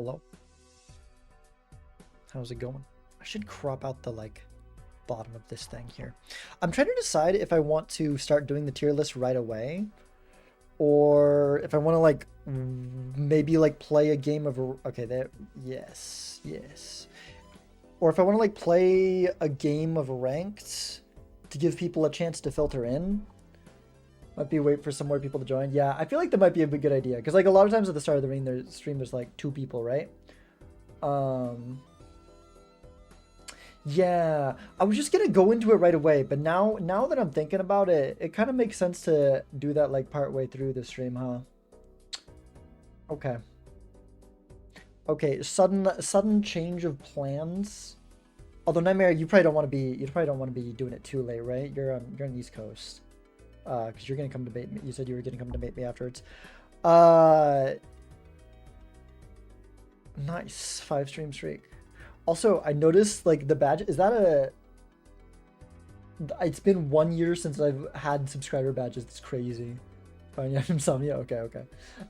Hello. How's it going? I should crop out the like bottom of this thing here. I'm trying to decide if I want to start doing the tier list right away or if I want to like maybe like play a game of okay, there. Yes. Or if I want to like play a game of ranked to give people a chance to filter in. Might be wait for some more people to join. Yeah, I feel like that might be a good idea because like a lot of times at the start of the stream there's like 2 people, right? Yeah, I was just gonna go into it right away, but now that I'm thinking about it, it kind of makes sense to do that like part way through the stream, huh? Okay. Okay, sudden change of plans. Although Nightmare, you probably don't want to be doing it too late, right? You're on the East Coast. Because you're gonna come to bait me. You said you were gonna come to bait me afterwards. Nice 5 stream streak. Also, I noticed like the badge. Is that a? It's been 1 year since I've had subscriber badges. It's crazy. Fine, yeah, insomnia. Okay.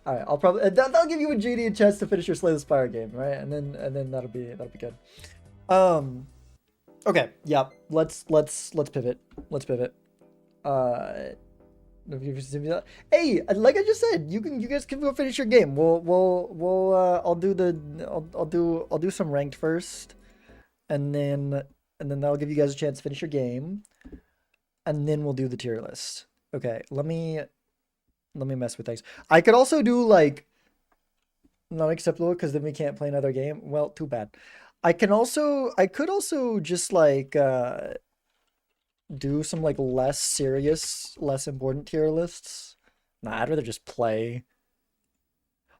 All right, I'll probably that'll give you and JD a chance to finish your Slay the Spire game, right? And then that'll be good. Okay, yeah. Let's pivot. Let's pivot. Hey, like I just said, you guys can go finish your game. I'll do some ranked first, and then that'll give you guys a chance to finish your game, and then we'll do the tier list. Okay, let me mess with things. I could also do like not acceptable because then we can't play another game. Well, too bad. I could also just like do some like less serious, less important tier lists. Nah, I'd rather just play.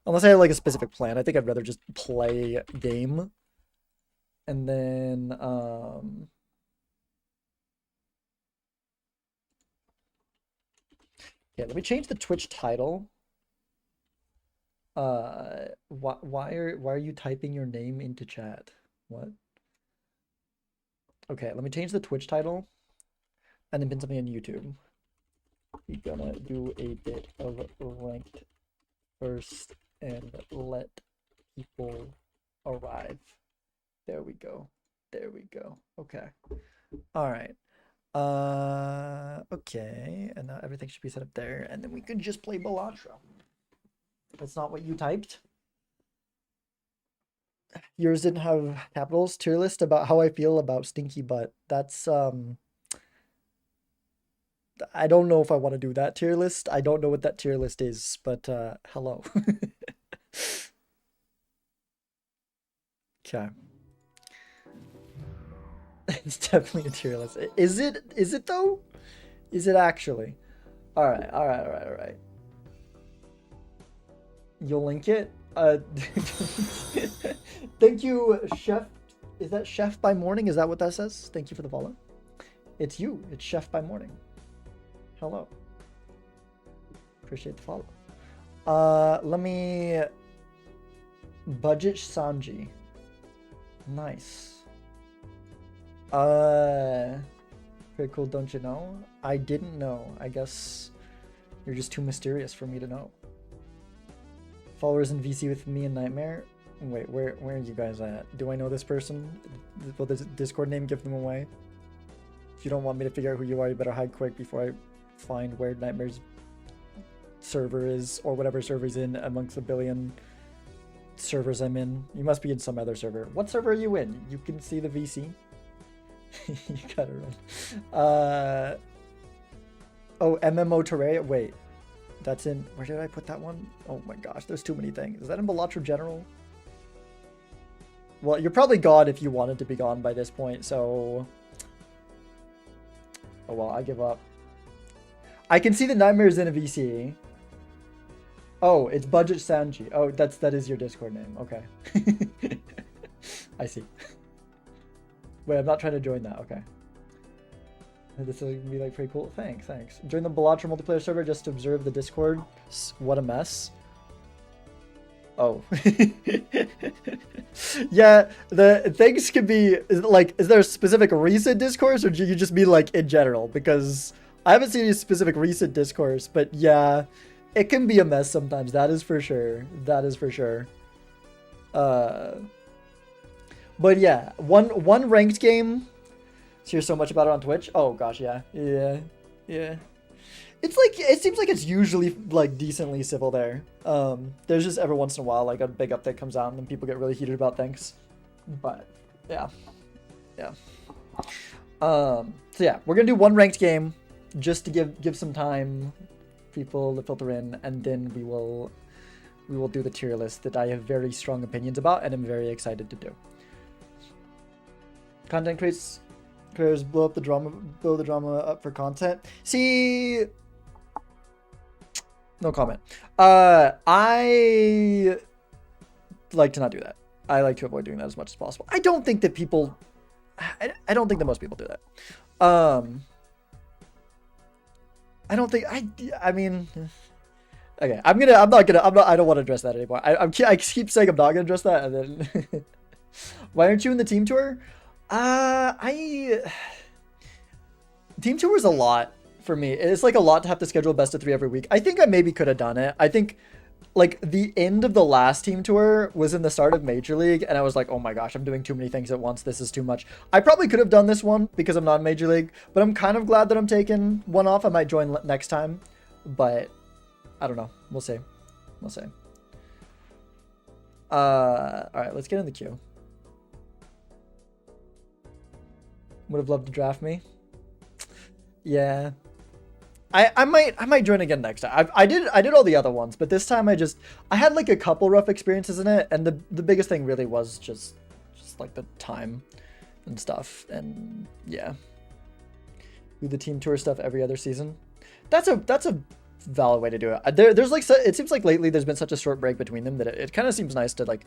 Unless I had like a specific plan, I think I'd rather just play game. And then yeah, let me change the Twitch title. Why are you typing your name into chat? What? Okay, let me change the Twitch title and then pin something on YouTube. We're gonna do a bit of ranked first and let people arrive. There we go. Okay. All right. Okay, and now everything should be set up there, and then we could just play Balatro. That's not what you typed. Yours didn't have capitals. Tier list about how I feel about stinky butt. That's I don't know if I want to do that tier list. I don't know what that tier list is, but hello. Okay. It's definitely a tier list. Is it though? Is it actually? All right. You'll link it? Thank you, Chef. Is that Chef by Morning? Is that what that says? Thank you for the follow. It's you. It's Chef by Morning. Hello. Appreciate the follow. Let me budget Sanji. Nice. Very cool, don't you know? I didn't know. I guess you're just too mysterious for me to know. Followers in VC with me and Nightmare. Wait, where are you guys at? Do I know this person? Will this Discord name give them away? If you don't want me to figure out who you are, you better hide quick before I find where Nightmare's server is, or whatever server's in amongst a billion servers I'm in. You must be in some other server. What server are you in? You can see the VC. You gotta run. Oh, MMO Terraria. Wait, that's in. Where did I put that one? Oh my gosh, there's too many things. Is that in Balatro General? Well, you're probably gone if you wanted to be gone by this point. So, oh well, I give up. I can see the Nightmares in a VC. Oh, it's Budget Sanji. Oh, that is your Discord name. Okay. I see. Wait, I'm not trying to join that. Okay. This is gonna be like pretty cool. Thanks. Join the Balatro multiplayer server just to observe the Discord. What a mess. Oh. Yeah, the things can be like, is there a specific recent discourse, or do you just mean like in general? Because I haven't seen any specific recent discourse, but yeah, it can be a mess sometimes. That is for sure. Uh, but yeah, one ranked game. Hear so much about it on Twitch. Oh gosh, yeah. It's like, it seems like it's usually like decently civil there. There's just every once in a while like a big update comes out and then people get really heated about things. But yeah. So yeah, we're gonna do one ranked game just to give some time people to filter in, and then we will do the tier list that I have very strong opinions about and I'm very excited to do. Content creators blow the drama up for content. See, no comment. I like to not do that. I like to avoid doing that as much as possible. I don't think that people, I don't think that most people do that. I don't think, I mean, okay, I don't want to address that anymore. I keep saying I'm not gonna address that, and then why aren't you in the team tour? Team tour is a lot for me. It's like a lot to have to schedule best of 3 every week. I think I maybe could have done it. I think like the end of the last team tour was in the start of Major League, and I was like, oh my gosh, I'm doing too many things at once. This is too much. I probably could have done this one because I'm not in Major League, but I'm kind of glad that I'm taking one off. I might join next time, but I don't know. We'll see. All right, let's get in the queue. Would have loved to draft me. Yeah. I might join again next time. I did all the other ones, but this time I had like a couple rough experiences in it, and the biggest thing really was just like the time and stuff, and yeah. Do the team tour stuff every other season. That's a valid way to do it. There's like, it seems like lately there's been such a short break between them that it kind of seems nice to like,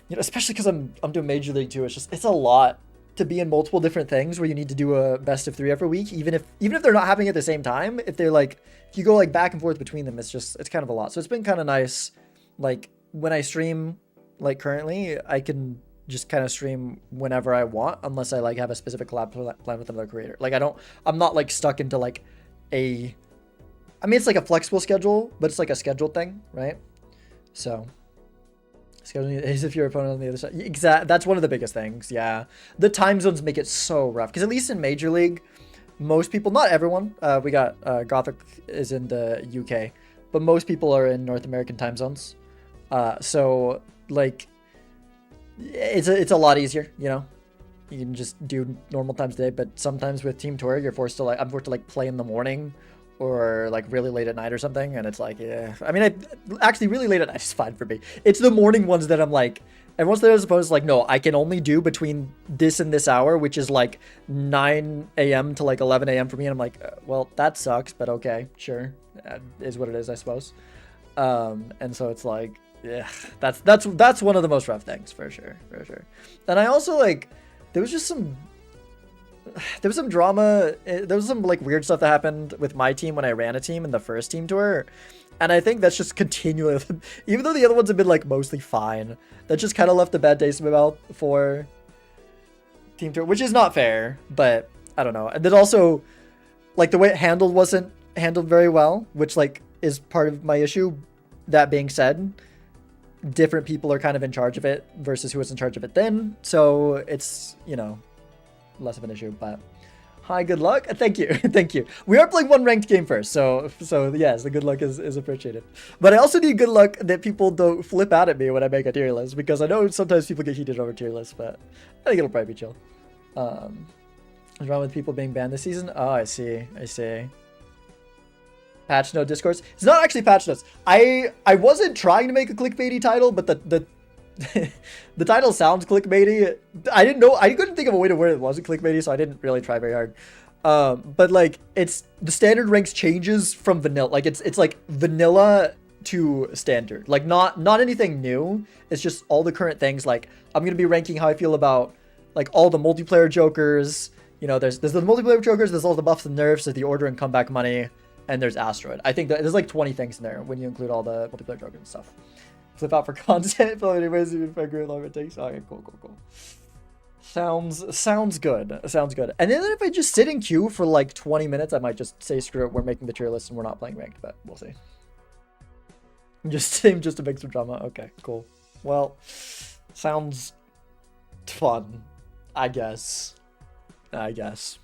you know, especially because I'm doing Major League too. It's a lot to be in multiple different things where you need to do a best of 3 every week, even if they're not happening at the same time. If they're like, if you go like back and forth between them, it's kind of a lot. So it's been kind of nice. Like when I stream, like currently, I can just kind of stream whenever I want, unless I like have a specific collab plan with another creator. Like I'm not like stuck into like I mean, it's like a flexible schedule, but it's like a scheduled thing, right? So scheduling is if your opponent on the other side. Exactly. That's one of the biggest things. Yeah. The time zones make it so rough. Because at least in Major League, most people, not everyone, we got Gothic is in the UK, but most people are in North American time zones. So like it's a lot easier, you know. You can just do normal times today, but sometimes with Team Tour, you're forced to like, I'm forced to like play in the morning or like really late at night or something, and it's like, yeah. I mean, actually really late at night is fine for me. It's the morning ones that I'm like, everyone's there supposed like, no, I can only do between this and this hour, which is like 9 a.m. to like 11 a.m. for me, and I'm like, well, that sucks, but okay, sure, is what it is, I suppose. And so it's like, yeah, that's one of the most rough things for sure. And I also like, there was some drama. There was some like weird stuff that happened with my team when I ran a team in the first team tour, and I think that's just continually, even though the other ones have been like mostly fine, that just kind of left a bad taste in my mouth for team tour, which is not fair, but I don't know. And then also like the way it wasn't handled very well, which like is part of my issue. That being said, different people are kind of in charge of it versus who was in charge of it then, so it's, you know, less of an issue. But hi, good luck. Thank you. Thank you. We are playing one ranked game first, so yes, the good luck is appreciated. But I also need good luck that people don't flip out at me when I make a tier list, because I know sometimes people get heated over tier lists, but I think it'll probably be chill. What's wrong with people being banned this season? Oh, I see. Patch note discourse. It's not actually patch notes. I wasn't trying to make a clickbaity title, but the the title sounds clickbaity. I couldn't think of a way to word it wasn't clickbaity, so I didn't really try very hard. But like, it's the standard ranks changes from vanilla. Like it's like vanilla to standard. Like not anything new. It's just all the current things. Like I'm gonna be ranking how I feel about like all the multiplayer jokers. You know, there's the multiplayer jokers. There's all the buffs and nerfs. There's the order and comeback money. And there's Asteroid. I think that there's like 20 things in there when you include all the multiplayer jokers and stuff. Flip out for content. Anyways, if I agree with all it takes. Okay, cool. Sounds good. And then if I just sit in queue for like 20 minutes, I might just say screw it. We're making the tier list and we're not playing ranked, but we'll see. Just to make some drama. Okay, cool. Well, sounds fun, I guess. I guess.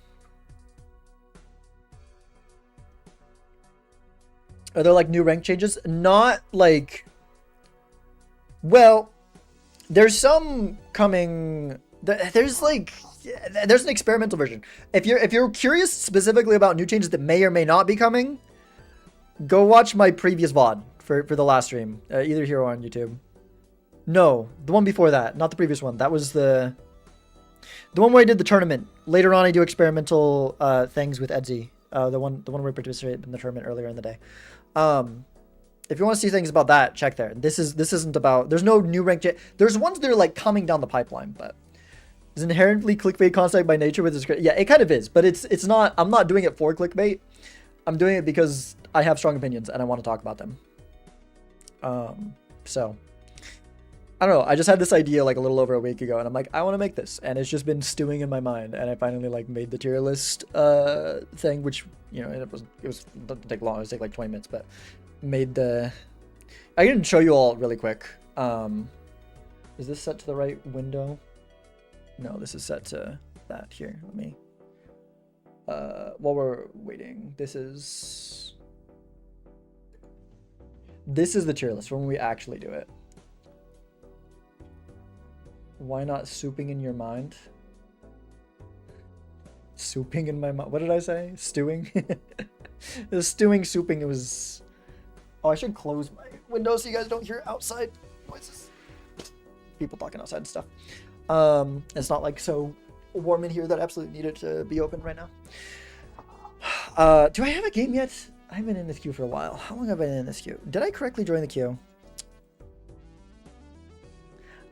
Are there like new rank changes? Not like, well, there's some coming. There's like, there's an experimental version. If you're curious specifically about new changes that may or may not be coming, go watch my previous VOD for the last stream, either here or on YouTube. No, the one before that, not the previous one. That was the one where I did the tournament. Later on, I do experimental things with Edsy. The one where I participated in the tournament earlier in the day. If you want to see things about that, check there. This isn't about. There's no new rank. There's ones that are like coming down the pipeline, but it's inherently clickbait concept by nature with this. Yeah, it kind of is, but it's not. I'm not doing it for clickbait. I'm doing it because I have strong opinions and I want to talk about them. So I don't know. I just had this idea like a little over a week ago, and I'm like, I want to make this, and it's just been stewing in my mind. And I finally like made the tier list thing, which it didn't take long. It was like 20 minutes, but made the. I can show you all really quick. Is this set to the right window? No, this is set to that here. Let me. While we're waiting, this is the tier list when we actually do it. Why not souping in your mind? Souping in my mind. What did I say? Stewing? The stewing, souping, it was... Oh, I should close my window so you guys don't hear outside noises. People talking outside and stuff. It's not like so warm in here that I absolutely need it to be open right now. Do I have a game yet? I've been in this queue for a while. How long have I been in this queue? Did I correctly join the queue?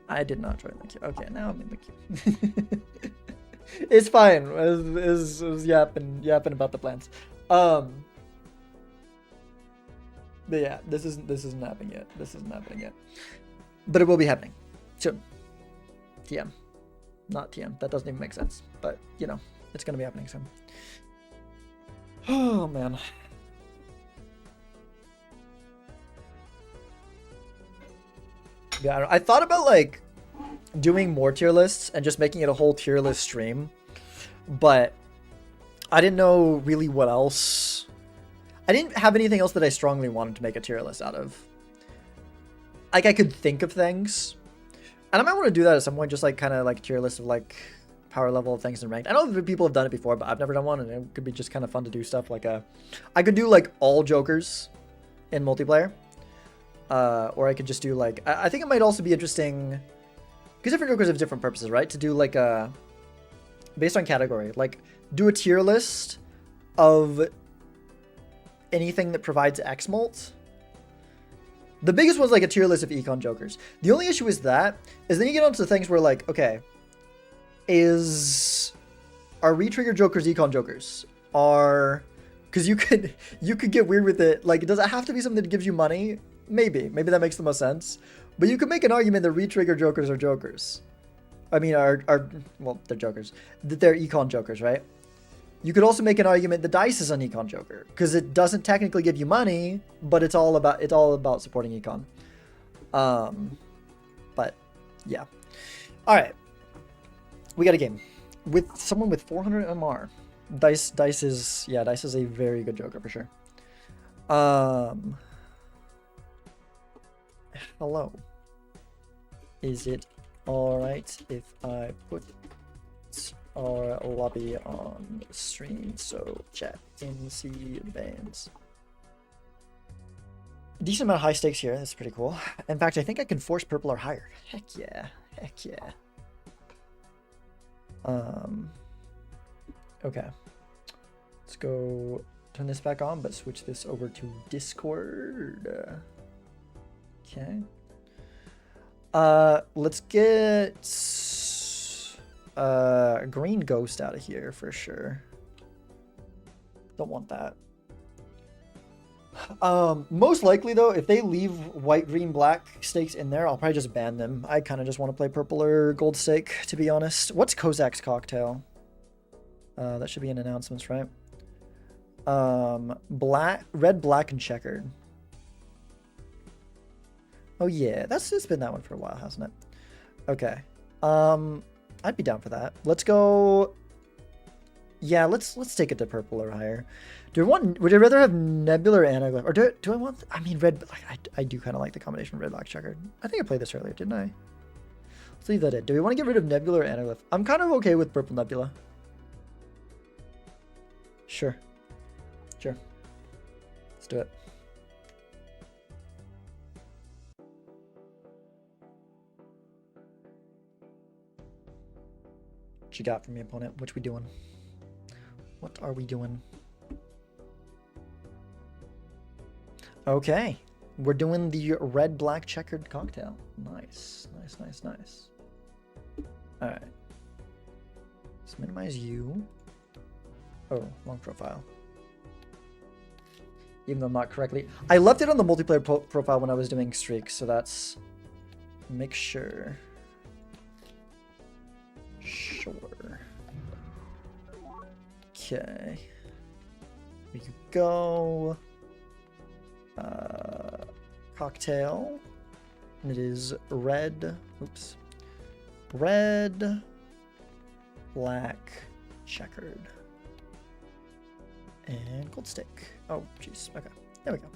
I did not join the queue. Okay, now I'm in the queue. It's fine. It was yapping about the plans. But yeah, this isn't happening yet. This isn't happening yet. But it will be happening soon. TM. Not TM. That doesn't even make sense. But, you know, it's going to be happening soon. Oh, man. Yeah, I thought about, like, doing more tier lists and just making it a whole tier list stream. But I didn't know really what else. I didn't have anything else that I strongly wanted to make a tier list out of. Like, I could think of things. And I might want to do that at some point, just, like, kind of, like, tier list of, like, power level of things in ranked. I know that people have done it before, but I've never done one, and it could be just kind of fun to do stuff like I could do, like, all Jokers in multiplayer. Or I could just do, like... I think it might also be interesting... Because different Jokers have different purposes, right? To do, like, a... Based on category. Like, do a tier list of anything that provides X-Molt. The biggest one's, like, a tier list of Econ Jokers. The only issue is then you get onto things where, like, okay... Are re-trigger Jokers Econ Jokers? Because you could get weird with it. Like, does it have to be something that gives you money? Maybe that makes the most sense. But you could make an argument that re-trigger Jokers are Jokers. I mean, well, they're Jokers. That they're Econ Jokers, right? You could also make an argument the dice is an Econ Joker because it doesn't technically give you money, but it's all about supporting Econ. But yeah. All right. We got a game with someone with 400 MR. Dice is a very good Joker for sure. Hello. Is it alright if I put our lobby on the stream so chat can see the bands? Decent amount of high stakes here. That's pretty cool. In fact, I think I can force purple or higher. Heck yeah. Heck yeah. Okay. Let's go turn this back on, but switch this over to Discord. Okay. Let's get green ghost out of here for sure. Don't want that. Most likely though, if they leave white, green, black stakes in there, I'll probably just ban them. I kind of just want to play purple or gold stake, to be honest. What's Kozak's cocktail? That should be in announcements, right? Red, black, and checkered. Oh yeah, it's been that one for a while, hasn't it? Okay. I'd be down for that. Let's go. Yeah, let's take it to purple or higher. Would I rather have nebula or anaglyph? Or do I want, I mean, red, like, I do kind of like the combination of red, black, checkered. I think I played this earlier, didn't I? Let's leave that in. Do we want to get rid of nebula or anaglyph? I'm kind of okay with purple nebula. Sure. Sure. Let's do it. What you got from me, opponent? What we doing? What are we doing? Okay. We're doing the red, black, checkered cocktail. Nice. Nice, nice, nice. Alright. Let's minimize you. Oh, wrong profile. Even though not correctly. I left it on the multiplayer profile when I was doing streaks, so that's... Make sure. Sure. Okay. There you go. Cocktail. And it is red. Oops. Red, black, checkered. And gold stick. Oh, jeez. Okay. There we go.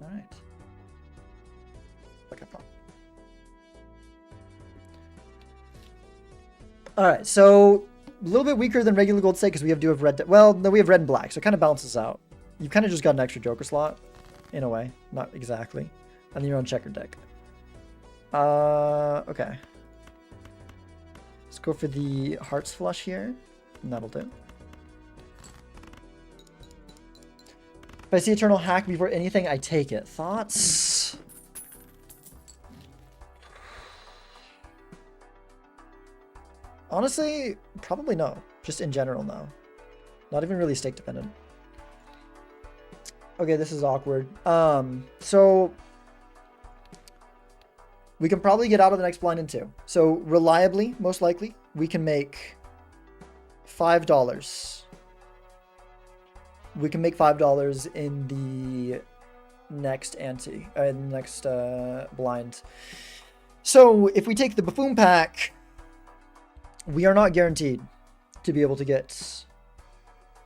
All right. Okay. All right. So a little bit weaker than regular gold stick because we have red. Well, no, we have red and black, so it kind of balances out. You kind of just got an extra Joker slot, in a way. Not exactly. And then you're on checkered deck. Okay. Let's go for the Hearts Flush here. And that'll do. If I see Eternal Hack before anything, I take it. Thoughts? Honestly, probably no. Just in general, no. Not even really stake dependent. Okay, this is awkward. So we can probably get out of the next blind in 2. So reliably, most likely, we can make $5. We can make $5 in the next ante, in the next blind. So if we take the Buffoon pack, we are not guaranteed to be able to get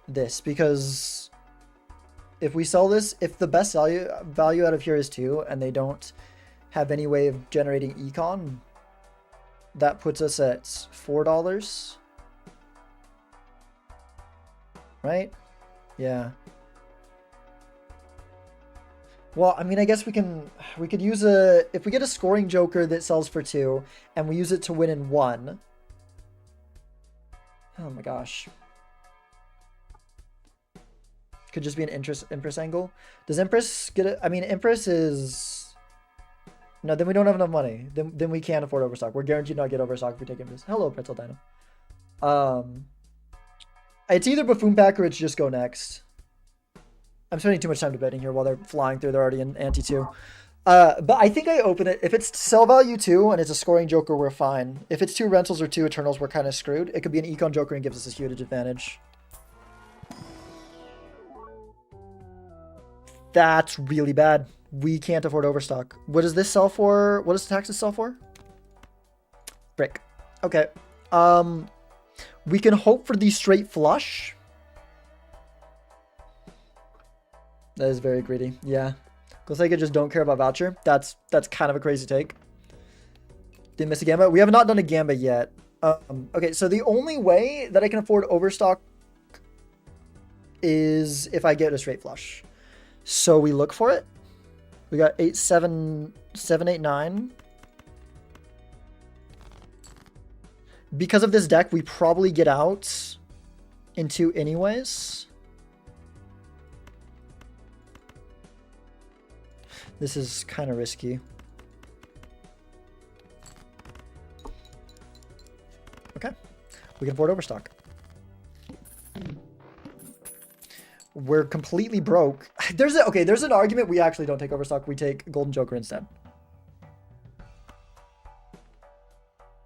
this, because if we sell this, if the best value out of here is 2 and they don't have any way of generating econ, that puts us at $4. Right? Yeah. Well, I mean, I guess we could use if we get a scoring joker that sells for 2 and we use it to win in 1. Oh my gosh. Could just be an Empress angle. Does Empress get it? I mean, Empress is... No, then we don't have enough money. Then we can't afford Overstock. We're guaranteed not to get Overstock if we take Empress. Hello, Pretzel Dino. It's either Buffoon pack or it's just go next. I'm spending too much time debating here while they're flying through. They're already in ante 2. But I think I open it. If it's sell value 2 and it's a scoring joker, we're fine. If it's 2 rentals or 2 Eternals, we're kind of screwed. It could be an econ joker and gives us a huge advantage. That's really bad. We can't afford Overstock. What does this sell for? What does Taxes sell for? Brick. Okay. We can hope for the straight flush. That is very greedy. Yeah. Looks like I just don't care about voucher. That's kind of a crazy take. Didn't miss a gambit. We have not done a gambit yet. Okay, so the only way that I can afford Overstock is if I get a straight flush. So we look for it. We got 8, 7, 7, 8, 9. Because of this deck, we probably get out in 2 anyways. This is kind of risky. Okay. We can afford Overstock. We're completely broke. There's an argument we actually don't take Overstock. We take Golden Joker instead.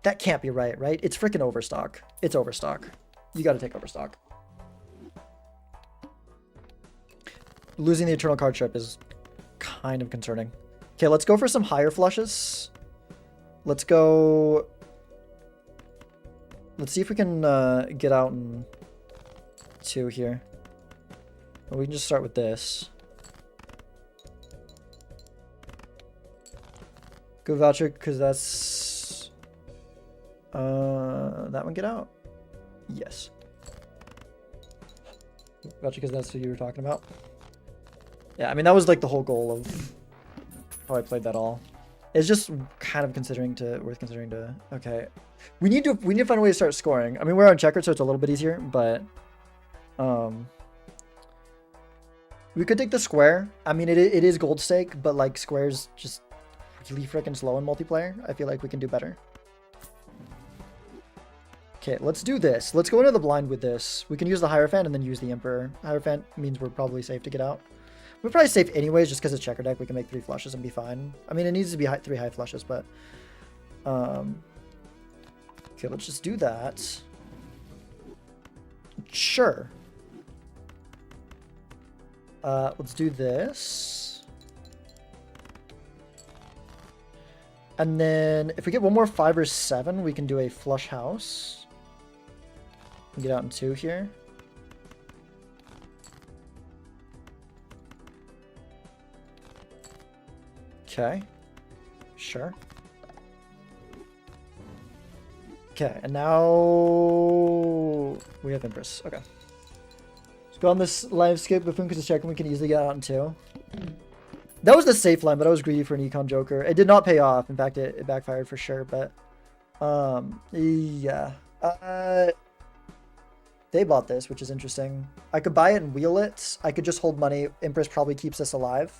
That can't be right? It's freaking Overstock. It's Overstock. You got to take Overstock. Losing the Eternal card trip is kind of concerning. Okay, let's go for some higher flushes. Let's go... Let's see if we can get out in 2 here. Or we can just start with this. Go voucher, because that's... that one get out? Yes. Voucher, because that's what you were talking about. Yeah, I mean, that was like the whole goal of how I played that all. It's just kind of worth considering to... Okay. We need to find a way to start scoring. I mean, we're on checkered, so it's a little bit easier, but... we could take the square. I mean, it is gold stake, but like square's just really freaking slow in multiplayer. I feel like we can do better. Okay, let's do this. Let's go into the blind with this. We can use the Hierophant and then use the Emperor. Hierophant means we're probably safe to get out. We're probably safe anyways, just because it's checker deck. We can make 3 flushes and be fine. I mean, it needs to be 3 high flushes, but... Okay, let's just do that. Sure. Let's do this. And then if we get one more 5 or 7, we can do a flush house. Get out in 2 here. Okay. Sure. Okay, and now we have Empress. Okay. Let's go on this live skip. Buffoon because it's checking. We can easily get out in 2. That was the safe line, but I was greedy for an Econ Joker. It did not pay off. In fact, it backfired for sure, but yeah. They bought this, which is interesting. I could buy it and wheel it. I could just hold money. Empress probably keeps us alive.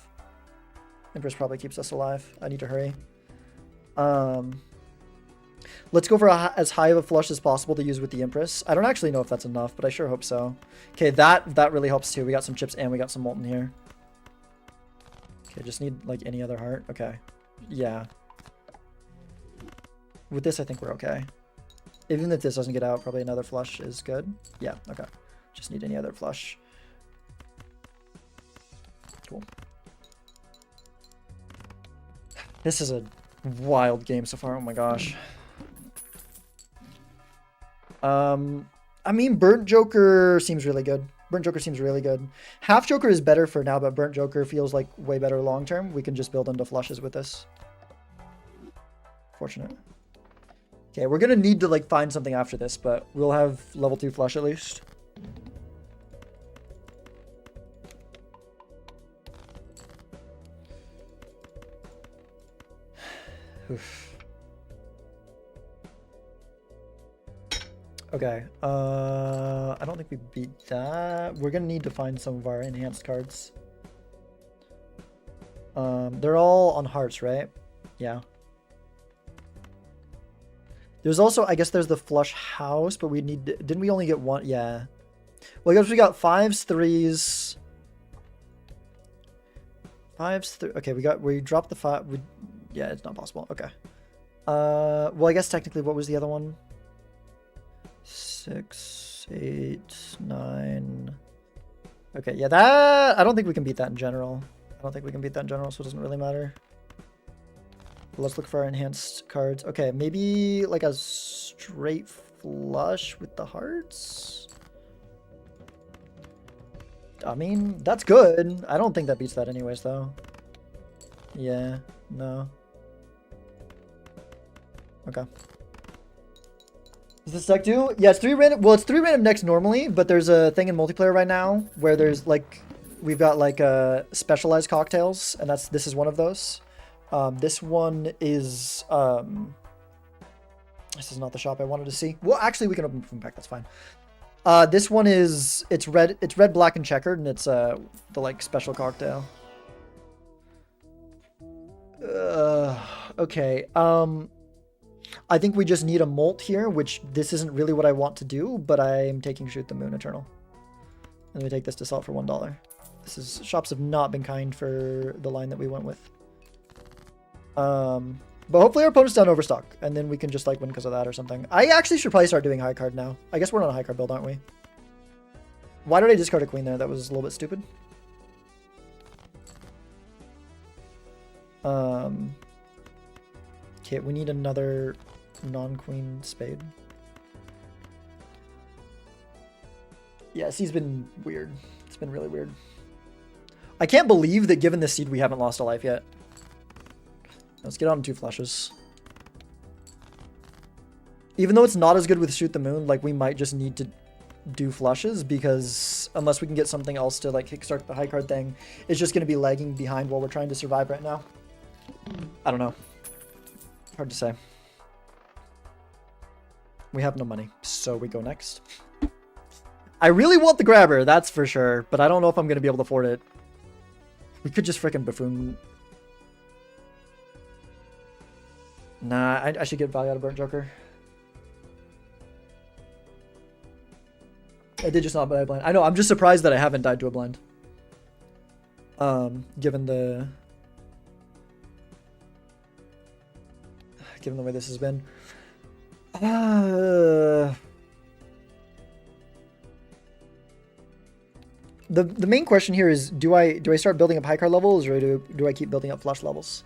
Empress probably keeps us alive. I need to hurry. Let's go for as high of a flush as possible to use with the Empress. I don't actually know if that's enough, but I sure hope so. Okay, that really helps too. We got some chips and we got some Molten here. Okay, just need like any other heart. Okay. Yeah. With this, I think we're okay. Even if this doesn't get out, probably another flush is good. Yeah, okay. Just need any other flush. Cool. This is a wild game so far. Oh my gosh. I mean, Burnt Joker seems really good. Burnt Joker seems really good. Half Joker is better for now, but Burnt Joker feels like way better long term. We can just build into flushes with this. Fortunate. Okay, we're gonna need to like find something after this, but we'll have level 2 flush at least. Oof. Okay, I don't think we beat that. We're gonna need to find some of our enhanced cards. They're all on hearts, right? Yeah. There's also, I guess there's the flush house, but we need, didn't we only get 1? Yeah. Well, I guess we got 5s, 3s. 5s, okay, we dropped the 5, yeah, it's not possible, okay. Well, I guess technically, what was the other one? 6, 8, 9. Okay, yeah, that, I don't think we can beat that in general. I don't think we can beat that in general, so it doesn't really matter. But let's look for our enhanced cards. Okay, maybe like a straight flush with the hearts. I mean, that's good. I don't think that beats that anyways, though. Yeah, no. Okay. Is this deck too? Yeah, it's 3 random. Well, it's 3 random decks normally, but there's a thing in multiplayer right now where there's like, we've got like specialized cocktails, and this is one of those. This one is this is not the shop I wanted to see. Well, actually, we can open from back. That's fine. This one is it's red, black, and checkered, and it's the like special cocktail. Okay. I think we just need a molt here, which this isn't really what I want to do, but I'm taking Shoot the Moon Eternal. And we take this to sell for $1. Shops have not been kind for the line that we went with. But hopefully our opponent's down overstock, and then we can just like win because of that or something. I actually should probably start doing high card now. I guess we're on a high card build, aren't we? Why did I discard a queen there? That was a little bit stupid. Okay, we need another non-queen spade. Yes, he's been weird. It's been really weird. I can't believe that given this seed we haven't lost a life yet. Let's get on 2 flushes. Even though it's not as good with Shoot the Moon, like we might just need to do flushes because unless we can get something else to like kickstart the high card thing, it's just going to be lagging behind while we're trying to survive right now. I don't know. Hard to say. We have no money, so we go next. I really want the grabber, that's for sure, but I don't know if I'm going to be able to afford it. We could just frickin' buffoon. Nah, I should get value out of Burnt Joker. I did just not buy a blind. I know, I'm just surprised that I haven't died to a blind. Given the way this has been. The main question here is, do I start building up high card levels or do I keep building up flush levels?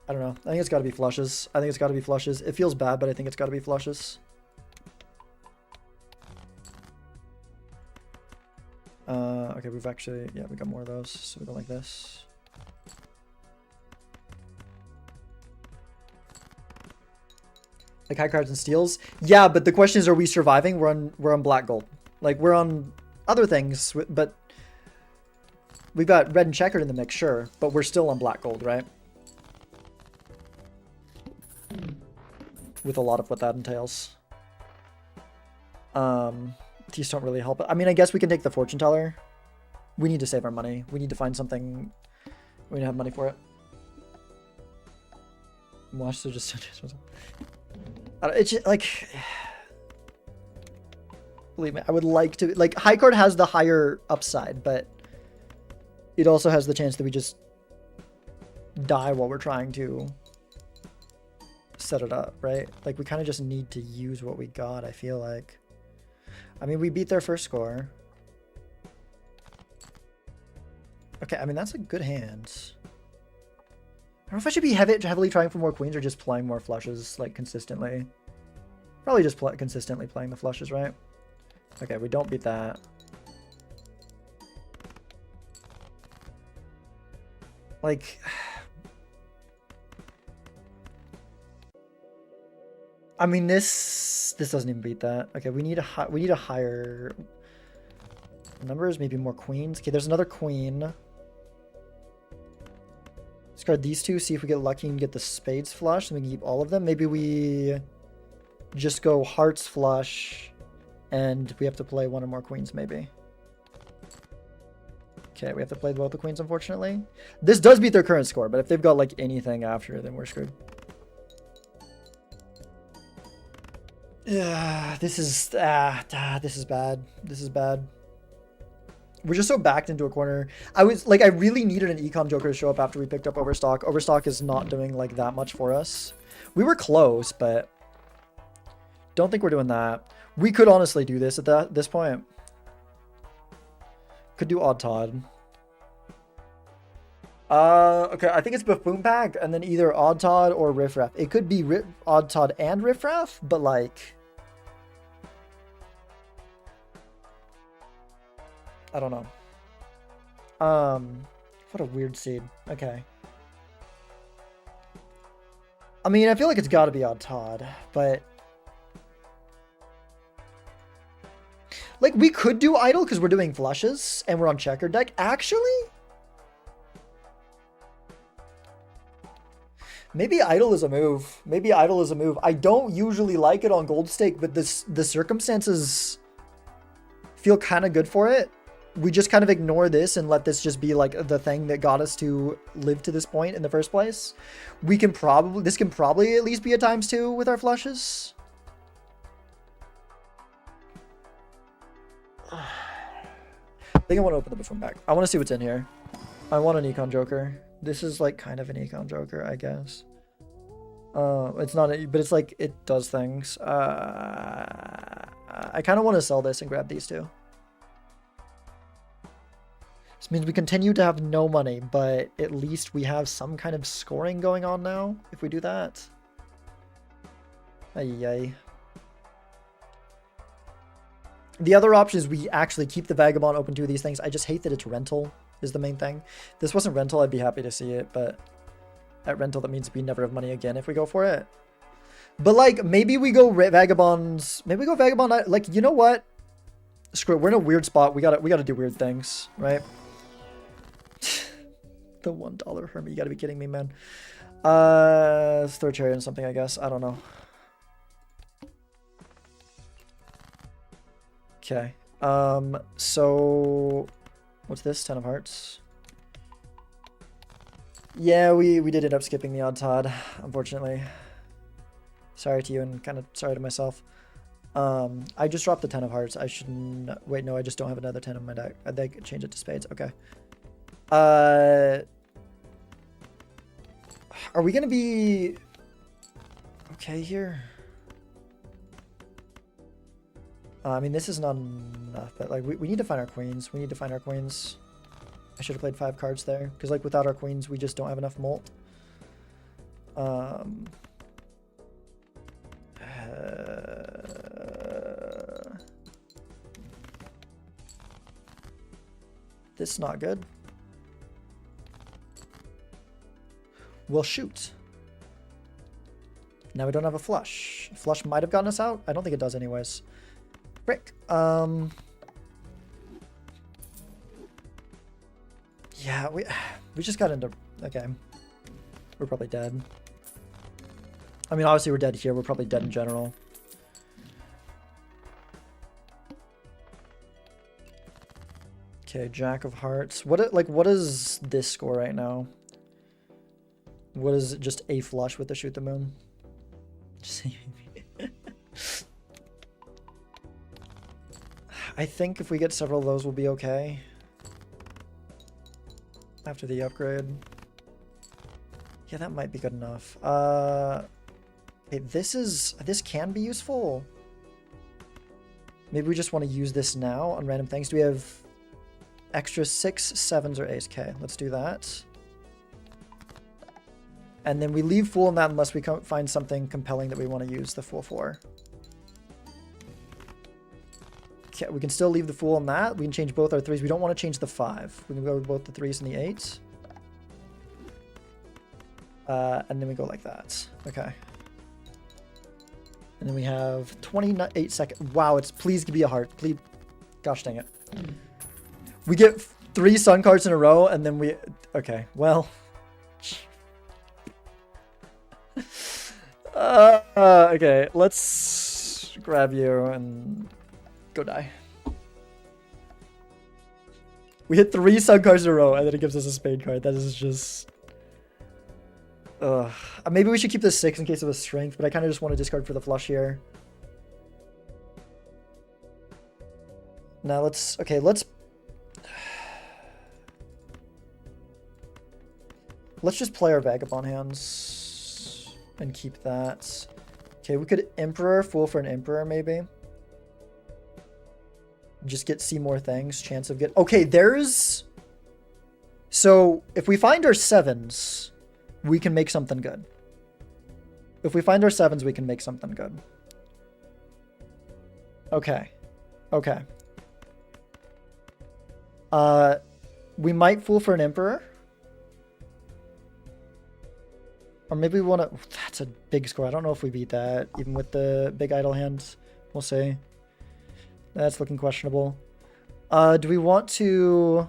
I don't know. I think it's got to be flushes. I think it's got to be flushes. It feels bad, but I think it's got to be flushes. Okay, we've actually, yeah, we got more of those, so we go like this. Like high cards and steals? Yeah, but the question is, are we surviving? We're on black gold. Like, we're on other things, but we've got red and checkered in the mix, sure, but we're still on black gold, right? With a lot of what that entails. These don't really help. I mean, I guess we can take the fortune teller. We need to save our money. We need to find something. We need to have money for it. Watch, so just... It's just, like... Believe me, I would like to... Like, high card has the higher upside, but... It also has the chance that we just... die while we're trying to... set it up, right? Like, we kind of just need to use what we got, I feel like. I mean, we beat their first score. Okay, I mean, that's a good hand. I don't know if I should be heavily trying for more queens or just playing more flushes, like, consistently. Probably just consistently playing the flushes, right? Okay, we don't beat that. Like... I mean, this doesn't even beat that. Okay, we need a higher numbers, maybe more queens. Okay, there's another queen. Discard these two, see if we get lucky and get the spades flush, and we can keep all of them. Maybe we just go hearts flush, and we have to play one or more queens, maybe. Okay, we have to play both the queens, unfortunately. This does beat their current score, but if they've got, like, anything after, then we're screwed. Yeah, this is bad. This is bad. We're just so backed into a corner. I really needed an econ joker to show up after we picked up Overstock. Overstock is not doing like that much for us. We were close, but don't think we're doing that. We could honestly do this at this point. Could do Odd Todd. Okay, I think it's Buffoon Pack, and then either Odd Todd or Riff Raff. It could be Odd Todd and Riff Raff, but like... I don't know. What a weird seed. Okay. I mean, I feel like it's got to be Odd Todd, but... Like, we could do Idle because we're doing flushes, and we're on checker deck. Actually... Maybe Idle is a move. Maybe Idle is a move. I don't usually like it on Gold Stake, but the circumstances feel kind of good for it. We just kind of ignore this and let this just be like the thing that got us to live to this point in the first place. This can probably at least be a ×2 with our flushes. I think I want to open the Buffoon back. I want to see what's in here. I want an Econ Joker. This is like kind of an Econ Joker, I guess. It's not, but it's like, it does things. I I kind of want to sell this and grab these two. This means we continue to have no money, but at least we have some kind of scoring going on now if we do that. Ay. The other option is we actually keep the Vagabond open to these things. I just hate that it's rental is the main thing. If this wasn't rental, I'd be happy to see it, but at rental, that means we never have money again if we go for it. But like, maybe we go Vagabonds. Maybe we go Vagabond. Like, you know what? Screw it. We're in a weird spot. We gotta do weird things, right? The $1 Hermit. You gotta be kidding me, man. Let's throw a cherry on something, I guess. I don't know. Okay. So what's this? 10 of hearts. Yeah, we did end up skipping the odd Todd, unfortunately. Sorry to you and kind of sorry to myself. I just dropped the 10 of hearts. I shouldn't... Wait, no, I just don't have another 10 in my deck. I think change it to spades. Okay. Are we going to be okay here? I mean, this is not enough, but like we need to find our queens. We need to find our queens. I should have played 5 cards there because like without our queens, we just don't have enough molt. This is not good. Well, shoot. Now we don't have a flush. Flush might have gotten us out. I don't think it does anyways. Frick. Yeah, we just got into... Okay. We're probably dead. I mean, obviously we're dead here. We're probably dead in general. Okay, Jack of Hearts. What is this score right now? What is it? Just a flush with the Shoot the Moon? I think if we get several of those, we'll be okay. After the upgrade. Yeah, that might be good enough. Okay, this can be useful. Maybe we just want to use this now on random things. Do we have extra 6, 7s, or ace? Okay, let's do that. And then we leave Fool in that unless we find something compelling that we want to use the Fool for. Okay, we can still leave the Fool in that. We can change both our 3s. We don't want to change the 5. We can go with both the 3s and the 8s. And then we go like that. Okay. And then we have 28 seconds. Wow, it's please be a heart. Please. Gosh dang it. We get 3 sun cards in a row and then we... Okay, well... okay, let's grab you and go die. We hit 3 sun cards in a row and then it gives us a spade card. That is just... maybe we should keep this 6 in case of a strength, but I kind of just want to discard for the flush here. Now let's... Okay, let's just play our Vagabond hands and keep that. Okay, we could Emperor, Fool for an Emperor, maybe. Just see more things, chance of get... Okay, there's... So, if we find our 7s, we can make something good. If we find our 7s, we can make something good. Okay. Okay. We might Fool for an Emperor. Or maybe we want to... That's a big score. I don't know if we beat that, even with the big idle hands. We'll see. That's looking questionable. Do we want to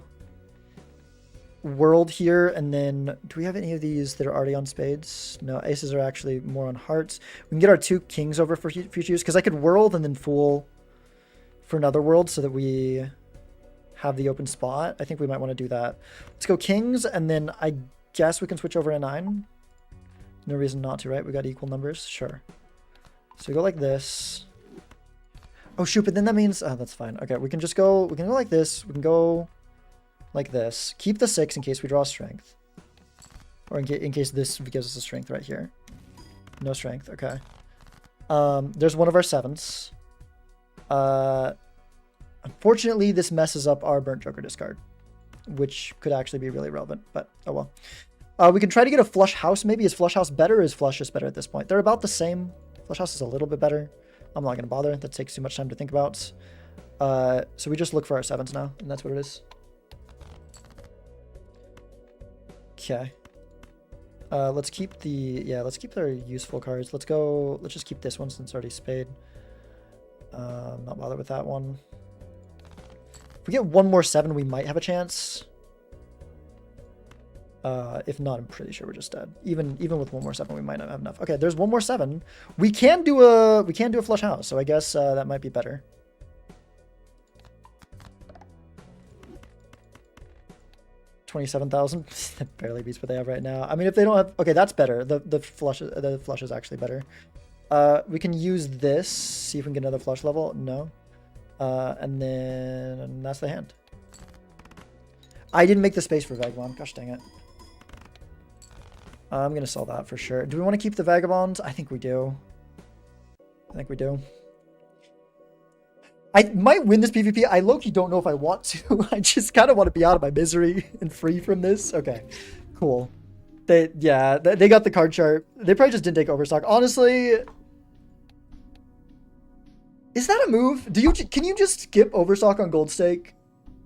world here and then... Do we have any of these that are already on spades? No, aces are actually more on hearts. We can get our 2 kings over for future use, because I could world and then Fool for another world so that we have the open spot. I think we might want to do that. Let's go kings, and then I guess we can switch over to 9. No reason not to, right? We got equal numbers. Sure. So we go like this. Oh, shoot, but then that means... Oh, that's fine. Okay, we can just go... We can go like this. We can go like this. Keep the 6 in case we draw strength. Or in case this gives us a strength right here. No strength. Okay. There's one of our 7s. Unfortunately, this messes up our Burnt Joker discard, which could actually be really relevant, but oh well. We can try to get a Flush House maybe. Is Flush House better or is Flush just better at this point? They're about the same. Flush House is a little bit better. I'm not going to bother. That takes too much time to think about. So we just look for our 7s now, and that's what it is. Okay. Let's keep let's keep their useful cards. Let's just keep this one since it's already spade. Not bother with that one. If we get one more 7, we might have a chance. If not, I'm pretty sure we're just dead. Even with one more 7, we might not have enough. Okay, there's one more 7. We can do a Flush House, so I guess that might be better. $27,000. That barely beats what they have right now. I mean, if they don't have, okay, that's better. The flush is actually better. We can use this. See if we can get another flush level. No. And then that's the hand. I didn't make the space for Vagabond. Gosh dang it. I'm going to sell that for sure. Do we want to keep the Vagabonds? I think we do. I might win this PvP. I low-key don't know if I want to. I just kind of want to be out of my misery and free from this. Okay, cool. They got the card chart. They probably just didn't take Overstock. Honestly, is that a move? Can you just skip Overstock on Gold Stake?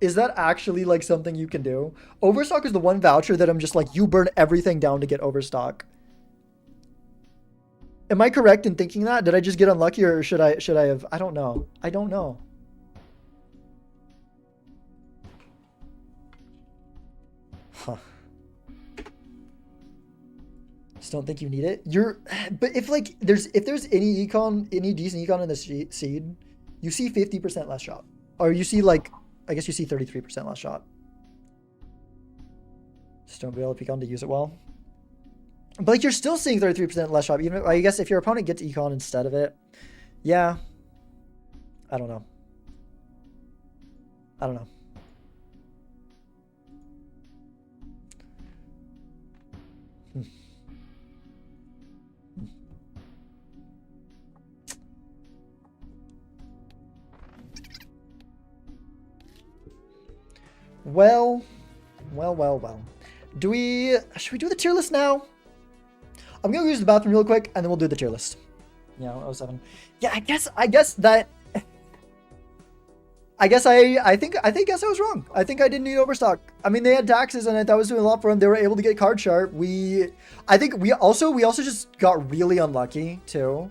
Is that actually like something you can do? Overstock is the one voucher that I'm just like, you burn everything down to get Overstock. Am I correct in thinking that? Did I just get unlucky, or should I have? I don't know. Huh. Just don't think you need it. But if there's any decent econ in the seed, you see 50% less shot, or you see I guess you see 33% less shot. Just don't be able to econ to use it well. But you're still seeing 33% less shot. Even I guess if your opponent gets econ instead of it, yeah. I don't know. Well. Should we do the tier list now? I'm gonna use the bathroom real quick, and then we'll do the tier list. Yeah, 07. Yeah, I guess that. I think I was wrong. I think I didn't need Overstock. I mean, they had taxes, and that was doing a lot for them. They were able to get card sharp. I think we also just got really unlucky too.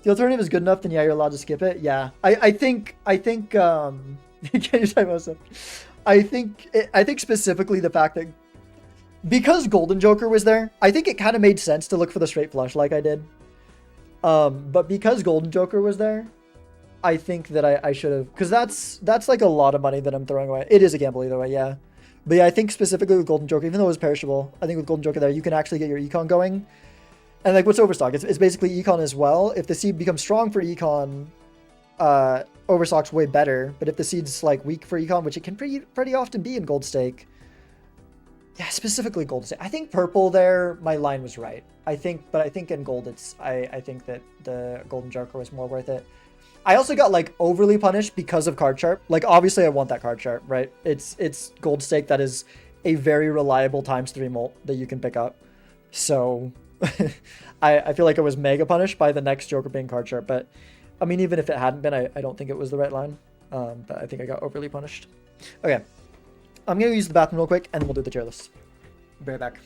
The alternative is good enough, then yeah, you're allowed to skip it. Yeah, I think can you type out stuff? I think specifically the fact that because Golden Joker was there, I think it kind of made sense to look for the straight flush like I did. But because Golden Joker was there, I think that I should have, because that's like a lot of money that I'm throwing away. It is a gamble either way, yeah. But yeah, I think specifically with Golden Joker, even though it was perishable, I think with Golden Joker there, you can actually get your econ going. And like, what's Overstock? It's basically econ as well. If the seed becomes strong for econ, Overstock's way better. But if the seed's like weak for econ, which it can pretty often be in Gold Stake, yeah, specifically Gold Stake. I think purple there, my line was right. I think in gold, I think that the Golden Joker was more worth it. I also got like overly punished because of card sharp. Like obviously I want that card sharp, right? It's Gold Stake that is a very reliable ×3 molt that you can pick up. So I feel like I was mega punished by the next Joker being card sharp. But I mean, even if it hadn't been, I don't think it was the right line. But I think I got overly punished. Okay. I'm going to use the bathroom real quick and we'll do the tier list. Be right back.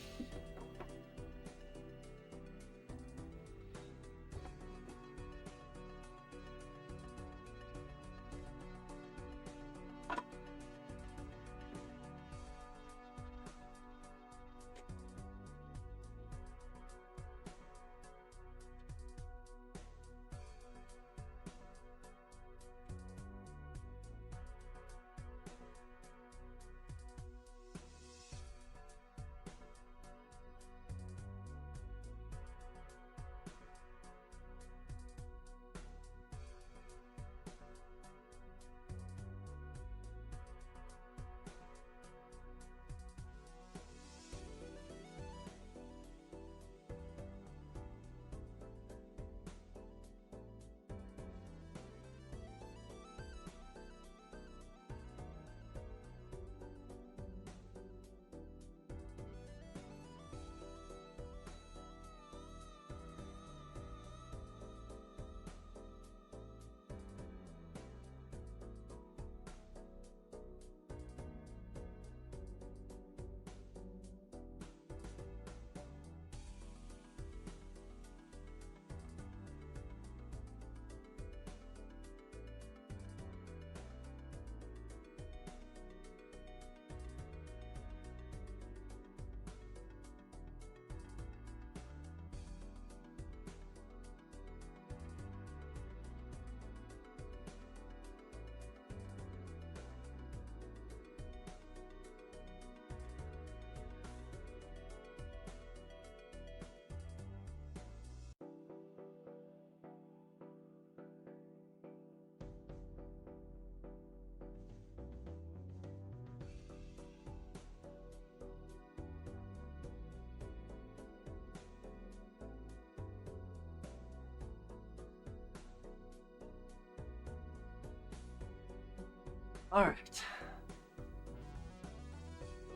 All right.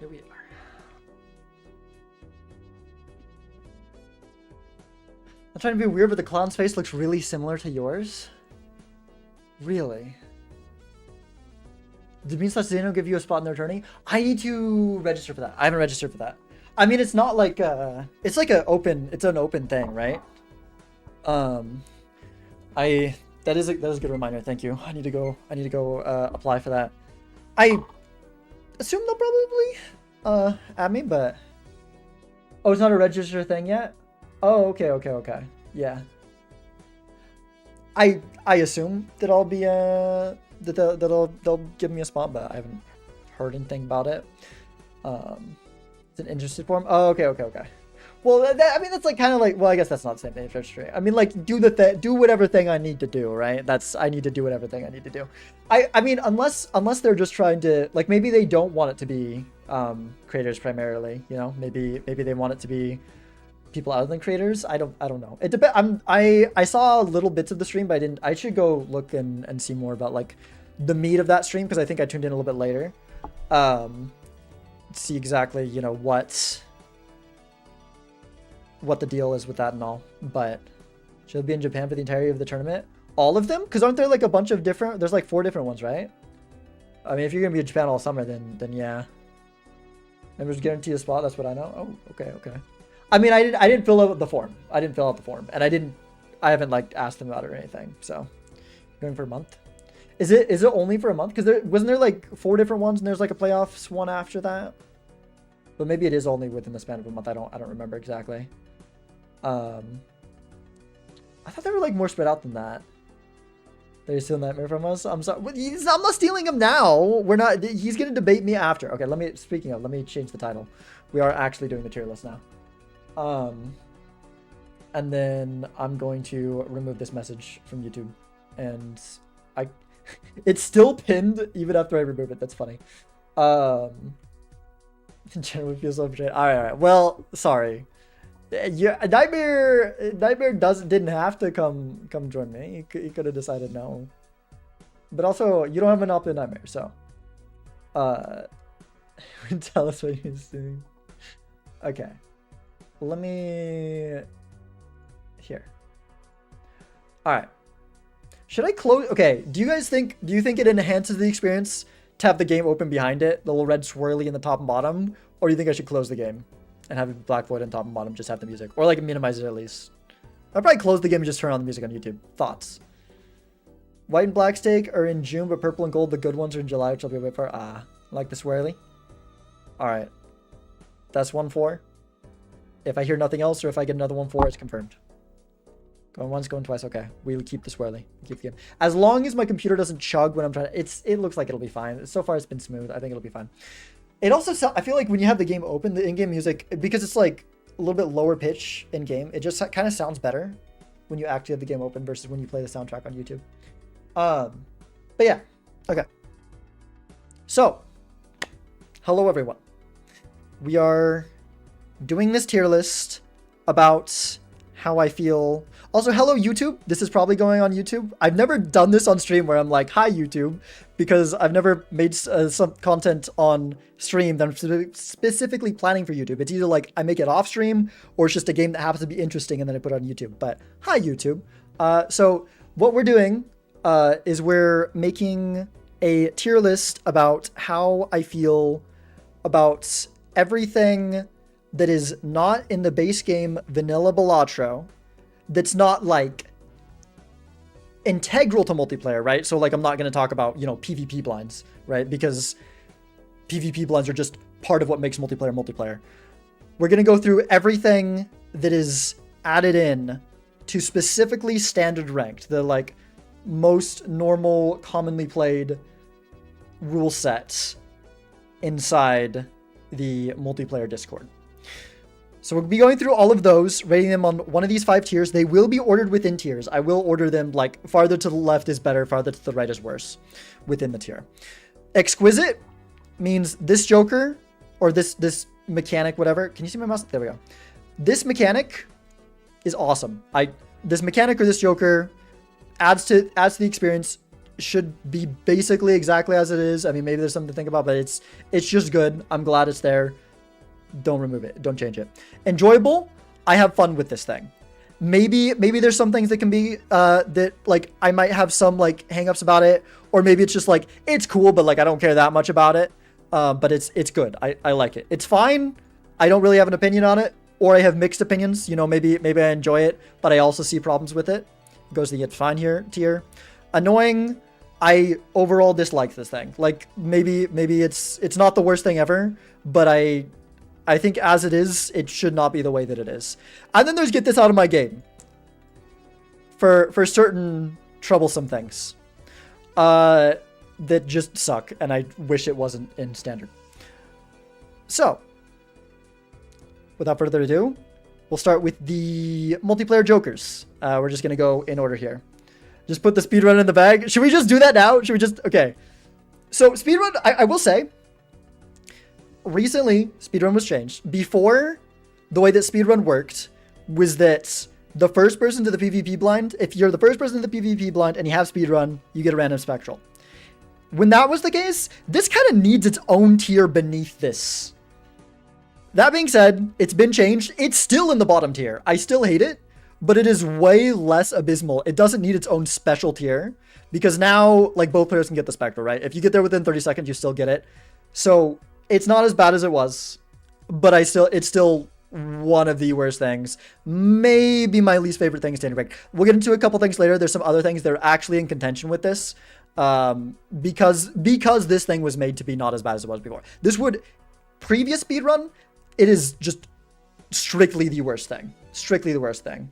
Here we are. I'm trying to be weird, but the clown's face looks really similar to yours. Really? Did Mean/Zeno give you a spot in their tourney? I need to register for that. I haven't registered for that. I mean, it's not like it's like an open thing, right? That is a good reminder. Thank you. I need to go apply for that. I assume they'll probably add me, but oh, it's not a register thing yet. Oh, okay. Yeah. I assume that I'll be that they'll give me a spot, but I haven't heard anything about it. It's an interested form. Oh, okay. Well, I mean, that's like kind of like, well, I guess that's not the same thing as registry. I mean, like, do whatever thing I need to do, right? I need to do whatever thing I need to do. I mean, unless they're just trying to, like, maybe they don't want it to be creators primarily, you know? Maybe they want it to be people other than creators. I don't know. It depends. I saw little bits of the stream, but I should go look and see more about like the meat of that stream, because I think I tuned in a little bit later. See exactly, you know, what the deal is with that and all. But she'll be in Japan for the entirety of the tournament. All of them? Because aren't there like a bunch of different? There's like 4 different ones, right? I mean, if you're gonna be in Japan all summer, then yeah. Members guarantee a spot. That's what I know. Oh, okay. I mean, I didn't fill out the form. And I haven't like asked them about it or anything. So, going for a month. Is it only for a month? Because wasn't there like 4 different ones, and there's like a playoffs one after that. But maybe it is only within the span of a month. I don't remember exactly. I thought they were like more spread out than that. They're still Nightmare from us. I'm sorry. I'm not stealing him now. We're not. He's gonna debate me after. Okay. Let me change the title. We are actually doing the tier list now. And then I'm going to remove this message from YouTube, and it's still pinned even after I remove it. That's funny. Generally feels so frustrated. All right. Well, sorry. Yeah, Nightmare didn't have to come join me. He could have decided no. But also, you don't have an opt-in Nightmare, so tell us what he's doing. Okay. Let me here. All right. Should I close? Okay. Do you think it enhances the experience to have the game open behind it, the little red swirly in the top and bottom, or do you think I should close the game and have it black void on top and bottom, just have the music, or like minimize it at least? I'll probably close the game and just turn on the music on YouTube. Thoughts? White and black steak are in June, but purple and gold, the good ones, are in July, which I'll be away for. Like the swirly. All right. That's 1-4. If I hear nothing else, or if I get another 1-4, it's confirmed. Going once, going twice. Okay, we keep the swirly. Keep the game. As long as my computer doesn't chug when I'm trying to, it looks like it'll be fine. So far, it's been smooth. I think it'll be fine. It also, I feel like when you have the game open, the in-game music, because it's like a little bit lower pitch in-game, it just kind of sounds better when you actually have the game open versus when you play the soundtrack on YouTube. But yeah, okay. So, hello everyone. We are doing this tier list about how I feel. Also, hello YouTube. This is probably going on YouTube. I've never done this on stream where I'm like, hi YouTube, because I've never made some content on stream that I'm specifically planning for YouTube. It's either like I make it off stream, or it's just a game that happens to be interesting and then I put it on YouTube. But hi YouTube. So what we're doing is we're making a tier list about how I feel about everything that is not in the base game Vanilla Balatro, that's not like integral to multiplayer, right? So like I'm not going to talk about, you know, PvP blinds, right? Because PvP blinds are just part of what makes multiplayer. We're going to go through everything that is added in to specifically standard ranked, the like most normal, commonly played rule sets inside the multiplayer Discord. So we'll be going through all of those, rating them on one of these 5 tiers. They will be ordered within tiers. I will order them like farther to the left is better, farther to the right is worse within the tier. Exquisite means this Joker or this mechanic, whatever. Can you see my mouse? There we go. This mechanic is awesome. This mechanic or this Joker adds to the experience should be basically exactly as it is. I mean, maybe there's something to think about, but it's just good. I'm glad it's there. Don't remove it. Don't change it. Enjoyable. I have fun with this thing. Maybe there's some things that can be that like I might have some like hangups about it, or maybe it's just like it's cool, but like I don't care that much about it. But it's good. I like it. It's fine. I don't really have an opinion on it, or I have mixed opinions. You know, maybe I enjoy it, but I also see problems with it. It goes to the it's fine here tier. Annoying. I overall dislike this thing. Like maybe it's not the worst thing ever, but I think as it is, it should not be the way that it is. And then there's get this out of my game. For certain troublesome things. That just suck, and I wish it wasn't in standard. So, without further ado, we'll start with the multiplayer jokers. We're just going to go in order here. Just put the speedrun in the bag. Should we just do that now? Should we just... Okay. So, speedrun, I will say... Recently, speedrun was changed. Before, the way that speedrun worked was that the first person to the PvP blind, if you're the first person to the PvP blind and you have speedrun, you get a random spectral. When that was the case, this kind of needs its own tier beneath this. That being said, it's been changed. It's still in the bottom tier. I still hate it, but it is way less abysmal. It doesn't need its own special tier because now, like, both players can get the spectral, right? If you get there within 30 seconds, you still get it. So it's not as bad as it was, but it's still one of the worst things. Maybe my least favorite thing is standard break. We'll get into a couple things later. There's some other things that are actually in contention with this. Because this thing was made to be not as bad as it was before. This would, previous speedrun, it is just strictly the worst thing. Strictly the worst thing.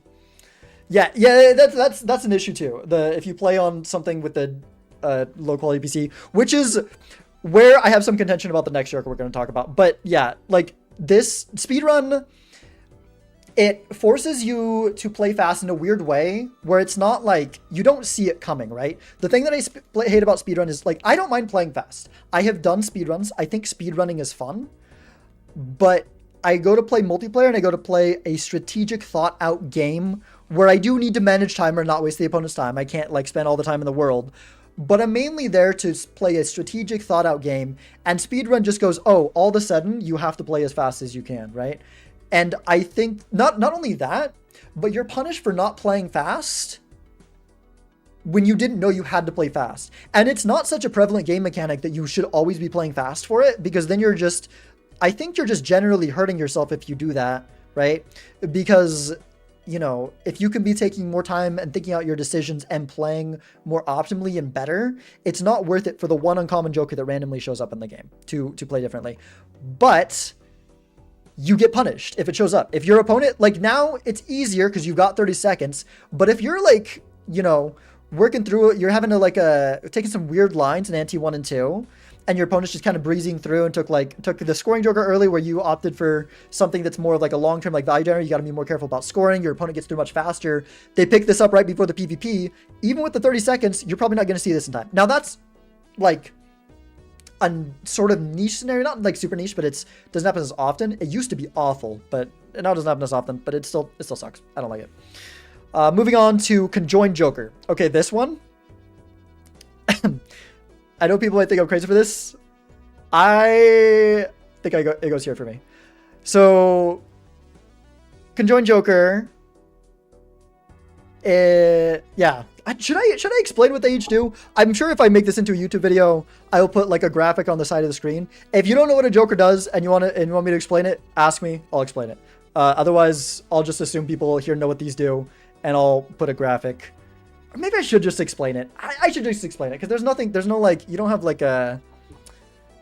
Yeah, that's an issue too. If you play on something with the low quality PC, which is where I have some contention about the next joker we're going to talk about. But yeah, like this speedrun, it forces you to play fast in a weird way where it's not like you don't see it coming, right? The thing that I hate about speedrun is like, I don't mind playing fast. I have done speedruns. I think speedrunning is fun, but I go to play multiplayer and I go to play a strategic thought out game where I do need to manage time or not waste the opponent's time. I can't like spend all the time in the world, but I'm mainly there to play a strategic thought out game, and speedrun just goes, oh, all of a sudden you have to play as fast as you can, right? And I think not only that, but you're punished for not playing fast when you didn't know you had to play fast. And it's not such a prevalent game mechanic that you should always be playing fast for it, because then I think you're just generally hurting yourself if you do that, right? Because, you know, if you can be taking more time and thinking out your decisions and playing more optimally and better, it's not worth it for the one uncommon joker that randomly shows up in the game to play differently. But you get punished if it shows up. If your opponent, like now it's easier because you've got 30 seconds, but if you're like, you know, working through it, you're having to like taking some weird lines in ante 1 and 2, and your opponent's just kind of breezing through and took the scoring joker early where you opted for something that's more of like a long-term like value generator. You got to be more careful about scoring. Your opponent gets through much faster. They pick this up right before the PvP. Even with the 30 seconds, you're probably not going to see this in time. Now that's like a sort of niche scenario, not like super niche, but doesn't happen as often. It used to be awful, but now it doesn't happen as often, but it still sucks. I don't like it. Moving on to conjoined joker. Okay, this one. I know people might think I'm crazy for this. I think it goes here for me. So, conjoined joker. Yeah. Should I explain what they each do? I'm sure if I make this into a YouTube video, I will put like a graphic on the side of the screen. If you don't know what a joker does and you want me to explain it, ask me. I'll explain it. Otherwise, I'll just assume people here know what these do, and I'll put a graphic. Or maybe I should just explain it. I should just explain it because there's no like, you don't have like a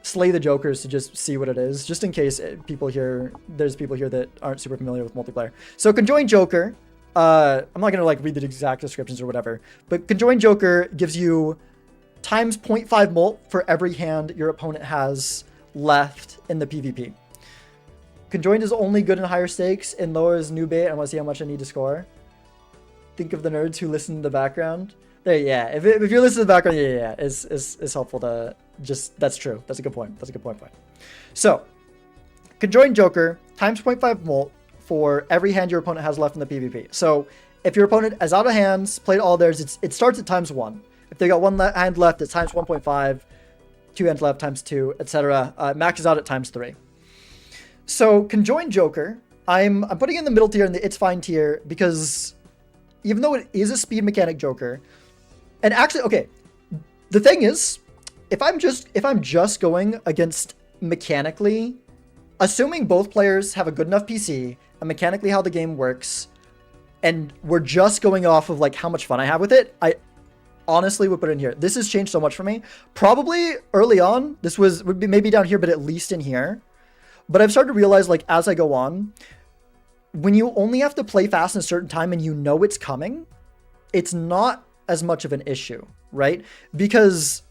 slay the jokers to just see what it is, just in case there's people here that aren't super familiar with multiplayer. So conjoined joker. I'm not gonna like read the exact descriptions or whatever, but conjoined joker gives you times 0.5 mult for every hand your opponent has left in the PvP. Conjoined is only good in higher stakes and lowers new bait. I want to see how much I need to score. Think of the nerds who listen in the background. There, yeah. If you're listening to the background, yeah, it's helpful to just. That's true. That's a good point. That's a good point. So, conjoined joker times 0.5 mult for every hand your opponent has left in the PvP. So if your opponent is out of hands, played all theirs, it starts at times 1. If they got one hand left, it's times 1.5, two hands left times 2, etc. Maxes out at times 3. So conjoined Joker, I'm putting in the middle tier and the it's fine tier because even though it is a speed mechanic Joker, and actually, okay, the thing is, if I'm just going against mechanically, assuming both players have a good enough PC and mechanically how the game works, and we're just going off of like how much fun I have with it, I honestly would put it in here. This has changed so much for me. Probably early on, this would be maybe down here, but at least in here. But I've started to realize, like, as I go on, when you only have to play fast in a certain time and you know it's coming, it's not as much of an issue, right? Because,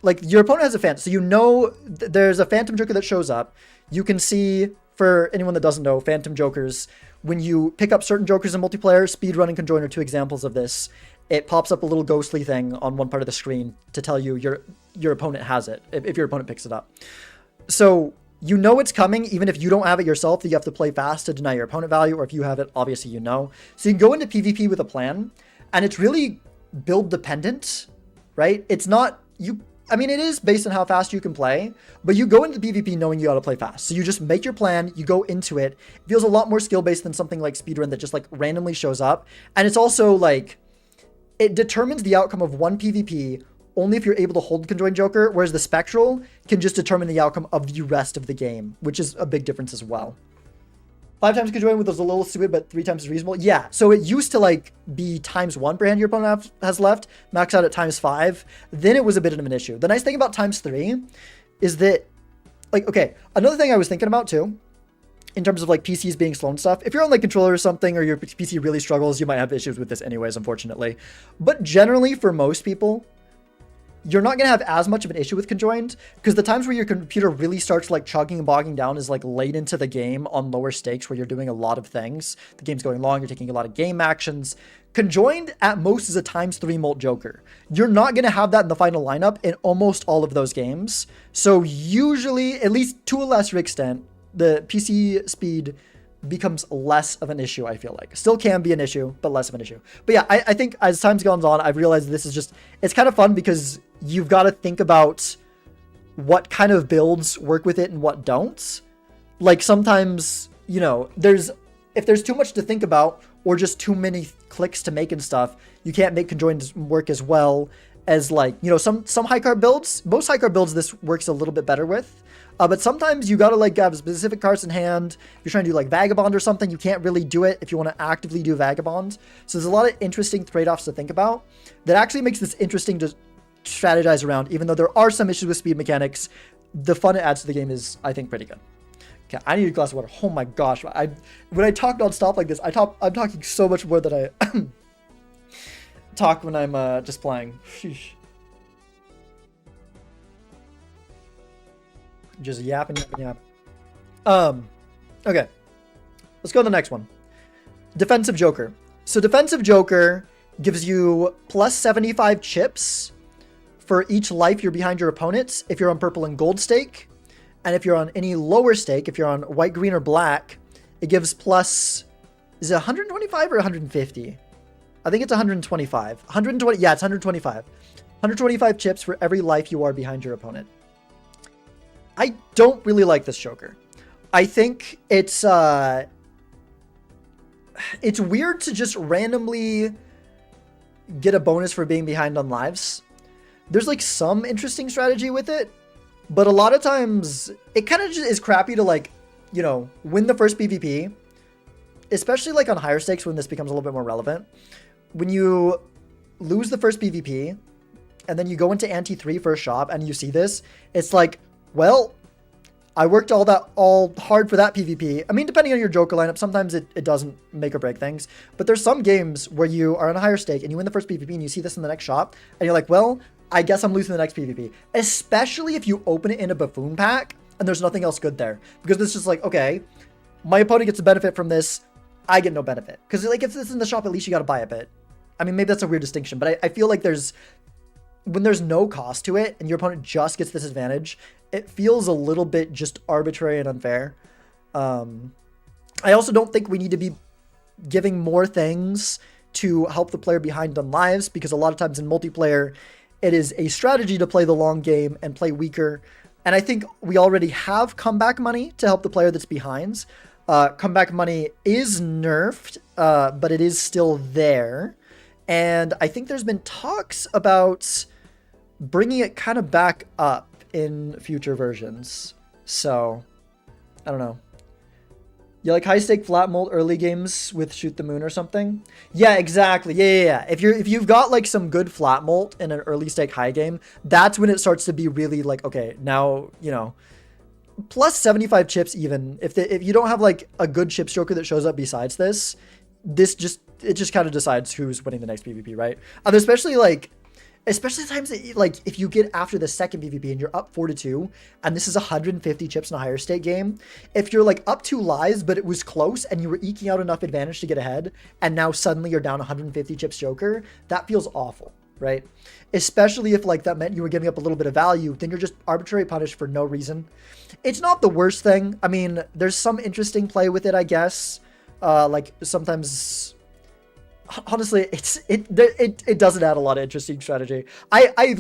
like, your opponent has a phantom, so you know there's a phantom Joker that shows up. You can see, for anyone that doesn't know, phantom Jokers, when you pick up certain Jokers in multiplayer, speedrun and conjoin are 2 examples of this. It pops up a little ghostly thing on one part of the screen to tell you your opponent has it, if your opponent picks it up. So you know it's coming, even if you don't have it yourself, that you have to play fast to deny your opponent value, or if you have it, obviously you know. So you can go into PvP with a plan, and it's really build dependent, right? It's not, I mean, it is based on how fast you can play, but you go into PvP knowing you gotta play fast. So you just make your plan, you go into it. It feels a lot more skill-based than something like speedrun that just like randomly shows up. And it's also like, it determines the outcome of one PvP only if you're able to hold conjoined Joker, whereas the Spectral can just determine the outcome of the rest of the game, which is a big difference as well. 5 times conjoined was a little stupid, but 3 times is reasonable. Yeah, so it used to like be times 1 per hand your opponent has left, max out at times 5. Then it was a bit of an issue. The nice thing about times 3 is that, like, okay, another thing I was thinking about too, in terms of like PCs being slow and stuff, if you're on like controller or something, or your PC really struggles, you might have issues with this anyways, unfortunately. But generally for most people, you're not going to have as much of an issue with conjoined, because the times where your computer really starts like chugging and bogging down is like late into the game on lower stakes where you're doing a lot of things. The game's going long, you're taking a lot of game actions. Conjoined at most is a times 3 molt Joker. You're not going to have that in the final lineup in almost all of those games. So usually, at least to a lesser extent, the PC speed becomes less of an issue, I feel like. Still can be an issue, but less of an issue. But yeah, I think as time's gone on, I've realized this is just, it's kind of fun because you've got to think about what kind of builds work with it and what don't. Like sometimes, you know, if there's too much to think about or just too many clicks to make and stuff, you can't make conjoined work as well as like, you know, some high card builds. Most high card builds this works a little bit better with. But sometimes you gotta like have specific cards in hand. If you're trying to do like Vagabond or something, you can't really do it if you want to actively do Vagabond. So there's a lot of interesting trade-offs to think about that actually makes this interesting to strategize around, even though there are some issues with speed mechanics. The fun it adds to the game is, I think, pretty good. Okay, I need a glass of water. Oh my gosh. When I talk nonstop like this, I'm talking so much more than I talk when I'm just playing. Sheesh. Just yapping. Okay. Let's go to the next one. Defensive Joker. So Defensive Joker gives you plus 75 chips for each life you're behind your opponents if you're on purple and gold stake. And if you're on any lower stake, if you're on white, green, or black, it gives plus, is it 125 or 150? I think it's 125. 120, yeah, it's 125. 125 chips for every life you are behind your opponent. I don't really like this Joker. I think it's weird to just randomly get a bonus for being behind on lives. There's like some interesting strategy with it, but a lot of times it kind of just is crappy to like, you know, win the first PvP, especially like on higher stakes when this becomes a little bit more relevant. When you lose the first PvP and then you go into ante 3 for a shop and you see this, it's like, well, I worked all hard for that PvP. I mean, depending on your Joker lineup, sometimes it doesn't make or break things. But there's some games where you are on a higher stake and you win the first PvP and you see this in the next shop and you're like, well, I guess I'm losing the next PvP. Especially if you open it in a Buffoon pack and there's nothing else good there. Because it's just like, okay, my opponent gets a benefit from this. I get no benefit. Because like if it's in the shop, at least you got to buy a bit. I mean, maybe that's a weird distinction, but I feel like when there's no cost to it and your opponent just gets this advantage, it feels a little bit just arbitrary and unfair. I also don't think we need to be giving more things to help the player behind on lives, because a lot of times in multiplayer, it is a strategy to play the long game and play weaker. And I think we already have comeback money to help the player that's behind. Comeback money is nerfed, but it is still there. And I think there's been talks about bringing it kind of back up in future versions. So, I don't know. You like high stake flat molt early games with Shoot the Moon or something? Yeah, exactly. Yeah. If you've got like some good flat molt in an early stake high game, that's when it starts to be really like, okay, now, you know, plus 75 chips even. If you don't have like a good chips joker that shows up besides this, it just kind of decides who's winning the next PvP, right? And especially times that, like, if you get after the second PvP and you're up 4-2, and this is 150 chips in a higher stake game, if you're like up 2 lives, but it was close and you were eking out enough advantage to get ahead, and now suddenly you're down 150 chips joker, that feels awful, right? Especially if like that meant you were giving up a little bit of value, then you're just arbitrarily punished for no reason. It's not the worst thing. I mean, there's some interesting play with it, I guess. Like sometimes, honestly, it doesn't add a lot of interesting strategy. I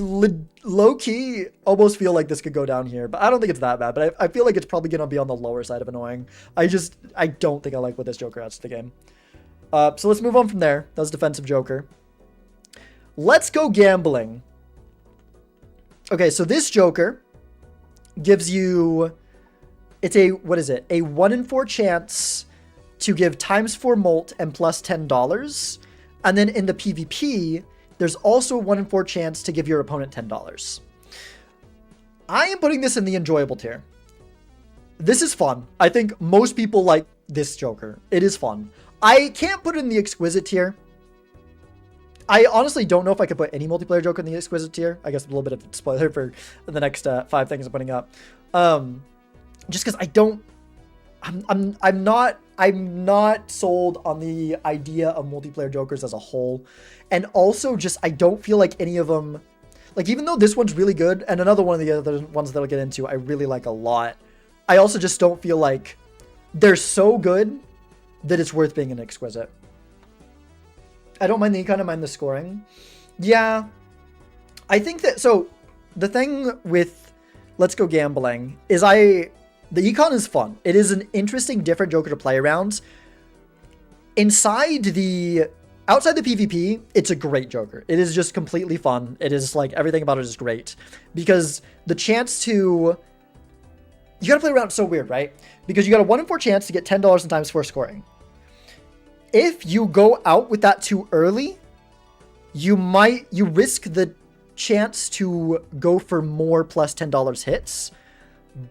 low-key almost feel like this could go down here, but I don't think it's that bad. But I feel like it's probably gonna be on the lower side of annoying. I don't think I like what this joker adds to the game. So let's move on from there. That was defensive joker. Let's go gambling. Okay, so this joker gives you, it's a, what is it? A 1 in 4 chance to give ×4 molt and plus $10. And then in the PvP, there's also a 1 in 4 chance to give your opponent $10. I am putting this in the enjoyable tier. This is fun. I think most people like this joker. It is fun. I can't put it in the exquisite tier. I honestly don't know if I could put any multiplayer joker in the exquisite tier. I guess a little bit of a spoiler for the next 5 things I'm putting up. Just because I don't, I'm not sold on the idea of multiplayer jokers as a whole. And also just, I don't feel like any of them, like even though this one's really good, and another one of the other ones that I'll get into I really like a lot, I also just don't feel like they're so good that it's worth being an exquisite. I don't mind the econ, I mind the scoring. Yeah, I think that, so the thing with Let's Go Gambling is the econ is fun. It is an interesting, different joker to play around. Outside the PvP, it's a great joker. It is just completely fun. It is like, everything about it is great. Because the chance to, you gotta play around, it's so weird, right? Because you got a 1 in 4 chance to get $10 in ×4 scoring. If you go out with that too early, you risk the chance to go for more plus $10 hits,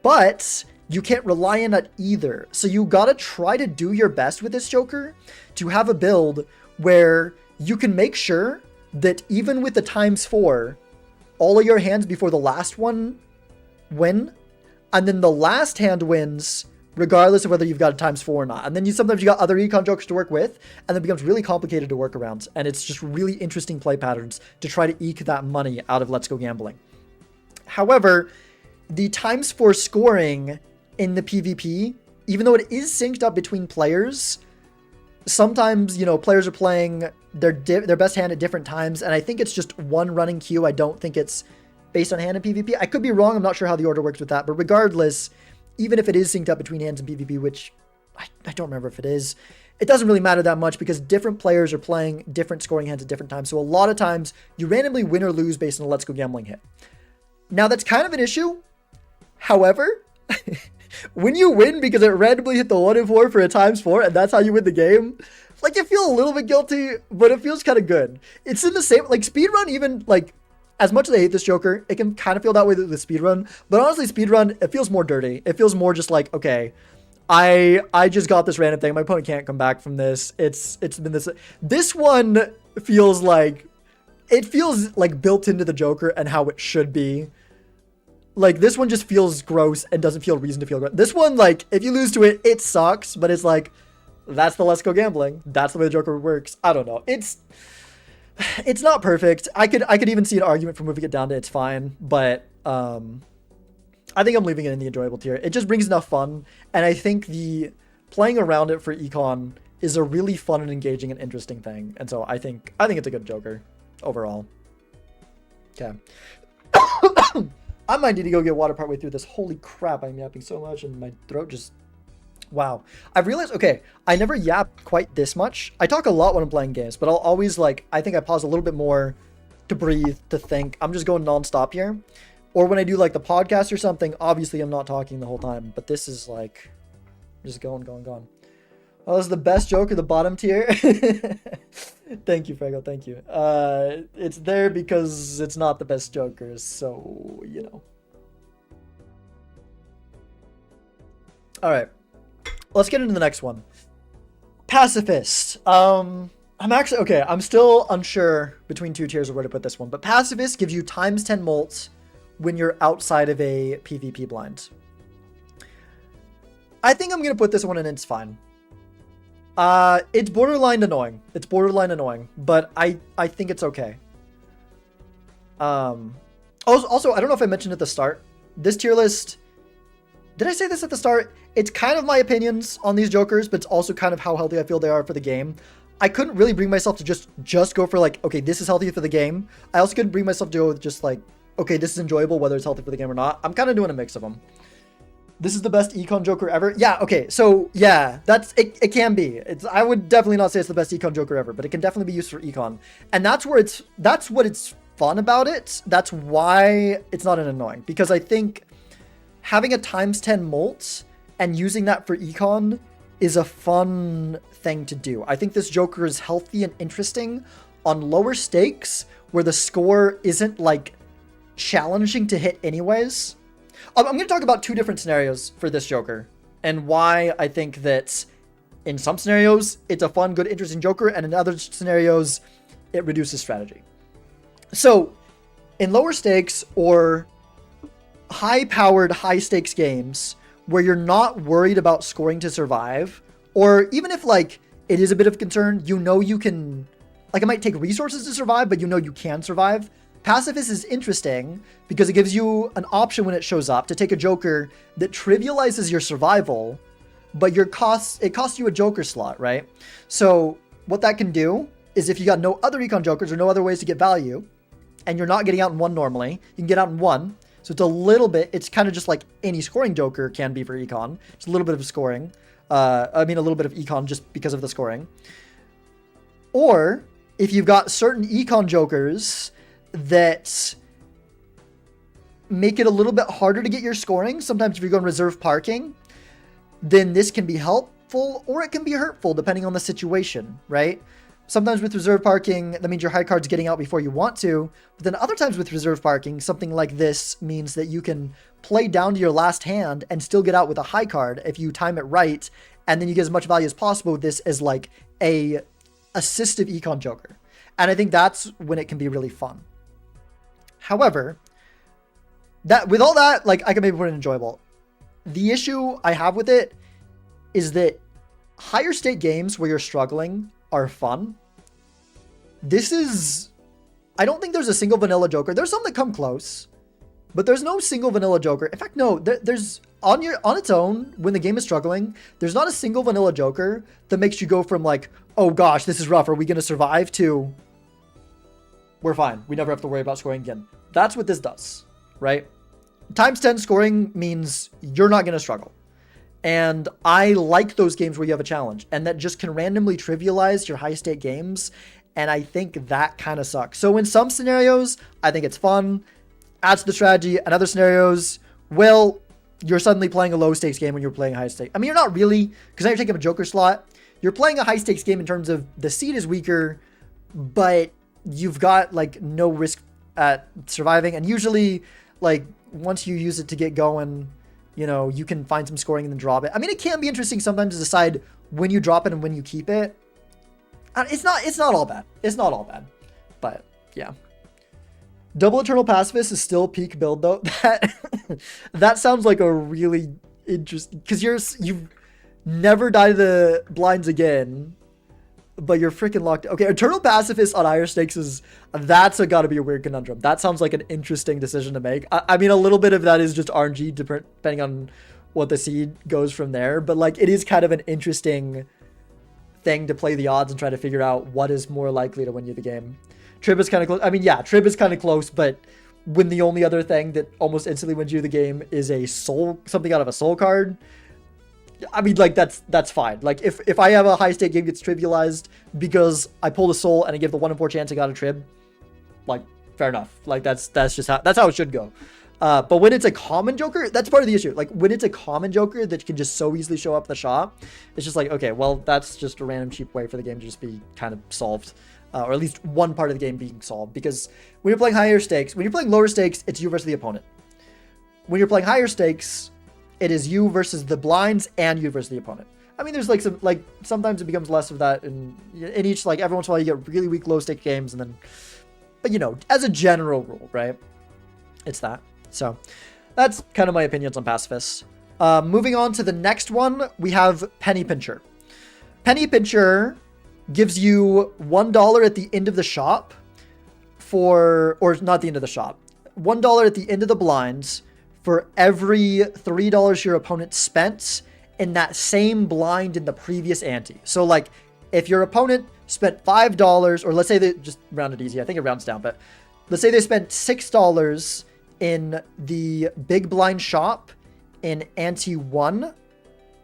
but you can't rely on it either. So you gotta try to do your best with this joker to have a build where you can make sure that even with the ×4, all of your hands before the last one win, and then the last hand wins regardless of whether you've got a ×4 or not. And then sometimes you got other econ jokers to work with, and it becomes really complicated to work around. And it's just really interesting play patterns to try to eke that money out of Let's Go Gambling. However, the ×4 scoring in the PvP, even though it is synced up between players, sometimes, you know, players are playing their best hand at different times, and I think it's just one running queue. I don't think it's based on hand in PvP. I could be wrong. I'm not sure how the order works with that, but regardless, even if it is synced up between hands and PvP, which I don't remember if it is, it doesn't really matter that much because different players are playing different scoring hands at different times. So a lot of times you randomly win or lose based on a Let's Go Gambling hit. Now that's kind of an issue. However, when you win because it randomly hit the 1 in 4 for a ×4 and that's how you win the game, like, you feel a little bit guilty, but it feels kind of good. It's in the same, like, speedrun, even, like, as much as I hate this joker, it can kind of feel that way with speedrun. But honestly, speedrun, it feels more dirty. It feels more just like, okay, I just got this random thing. My opponent can't come back from this. It's been this. This one feels like, it feels like built into the joker and how it should be. Like, this one just feels gross and doesn't feel reason to feel gross. This one, like, if you lose to it, it sucks. But it's like, that's the Let's Go Gambling. That's the way the joker works. I don't know. It's not perfect. I could even see an argument for moving it down to it's fine, but I think I'm leaving it in the enjoyable tier. It just brings enough fun, and I think the playing around it for econ is a really fun and engaging and interesting thing. And so I think it's a good Joker overall. Okay. I might need to go get water partway through this. Holy crap, I'm yapping so much and my throat just... Wow. I've realized, okay, I never yap quite this much. I talk a lot when I'm playing games, but I'll always like, I think I pause a little bit more to breathe, to think. I'm just going nonstop here. Or when I do like the podcast or something, obviously I'm not talking the whole time, but this is like, just going. Oh, this is the best Joker, the bottom tier. Thank you, Frego. Thank you. It's there because it's not the best Joker, so, you know. All right. Let's get into the next one. Pacifist. I'm actually, okay, I'm still unsure between two tiers of where to put this one, but Pacifist gives you times 10 molts when you're outside of a PvP blind. I think I'm going to put this one in It's fine. It's borderline annoying. But I think it's okay. Also, I don't know if I mentioned at the start, this tier list, did I say this at the start? It's kind of my opinions on these Jokers, but it's also kind of how healthy I feel they are for the game. I couldn't really bring myself to just go for like, okay, this is healthy for the game. I also couldn't bring myself to go with just like, okay, this is enjoyable, whether it's healthy for the game or not. I'm kind of doing a mix of them. This is the best econ Joker ever. Yeah, okay, so yeah, that's it. It can be. I would definitely not say it's the best econ Joker ever, but it can definitely be used for econ, and that's what it's fun about it. That's why it's not an annoying, because I think having a times 10 molts and using that for econ is a fun thing to do. I think this Joker is healthy and interesting on lower stakes where the score isn't like challenging to hit anyways. I'm going to talk about two different scenarios for this Joker and why I think that in some scenarios it's a fun, good, interesting Joker, and in other scenarios it reduces strategy. So in lower stakes or high-powered, high-stakes games where you're not worried about scoring to survive, or even if like it is a bit of concern, you know you can, like it might take resources to survive, but you know you can survive. Pacifist is interesting because it gives you an option when it shows up to take a Joker that trivializes your survival, but it costs you a Joker slot, right? So what that can do is if you got no other econ Jokers or no other ways to get value, and you're not getting out in one normally, you can get out in one. So it's a little bit, it's kind of just like any scoring Joker can be for econ. It's a little bit of scoring. A little bit of econ just because of the scoring. Or if you've got certain econ Jokers that make it a little bit harder to get your scoring, sometimes if you're going reserve parking, then this can be helpful or it can be hurtful depending on the situation, right? Sometimes with reserve parking, that means your high card's getting out before you want to, but then other times with reserve parking, something like this means that you can play down to your last hand and still get out with a high card if you time it right, and then you get as much value as possible with this as like a assistive econ Joker. And I think that's when it can be really fun. However, that with all that, like I can maybe put it enjoyable. The issue I have with it is that higher stake games where you're struggling are fun. I don't think there's a single vanilla Joker. There's some that come close, but there's no single vanilla Joker. In fact, no, there's on its own, when the game is struggling, there's not a single vanilla Joker that makes you go from like, oh gosh, this is rough, are we going to survive, to we're fine, we never have to worry about scoring again. That's what this does, right? Times 10 scoring means you're not going to struggle. And I like those games where you have a challenge and that just can randomly trivialize your high stake games. And I think that kind of sucks. So in some scenarios, I think it's fun, adds to the strategy. And other scenarios, well, you're suddenly playing a low stakes game when you're playing high stakes. I mean, you're not really, because now you're taking a Joker slot. You're playing a high stakes game in terms of the seed is weaker, but you've got like no risk at surviving. And usually like once you use it to get going, you know, you can find some scoring and then drop it. I mean, it can be interesting sometimes to decide when you drop it and when you keep it. It's not all bad. It's not all bad. But yeah. Double Eternal Pacifist is still peak build though. That sounds like a really interesting, because you've never died to the blinds again, but you're freaking locked. Okay, Eternal Pacifist on higher stakes that's gotta be a weird conundrum. That sounds like an interesting decision to make. I mean, a little bit of that is just RNG depending on what the seed goes from there, but like it is kind of an interesting thing to play the odds and try to figure out what is more likely to win you the game. Trib is kind of close. I mean, yeah, Trib is kind of close, but when the only other thing that almost instantly wins you the game is a soul, something out of a soul card, I mean, like, that's fine. Like, if I have a high stake game gets trivialized because I pulled a soul and I give the 1 in 4 chance I got a trib, like, fair enough. Like, that's just how it should go. But when it's a common joker, that's part of the issue. Like, when it's a common joker that can just so easily show up at the shop, it's just like, okay, well, that's just a random cheap way for the game to just be kind of solved. Or at least one part of the game being solved. Because when you're playing higher stakes, when you're playing lower stakes, it's you versus the opponent. When you're playing higher stakes, it is you versus the blinds and you versus the opponent. I mean, there's like some, like, sometimes it becomes less of that in each, like, every once in a while you get really weak low stake games and then, but you know, as a general rule, right? It's that. So that's kind of my opinions on pacifists. Moving on to the next one, we have Penny Pincher. Penny Pincher gives you $1 at the end of the shop for, or not the end of the shop, $1 at the end of the blinds for every $3 your opponent spent in that same blind in the previous ante. So like if your opponent spent $5, or let's say they just rounded easy, I think it rounds down, but let's say they spent $6 in the big blind shop in ante 1.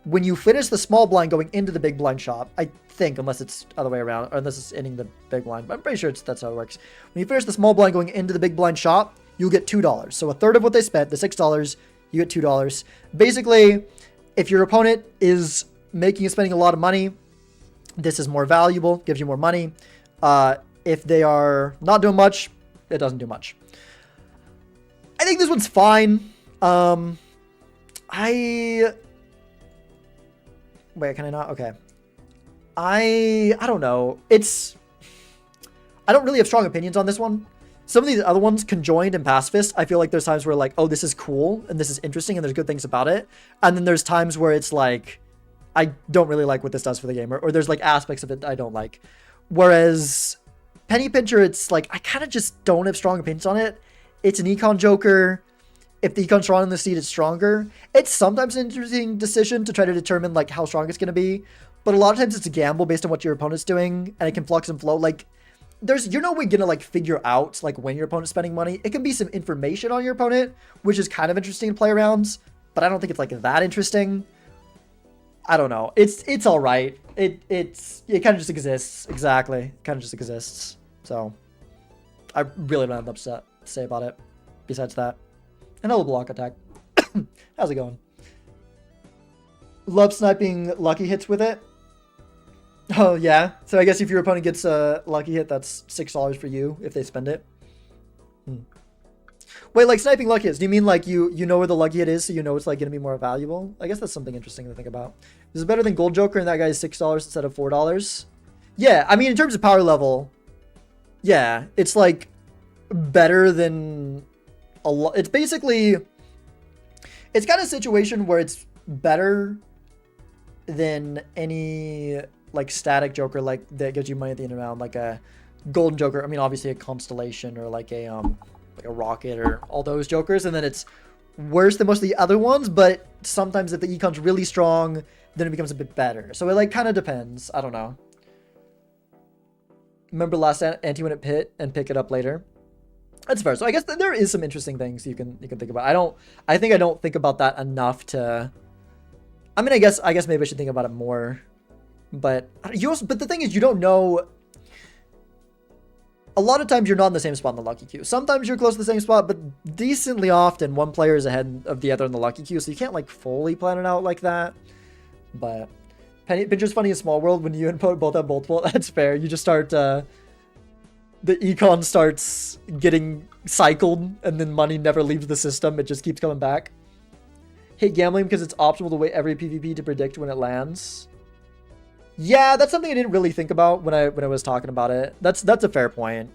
When you finish the small blind going into the big blind shop, I think, unless it's other way around, or unless it's ending the big blind, but I'm pretty sure that's how it works. When you finish the small blind going into the big blind shop, you'll get $2. So a third of what they spent, the $6, you get $2. Basically, if your opponent is spending a lot of money, this is more valuable, gives you more money. If they are not doing much, it doesn't do much. I think this one's fine. Wait, can I not? Okay. I don't know. I don't really have strong opinions on this one. Some of these other ones, conjoined and pacifist, I feel like there's times where like, oh, this is cool and this is interesting and there's good things about it. And then there's times where it's like, I don't really like what this does for the game, or there's like aspects of it I don't like. Whereas Penny Pincher, it's like, I kind of just don't have strong opinions on it. It's an econ joker. If the econ's strong in the seed, it's stronger. It's sometimes an interesting decision to try to determine like how strong it's going to be. But a lot of times it's a gamble based on what your opponent's doing, and it can flux and flow. Like, you're no way gonna like figure out like when your opponent's spending money. It can be some information on your opponent, which is kind of interesting to play around, but I don't think it's like that interesting. I don't know. It's all right. It kind of just exists. Exactly. Kind of just exists. So I really don't have much to say about it besides that. Another block attack. How's it going? Love sniping lucky hits with it. Oh, yeah. So I guess if your opponent gets a lucky hit, that's $6 for you if they spend it. Wait, like sniping lucky hits, do you mean like you know where the lucky hit is, so you know it's like going to be more valuable? I guess that's something interesting to think about. Is it better than Gold Joker and that guy's $6 instead of $4? Yeah, I mean, in terms of power level, yeah, it's like better than a lot. It's basically, it's kind of a situation where it's better than any like static joker like that gives you money at the end of the round, like a golden joker. I mean, obviously a constellation or like a rocket or all those jokers, and then it's worse than most of the other ones. But sometimes if the econ's really strong, then it becomes a bit better. So it like kind of depends. I don't know. Remember last ante when it pit and pick it up later. That's fair. So I guess there is some interesting things you can think about. I think I don't think about that enough to. I mean, I guess maybe I should think about it more. But but the thing is, you don't know. A lot of times you're not in the same spot in the lucky queue. Sometimes you're close to the same spot, but decently often one player is ahead of the other in the lucky queue, so you can't like fully plan it out like that. But Pincher's funny in Small World when you and both have multiple. That's fair. You just start. The econ starts getting cycled, and then money never leaves the system. It just keeps coming back. Hate gambling because it's optimal to wait every PvP to predict when it lands. Yeah, that's something I didn't really think about when I was talking about it. That's a fair point.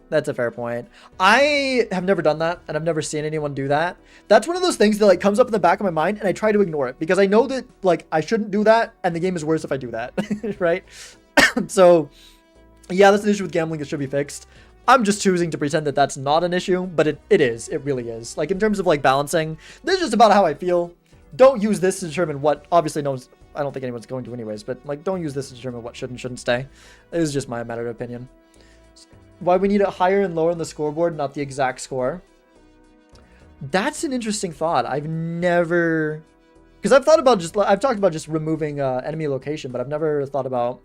That's a fair point. I have never done that, and I've never seen anyone do that. That's one of those things that like comes up in the back of my mind, and I try to ignore it because I know that like I shouldn't do that, and the game is worse if I do that, right? So, yeah, that's an issue with gambling that should be fixed. I'm just choosing to pretend that that's not an issue, but it is. It really is. Like in terms of like balancing, this is just about how I feel. Don't use this to determine what. Obviously, no one's I don't think anyone's going to anyways, but like don't use this to determine what should and shouldn't stay. It is just my matter of opinion. Why we need it higher and lower on the scoreboard, not the exact score. That's an interesting thought. I've never, because I've talked about just removing enemy location, but I've never thought about.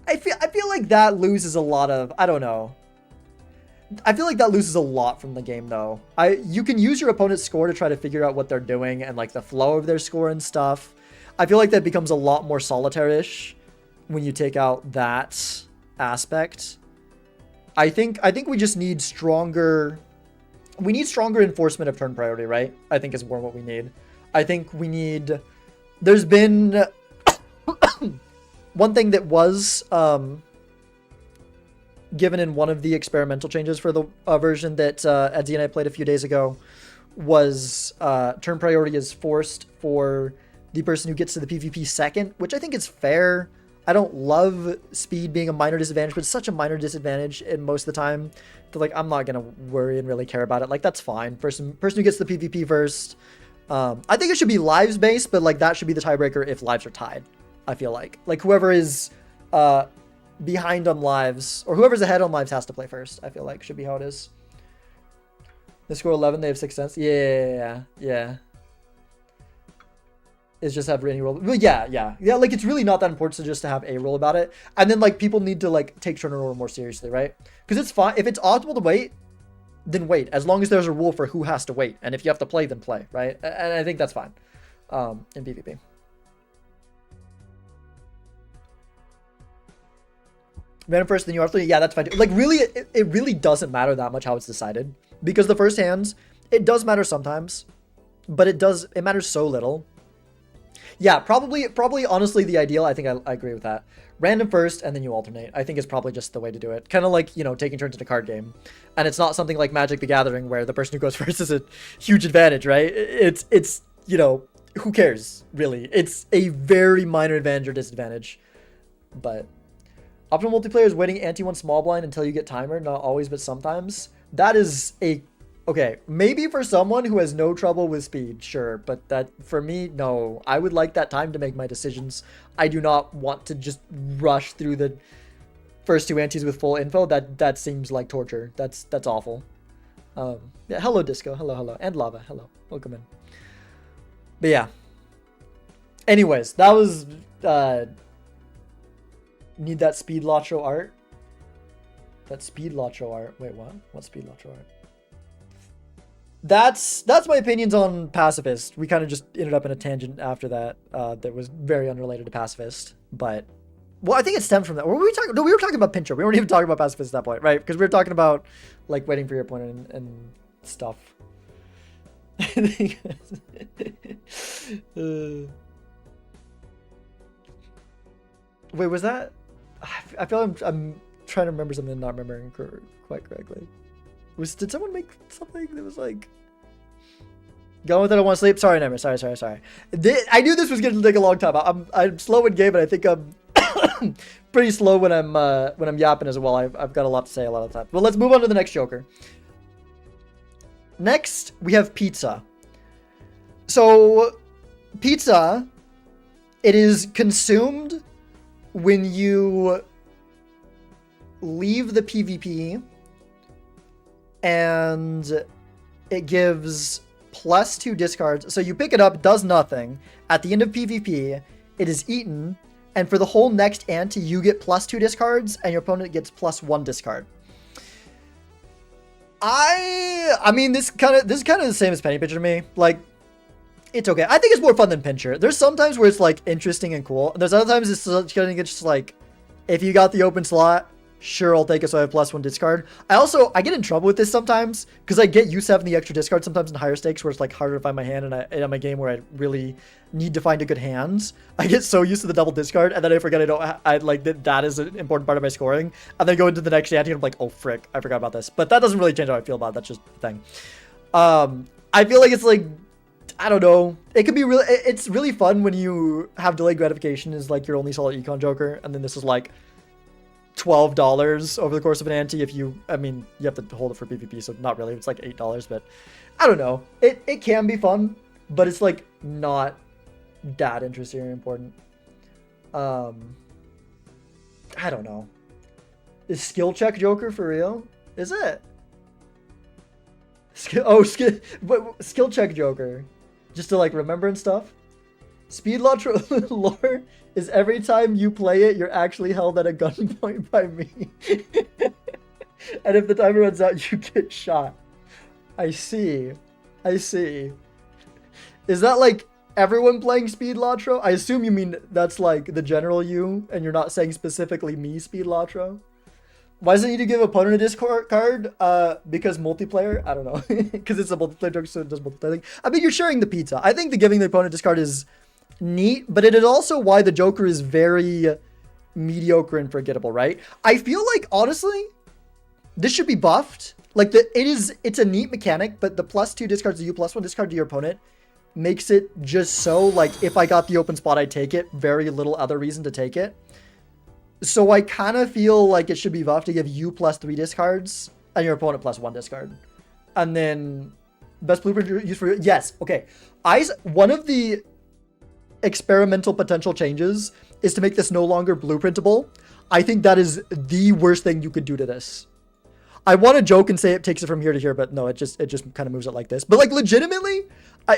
I feel like that loses a lot of, I don't know. I feel like that loses a lot from the game though. You can use your opponent's score to try to figure out what they're doing and like the flow of their score and stuff. I feel like that becomes a lot more solitaire-ish when you take out that aspect. I think we just need stronger. We need stronger enforcement of turn priority, right? I think is more what we need. I think we need. There's been one thing that was given in one of the experimental changes for the version that Edsy and I played a few days ago was turn priority is forced for the person who gets to the PvP second, which I think is fair. I don't love speed being a minor disadvantage, but it's such a minor disadvantage in most of the time that like I'm not gonna worry and really care about it. Like that's fine. Person who gets the PvP first. I think it should be lives based, but like that should be the tiebreaker if lives are tied. I feel like whoever is behind on lives or whoever's ahead on lives has to play first. I feel like should be how it is. They score 11. They have 6 cents. Yeah. Is just have any roll. Well, yeah. Like it's really not that important to just to have a roll about it. And then like people need to like take turn order more seriously, right? Because it's fine if it's optimal to wait, then wait. As long as there's a rule for who has to wait, and if you have to play, then play, right? And I think that's fine in PvP. Random first, then you are yeah, that's fine. Like really, it really doesn't matter that much how it's decided because the first hands it does matter sometimes, but it matters so little. Yeah, probably, honestly, the ideal, I think I agree with that. Random first, and then you alternate. I think is probably just the way to do it. Kind of like, taking turns in a card game. And it's not something like Magic the Gathering where the person who goes first is a huge advantage, right? It's who cares, really? It's a very minor advantage or disadvantage. But optimal multiplayer is waiting ante-1 small blind until you get timer. Not always, but sometimes. That is okay, maybe for someone who has no trouble with speed, sure. But that for me, no. I would like that time to make my decisions. I do not want to just rush through the first 2 antes with full info. That seems like torture. That's awful. Yeah, hello Disco. Hello. And Lava. Hello. Welcome in. But yeah. Anyways, that was need that speed Lacho art. That speed Lacho art. Wait, what? What speed Lacho art? That's my opinions on Pacifist. We kind of just ended up in a tangent after that that was very unrelated to Pacifist. But, well, I think it stemmed from that. Were we talking? No, we were talking about Pincher. We weren't even talking about Pacifist at that point, right? Because we were talking about, like, waiting for your opponent and stuff. Wait, was that? I feel I'm trying to remember something and not remembering quite correctly. Did someone make something that was like going with it? I want to sleep. Sorry, Never. Sorry. I knew this was gonna take a long time. I'm slow in game, but I think I'm pretty slow when I'm yapping as well. I've got a lot to say a lot of the time. Well, let's move on to the next Joker. Next, we have pizza. So, pizza, it is consumed when you leave the PvP. And it gives +2 discards. So you pick it up, does nothing. At the end of PvP, it is eaten. And for the whole next ante, you get +2 discards, and your opponent gets +1 discard. I mean, this is kind of the same as Penny Pincher to me. Like, it's okay. I think it's more fun than Pincher. There's some times where it's like interesting and cool. And there's other times it's just like, if you got the open slot, sure, I'll take it so I have +1 discard. I get in trouble with this sometimes because I get used to having the extra discard sometimes in higher stakes where it's like harder to find my hand, and I'm a game where I really need to find a good hand. I get so used to the double discard, and then I forget I like that is an important part of my scoring, and then go into the next ante and I'm like, oh frick, I forgot about this. But that doesn't really change how I feel about it. That's just the thing. I feel like it's like, I don't know. It could be really. It's really fun when you have delayed gratification is like your only solid econ Joker, and then this is like $12 over the course of an ante. You have to hold it for PvP, so not really. It's like $8, but I don't know. It can be fun, but it's like not that interesting or important. I don't know. Is skill check Joker for real? Is it? Skill check Joker. Just to like remember and stuff. Speed lore is every time you play it, you're actually held at a gunpoint by me. And if the timer runs out, you get shot. I see. I see. Is that like everyone playing Speed Latro? I assume you mean that's like the general you, and you're not saying specifically me, Speed Latro. Why does it need to give opponent a discard card? Because multiplayer? I don't know. Because it's a multiplayer joke, so it does multiplayer thing. I mean, you're sharing the pizza. I think the giving the opponent discard is neat, but it is also why the Joker is very mediocre and forgettable, right? I feel like, honestly, this should be buffed. Like, it's a neat mechanic, but the +2 discards to you, +1 discard to your opponent makes it just so, like, if I got the open spot, I'd take it. Very little other reason to take it. So I kind of feel like it should be buffed to give you +3 discards and your opponent +1 discard. And then best blueprint used for... Yes, okay. One of the experimental potential changes is to make this no longer blueprintable. I think that is the worst thing you could do to this. I want to joke and say it takes it from here to here, but no, it just kind of moves it like this. But like legitimately,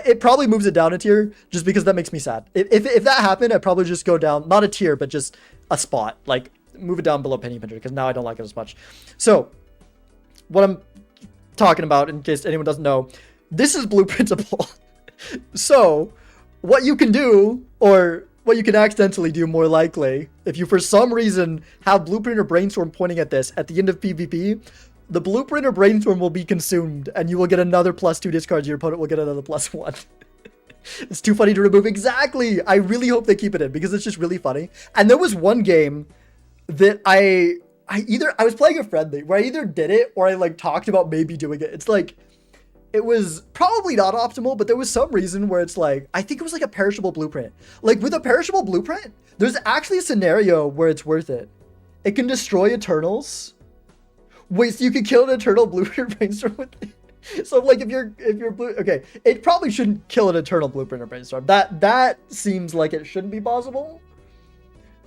it probably moves it down a tier just because that makes me sad. If that happened, I'd probably just go down, not a tier, but just a spot, like move it down below Penny Pincher because now I don't like it as much. So what I'm talking about, in case anyone doesn't know, this is blueprintable. So what you can do, or what you can accidentally do more likely, if you for some reason have Blueprint or Brainstorm pointing at this at the end of PvP, the Blueprint or Brainstorm will be consumed and you will get another +2 discards. Your opponent will get another +1. It's too funny to remove. Exactly. I really hope they keep it in because it's just really funny. And there was one game that I was playing a friendly where I either did it or I like talked about maybe doing it. It's like, it was probably not optimal, but there was some reason where it's like, I think it was like a perishable blueprint. Like with a perishable blueprint, there's actually a scenario where it's worth it. It can destroy Eternals. Wait, so you can kill an Eternal Blueprint Brainstorm with it? So like if you're okay, it probably shouldn't kill an Eternal Blueprint or Brainstorm. That seems like it shouldn't be possible.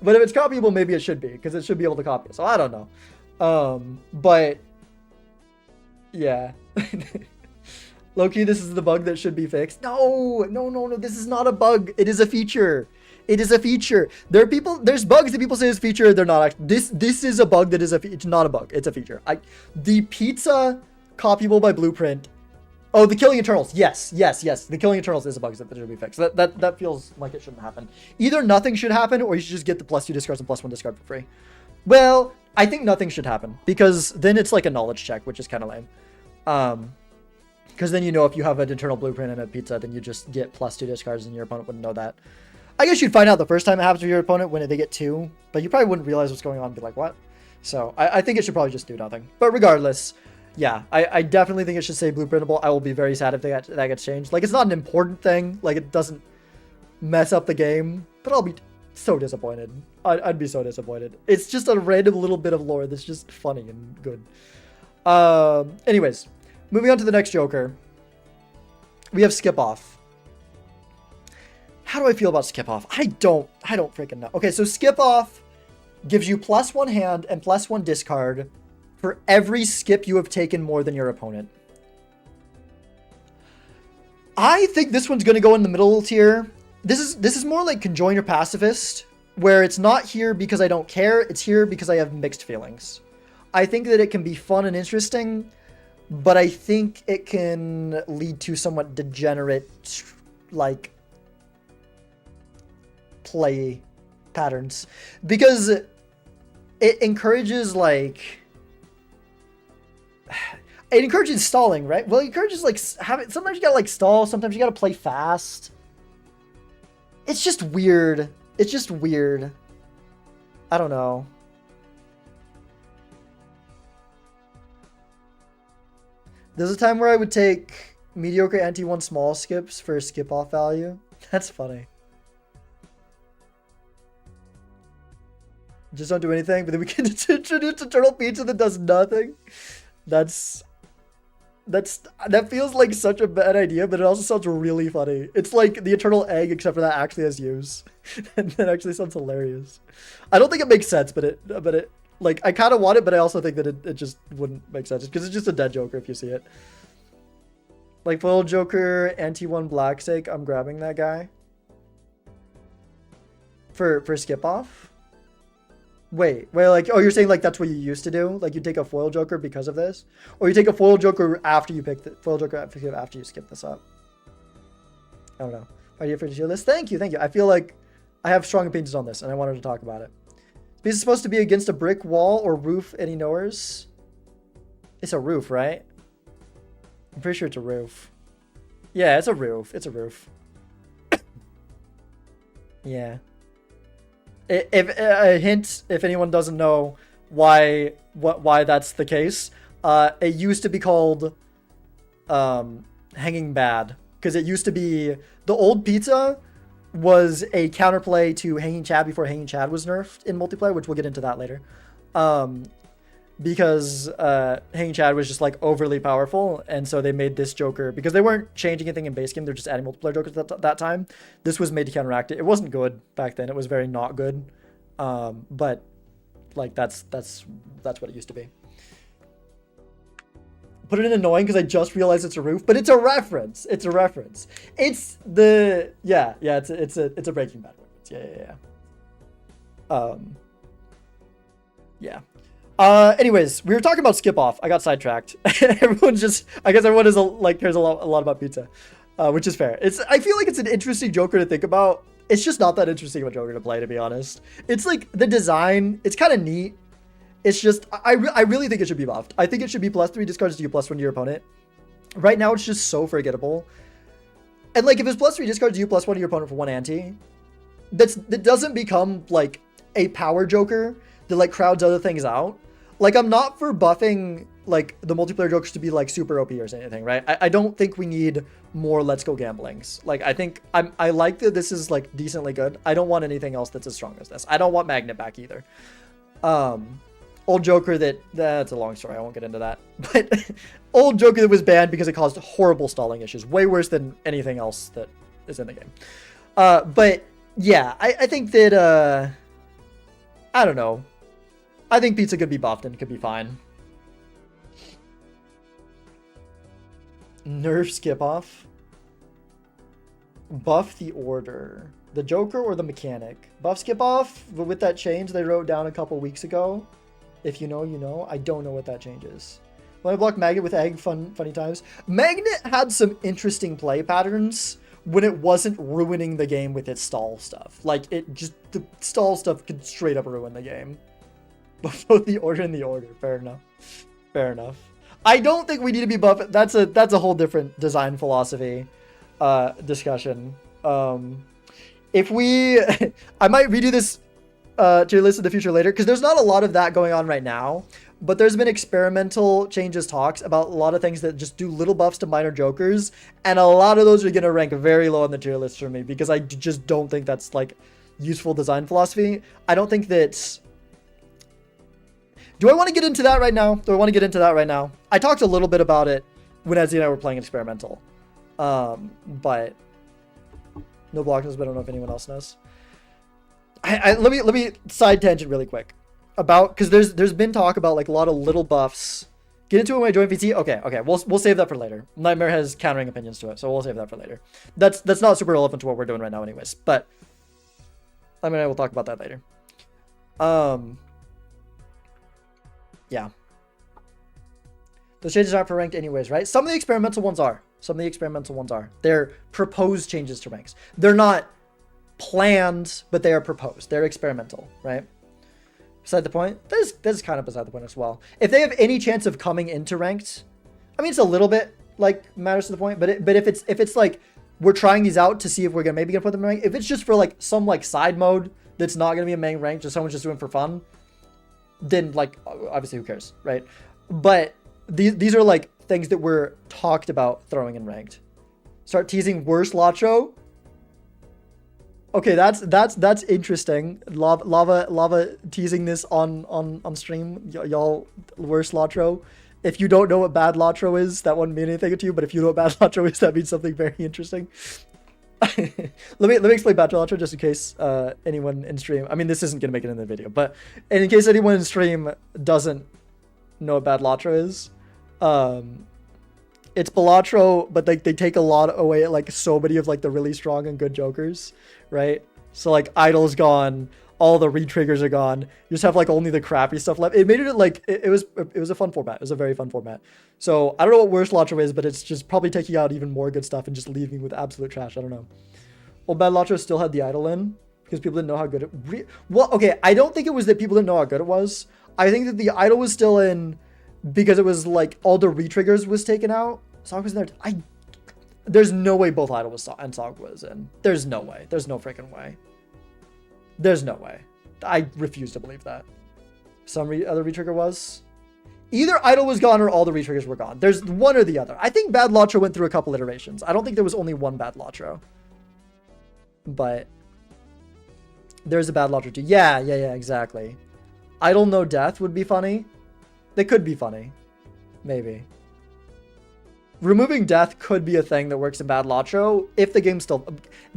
But if it's copyable, maybe it should be, because it should be able to copy it. So I don't know. But yeah. Low-key, this is the bug that should be fixed. No, this is not a bug. It is a feature. It is a feature. There's bugs that people say is a feature. They're not actually. This is a bug that is it's not a bug. It's a feature. The pizza copyable by Blueprint. Oh, the killing Eternals. Yes. The killing Eternals is a bug that should be fixed. That feels like it shouldn't happen. Either nothing should happen, or you should just get the +2 discards and +1 discard for free. Well, I think nothing should happen, because then it's like a knowledge check, which is kind of lame. Because then you know if you have an Eternal Blueprint and a pizza, then you just get +2 discards and your opponent wouldn't know that. I guess you'd find out the first time it happens with your opponent when they get 2, but you probably wouldn't realize what's going on and be like, what? So I think it should probably just do nothing. But regardless, yeah, I definitely think it should say blueprintable. I will be very sad if that gets changed. Like, it's not an important thing. Like, it doesn't mess up the game, but I'll be so disappointed. I'd be so disappointed. It's just a random little bit of lore that's just funny and good. Anyways, moving on to the next Joker. We have Skip Off. How do I feel about Skip Off? I don't freaking know. Okay, so Skip Off gives you +1 hand and +1 discard for every skip you have taken more than your opponent. I think this one's gonna go in the middle tier. This is more like Conjoiner Pacifist, where it's not here because I don't care, it's here because I have mixed feelings. I think that it can be fun and interesting, but I think it can lead to somewhat degenerate, like, play patterns. Because it encourages, like... It encourages stalling, right? Well, it encourages, like, sometimes you gotta, like, stall, sometimes you gotta play fast. It's just weird. It's just weird. I don't know. There's a time where I would take mediocre anti-1 small skips for skip off value. That's funny. Just don't do anything, but then we can introduce Eternal Pizza that does nothing. That's that feels like such a bad idea, but it also sounds really funny. It's like the eternal egg, except for that actually has use, and that actually sounds hilarious. I don't think it makes sense, but it like I kind of want it, but I also think that it just wouldn't make sense because it's just a dead Joker if you see it. Like foil Joker, anti-1 black sake, I'm grabbing that guy. For skip off. Wait, like, oh, you're saying like that's what you used to do? Like you take a foil Joker because of this? Or you take a foil Joker after you pick the foil Joker after you skip this up? I don't know. Are you afraid to hear this? Thank you. I feel like I have strong opinions on this and I wanted to talk about it. This is supposed to be against a brick wall or roof, any knowers? It's a roof, right? I'm pretty sure it's a roof. Yeah, it's a roof. It's a roof. Yeah. If a hint, if anyone doesn't know why that's the case, it used to be called Hanging Bad because it used to be the old pizza was a counterplay to Hanging Chad before Hanging Chad was nerfed in multiplayer, which we'll get into that later. Because Hanging Chad was just like overly powerful, and so they made this Joker because they weren't changing anything in base game. They're just adding multiplayer Jokers at that time. This was made to counteract it. It wasn't good back then. It was very not good. But like that's what it used to be. Put it in annoying because I just realized it's a roof, but it's a reference. It's a reference. It's the it's a Breaking Bad reference. Yeah. Anyways, we were talking about skip off. I got sidetracked. I guess everyone is cares a lot about pizza, which is fair. I feel like it's an interesting Joker to think about. It's just not that interesting of a Joker to play, to be honest. It's like the design. It's kind of neat. It's just I really think it should be buffed. I think it should be +3 discards to you +1 to your opponent. Right now, it's just so forgettable. And like if it's +3 discards to you +1 to your opponent for 1 ante, that doesn't become like a power Joker that like crowds other things out. Like, I'm not for buffing, like, the multiplayer Jokers to be, like, super OP or anything, right? I don't think we need more Let's Go Gamblings. Like, I think I like that this is, like, decently good. I don't want anything else that's as strong as this. I don't want Magnet back either. Old Joker that's a long story. I won't get into that. But old Joker that was banned because it caused horrible stalling issues. Way worse than anything else that is in the game. But, yeah, I think that, I don't know. I think pizza could be buffed and could be fine. Nerf skip off. Buff the order. The Joker or the mechanic? Buff skip off, but with that change they wrote down a couple weeks ago. If you know, you know. I don't know what that change is. When I block Magnet with egg, funny times. Magnet had some interesting play patterns when it wasn't ruining the game with its stall stuff. Like, the stall stuff could straight up ruin the game. Both the order and the order. Fair enough. I don't think we need to be buffed. That's a whole different design philosophy discussion. If we... I might redo this tier list in the future later, because there's not a lot of that going on right now, but there's been experimental changes talks about a lot of things that just do little buffs to minor Jokers, and a lot of those are going to rank very low on the tier list for me, because I just don't think that's, like, useful design philosophy. I don't think that... Do I want to get into that right now? I talked a little bit about it when Ezzy and I were playing experimental. But no block knows, but I don't know if anyone else knows. Let me side tangent really quick about, because there's been talk about like a lot of little buffs. Get into it when I join VC. Okay, we'll save that for later. Nightmare has countering opinions to it, so we'll save that for later. That's not super relevant to what we're doing right now, anyways. But I mean, I will talk about that later. Yeah. Those changes aren't for ranked anyways, right? Some of the experimental ones are. They're proposed changes to ranks. They're not planned, but they are proposed. They're experimental, right? Beside the point? This is kind of beside the point as well. If they have any chance of coming into ranked, I mean, it's a little bit, like, matters to the point, but if it's like, we're trying these out to see if we're maybe gonna put them in ranked, if it's just for, like, some, like, side mode that's not gonna be a main rank, just someone's just doing for fun, then, like, obviously who cares, right? But these are like things that were talked about throwing in ranked. Start teasing worse Latro. Okay, that's interesting. Lava teasing this on stream. Y'all worse Latro If you don't know what bad Latro is, that won't mean anything to you. But if you know what bad Latro is, that means something very interesting. let me explain bad Latro just in case anyone in stream. I mean, this isn't gonna make it in the video, but in case anyone in stream doesn't know what bad Latro is, it's Balatro, but like they take a lot away at like so many of like the really strong and good jokers, right? So like Idol's gone, all the re-triggers are gone. You just have like only the crappy stuff left. It made it like it was a fun format. It was a very fun format. So I don't know what worse Latro is, but it's just probably taking out even more good stuff and just leaving with absolute trash. I don't know. Well, bad Latro still had the Idol in because people didn't know how good it. Well, okay, I don't think it was that people didn't know how good it was. I think that the Idol was still in because it was like all the re-triggers was taken out. Sog was in there. There's no way both Idol and Sog was in. There's no way. There's no freaking way. There's no way. I refuse to believe that. Some other re-trigger was. Either Idol was gone or all the re-triggers were gone. There's one or the other. I think bad Latro went through a couple iterations. I don't think there was only one bad Latro. But there's a bad Latro too. Yeah, exactly. Idol no death would be funny. They could be funny. Maybe. Removing death could be a thing that works in bad Latro if the game's still...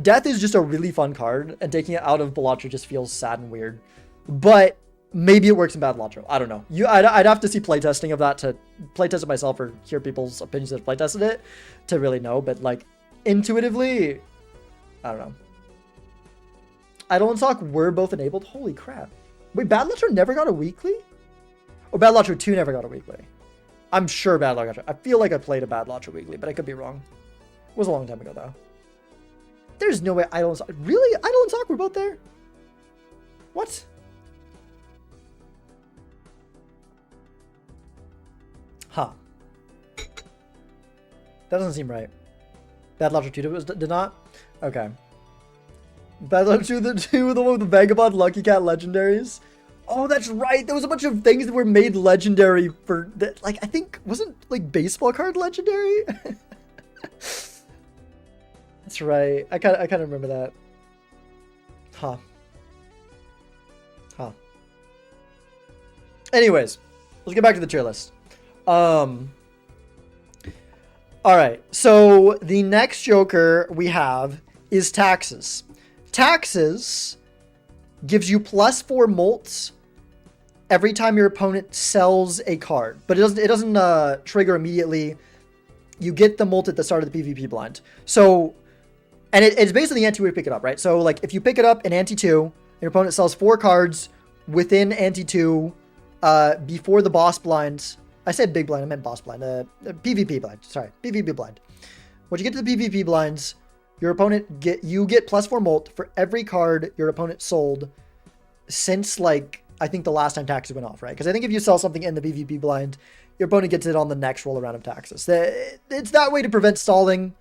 Death is just a really fun card, and taking it out of Balatro just feels sad and weird. But maybe it works in bad Latro. I don't know. I'd have to see playtesting of that to playtest it myself or hear people's opinions that have playtested it to really know. But like, intuitively, I don't know. Idol and Sock were both enabled? Holy crap. Wait, bad Latro never got a weekly? Or bad Latro 2 never got a weekly? I'm sure bad Latro. I feel like I played a bad Latro weekly, but I could be wrong. It was a long time ago, though. There's no way Idol and Sock... Really? Idol and Sock were both there? What? Huh. That doesn't seem right. Bad Latro 2 did not? Okay. Bad Latro 2, the one with the Vagabond Lucky Cat legendaries? Oh, that's right. There was a bunch of things that were made legendary for that. Like, I think wasn't like baseball card legendary. That's right. I kind of remember that. Huh. Anyways, let's get back to the tier list. All right. So the next Joker we have is taxes. Taxes gives you +4 molts every time your opponent sells a card, but it doesn't trigger immediately. You get the molt at the start of the PvP blind. So, and it's based on the ante where you pick it up, right? So like if you pick it up in ante 2, your opponent sells 4 cards within ante 2 before the boss blind. I said big blind, I meant boss blind. PvP blind. Sorry, PvP blind. When you get to the PvP blinds, your opponent you get +4 molt for every card your opponent sold since like I think the last time taxes went off, right? Because I think if you sell something in the PvP blind, your opponent gets it on the next roll around of taxes. It's that way to prevent stalling,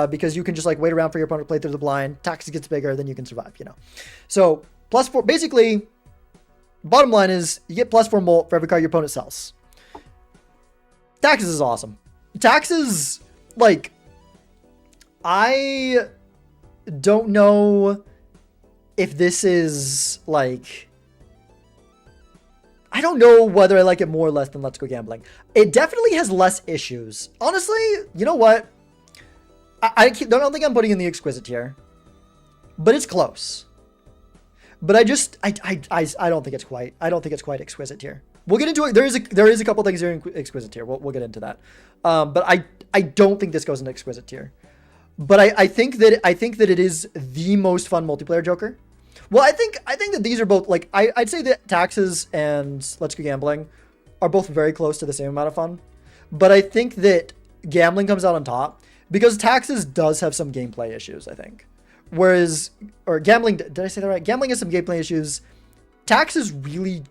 because you can just like wait around for your opponent to play through the blind. Taxes gets bigger, then you can survive, you know. So +4, basically, bottom line is you get +4 molt for every card your opponent sells. Taxes is awesome. Taxes, like, I don't know if this is like, I don't know whether I like it more or less than Let's Go Gambling. It definitely has less issues. Honestly, you know what? I don't think I'm putting in the exquisite tier, but it's close. But I don't think it's quite. I don't think it's quite exquisite tier. We'll get into it. There is a couple things here in exquisite tier. We'll get into that. But I don't think this goes into exquisite tier. But I think that it is the most fun multiplayer Joker. Well, I think that these are both, like, I'd say that Taxes and Let's Go Gambling are both very close to the same amount of fun. But I think that Gambling comes out on top because Taxes does have some gameplay issues, I think. Whereas, or Gambling, did I say that right? Gambling has some gameplay issues. Taxes really,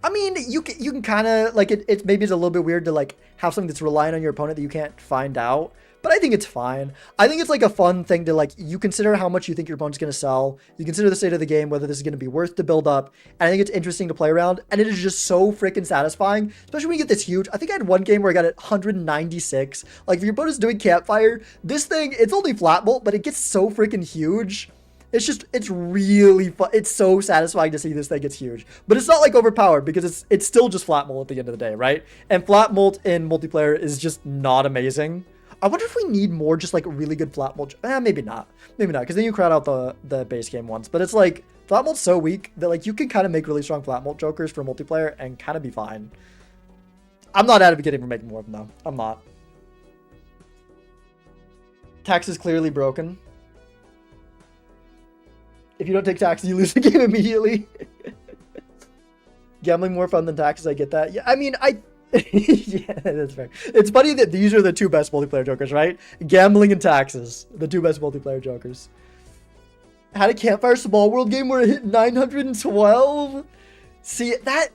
I mean, you can kind of, like, it maybe it's a little bit weird to, like, have something that's relying on your opponent that you can't find out. But I think it's fine. I think it's like a fun thing to, like, you consider how much you think your opponent's going to sell. You consider the state of the game, whether this is going to be worth to build up. And I think it's interesting to play around. And it is just so freaking satisfying, especially when you get this huge. I think I had one game where I got it 196. Like, if your opponent's doing campfire, this thing, it's only flat bolt, but it gets so freaking huge It's really fun. It's so satisfying to see this thing gets huge. But it's not like overpowered because it's still just flat molt at the end of the day, right? And flat molt in multiplayer is just not amazing. I wonder if we need more just like really good flat molt. Maybe not. Maybe not, because then you crowd out the base game ones. But it's like flat molt's so weak that like you can kind of make really strong flat molt jokers for multiplayer and kind of be fine. I'm not advocating for making more of them though. I'm not. Tax is clearly broken. If you don't take taxes, you lose the game immediately. Gambling more fun than taxes, I get that. Yeah, I mean, yeah, that's fair. It's funny that these are the two best multiplayer jokers, right? Gambling and taxes, the two best multiplayer jokers. Had a campfire small world game where it hit 912. See, that,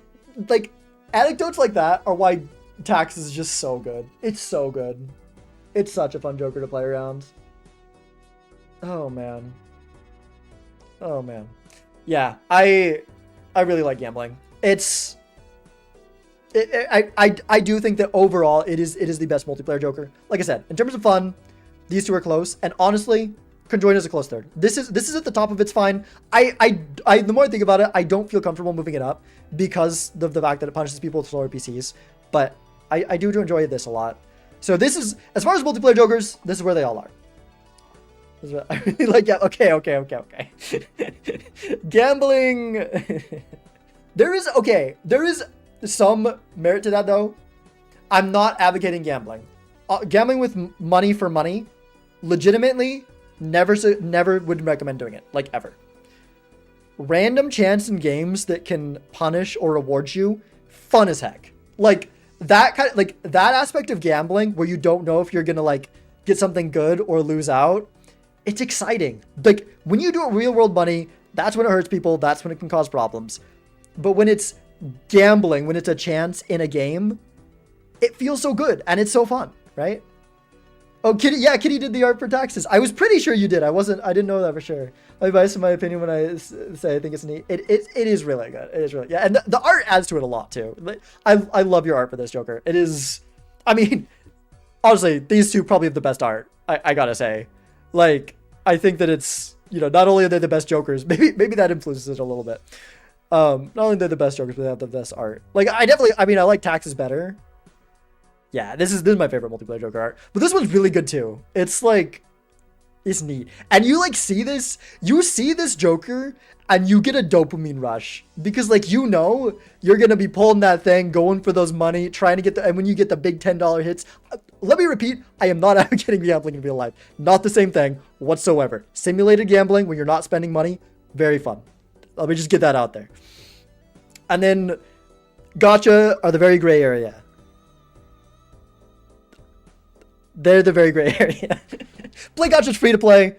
like, anecdotes like that are why taxes is just so good. It's so good. It's such a fun joker to play around. Oh, man. Oh man, yeah, I really like gambling. I do think that overall it is the best multiplayer joker. Like I said, in terms of fun, these two are close, and honestly, Conjoin is a close third. This is at the top of its fine. The more I think about it, I don't feel comfortable moving it up because of the fact that it punishes people with slower PCs. But I do enjoy this a lot. So this is, as far as multiplayer jokers, this is where they all are. I really like, yeah, okay. Gambling. There is some merit to that though. I'm not advocating gambling. Gambling with money for money, legitimately, never would recommend doing it, like ever. Random chance in games that can punish or reward you, fun as heck. Like that kind of, like that aspect of gambling where you don't know if you're gonna like get something good or lose out. It's exciting. Like when you do it real world money, that's when it hurts people. That's when it can cause problems. But when it's gambling, when it's a chance in a game, it feels so good and it's so fun, right? Oh, Kitty, yeah, Kitty did the art for taxes. I was pretty sure you did. I didn't know that for sure. My advice, in my opinion, when I say I think it's neat, it is really good. It is really, yeah, and the art adds to it a lot too. I love your art for this Joker. It is, I mean, honestly, these two probably have the best art. I gotta say. Like, I think that it's, you know, not only are they the best jokers, maybe that influences it a little bit. Not only they're the best jokers, but they have the best art. Like, I like taxes better. Yeah, this is my favorite multiplayer joker art. But this one's really good too. It's like, it's neat. And you like see this joker and you get a dopamine rush because like, you know, you're going to be pulling that thing, going for those money, trying to get and when you get the big $10 hits, let me repeat, I am not advocating gambling in real life. Not the same thing whatsoever. Simulated gambling when you're not spending money, very fun. Let me just get that out there. And then gacha are the very gray area. They're the very gray area. Play gacha's free to play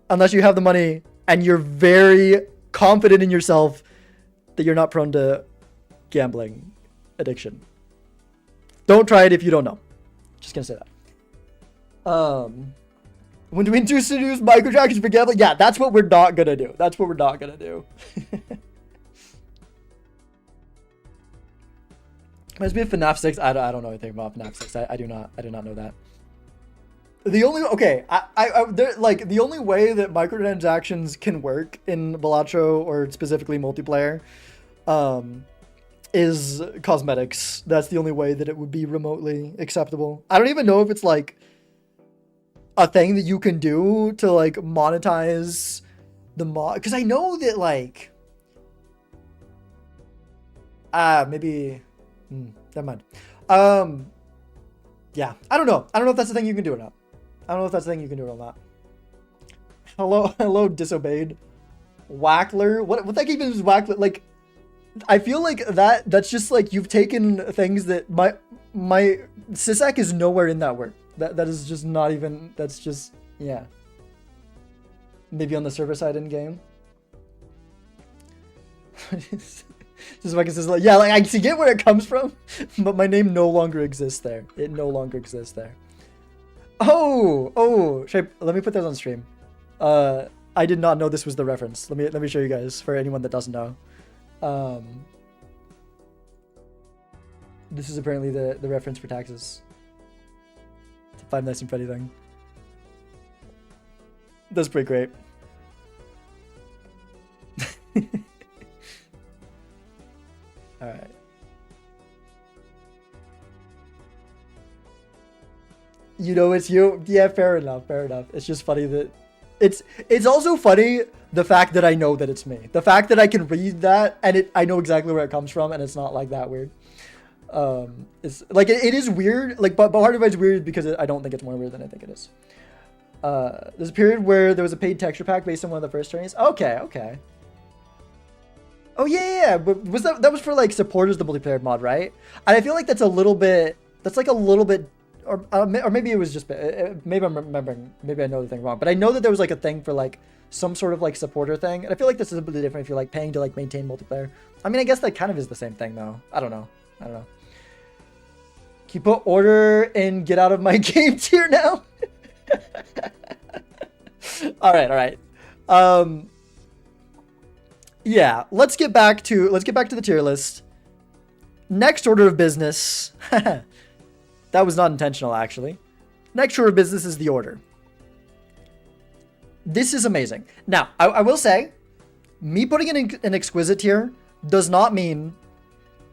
unless you have the money and you're very confident in yourself that you're not prone to gambling addiction. Don't try it if you don't know. Just gonna say that. When do we introduce microtransactions for gambling? Yeah, that's what we're not gonna do. That's what we're not gonna do. Must be a FNAF 6. I don't know anything about FNAF 6. I do not know that. The only the only way that microtransactions can work in Balatro or specifically multiplayer is cosmetics. That's the only way that it would be remotely acceptable. I don't even know if it's like a thing that you can do to like monetize the mod, because I know that like maybe never mind. Yeah, I don't know if that's the thing you can do or not. I don't know if that's the thing you can do or not. Hello, disobeyed. Wackler? What that even is Wackler? Like, I feel like that's just like you've taken things that my Sisak is nowhere in that word. That is just not even. That's just, yeah. Maybe on the server side in game. Just fucking says like, yeah, like I see get where it comes from, but my name no longer exists there. It no longer exists there. Oh, let me put this on stream. I did not know this was the reference. Let me show you guys for anyone that doesn't know. This is apparently the reference for taxes. It's a Five Nights at Freddy thing. That's pretty great. You know it's you. Yeah, fair enough. Fair enough. It's just funny that it's also funny the fact that I know that it's me. The fact that I can read that and I know exactly where it comes from and it's not like that weird. It's like it is weird. Like, but part of it's weird because I don't think it's more weird than I think it is. There's a period where there was a paid texture pack based on one of the first trainings. Okay, okay. Oh yeah. But was that was for like supporters the multiplayer mod, right? And I feel like that's a little bit. That's like a little bit. Or maybe it was just maybe I'm remembering, maybe I know the thing wrong, but I know that there was like a thing for like some sort of like supporter thing, and I feel like this is a bit different if you're like paying to like maintain multiplayer. I mean, I guess that kind of is the same thing though. I don't know. Can you put order and get out of my game tier now? all right. Yeah, let's get back to the tier list. Next order of business. That was not intentional, actually. Next order of business is the order. This is amazing. Now, I will say, me putting in an exquisite tier does not mean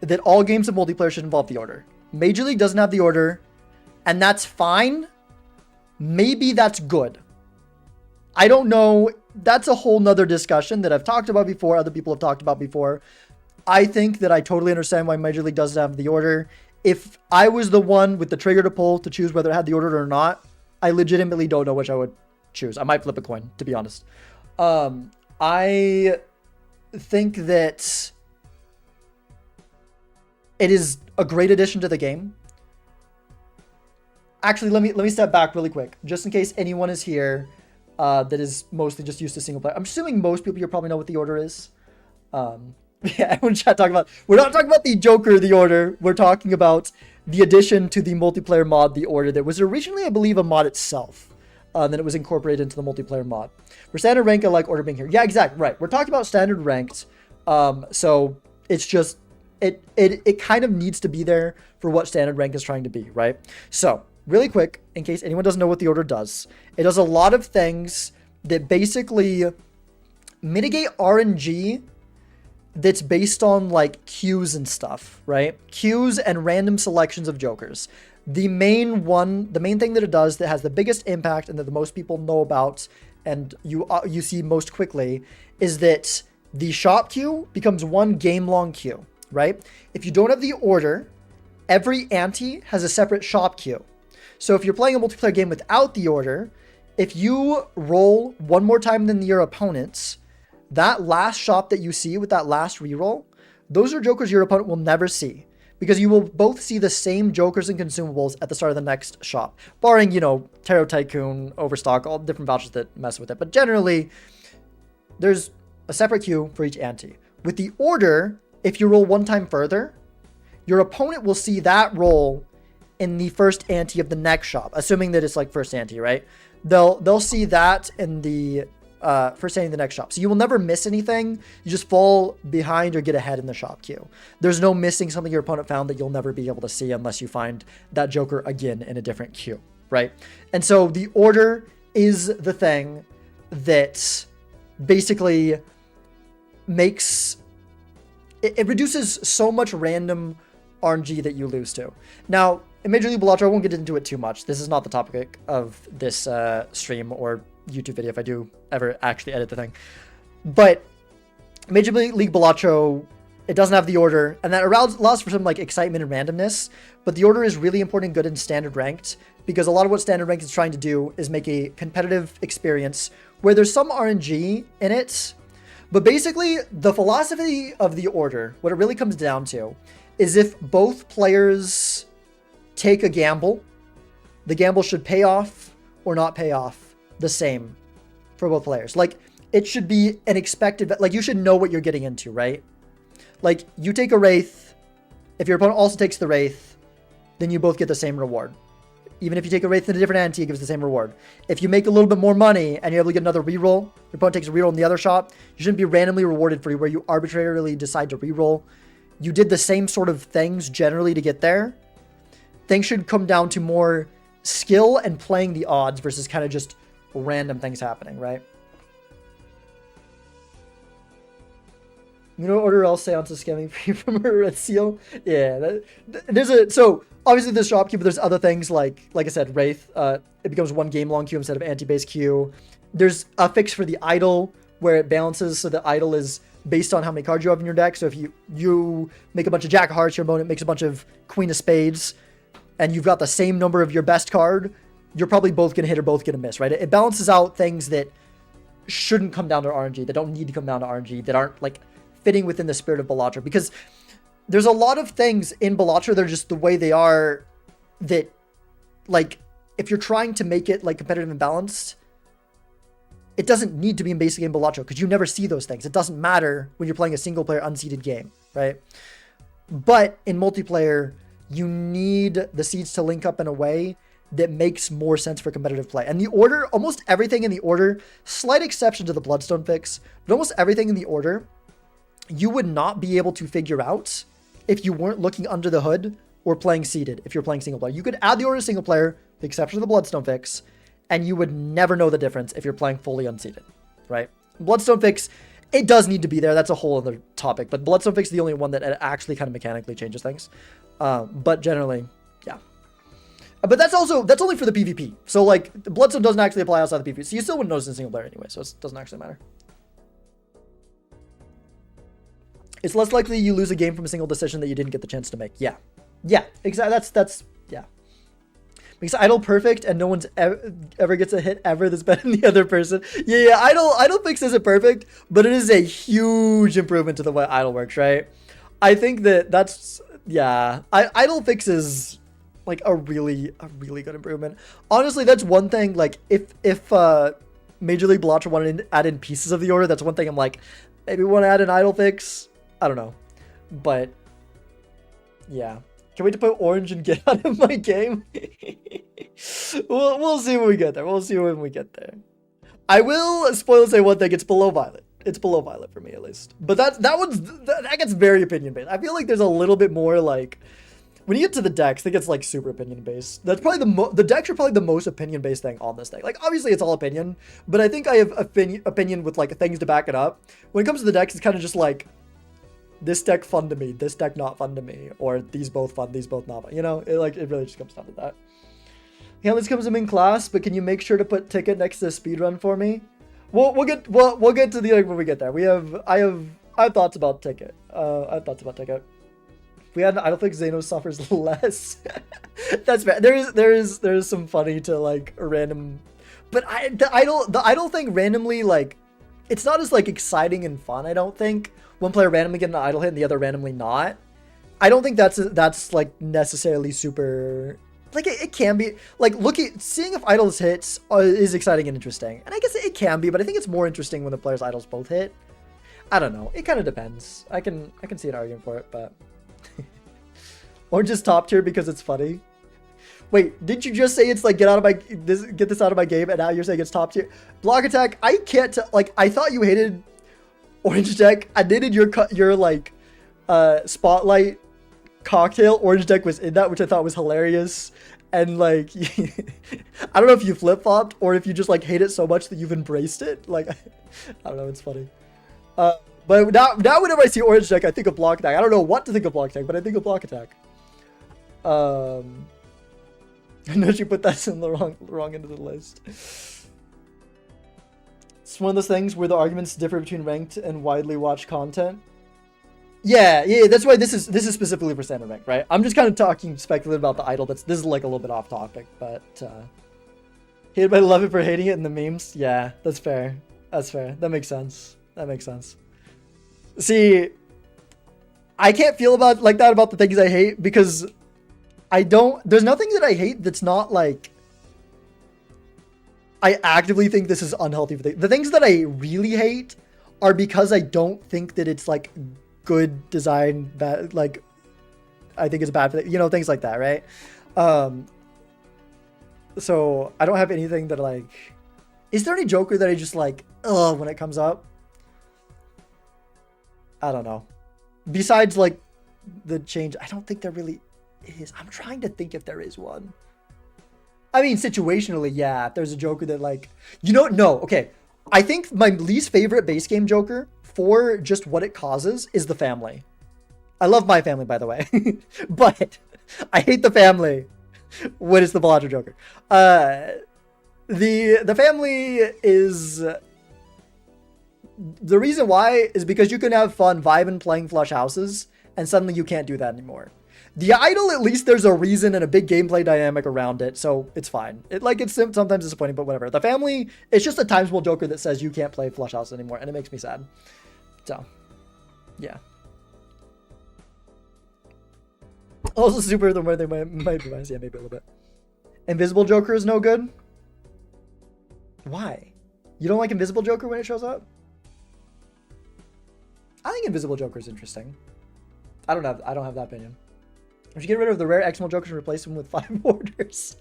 that all games of multiplayer should involve the order. Major League doesn't have the order, and that's fine. Maybe that's good. I don't know. That's a whole nother discussion that I've talked about before. Other people have talked about before. I think that I totally understand why Major League doesn't have the order. If I was the one with the trigger to pull to choose whether it had the order or not, I legitimately don't know which I would choose. I might flip a coin, to be honest. I think that it is a great addition to the game. Actually, let me step back really quick, just in case anyone is here that is mostly just used to single player. I'm assuming most people here probably know what the order is. Yeah, everyone chat talking about. We're not talking about the Joker, the order. We're talking about the addition to the multiplayer mod, the order, that was originally, I believe, a mod itself. Then it was incorporated into the multiplayer mod. For standard rank, I like order being here. Yeah, exactly. Right. We're talking about standard ranked. So it's just it kind of needs to be there for what standard rank is trying to be, right? So really quick, in case anyone doesn't know what the order does, it does a lot of things that basically mitigate RNG that's based on like queues and stuff, right? Queues and random selections of jokers. The main thing that it does that has the biggest impact and that the most people know about and you see most quickly is that the shop queue becomes one game-long queue, right? If you don't have the order, every ante has a separate shop queue. So if you're playing a multiplayer game without the order, if you roll one more time than your opponents, that last shop that you see with that last reroll, those are jokers your opponent will never see because you will both see the same jokers and consumables at the start of the next shop, barring, Tarot Tycoon, Overstock, all different vouchers that mess with it. But generally, there's a separate queue for each ante. With the order, if you roll one time further, your opponent will see that roll in the first ante of the next shop, assuming that it's like first ante, right? They'll see that in the first ante of the next shop. So you will never miss anything. You just fall behind or get ahead in the shop queue. There's no missing something your opponent found that you'll never be able to see unless you find that joker again in a different queue, right? And so the order is the thing that basically makes it reduces so much random RNG that you lose to. Now, in Major League Balatro, I won't get into it too much. This is not the topic of this stream or YouTube video if I do ever actually edit the thing. But Major League Balatro, it doesn't have the order, and that allows for some like excitement and randomness. But the order is really important and good in standard ranked because a lot of what standard ranked is trying to do is make a competitive experience where there's some RNG in it. But basically, the philosophy of the order, what it really comes down to, is if both players take a gamble, the gamble should pay off or not pay off the same for both players. Like, it should be an expected, like, you should know what you're getting into, right? Like, you take a Wraith, if your opponent also takes the Wraith, then you both get the same reward. Even if you take a Wraith in a different ante, it gives the same reward. If you make a little bit more money and you're able to get another reroll, your opponent takes a reroll in the other shop, you shouldn't be randomly rewarded for where you arbitrarily decide to reroll. You did the same sort of things generally to get there. Things should come down to more skill and playing the odds versus kind of just random things happening, right? You know, order else seance is scamming free from a red seal. Yeah, so obviously there's shopkeeper. There's other things like I said, Wraith. It becomes one game long queue instead of anti-base queue. There's a fix for the idol where it balances, so the idol is based on how many cards you have in your deck. So if you make a bunch of Jack of Hearts, your opponent makes a bunch of Queen of Spades, and you've got the same number of your best card, you're probably both gonna hit or both gonna miss, right? It balances out things that shouldn't come down to RNG, that don't need to come down to RNG, that aren't like fitting within the spirit of Bellatra, because there's a lot of things in Bellatra, they're just the way they are, that like if you're trying to make it like competitive and balanced, it doesn't need to be in basic game Bellatra because you never see those things. It doesn't matter when you're playing a single player unseeded game, right? But in multiplayer, you need the seeds to link up in a way that makes more sense for competitive play. And the order, almost everything in the order, slight exception to the Bloodstone fix, but almost everything in the order, you would not be able to figure out if you weren't looking under the hood or playing seeded if you're playing single player. You could add the order to single player, with the exception of the Bloodstone fix, and you would never know the difference if you're playing fully unseeded, right? Bloodstone fix, it does need to be there. That's a whole other topic, but Bloodstone fix is the only one that actually kind of mechanically changes things. But generally, yeah. But that's only for the PvP. So like, the Bloodstone doesn't actually apply outside the PvP. So you still wouldn't notice in single player anyway, so it doesn't actually matter. It's less likely you lose a game from a single decision that you didn't get the chance to make. Yeah. Yeah, exactly. That's yeah. Because idle perfect and no one's ever gets a hit ever that's better than the other person. Yeah, idle fix isn't perfect, but it is a huge improvement to the way idle works, right? I think that's yeah. Idle fix is like a really good improvement. Honestly, that's one thing. Like if Major League Bellatra wanted to add in pieces of the order, that's one thing I'm like, maybe we want to add an idle fix. I don't know, but yeah. Can't wait to put orange and get out of my game. We'll see when we get there. We'll see when we get there. I will spoil say one thing. It's below violet. It's below violet for me at least. But that gets very opinion based. I feel like there's a little bit more like when you get to the decks, it gets like super opinion based. That's probably the decks are probably the most opinion based thing on this thing. Like obviously it's all opinion, but I think I have opinion with like things to back it up. When it comes to the decks, it's kind of just like, this deck fun to me, this deck not fun to me, or these both fun, these both not fun. You know, it really just comes down to that. Yeah, this comes in class, but can you make sure to put ticket next to speedrun for me? We'll get to the when we get there. I have thoughts about ticket. If we had an idle fix, Zeno suffers less. That's fair. There is some funny to like random, but the idle thing randomly, like it's not as like exciting and fun. I don't think. One player randomly getting an idle hit and the other randomly not. I don't think that's like necessarily super. Like it can be like seeing if idols hits is exciting and interesting, and I guess it can be, but I think it's more interesting when the player's idols both hit. I don't know. It kind of depends. I can see an argument for it, but or just top tier because it's funny. Wait, didn't you just say it's like get this out of my game, and now you're saying it's top tier? Block attack. I can't like. I thought you hated Orange deck. I dated your like spotlight cocktail. Orange deck was in that, which I thought was hilarious. And like, I don't know if you flip-flopped or if you just like hate it so much that you've embraced it. Like, I don't know. It's funny. But now whenever I see Orange deck, I think of block attack. I don't know what to think of block attack, but I think of block attack. I know you put that in the wrong end of the list. It's one of those things where the arguments differ between ranked and widely watched content. Yeah, that's why this is specifically for standard rank, right? I'm just kind of talking speculative about the idol. This is like a little bit off topic, but hated by love it for hating it in the memes. Yeah, that's fair. That's fair. That makes sense. See, I can't feel like that about the things I hate because there's nothing that I hate that's not like I actively think this is unhealthy for the things that I really hate are because I don't think that it's like good design, bad, like I think it's bad for things like that, right? So I don't have anything that like, is there any Joker that I just like, when it comes up? I don't know. Besides like the change, I don't think there really is. I'm trying to think if there is one. I mean, situationally, yeah, if there's a Joker that like, no, okay. I think my least favorite base game Joker for just what it causes is the family. I love my family, by the way, but I hate the family when it's the Bellagio Joker. The family is... The reason why is because you can have fun vibing playing flush houses, and suddenly you can't do that anymore. The idol, at least there's a reason and a big gameplay dynamic around it, so it's fine. It's sometimes disappointing, but whatever. The family, it's just a Times World Joker that says you can't play flush house anymore, and it makes me sad. So, yeah. Also super the more they might be nice, yeah, maybe a little bit. Invisible Joker is no good? Why? You don't like Invisible Joker when it shows up? I think Invisible Joker is interesting. I don't have that opinion. We should get rid of the rare Exmo Jokers and replace them with 5 orders.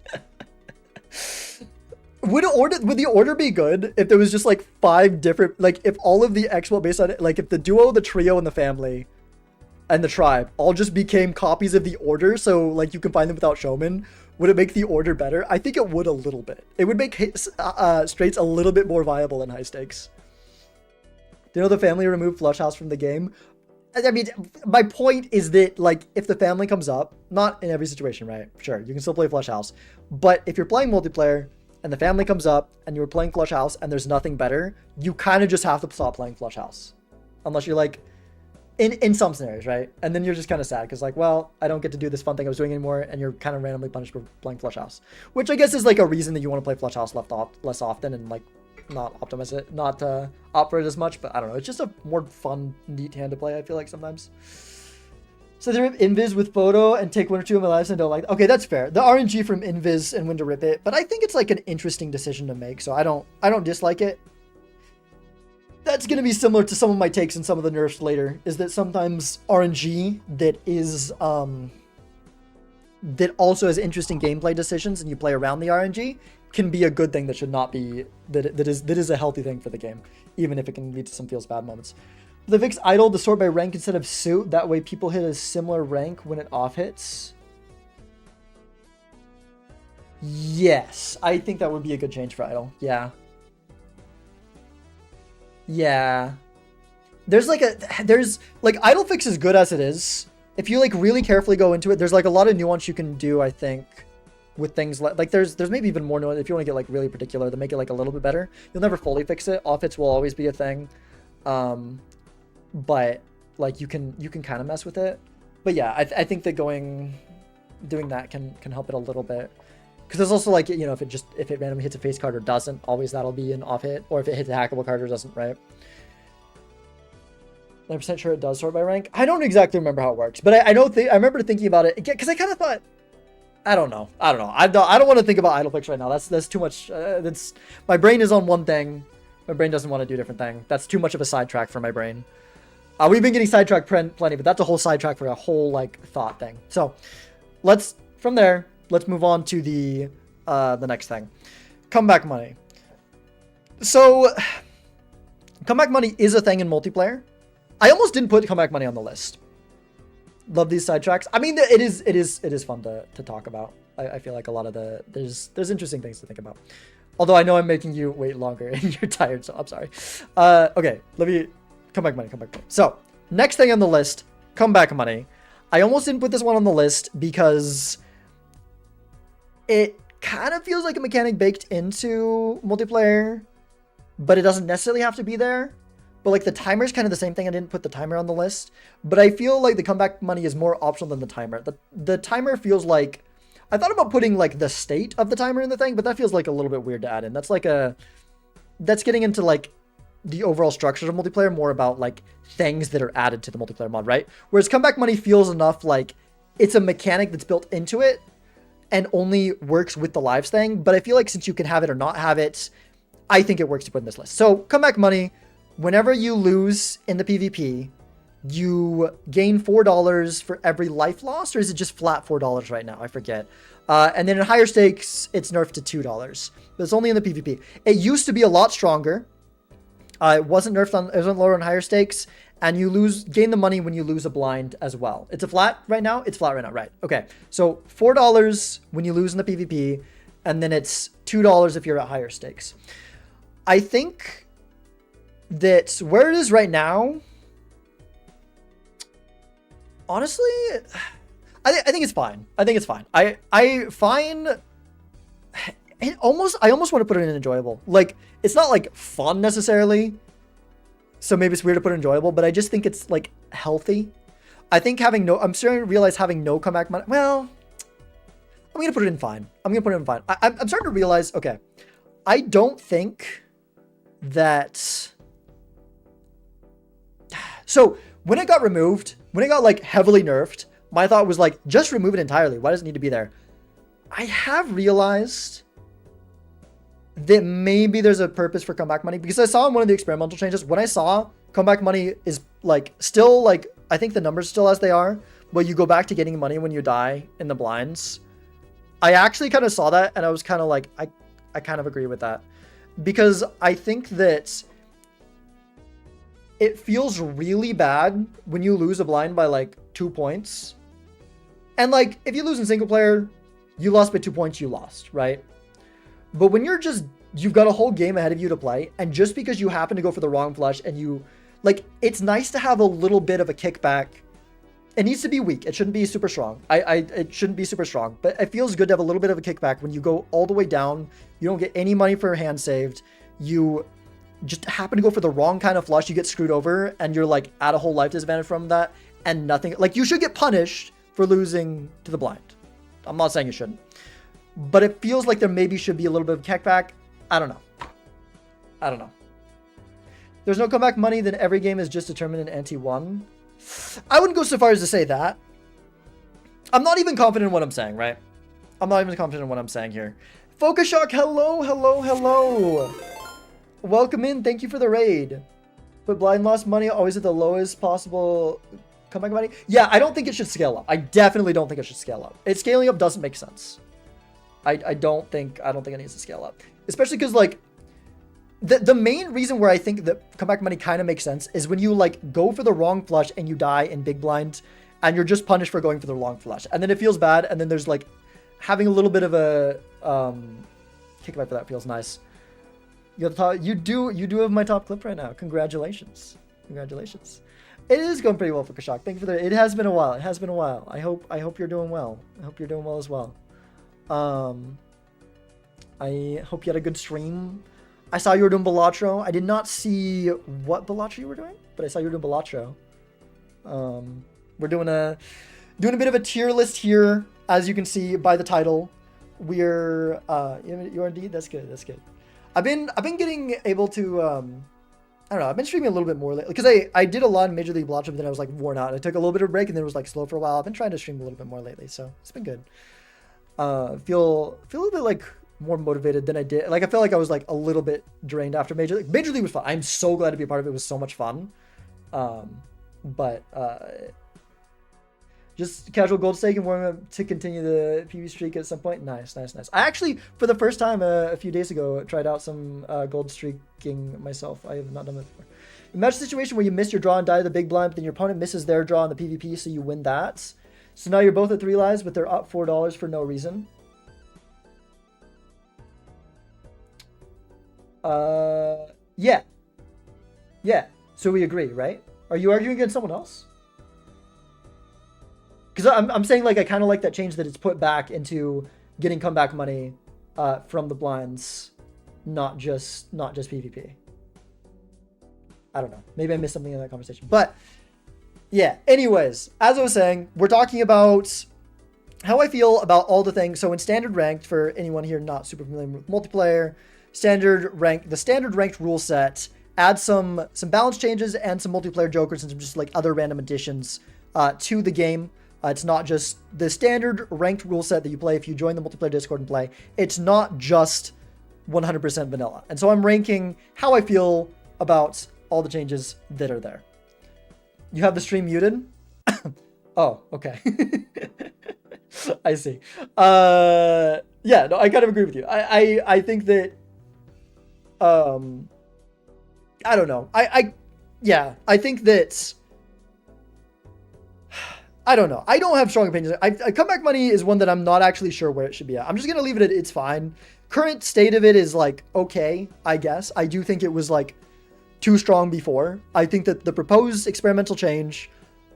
Would the order be good if there was just like 5 different, like if all of the Exmo based on it, like if the duo, the trio, and the family and the tribe all just became copies of the order, so like you can find them without showman? Would it make the order better? I think it would a little bit. It would make straights a little bit more viable in high stakes. Do you know the family removed Flush House from the game? I mean, my point is that, like, if the family comes up, not in every situation, right? Sure, you can still play Flush House. But if you're playing multiplayer and the family comes up and you're playing Flush House and there's nothing better, you kind of just have to stop playing Flush House. Unless you're like, in some scenarios, right? And then you're just kind of sad because, like, well, I don't get to do this fun thing I was doing anymore, and you're kind of randomly punished for playing Flush House. Which I guess is, like, a reason that you want to play Flush House less often and, like, not optimize it, not opt for it as much, but I don't know. It's just a more fun, neat hand to play, I feel like sometimes. So they rip Invis with photo and take 1 or 2 of my lives and don't like. Okay, that's fair. The RNG from Invis and when to rip it, but I think it's like an interesting decision to make, so I don't dislike it. That's going to be similar to some of my takes and some of the nerfs later, is that sometimes RNG that is that also has interesting gameplay decisions and you play around the RNG can be a good thing that should not be, that is a healthy thing for the game, even if it can lead to some feels bad moments. The Vix idle to sort by rank instead of suit, that way people hit a similar rank when it off hits. Yes, I think that would be a good change for idle. Yeah. Yeah. There's like idle fix is good as it is. If you like really carefully go into it, there's like a lot of nuance you can do, I think, with things like there's maybe even more nuance if you want to get like really particular to make it like a little bit better. You'll never fully fix it. Off hits will always be a thing. But like you can kind of mess with it. But yeah, I think that doing that can help it a little bit. Because there's also like, you know, if it randomly hits a face card or doesn't, always that'll be an off hit. Or if it hits a hackable card or doesn't, right? 9% sure it does sort by rank. I don't exactly remember how it works, but I remember thinking about it because I kind of thought, I don't know. I don't want to think about idle fix right now. That's too much. My brain is on one thing. My brain doesn't want to do a different thing. That's too much of a sidetrack for my brain. We've been getting sidetracked plenty, but that's a whole sidetrack for a whole like thought thing. So from there, let's move on to the next thing. Comeback money. So comeback money is a thing in multiplayer. I almost didn't put comeback money on the list. Love these sidetracks. I mean, it is fun to talk about. I feel like a lot of there's interesting things to think about. Although I know I'm making you wait longer and you're tired, so I'm sorry. Okay, comeback money. So next thing on the list, comeback money. I almost didn't put this one on the list because it kind of feels like a mechanic baked into multiplayer, but it doesn't necessarily have to be there. But like the timer is kind of the same thing. I didn't put the timer on the list, but I feel like the comeback money is more optional than the timer. The timer feels like, I thought about putting like the state of the timer in the thing, but that feels like a little bit weird to add in. That's getting into like the overall structure of multiplayer, more about like things that are added to the multiplayer mod, right? Whereas comeback money feels enough like it's a mechanic that's built into it and only works with the lives thing. But I feel like since you can have it or not have it, I think it works to put in this list. So comeback money, whenever you lose in the PvP, you gain $4 for every life lost, or is it just flat $4 right now? I forget. And then in higher stakes, it's nerfed to $2, but it's only in the PvP. It used to be a lot stronger. It wasn't nerfed it wasn't lower on higher stakes, and you gain the money when you lose a blind as well. It's a flat right now. It's flat right now, right? Okay, so $4 when you lose in the PvP, and then it's $2 if you're at higher stakes. I think that where it is right now, honestly, I think it's fine. I think it's fine. I find it almost, I almost want to put it in enjoyable. Like, it's not like fun necessarily, so maybe it's weird to put enjoyable, but I just think it's like healthy. I think having no, I'm starting to realize having no comeback money, well, I'm going to put it in fine. I'm going to put it in fine. I'm starting to realize, okay, I don't think that, so when it got removed, when it got like heavily nerfed, my thought was like, just remove it entirely. Why does it need to be there? I have realized that maybe there's a purpose for comeback money, because I saw in one of the experimental changes, when I saw comeback money is like still like, I think the numbers still as they are, but you go back to getting money when you die in the blinds. I actually kind of saw that and I was kind of like, I kind of agree with that, because I think that it feels really bad when you lose a blind by like 2 points. And like, if you lose in single player, you lost by 2 points, you lost, right? But when you're just, you've got a whole game ahead of you to play, and just because you happen to go for the wrong flush and you, like, it's nice to have a little bit of a kickback. It needs to be weak. It shouldn't be super strong. It shouldn't be super strong, but it feels good to have a little bit of a kickback when you go all the way down. You don't get any money for hand saved. You just happen to go for the wrong kind of flush. You get screwed over and you're like at a whole life disadvantage from that, and nothing, like, you should get punished for losing to the blind. I'm not saying you shouldn't, but it feels like there maybe should be a little bit of kickback. I don't know. There's no comeback money, then every game is just determined in NT1. I wouldn't go so far as to say that. I'm not even confident in what I'm saying, right? I'm not even confident in what I'm saying here. Focus Shock, hello. Welcome in, thank you for the raid. But blind loss money always at the lowest possible comeback money. Yeah, I don't think it should scale up. I definitely don't think it should scale up. Scaling up doesn't make sense. I don't think it needs to scale up. Especially because, like, the main reason where I think that comeback money kind of makes sense is when you, like, go for the wrong flush and you die in big blind, and you're just punished for going for the wrong flush. And then it feels bad, and then there's, like, having a little bit of a kickback for that feels nice. You do have my top clip right now. Congratulations. It is going pretty well for Kashak. Thank you for the. It has been a while. I hope you're doing well. I hope you're doing well as well. I hope you had a good stream. I saw you were doing Balatro. I did not see what Balatro you were doing, but I saw you were doing Balatro. We're doing a bit of a tier list here, as you can see by the title. We're you're indeed. That's good. I've been getting able to I don't know, I've been streaming a little bit more lately, because I did a lot in Major League Balatro, but then I was like worn out. I took a little bit of a break and then it was like slow for a while. I've been trying to stream a little bit more lately, so it's been good. Feel a little bit like more motivated than I did. Like, I felt like I was like a little bit drained after Major League. Major League was fun. I'm so glad to be a part of it. It was so much fun. But just casual gold stake and warming up to continue the PB streak at some point. Nice. I actually, for the first time a few days ago, tried out some gold streaking myself. I have not done that before. Imagine a situation where you miss your draw and die to the big blind, but then your opponent misses their draw in the PvP, so you win that. So now you're both at 3 lives, but they're up $4 for no reason. Yeah. So we agree, right? Are you arguing against someone else? Because I'm saying, like, I kind of like that change that it's put back into getting comeback money from the blinds, not just PvP. I don't know. Maybe I missed something in that conversation. But yeah, anyways, as I was saying, we're talking about how I feel about all the things. So in standard ranked, for anyone here not super familiar with multiplayer, the standard ranked rule set adds some balance changes and some multiplayer jokers and some just like other random additions to the game. It's not just the standard ranked rule set that you play if you join the multiplayer Discord and play. It's not just 100% vanilla. And so I'm ranking how I feel about all the changes that are there. You have the stream muted? Oh, okay. I see. Yeah, no, I kind of agree with you. I think that, I don't know. I think that, I don't know. I don't have strong opinions. Comeback money is one that I'm not actually sure where it should be at. I'm just going to leave it at it's fine. Current state of it is like, okay, I guess. I do think it was like too strong before. I think that the proposed experimental change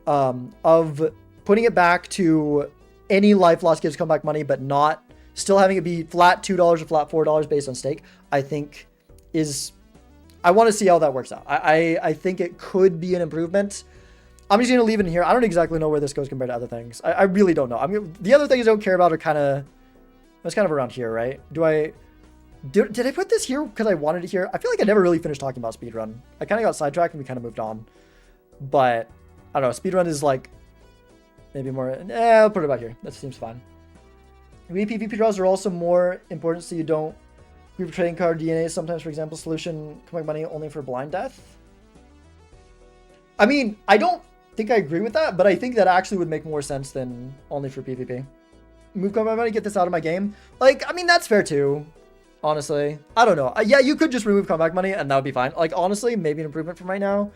of putting it back to any life loss gives comeback money, but not still having it be flat $2 or flat $4 based on stake, I think is, I want to see how that works out. I think it could be an improvement. I'm just going to leave it in here. I don't exactly know where this goes compared to other things. I really don't know. The other things I don't care about are kind of, that's kind of around here, right? Did I put this here because I wanted it here? I feel like I never really finished talking about speedrun. I kind of got sidetracked and we kind of moved on. But I don't know. Speedrun is like maybe more. I'll put it back here. That seems fine. PvP draws are also more important, so you don't group trading card DNA. Sometimes, for example, solution comeback money only for blind death. I mean, I don't think I agree with that, but I think that actually would make more sense than only for PvP. Move comeback money, get this out of my game. Like, I mean, that's fair too. Honestly, I don't know. Yeah, you could just remove comeback money and that would be fine. Like, honestly, maybe an improvement from right now.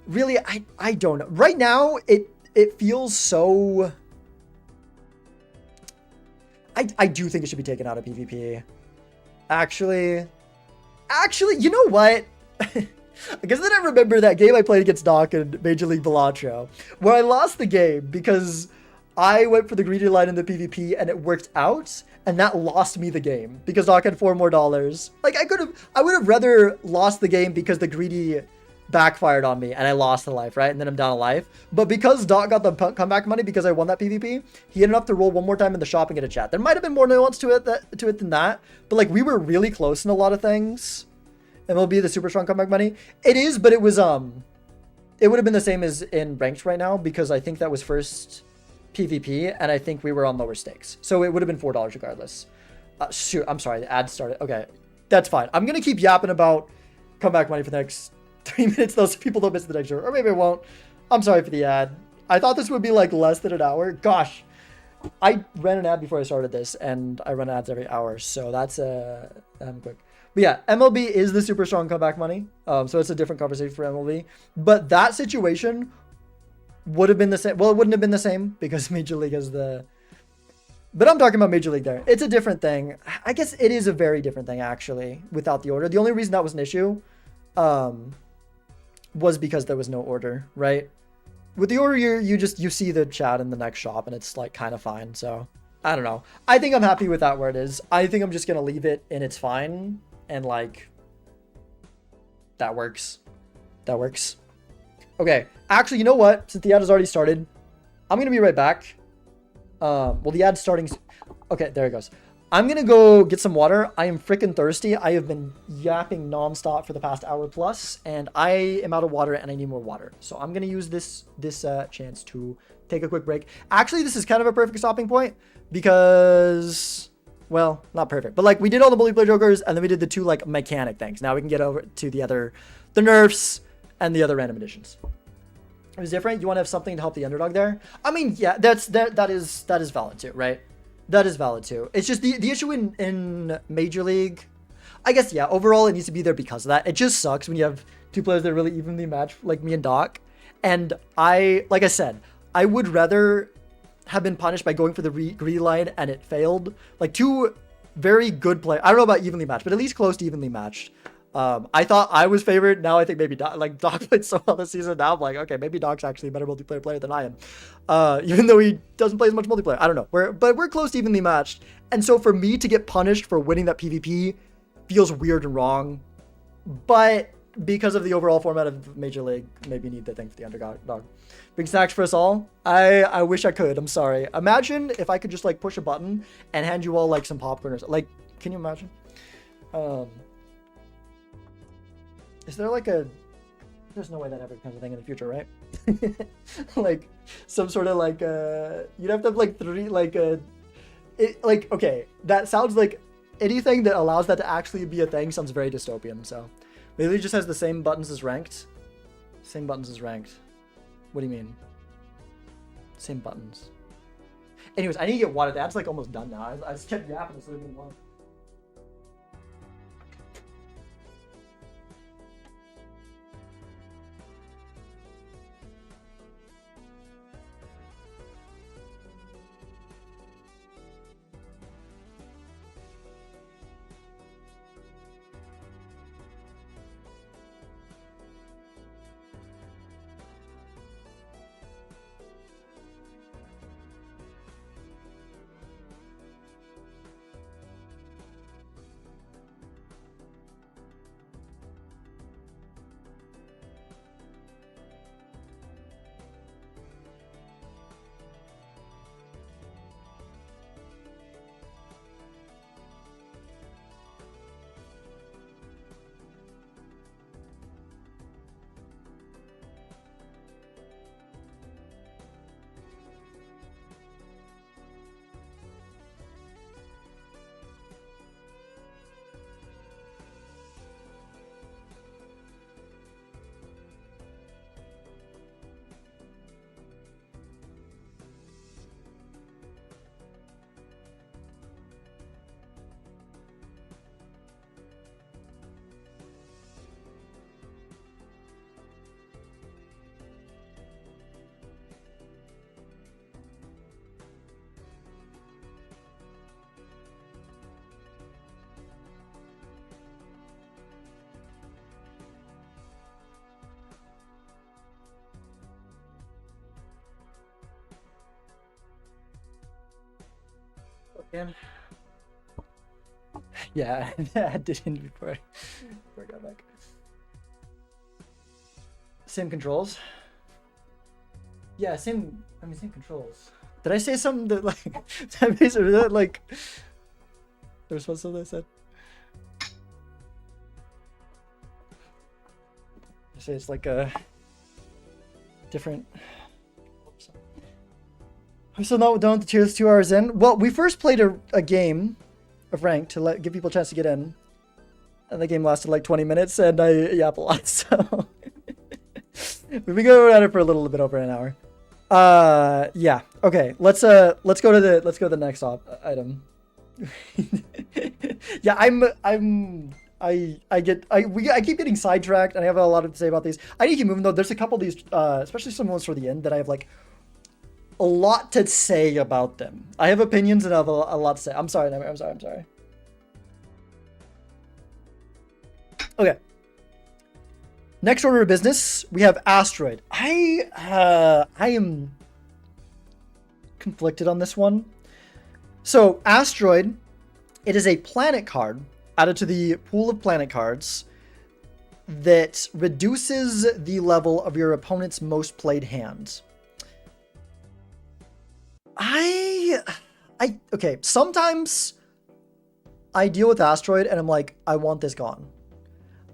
Really, I don't know. Right now, it feels so... I do think it should be taken out of PvP. Actually, you know what? Because then I remember that game I played against Doc in Major League Balatro, where I lost the game because I went for the greedy line in the PvP and it worked out, and that lost me the game because Doc had $4 more. Like, I would have rather lost the game because the greedy backfired on me and I lost the life, right? And then I'm down a life. But because Doc got the comeback money because I won that PvP, he ended up to roll one more time in the shop and get a chat. There might have been more nuance to it than that, but like we were really close in a lot of things. MLB, the super strong comeback money. It is, but it was it would have been the same as in ranked right now because I think that was first PvP and I think we were on lower stakes. So it would have been $4 regardless. Shoot, I'm sorry, the ad started. Okay, that's fine. I'm gonna keep yapping about comeback money for the next 3 minutes though, so people don't miss the next show. Or maybe I won't. I'm sorry for the ad. I thought this would be like less than an hour. Gosh, I ran an ad before I started this and I run ads every hour. So that's quick. But yeah, MLB is the super strong comeback money. So it's a different conversation for MLB. But that situation would have been the same. Well, it wouldn't have been the same because Major League is the... But I'm talking about Major League there. It's a different thing. I guess it is a very different thing, actually, without the order. The only reason that was an issue was because there was no order, right? With the order, you see the chat in the next shop, and it's, like, kind of fine. So, I don't know. I think I'm happy with that where it is. I think I'm just going to leave it in it's fine. And, like, that works. That works. Okay. Actually, you know what? Since the ad has already started, I'm going to be right back. Well, the ad's starting. Okay, there it goes. I'm going to go get some water. I am freaking thirsty. I have been yapping nonstop for the past hour plus, and I am out of water and I need more water. So I'm going to use this chance to take a quick break. Actually, this is kind of a perfect stopping point because, well, not perfect, but like we did all the multiplayer jokers and then we did the two like mechanic things. Now we can get over to the nerfs and the other random additions. It was different. You want to have something to help the underdog there. I mean, yeah, that is valid too, right? That is valid too. It's just the issue in Major League, I guess, yeah, overall it needs to be there because of that. It just sucks when you have two players that are really evenly matched like me and Doc. And like I said, I would rather have been punished by going for the greedy line and it failed. Like two very good players. I don't know about evenly matched, but at least close to evenly matched. I thought I was favored. Now I think maybe Doc played so well this season. Now I'm like, okay, maybe Doc's actually a better multiplayer player than I am. Even though he doesn't play as much multiplayer. I don't know. But we're close to evenly matched. And so for me to get punished for winning that PvP feels weird and wrong. But because of the overall format of Major League, maybe you need to thank the underdog. Bring snacks for us all. I wish I could. I'm sorry. Imagine if I could just like push a button and hand you all like some popcorn or something. Like, can you imagine? Is there like there's no way that ever becomes a thing in the future, right? Like some sort of like, you'd have to have like three, like okay, that sounds like anything that allows that to actually be a thing sounds very dystopian. So maybe it just has the same buttons as ranked. Same buttons as ranked. What do you mean? Same buttons. Anyways, I need to get water. That's like almost done now. I just kept yapping so it long. Again. Yeah, I didn't before I got back. Same controls. Yeah, same. I mean, same controls. Did I say something that like that like there was something I said? I say it's like a different. I'm still not done with the tier list 2 hours in. Well, we first played a game of rank to give people a chance to get in, and the game lasted like 20 minutes, and I yap a lot. So we've been going at it for a little bit over an hour. Yeah. Okay. Let's go to the next item. Yeah, I keep getting sidetracked, and I have a lot to say about these. I need to keep moving though. There's a couple of these, especially some ones for the end, that I have like a lot to say about them. I have opinions and I have a lot to say. I'm sorry. I'm sorry. Okay. Next order of business, we have Asteroid. I am conflicted on this one. So Asteroid, it is a planet card added to the pool of planet cards that reduces the level of your opponent's most played hand. Okay, sometimes I deal with Asteroid and I'm like, I want this gone.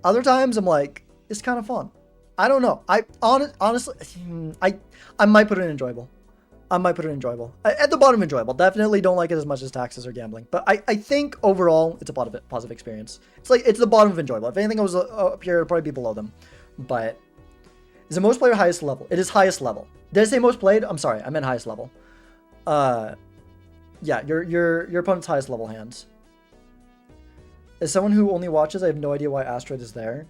Other times I'm like, it's kind of fun. I don't know. Honestly, I might put it in enjoyable. At the bottom, enjoyable. Definitely don't like it as much as taxes or gambling. But I think overall, it's a positive experience. It's the bottom of enjoyable. If anything was up here, it'd probably be below them. But is the most player highest level? It is highest level. Did I say most played? I'm sorry, I meant highest level. Yeah, your opponent's highest level hands. As someone who only watches, I have no idea why Asteroid is there.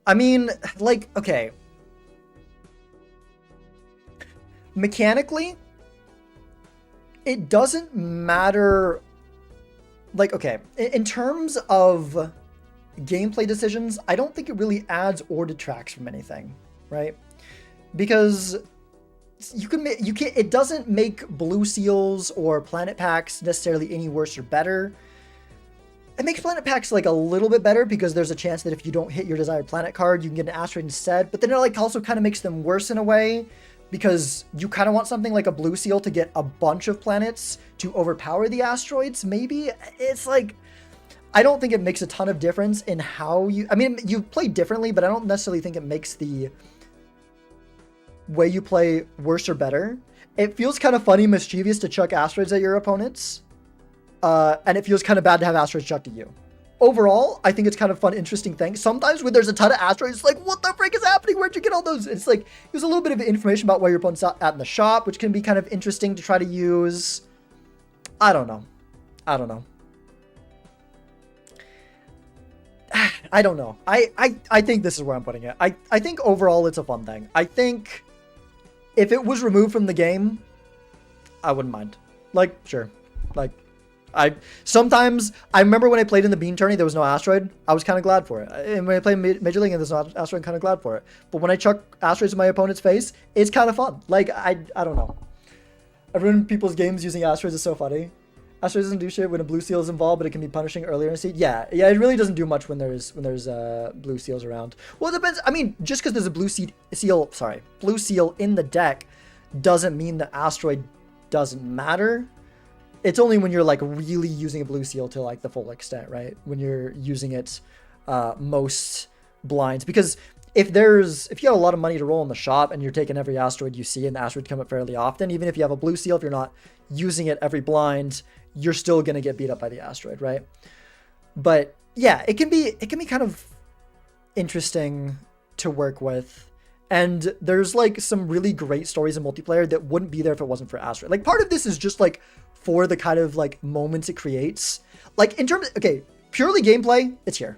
I mean, like, okay. Mechanically, it doesn't matter. Like, okay, in terms of gameplay decisions, I don't think it really adds or detracts from anything, right? Because it doesn't make blue seals or planet packs necessarily any worse or better. It makes planet packs like a little bit better because there's a chance that if you don't hit your desired planet card, you can get an Asteroid instead. But then it like also kind of makes them worse in a way because you kind of want something like a blue seal to get a bunch of planets to overpower the asteroids. Maybe it's like, I don't think it makes a ton of difference in how you, I mean, you play differently, but I don't necessarily think it makes the way you play worse or better. It feels kind of funny, mischievous to chuck asteroids at your opponents. And it feels kind of bad to have asteroids chucked at you. Overall, I think it's kind of fun, interesting thing. Sometimes when there's a ton of asteroids, it's like, what the frick is happening? Where'd you get all those? It's like, there's a little bit of information about where your opponent's at in the shop, which can be kind of interesting to try to use. I don't know. I don't know. I think this is where I'm putting it. I think overall it's a fun thing. I think if it was removed from the game, I wouldn't mind. Like, sure. Like, I remember when I played in the Bean Tourney, there was no asteroid. I was kind of glad for it. And when I played Major League and there's no asteroid, I'm kind of glad for it. But when I chuck asteroids in my opponent's face, it's kind of fun. Like, I don't know. I've ruined people's games using asteroids is so funny. Asteroids doesn't do shit when a blue seal is involved, but it can be punishing earlier in a seed. Yeah, it really doesn't do much when there's blue seals around. Well, it depends. I mean, just because there's a blue seal in the deck doesn't mean the asteroid doesn't matter. It's only when you're like really using a blue seal to like the full extent, right? When you're using it most blinds. Because if you have a lot of money to roll in the shop and you're taking every asteroid you see and the asteroid come up fairly often, even if you have a blue seal, if you're not using it every blind, you're still going to get beat up by the asteroid, right? But yeah, it can be kind of interesting to work with. And there's like some really great stories in multiplayer that wouldn't be there if it wasn't for asteroid. Like part of this is just like for the kind of like moments it creates. Like in terms of, okay, purely gameplay, it's here.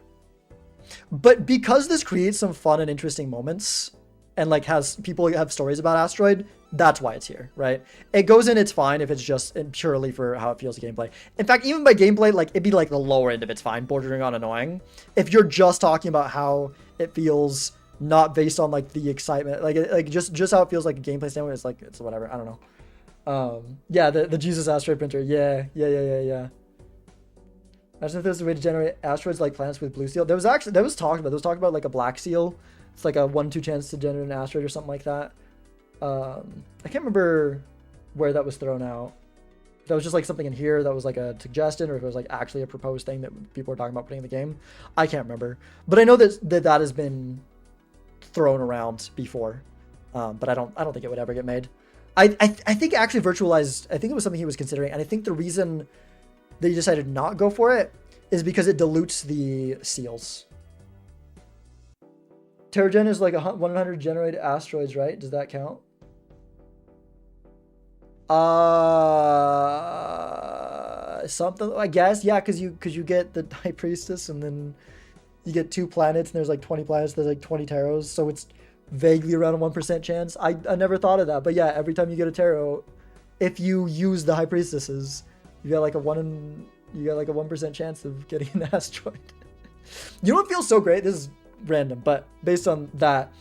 But because this creates some fun and interesting moments and like people have stories about asteroid, that's why it's here, right? It goes in, it's fine if it's just purely for how it feels gameplay. In fact, even by gameplay, like it'd be like the lower end of it's fine, bordering on annoying. If you're just talking about how it feels, not based on like the excitement, like just how it feels like a gameplay standpoint, it's whatever. I don't know. Yeah, the Jesus asteroid printer. Yeah. Imagine if there's a way to generate asteroids like planets with blue seal. There was talked about like a black seal. It's like a 1-2 chance to generate an asteroid or something like that. I can't remember where that was thrown out. That was just like something in here that was like a suggestion, or if it was like actually a proposed thing that people were talking about putting in the game. I can't remember, but I know that has been thrown around before. But I don't think it would ever get made. I think actually virtualized. I think it was something he was considering, and I think the reason they decided not go for it is because it dilutes the seals. Terragen is like 100 generated asteroids, right? Does that count? Something, I guess. Yeah, because you get the High Priestess, and then you get 2 planets, and there's like 20 planets. There's like 20 taros, so it's vaguely around a 1% chance. I never thought of that, but yeah, every time you get a tarot, if you use the High Priestesses, you got like a 1% chance of getting an asteroid. You know what feels so great? This is random, but based on that,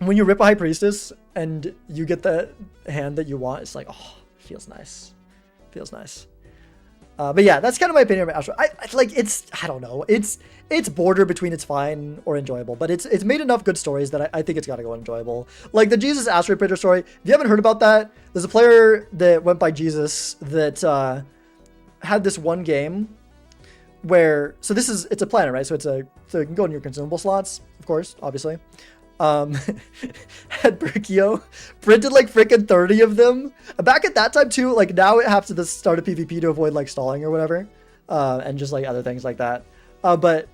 when you rip a High Priestess and you get the hand that you want, it's like, oh, feels nice. But yeah, that's kind of my opinion about Asteroid. I don't know. It's border between it's fine or enjoyable, but it's made enough good stories that I think it's got to go enjoyable. Like the Jesus Asteroid Printer story. If you haven't heard about that, there's a player that went by Jesus that had this one game where, so it's a planet, right? So so you can go in your consumable slots, of course, obviously. Had Berkio printed like freaking 30 of them back at that time too. Like now it has to start a PvP to avoid like stalling or whatever, and just like other things like that. But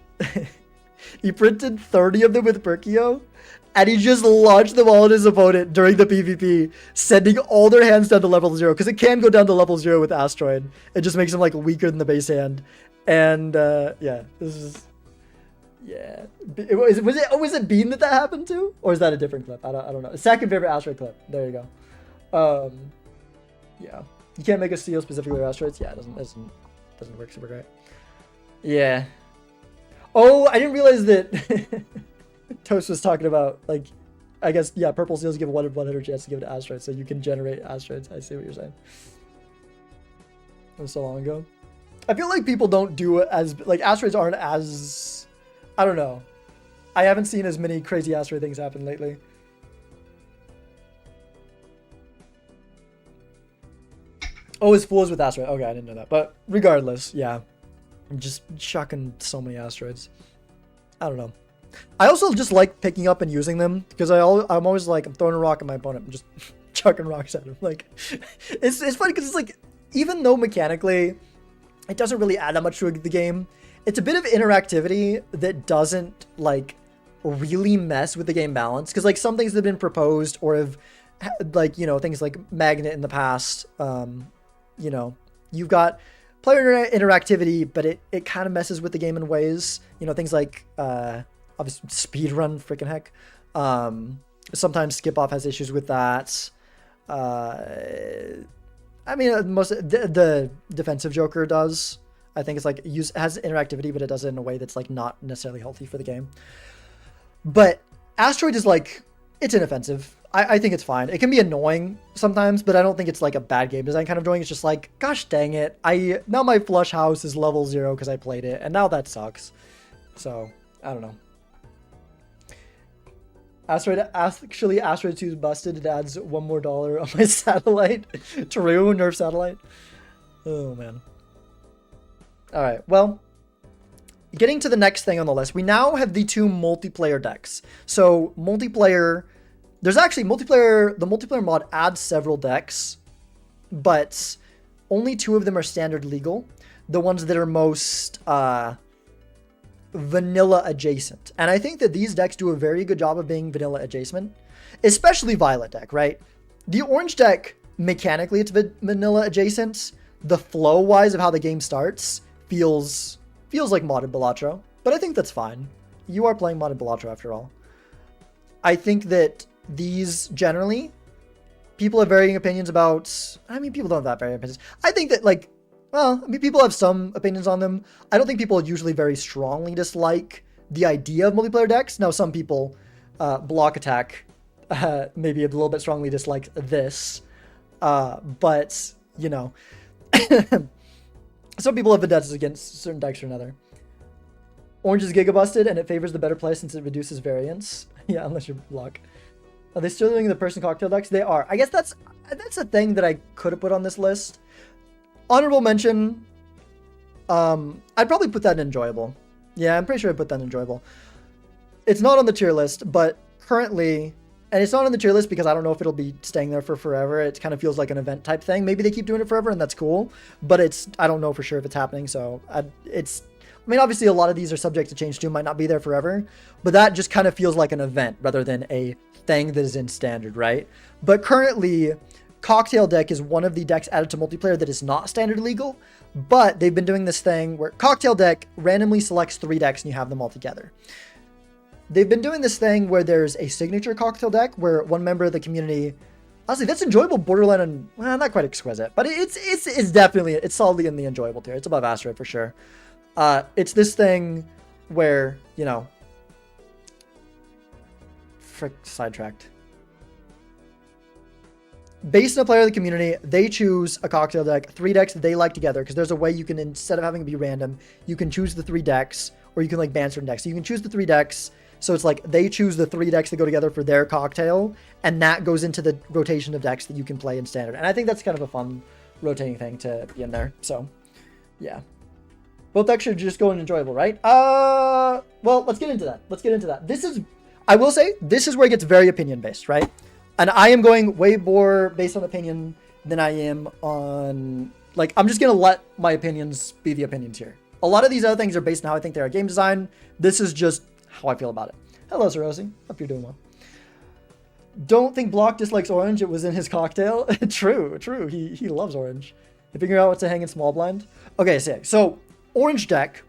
he printed 30 of them with Berkio, and he just launched them all at his opponent during the PvP, sending all their hands down to level 0, because it can go down to level 0 with Asteroid. It just makes them like weaker than the base hand. And yeah, this is. Yeah, was it Bean that happened to, or is that a different clip? I don't know. Second favorite asteroid clip. There you go. Yeah, you can't make a seal specifically with asteroids. Yeah, it doesn't work super great. Yeah. Oh, I didn't realize that Toast was talking about, like, I guess, yeah, purple seals give a 100 chance to give it to asteroids, so you can generate asteroids. I see what you're saying. That was so long ago. I feel like people don't do it as, like, asteroids aren't as, I don't know. I haven't seen as many crazy asteroid things happen lately. Oh, it's fools with asteroid. Okay, I didn't know that. But regardless, yeah. I'm just chucking so many asteroids. I don't know. I also just like picking up and using them, because I'm always like, I'm throwing a rock at my opponent. I'm just chucking rocks at him. Like, it's funny because it's like, even though mechanically it doesn't really add that much to the game, it's a bit of interactivity that doesn't like really mess with the game balance. Because like some things that have been proposed or have, like, you know, things like Magnet in the past, you know, you've got player interactivity, but it kind of messes with the game in ways, you know, things like obviously speedrun, freaking heck. Sometimes skip off has issues with that. I mean, most the defensive Joker does. I think it's like has interactivity, but it does it in a way that's like not necessarily healthy for the game. But Asteroid is like, it's inoffensive. I think it's fine. It can be annoying sometimes, but I don't think it's like a bad game design kind of annoying. It's just like, gosh dang it. Now my flush house is level 0 because I played it, and now that sucks. So, I don't know. Asteroid 2 is busted. It adds $1 more on my satellite. True, nerf satellite. Oh, man. Alright, well, getting to the next thing on the list. We now have the 2 multiplayer decks. So, multiplayer... There's actually multiplayer... The multiplayer mod adds several decks, but only 2 of them are standard legal. The ones that are most... vanilla adjacent. And I think that these decks do a very good job of being vanilla adjacent, especially Violet deck, right? The orange deck, mechanically, it's vanilla adjacent. The flow wise of how the game starts feels like modded Balatro, but I think that's fine. You are playing modded Balatro after all. I think that these generally, people have varying opinions about. I mean, people don't have that varying opinions. I think that, like, well, I mean, people have some opinions on them. I don't think people usually very strongly dislike the idea of multiplayer decks. Now, some people, Block Attack, maybe a little bit strongly dislike this. But, you know, some people have vendettas against certain decks or another. Orange is Giga Busted, and it favors the better play since it reduces variance. Yeah, unless you're luck. Are they still doing the person cocktail decks? They are. I guess that's a thing that I could have put on this list. Honorable mention. I'd probably put that in enjoyable. Yeah, I'm pretty sure I put that in enjoyable. It's not on the tier list, but currently, and it's not on the tier list because I don't know if it'll be staying there for forever. It kind of feels like an event type thing. Maybe they keep doing it forever, and that's cool. But I don't know for sure if it's happening. So I mean, obviously, a lot of these are subject to change too. Might not be there forever, but that just kind of feels like an event rather than a thing that is in standard, right? But currently, Cocktail Deck is one of the decks added to multiplayer that is not standard legal. But they've been doing this thing where Cocktail Deck randomly selects 3 decks and you have them all together. They've been doing this thing where there's a signature Cocktail Deck where one member of the community, honestly, that's enjoyable, borderline, and well, not quite exquisite, but it's definitely, it's solidly in the enjoyable tier. It's above Asteroid for sure. It's this thing where, you know, frick, sidetracked. Based on a player of the community, they choose a cocktail deck, 3 decks that they like together, because there's a way you can, instead of having it be random, you can choose the 3 decks, or you can like ban certain decks. So you can choose the 3 decks, so it's like they choose the 3 decks that go together for their cocktail, and that goes into the rotation of decks that you can play in standard. And I think that's kind of a fun rotating thing to be in there. So, yeah. Both decks should just go in enjoyable, right? Well, let's get into that. This is, I will say, this is where it gets very opinion-based, right? And I am going way more based on opinion than I am on, like, I'm just going to let my opinions be the opinions here. A lot of these other things are based on how I think they are game design. This is just how I feel about it. Hello, Sarosi. Hope you're doing well. Don't think Block dislikes orange. It was in his cocktail. True. He loves orange. You figure out what to hang in small blind? Okay, so orange deck.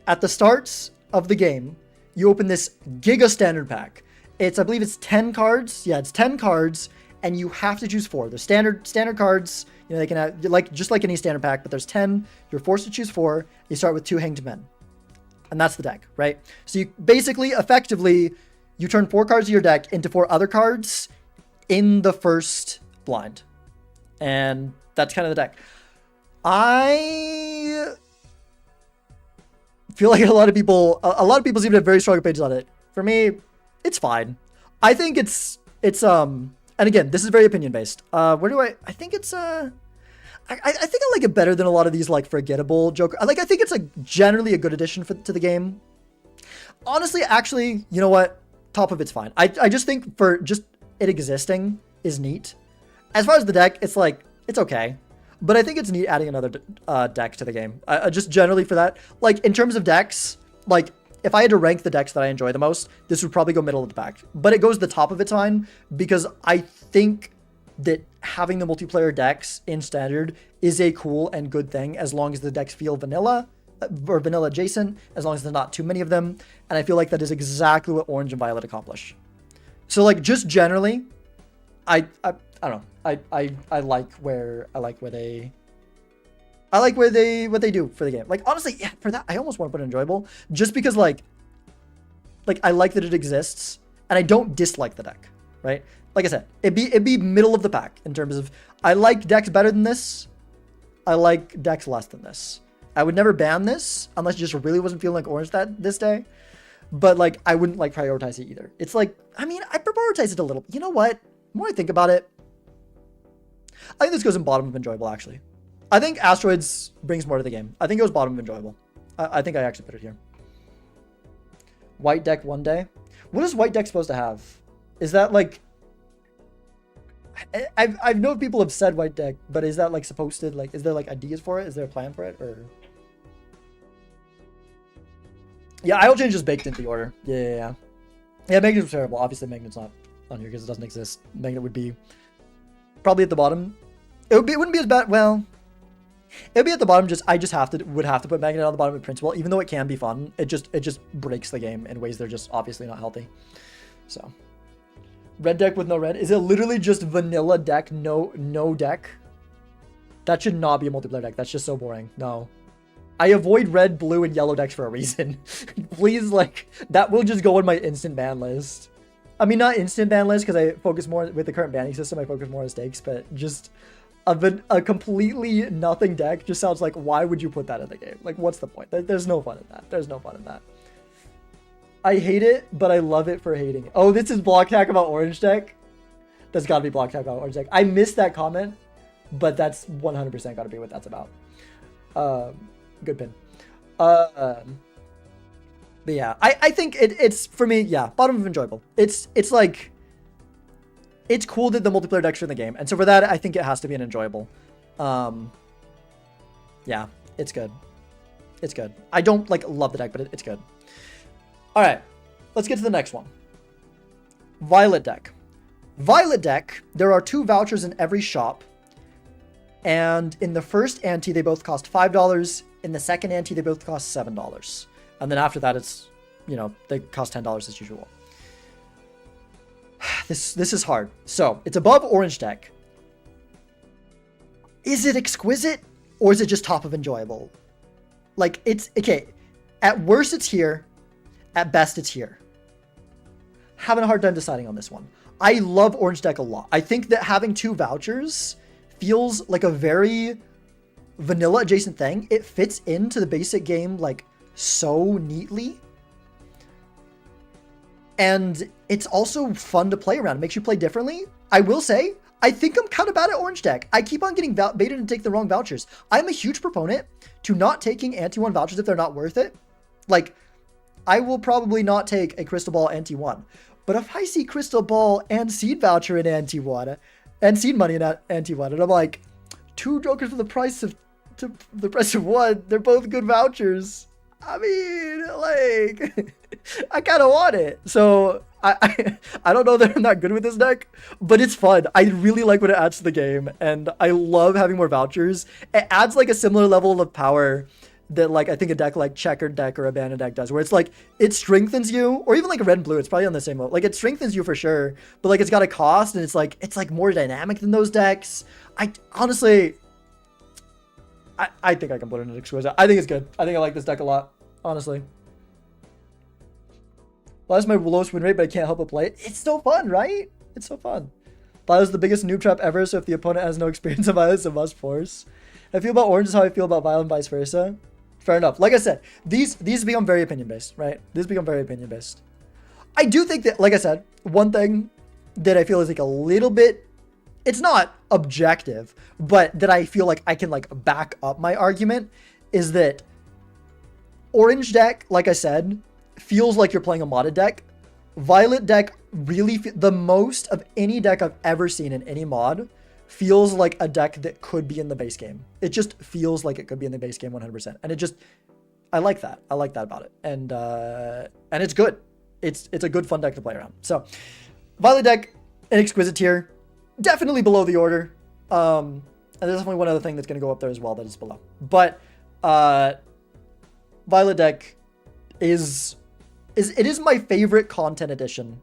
At the starts of the game, you open this Giga Standard Pack. I believe it's 10 cards. Yeah, it's 10 cards, and you have to choose 4. They're standard cards. You know, they can have, just like any standard pack, but there's 10. You're forced to choose 4. You start with 2 Hanged Men. And that's the deck, right? So you basically, effectively, you turn 4 cards of your deck into 4 other cards in the first blind. And that's kind of the deck. I feel like a lot of people seem to have very strong opinions on it. For me, it's fine. I think it's and again, this is very opinion based. I think it's I think I like it better than a lot of these like forgettable Joker. I think it's like generally a good addition to the game. Honestly, actually, you know what? Top of it's fine. I just think for just it existing is neat. As far as the deck, it's like it's okay. But I think it's neat adding another deck to the game. Just generally for that. Like, in terms of decks, like, if I had to rank the decks that I enjoy the most, this would probably go middle of the pack. But it goes the top of its fine because I think that having the multiplayer decks in Standard is a cool and good thing as long as the decks feel vanilla or vanilla adjacent, as long as there's not too many of them. And I feel like that is exactly what Orange and Violet accomplish. So, like, just generally, I don't know. I like what they do for the game. Like, honestly, yeah, for that I almost want to put it enjoyable just because like I like that it exists and I don't dislike the deck, right? Like I said, it'd be middle of the pack in terms of I like decks better than this. I like decks less than this. I would never ban this unless you just really wasn't feeling like Orange this day. But like I wouldn't like prioritize it either. It's like, I mean, I prioritize it a little. You know what? The more I think about it, I think this goes in bottom of enjoyable, actually. I think Asteroids brings more to the game. I think it goes bottom of enjoyable. I think I actually put it here. White deck one day. What is white deck supposed to have? Is that like... I know people have said white deck, but is that like supposed to, like, is there like ideas for it? Is there a plan for it? Or... Yeah, Idle Change is baked into the order. Yeah. Yeah, Magnet was terrible. Obviously, Magnet's not on here because it doesn't exist. Magnet would be probably at the bottom. It wouldn't be as bad. Well, it would be at the bottom. I just would have to put Magnet on the bottom of principle, even though it can be fun. It just breaks the game in ways that are just obviously not healthy. So, red deck with no red. Is it literally just vanilla deck? No deck. That should not be a multiplayer deck. That's just so boring. No. I avoid red, blue, and yellow decks for a reason. Please, like, that will just go on my instant ban list. I mean, not instant ban list because I focus more with the current banning system. I focus more on stakes, but just a completely nothing deck just sounds like, why would you put that in the game? Like, what's the point? There's no fun in that. There's no fun in that. I hate it, but I love it for hating it. Oh, this is block hack about orange deck. That's got to be block hack about orange deck. I missed that comment, but that's 100% got to be what that's about. Good pin. But yeah, I think it's for me, yeah, bottom of enjoyable. It's like, it's cool that the multiplayer decks are in the game. And so for that, I think it has to be an enjoyable. Yeah, it's good. It's good. I don't like love the deck, but it's good. All right, let's get to the next one. Violet deck. Violet deck, there are 2 vouchers in every shop. And in the first ante, they both cost $5. In the second ante, they both cost $7. And then after that, it's, you know, they cost $10 as usual. This is hard. So, it's above orange deck. Is it exquisite? Or is it just top of enjoyable? Like, it's, okay. At worst, it's here. At best, it's here. Having a hard time deciding on this one. I love orange deck a lot. I think that having 2 vouchers feels like a very vanilla adjacent thing. It fits into the basic game like so neatly. And it's also fun to play around. It makes you play differently. I will say, I think I'm kind of bad at orange deck. I keep on getting baited to take the wrong vouchers. I'm a huge proponent to not taking anti-1 vouchers if they're not worth it. Like, I will probably not take a Crystal Ball anti-1. But if I see Crystal Ball and Seed voucher in anti-1, and Seed money in anti-1, and I'm like, 2 jokers for the price of one, they're both good vouchers. I mean, like, I kind of want it. So I don't know that I'm not good with this deck, but it's fun. I really like what it adds to the game, and I love having more vouchers. It adds like a similar level of power that like I think a deck like Checkered deck or Abandoned deck does, where it's like it strengthens you, or even like a red and blue, it's probably on the same level. Like it strengthens you for sure, but like it's got a cost, and it's like more dynamic than those decks. I honestly, I think I can put it in exquisite. I think it's good. I think I like this deck a lot, honestly. Well, that's my lowest win rate, but I can't help but play it. It's so fun, right? It's so fun. Violet's the biggest noob trap ever, so if the opponent has no experience of Violet, it's a must force. I feel about orange is how I feel about Violet and vice versa. Fair enough. Like I said, these become very opinion-based, right? These become very opinion-based. I do think that, like I said, one thing that I feel is like a little bit, it's not objective, but that I feel like I can like back up my argument is that orange deck, like I said, feels like you're playing a modded deck. Violet deck really, the most of any deck I've ever seen in any mod feels like a deck that could be in the base game. It just feels like it could be in the base game 100%. And it just, I like that. I like that about it. And it's good. It's a good fun deck to play around. So Violet deck, an exquisite tier, definitely below the order. And there's definitely one other thing that's going to go up there as well that is below. But Violet deck is my favorite content edition,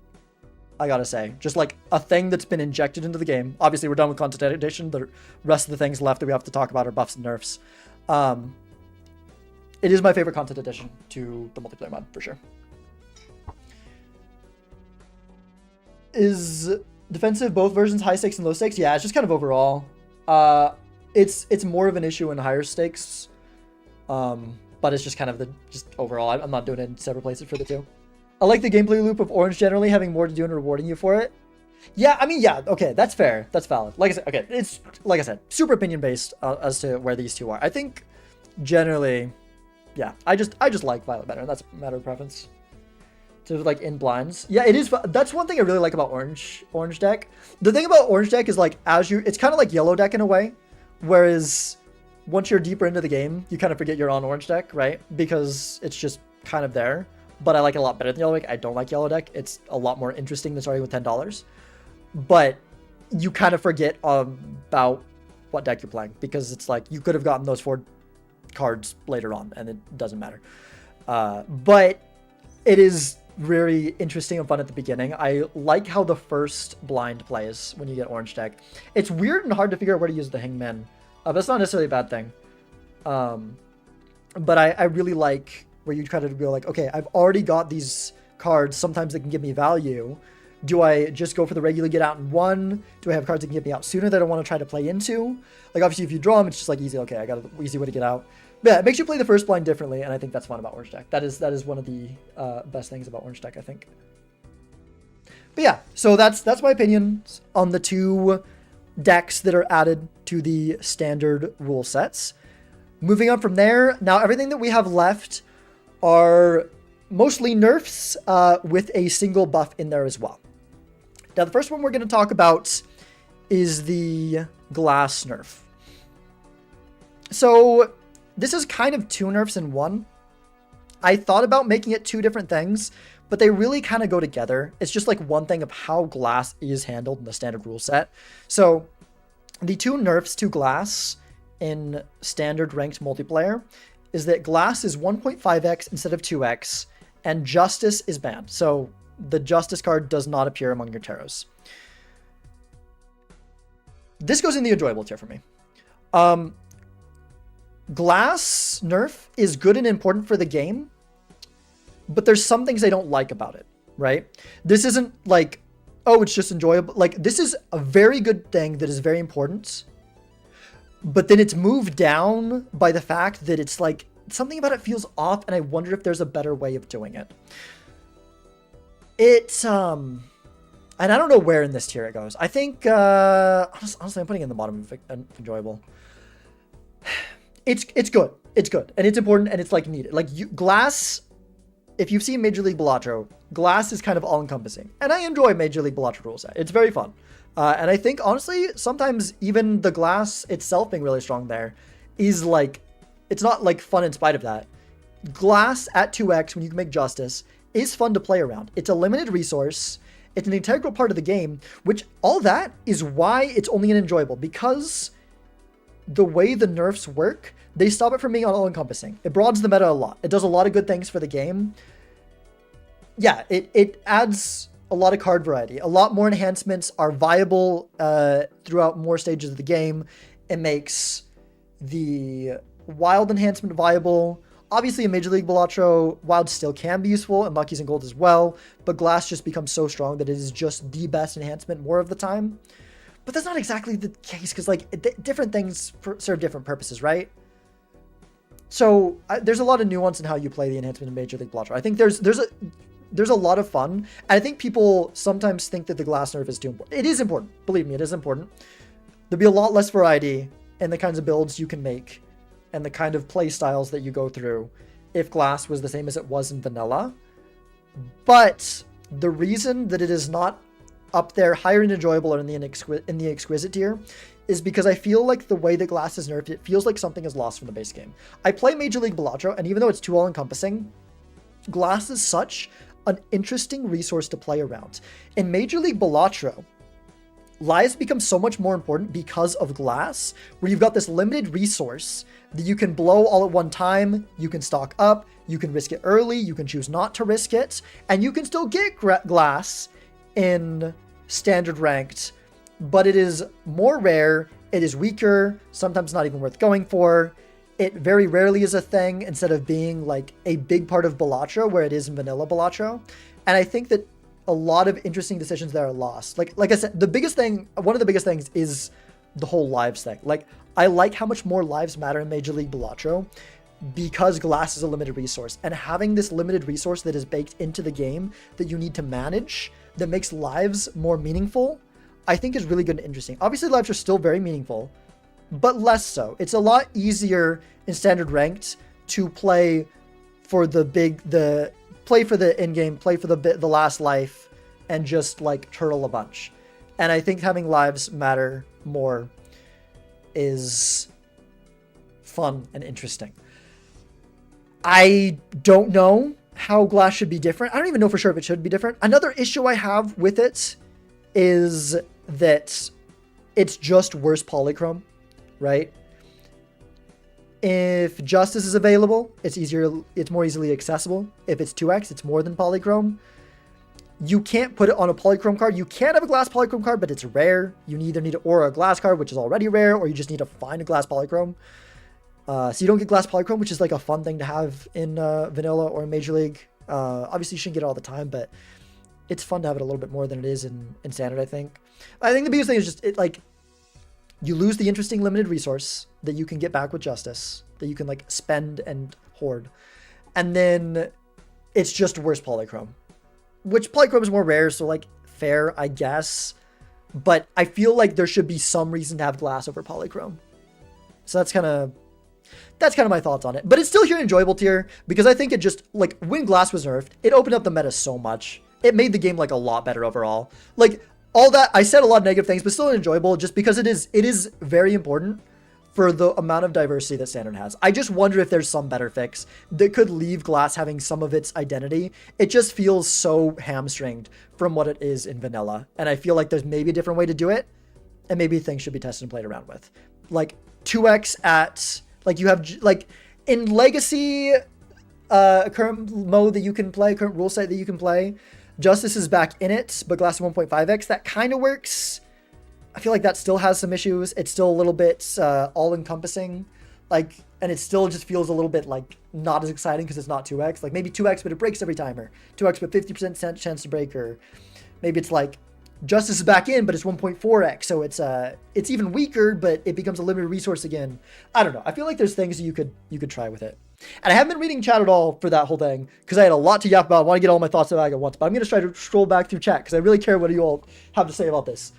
I gotta say. Just like a thing that's been injected into the game. Obviously, we're done with content edition. The rest of the things left that we have to talk about are buffs and nerfs. It is my favorite content addition to the multiplayer mod, for sure. Is defensive both versions high stakes and low stakes? Yeah, it's just kind of overall. It's more of an issue in higher stakes. But it's just kind of just overall. I'm not doing it in separate places for the two. I like the gameplay loop of orange generally having more to do and rewarding you for it. Yeah, I mean, yeah, okay, that's fair. That's valid. Like I said, okay, it's, like I said, super opinion based as to where these two are. I think generally, yeah, I just like Violet better, and that's a matter of preference. To like in blinds. Yeah, it is. That's one thing I really like about orange deck. The thing about orange deck is like it's kind of like yellow deck in a way, whereas once you're deeper into the game, you kind of forget you're on orange deck, right? Because it's just kind of there. But I like it a lot better than yellow deck. I don't like yellow deck. It's a lot more interesting than starting with $10. But you kind of forget about what deck you're playing, because it's like you could have gotten those 4 cards later on and it doesn't matter. But it is very interesting and fun at the beginning. I like how the first blind plays when you get orange deck. It's weird and hard to figure out where to use the hangman. That's not necessarily a bad thing. But I really like where you try to go like, okay, I've already got these cards. Sometimes they can give me value. Do I just go for the regular get out in 1? Do I have cards that can get me out sooner that I want to try to play into? Like, obviously, if you draw them, it's just like easy. Okay, I got an easy way to get out. But yeah, it makes you play the first blind differently, and I think that's fun about Orange Deck. That is one of the best things about Orange Deck, I think. But yeah, so that's my opinions on the 2 decks that are added to the standard rule sets. Moving on from there, now everything that we have left are mostly nerfs with a single buff in there as well. Now, the first one we're going to talk about is the glass nerf. So this is kind of 2 nerfs in 1. I thought about making it 2 different things, but they really kind of go together. It's just like one thing of how glass is handled in the standard rule set. So the 2 nerfs to glass in standard ranked multiplayer is that glass is 1.5x instead of 2x, and justice is banned. So the justice card does not appear among your taros. This goes in the enjoyable tier for me. Glass nerf is good and important for the game, but there's some things I don't like about it, right? This isn't like, oh, it's just enjoyable. Like, this is a very good thing that is very important, but then it's moved down by the fact that it's like, something about it feels off, and I wonder if there's a better way of doing it. It's, and I don't know where in this tier it goes. I think, honestly, I'm putting it in the bottom of enjoyable. It's good. It's good. And it's important, and it's, like, needed. Like, glass, if you've seen Major League Balatro, glass is kind of all-encompassing. And I enjoy Major League Balatro rule set. It's very fun. And I think, honestly, sometimes even the glass itself being really strong there is, like, it's not, like, fun in spite of that. Glass at 2x, when you can make justice, is fun to play around. It's a limited resource. It's an integral part of the game, which all that is why it's only an enjoyable, because the way the nerfs work, they stop it from being all-encompassing. It broadens the meta a lot. It does a lot of good things for the game. Yeah, it adds a lot of card variety. A lot more enhancements are viable throughout more stages of the game. It makes the wild enhancement viable. Obviously, in Major League Balatro, wild still can be useful, and luckies and gold as well, but glass just becomes so strong that it is just the best enhancement more of the time. But that's not exactly the case, because, like, different things serve different purposes, right? So there's a lot of nuance in how you play the enhancement in Major League Balatro. I think there's a lot of fun, and I think people sometimes think that the glass nerf is too important. It is important. Believe me, it is important. There'll be a lot less variety in the kinds of builds you can make and the kind of play styles that you go through if glass was the same as it was in vanilla. But the reason that it is not up there higher in enjoyable or in the exquisite tier is because I feel like the way that glass is nerfed, it feels like something is lost from the base game. I play Major League Balatro, and even though it's too all-encompassing, glass is such an interesting resource to play around. In Major League Balatro, lives become so much more important because of glass, where you've got this limited resource that you can blow all at one time, you can stock up, you can risk it early, you can choose not to risk it, and you can still get glass in standard ranked, but it is more rare, it is weaker, sometimes not even worth going for. It very rarely is a thing instead of being like a big part of Balatro where it is in vanilla Balatro. And I think that a lot of interesting decisions there are lost. Like I said, one of the biggest things is the whole lives thing. Like, I like how much more lives matter in Major League Balatro because glass is a limited resource, and having this limited resource that is baked into the game that you need to manage that makes lives more meaningful, I think is really good and interesting. Obviously, lives are still very meaningful, but less so. It's a lot easier in standard ranked to play for the in-game, play for the last life, and just like turtle a bunch. And I think having lives matter more is fun and interesting. I don't know how glass should be different. I don't even know for sure if it should be different. Another issue I have with it is that it's just worse polychrome, right? If justice is available, it's more easily accessible. If it's 2x, it's more than polychrome. You can't put it on a polychrome card. You can have a glass polychrome card, but it's rare. You either need a glass card, which is already rare, or you just need to find a glass polychrome. So you don't get glass polychrome, which is like a fun thing to have in vanilla or in Major League. Obviously, you shouldn't get it all the time, but it's fun to have it a little bit more than it is in standard, I think. I think the biggest thing is just you lose the interesting limited resource that you can get back with Justice, that you can like spend and hoard. And then it's just worse polychrome, which polychrome is more rare. So like fair, I guess, but I feel like there should be some reason to have glass over polychrome. So that's kind of my thoughts on it, but it's still here enjoyable tier because I think it just like when glass was nerfed, it opened up the meta so much. It made the game like a lot better overall. Like all that, I said a lot of negative things, but still enjoyable just because it is very important for the amount of diversity that standard has. I just wonder if there's some better fix that could leave glass having some of its identity. It just feels so hamstringed from what it is in vanilla. And I feel like there's maybe a different way to do it. And maybe things should be tested and played around with. Like 2x at, like you have, like in Legacy, current mode that you can play, current rule set that you can play, Justice is back in it, but glass is 1.5x. That kind of works. I feel like that still has some issues. It's still a little bit all-encompassing, like, and it still just feels a little bit like not as exciting because it's not 2x. Like maybe 2x, but it breaks every time, or 2x but 50% chance to break, or maybe it's like Justice is back in, but it's 1.4x, so it's even weaker, but it becomes a limited resource again. I don't know. I feel like there's things you could try with it. And I haven't been reading chat at all for that whole thing because I had a lot to yap about. I want to get all my thoughts about it at once, but I'm going to try to scroll back through chat because I really care what you all have to say about this.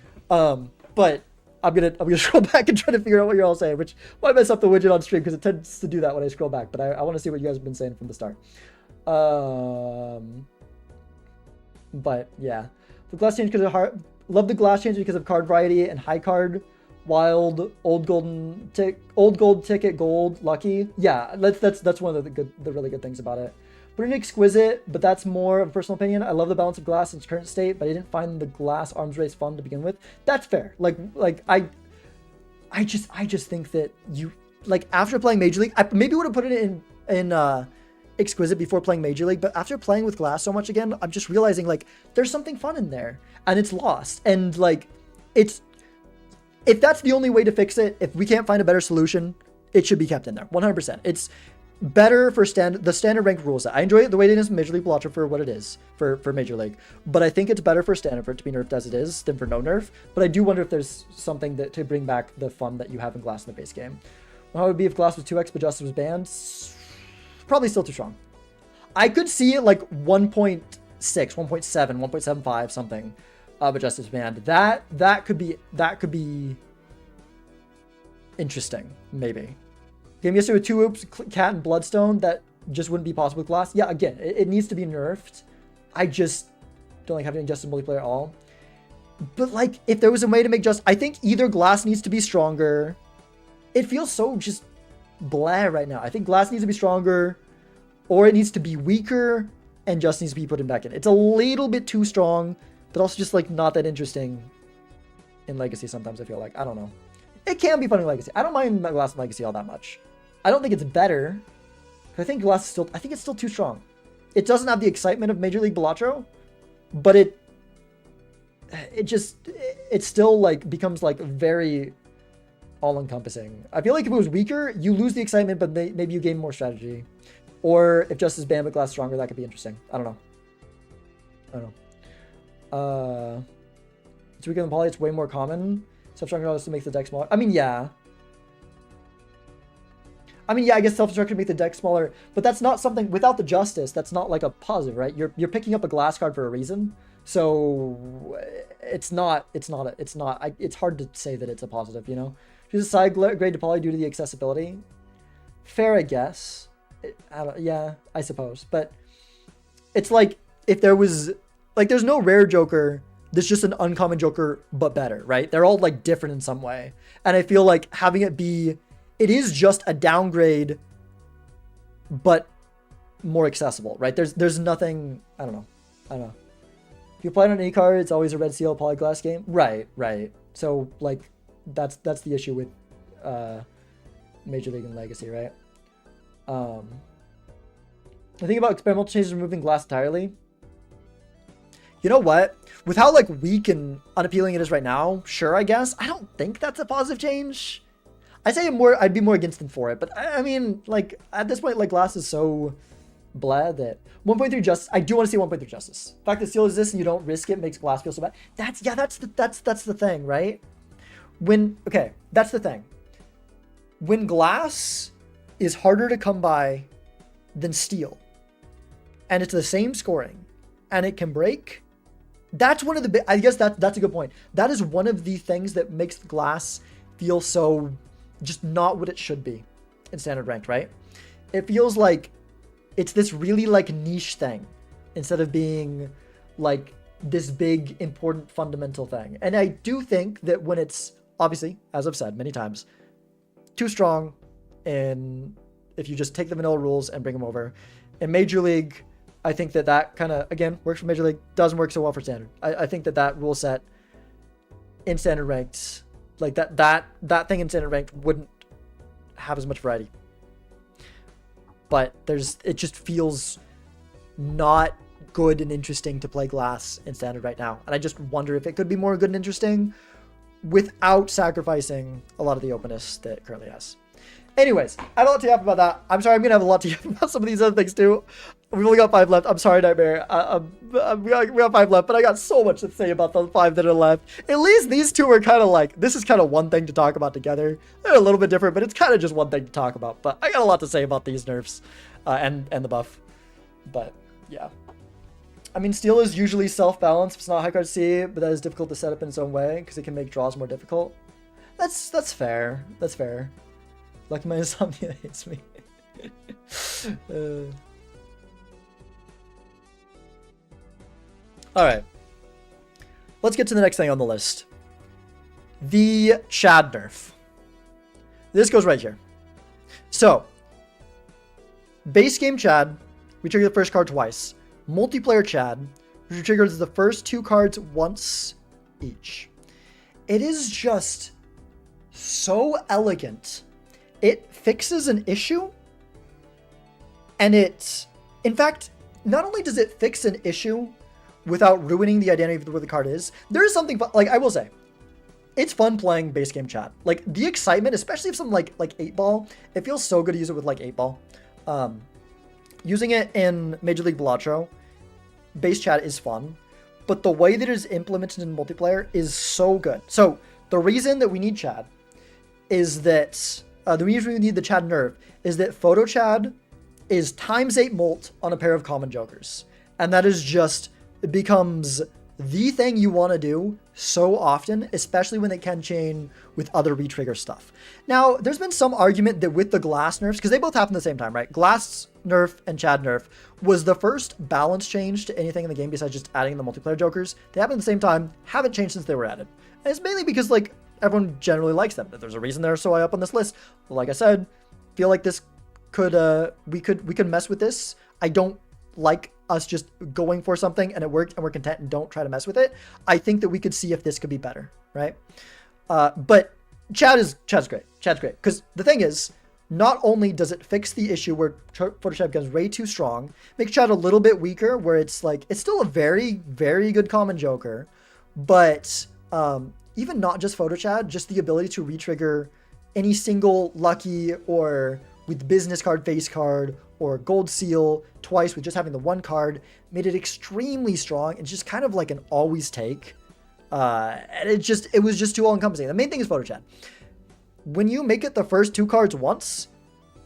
But I'm gonna scroll back and try to figure out what you're all saying, which might mess up the widget on stream because it tends to do that when I scroll back. But I want to see what you guys have been saying from the start. But yeah, the glass change because of hard. Love the glass change because of card variety and high card, wild, old gold ticket, gold, lucky. Yeah, that's one of the really good things about it. Pretty exquisite, but that's more of a personal opinion. I love the balance of glass in its current state, but I didn't find the glass arms race fun to begin with. That's fair. I just think that you like after playing Major League, I maybe would have put it in exquisite before playing Major League, but after playing with glass so much again, I'm just realizing like there's something fun in there and it's lost. And like if that's the only way to fix it, if we can't find a better solution, it should be kept in there 100%. It's better for the standard ranked rule set. I enjoy it the way it is in Major League Bellotto for what it is for Major League, but I think it's better for standard for it to be nerfed as it is than for no nerf. But I do wonder if there's something that to bring back the fun that you have in glass in the base game. How would it be if glass was 2x but Justice was banned? Probably still too strong. I could see it like 1.6, 1.7, 1.75 something, but Justice was banned. That could be interesting, maybe. Game yesterday with 2 oops, cat and bloodstone, that just wouldn't be possible with glass. Yeah, again, it needs to be nerfed. I just don't like having Justice multiplayer at all. But like, if there was a way to make I think either glass needs to be stronger. It feels so just blah right now. I think glass needs to be stronger, or it needs to be weaker, and just needs to be put back in. It's a little bit too strong, but also just like not that interesting in Legacy sometimes, I feel like. I don't know. It can be fun in Legacy. I don't mind glass in Legacy all that much. I don't think it's better. I think glass is still, I think it's still too strong. It doesn't have the excitement of Major League Bellotto, but it still like becomes like very all-encompassing. I feel like if it was weaker, you lose the excitement, but maybe you gain more strategy. Or if Justice banned but glass stronger, that could be interesting. I don't know. It's weaker than poly, it's way more common. Self-destruction to make the deck smaller. I mean, yeah, I guess self-destruction make the deck smaller, but that's not something without the Justice. That's not like a positive, right? You're picking up a glass card for a reason, so it's hard to say that it's a positive, you know. She's a side grade to poly due to the accessibility. Fair, I guess. Yeah, I suppose, but it's like if there was like there's no rare Joker. There's just an uncommon Joker, but better, right? They're all like different in some way. And I feel like having it is just a downgrade, but more accessible, right? There's nothing, I don't know. If you play it on any card, it's always a red seal polyglass game. Right. So like, that's the issue with Major League and Legacy, right? The thing about experimental changes removing glass entirely. You know what? With how like weak and unappealing it is right now, sure, I guess. I don't think that's a positive change. I'd be more against than for it, but I mean, like at this point, like glass is so blah that 1.3 justice. I do want to see 1.3 justice. The fact that steel exists and you don't risk it makes glass feel so bad. That's the thing, right? That's the thing. When glass is harder to come by than steel, and it's the same scoring, and it can break, that's one of the I guess that's a good point. That is one of the things that makes glass feel so just not what it should be in standard ranked, right? It feels like it's this really like niche thing instead of being like this big important fundamental thing. And I do think that when it's obviously, as I've said many times, too strong, and if you just take the vanilla rules and bring them over in Major League, I think that kind of again works for Major League, doesn't work so well for standard. I think that rule set in standard ranked, like that thing in standard ranked wouldn't have as much variety. But it just feels not good and interesting to play glass in standard right now. And I just wonder if it could be more good and interesting without sacrificing a lot of the openness that it currently has. Anyways, I have a lot to yap about that. I'm sorry, I'm going to have a lot to yap about some of these other things too. We've only got 5 left. I'm sorry, Nightmare. We got 5 left, but I got so much to say about the 5 that are left. At least these two are kind of like, this is kind of one thing to talk about together. They're a little bit different, but it's kind of just one thing to talk about. But I got a lot to say about these nerfs and the buff. But yeah. I mean, steel is usually self-balanced if it's not high card C, but that is difficult to set up in its own way because it can make draws more difficult. That's fair. That's fair. Lucky my insomnia hates me. Alright. Let's get to the next thing on the list. The Chad nerf. This goes right here. So, base game Chad, we trigger the first card twice. Multiplayer Chad, which triggers the first 2 cards once each. It is just so elegant. It fixes an issue, and in fact, not only does it fix an issue without ruining the identity of where the card is, there is something, like, I will say, it's fun playing base game Chad. Like, the excitement, especially if something like 8-ball, it feels so good to use it with, like, 8-ball. Using it in Major League Balatro, base Chad is fun, but the way that it is implemented in multiplayer is so good. So, the reason that we need Chad is that the reason we need the Chad nerf is that Photo Chad is ×8 molt on a pair of common jokers. And that is just, it becomes the thing you want to do so often, especially when it can chain with other retrigger stuff. Now, there's been some argument that with the glass nerfs, because they both happened at the same time, right? Glass nerf and Chad nerf was the first balance change to anything in the game besides just adding the multiplayer jokers. They happened at the same time, haven't changed since they were added. And it's mainly because, like, everyone generally likes them. There's a reason they're so high up on this list. Like I said, feel like this could we could mess with this. I don't like us just going for something and it worked and we're content and don't try to mess with it. I think that we could see if this could be better, right? But Chad's great. Chad's great because the thing is, not only does it fix the issue where Photoshop becomes way too strong, makes Chad a little bit weaker, where it's like it's still a very, very good common joker, but even not just Photo Chad, just the ability to retrigger any single lucky or with business card, face card, or gold seal twice with just having the one card made it extremely strong. It's just kind of like an always take. And it was just too all encompassing. The main thing is Photo Chad. When you make it the first 2 cards once,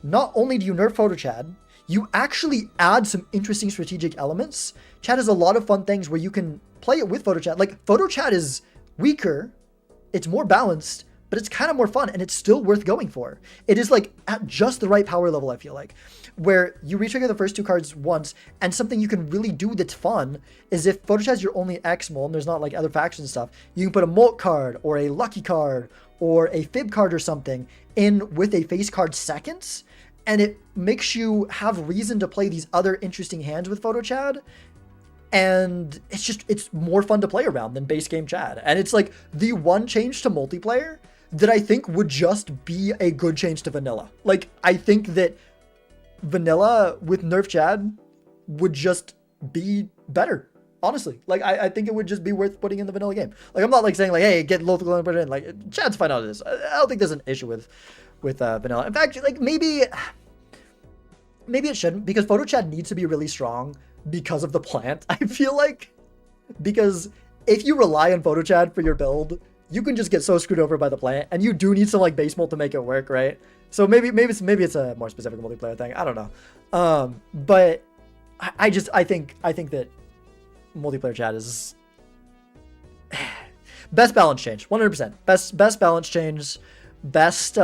not only do you nerf Photo Chad, you actually add some interesting strategic elements. Chad has a lot of fun things where you can play it with Photo Chad. Like Photo Chad is weaker, it's more balanced, but it's kind of more fun and it's still worth going for. It is like at just the right power level, I feel like, where you retrigger the first 2 cards once, and something you can really do that's fun is if Photo Chad's your only X mole and there's not like other faction stuff, you can put a molt card or a lucky card or a fib card or something in with a face card seconds, and it makes you have reason to play these other interesting hands with Photo Chad. And it's more fun to play around than base game Chad. And it's like the one change to multiplayer that I think would just be a good change to vanilla. Like, I think that vanilla with nerf Chad would just be better. Honestly, like, I think it would just be worth putting in the vanilla game. Like, I'm not like saying like, hey, get local and put it in. Like, Chad's fine on this. I don't think there's an issue with vanilla. In fact, like maybe maybe it shouldn't, because photo chat needs to be really strong because of the plant. I feel like, because if you rely on photo chat for your build, you can just get so screwed over by the plant, and you do need some like base mold to make it work, right? So maybe it's a more specific multiplayer thing. I don't know. But I think that multiplayer chat is best balance change, 100%. Best balance change, best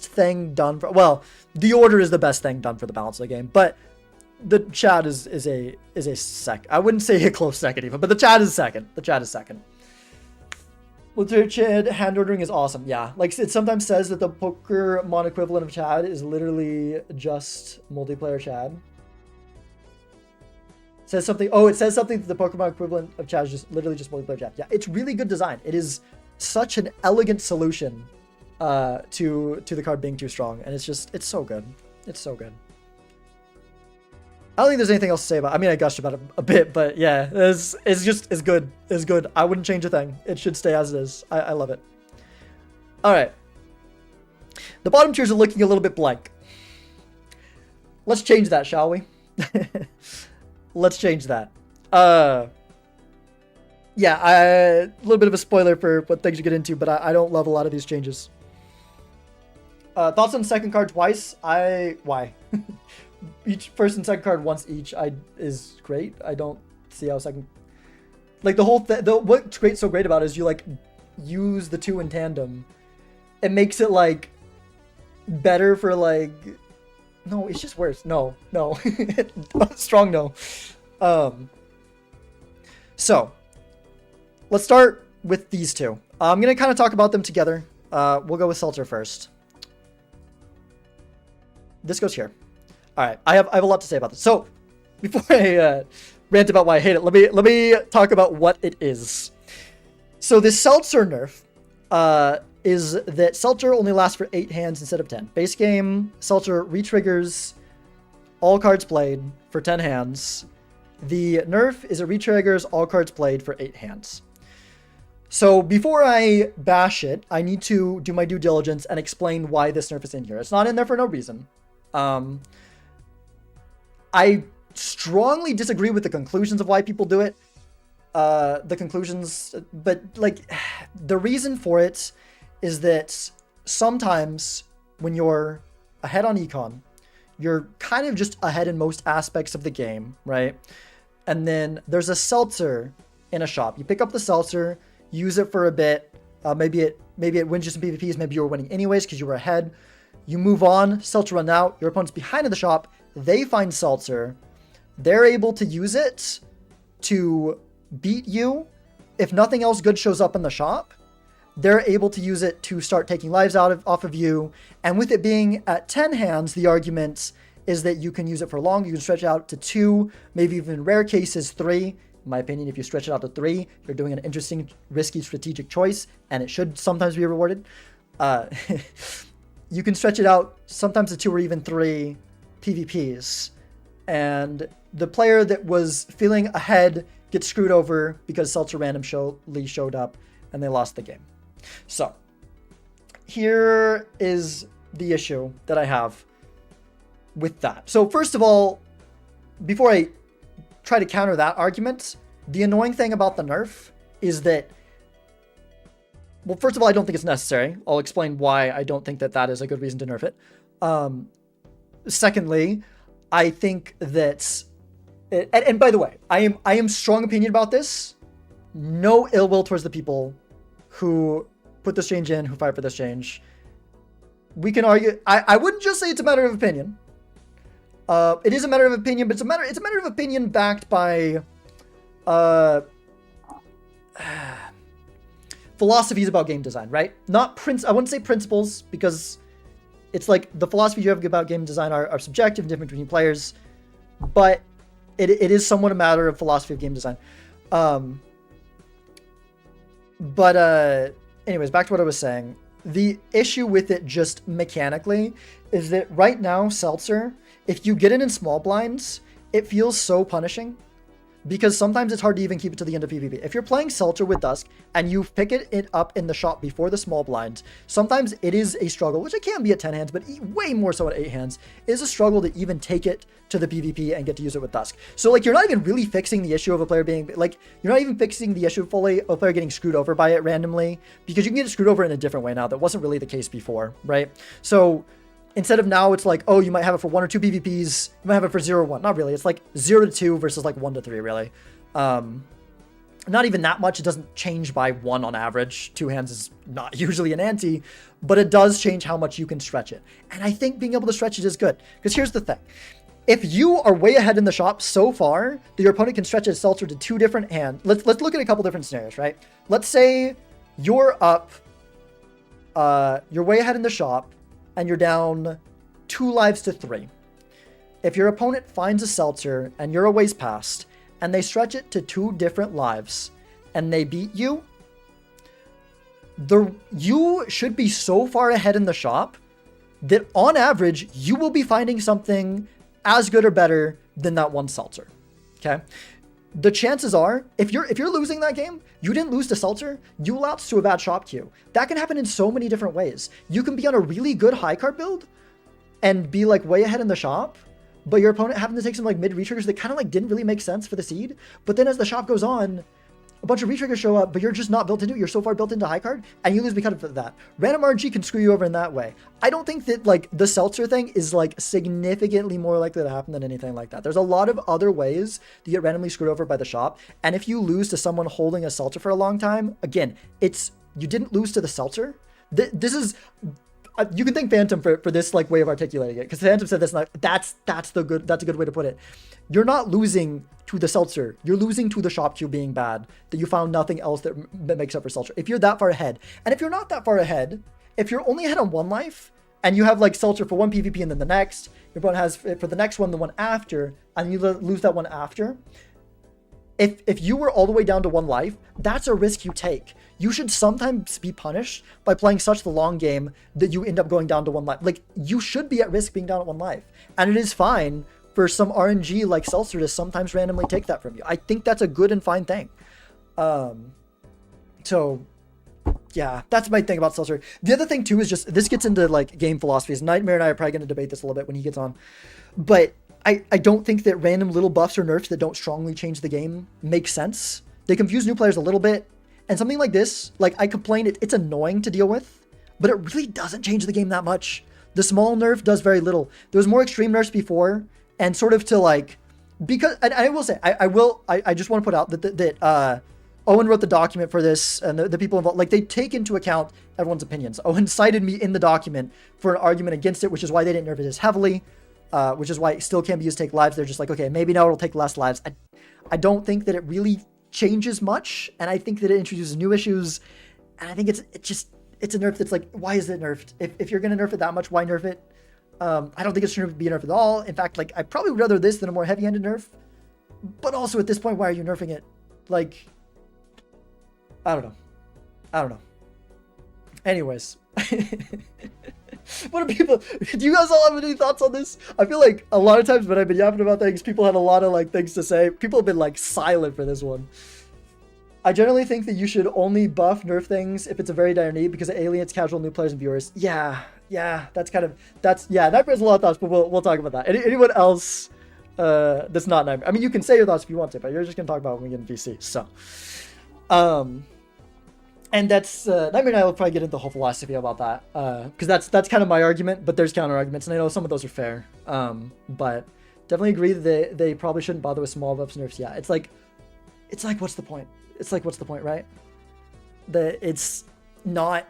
thing done for, well, the order is the best thing done for the balance of the game, but the chat is a sec. I wouldn't say a close second even, but the chat is second. The chat is second. Multiplayer chat hand ordering is awesome. Yeah, like it sometimes says that the Pokemon equivalent of Chad is literally just multiplayer Chad. Says something. Oh, it says something that the Pokemon equivalent of Chad is just literally just multiplayer Chad. Yeah, it's really good design. It is such an elegant solution to the card being too strong, and it's so good. It's so good. I don't think there's anything else to say about it. I mean, I gushed about it a bit, but yeah, it's good. It's good. I wouldn't change a thing. It should stay as it is. I love it. All right. The bottom tiers are looking a little bit blank. Let's change that, shall we? Let's change that. Yeah, a little bit of a spoiler for what things you get into, but I don't love a lot of these changes. Thoughts on second card twice? Why? Each first and second card once each is great. I don't see how second, like the whole what's so great about it is you like use the two in tandem. It makes it like better for like, no, it's just worse. No. Strong no. So let's start with these two. I'm gonna kind of talk about them together. We'll go with Seltzer first. This goes here. All right, I have a lot to say about this. So before I rant about why I hate it, let me talk about what it is. So this Seltzer nerf is that Seltzer only lasts for 8 hands instead of 10. Base game, Seltzer retriggers all cards played for 10 hands. The nerf is it retriggers all cards played for 8 hands. So before I bash it, I need to do my due diligence and explain why this nerf is in here. It's not in there for no reason. I strongly disagree with the conclusions of why people do it. The conclusions, but like the reason for it is that sometimes when you're ahead on econ, you're kind of just ahead in most aspects of the game, right? And then there's a Seltzer in a shop. You pick up the Seltzer, use it for a bit. Maybe it wins you some PvPs. Maybe you were winning anyways because you were ahead. You move on, Seltzer run out. Your opponent's behind in the shop. They find Seltzer. They're able to use it to beat you. If nothing else good shows up in the shop, they're able to use it to start taking lives off of you. And with it being at 10 hands, the argument is that you can use it for long. You can stretch it out to 2, maybe even in rare cases 3. In my opinion, if you stretch it out to 3, you're doing an interesting, risky, strategic choice, and it should sometimes be rewarded. You can stretch it out sometimes to 2 or even 3 PvPs. And the player that was feeling ahead gets screwed over because Seltzer randomly showed up and they lost the game. So here is the issue that I have with that. So first of all, before I try to counter that argument, the annoying thing about the nerf is that, well, first of all, I don't think it's necessary. I'll explain why I don't think that that is a good reason to nerf it. Secondly, I think that, and by the way, I am strong opinion about this. No ill will towards the people who put this change in, who fight for this change. We can argue. I wouldn't just say it's a matter of opinion. It is a matter of opinion, but it's a matter of opinion backed by philosophies about game design, right? I wouldn't say principles, because it's like the philosophies you have about game design are subjective and different between players, but it is somewhat a matter of philosophy of game design. Anyways, back to what I was saying. The issue with it just mechanically is that right now, Seltzer, if you get it in small blinds, it feels so punishing. because sometimes it's hard to even keep it to the end of PvP. If you're playing Seltzer with Dusk and you pick it up in the shop before the small blind, sometimes it is a struggle, which it can be at 10 hands, but way more so at 8 hands, is a struggle to even take it to the PvP and get to use it with Dusk. So like, you're not even really fixing the issue of a player being like, you're not even fixing the issue fully of a player getting screwed over by it randomly, because you can get screwed over in a different way now. That wasn't really the case before, right? So instead of now, it's like, oh, you might have it for 1 or 2 PvPs. You might have it for 0 or 1. Not really. It's like 0 to 2 versus like 1 to 3, really. Not even that much. It doesn't change by 1 on average. 2 hands is not usually an ante, but it does change how much you can stretch it. And I think being able to stretch it is good. Because here's the thing. If you are way ahead in the shop so far that your opponent can stretch his Seltzer to 2 different hands, let's look at a couple different scenarios, right? Let's say you're up, you're way ahead in the shop, and you're down 2 lives to 3. If your opponent finds a Seltzer and you're a ways past, and they stretch it to 2 different lives, and they beat you, you should be so far ahead in the shop that on average, you will be finding something as good or better than that one Seltzer, okay? The chances are, if you're losing that game, you didn't lose to Seltzer, you lost to a bad shop queue. That can happen in so many different ways. You can be on a really good high card build and be like way ahead in the shop, but your opponent having to take some like mid retriggers that kind of like didn't really make sense for the seed. But then as the shop goes on, a bunch of retriggers show up, but you're just not built into it. You're so far built into high card, and you lose because of that. Random RNG can screw you over in that way. I don't think that like the Seltzer thing is like significantly more likely to happen than anything like that. There's a lot of other ways to get randomly screwed over by the shop, and if you lose to someone holding a Seltzer for a long time, again, you didn't lose to the Seltzer. This is you can thank Phantom for this like way of articulating it, because Phantom said that's a good way to put it. You're not losing to the Seltzer. You're losing to the shop queue being bad, that you found nothing else that makes up for Seltzer. If you're that far ahead, and if you're not that far ahead, if you're only ahead on 1 life, and you have like Seltzer for 1 PvP and then the next, your opponent has for the next one, the one after, and you lose that one after, if you were all the way down to 1 life, that's a risk you take. You should sometimes be punished by playing such the long game that you end up going down to 1 life. Like, you should be at risk being down at 1 life. And it is fine for some RNG like Seltzer to sometimes randomly take that from you. I think that's a good and fine thing. So yeah, that's my thing about Seltzer. The other thing too is just, this gets into like game philosophies. Nightmare and I are probably going to debate this a little bit when he gets on. But I don't think that random little buffs or nerfs that don't strongly change the game make sense. They confuse new players a little bit. And something like this, like I complain, it's annoying to deal with, but it really doesn't change the game that much. The small nerf does very little. There was more extreme nerfs before, and sort of to like, because, and I will say, I just want to put out that Owen wrote the document for this, and the people involved, like, they take into account everyone's opinions. Owen cited me in the document for an argument against it, which is why they didn't nerf it as heavily, which is why it still can be used to take lives. They're just like, okay, maybe now it'll take less lives. I don't think that it really changes much, and I think that it introduces new issues, and I think it's a nerf that's like, why is it nerfed? If you're gonna nerf it that much, why nerf it? I don't think it should be a nerf at all. In fact, like, I probably would rather this than a more heavy-handed nerf. But also at this point, why are you nerfing it? Like, I don't know. Anyways. What do people, do you guys all have any thoughts on this? I feel like a lot of times when I've been yapping about things, people had a lot of like things to say. People have been like silent for this one. I generally think that you should only buff nerf things if it's a very dire need, because it alienates casual new players and viewers. Yeah, Nightmare's a lot of thoughts, but we'll talk about that. Anyone else that's not Nightmare? I mean, you can say your thoughts if you want to, but you're just gonna talk about it when we get in VC. So, and that's Nightmare and I will probably get into the whole philosophy about that, because that's kind of my argument, but there's counter arguments, and I know some of those are fair. But definitely agree that they probably shouldn't bother with small buffs nerfs. Yeah, it's like what's the point? It's like, what's the point, right? It's not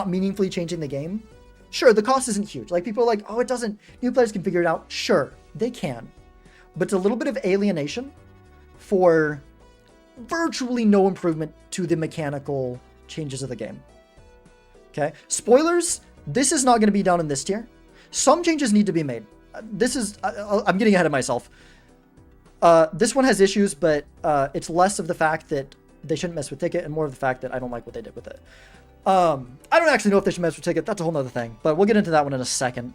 meaningfully changing the game. Sure, the cost isn't huge. Like, people are like, oh, it doesn't, new players can figure it out. Sure, they can. But it's a little bit of alienation for virtually no improvement to the mechanical changes of the game. Okay? Spoilers, this is not going to be down in this tier. Some changes need to be made. I'm getting ahead of myself. This one has issues, but it's less of the fact that they shouldn't mess with Ticket and more of the fact that I don't like what they did with it. I don't actually know if they should mess with Ticket. That's a whole nother thing, but we'll get into that one in a second.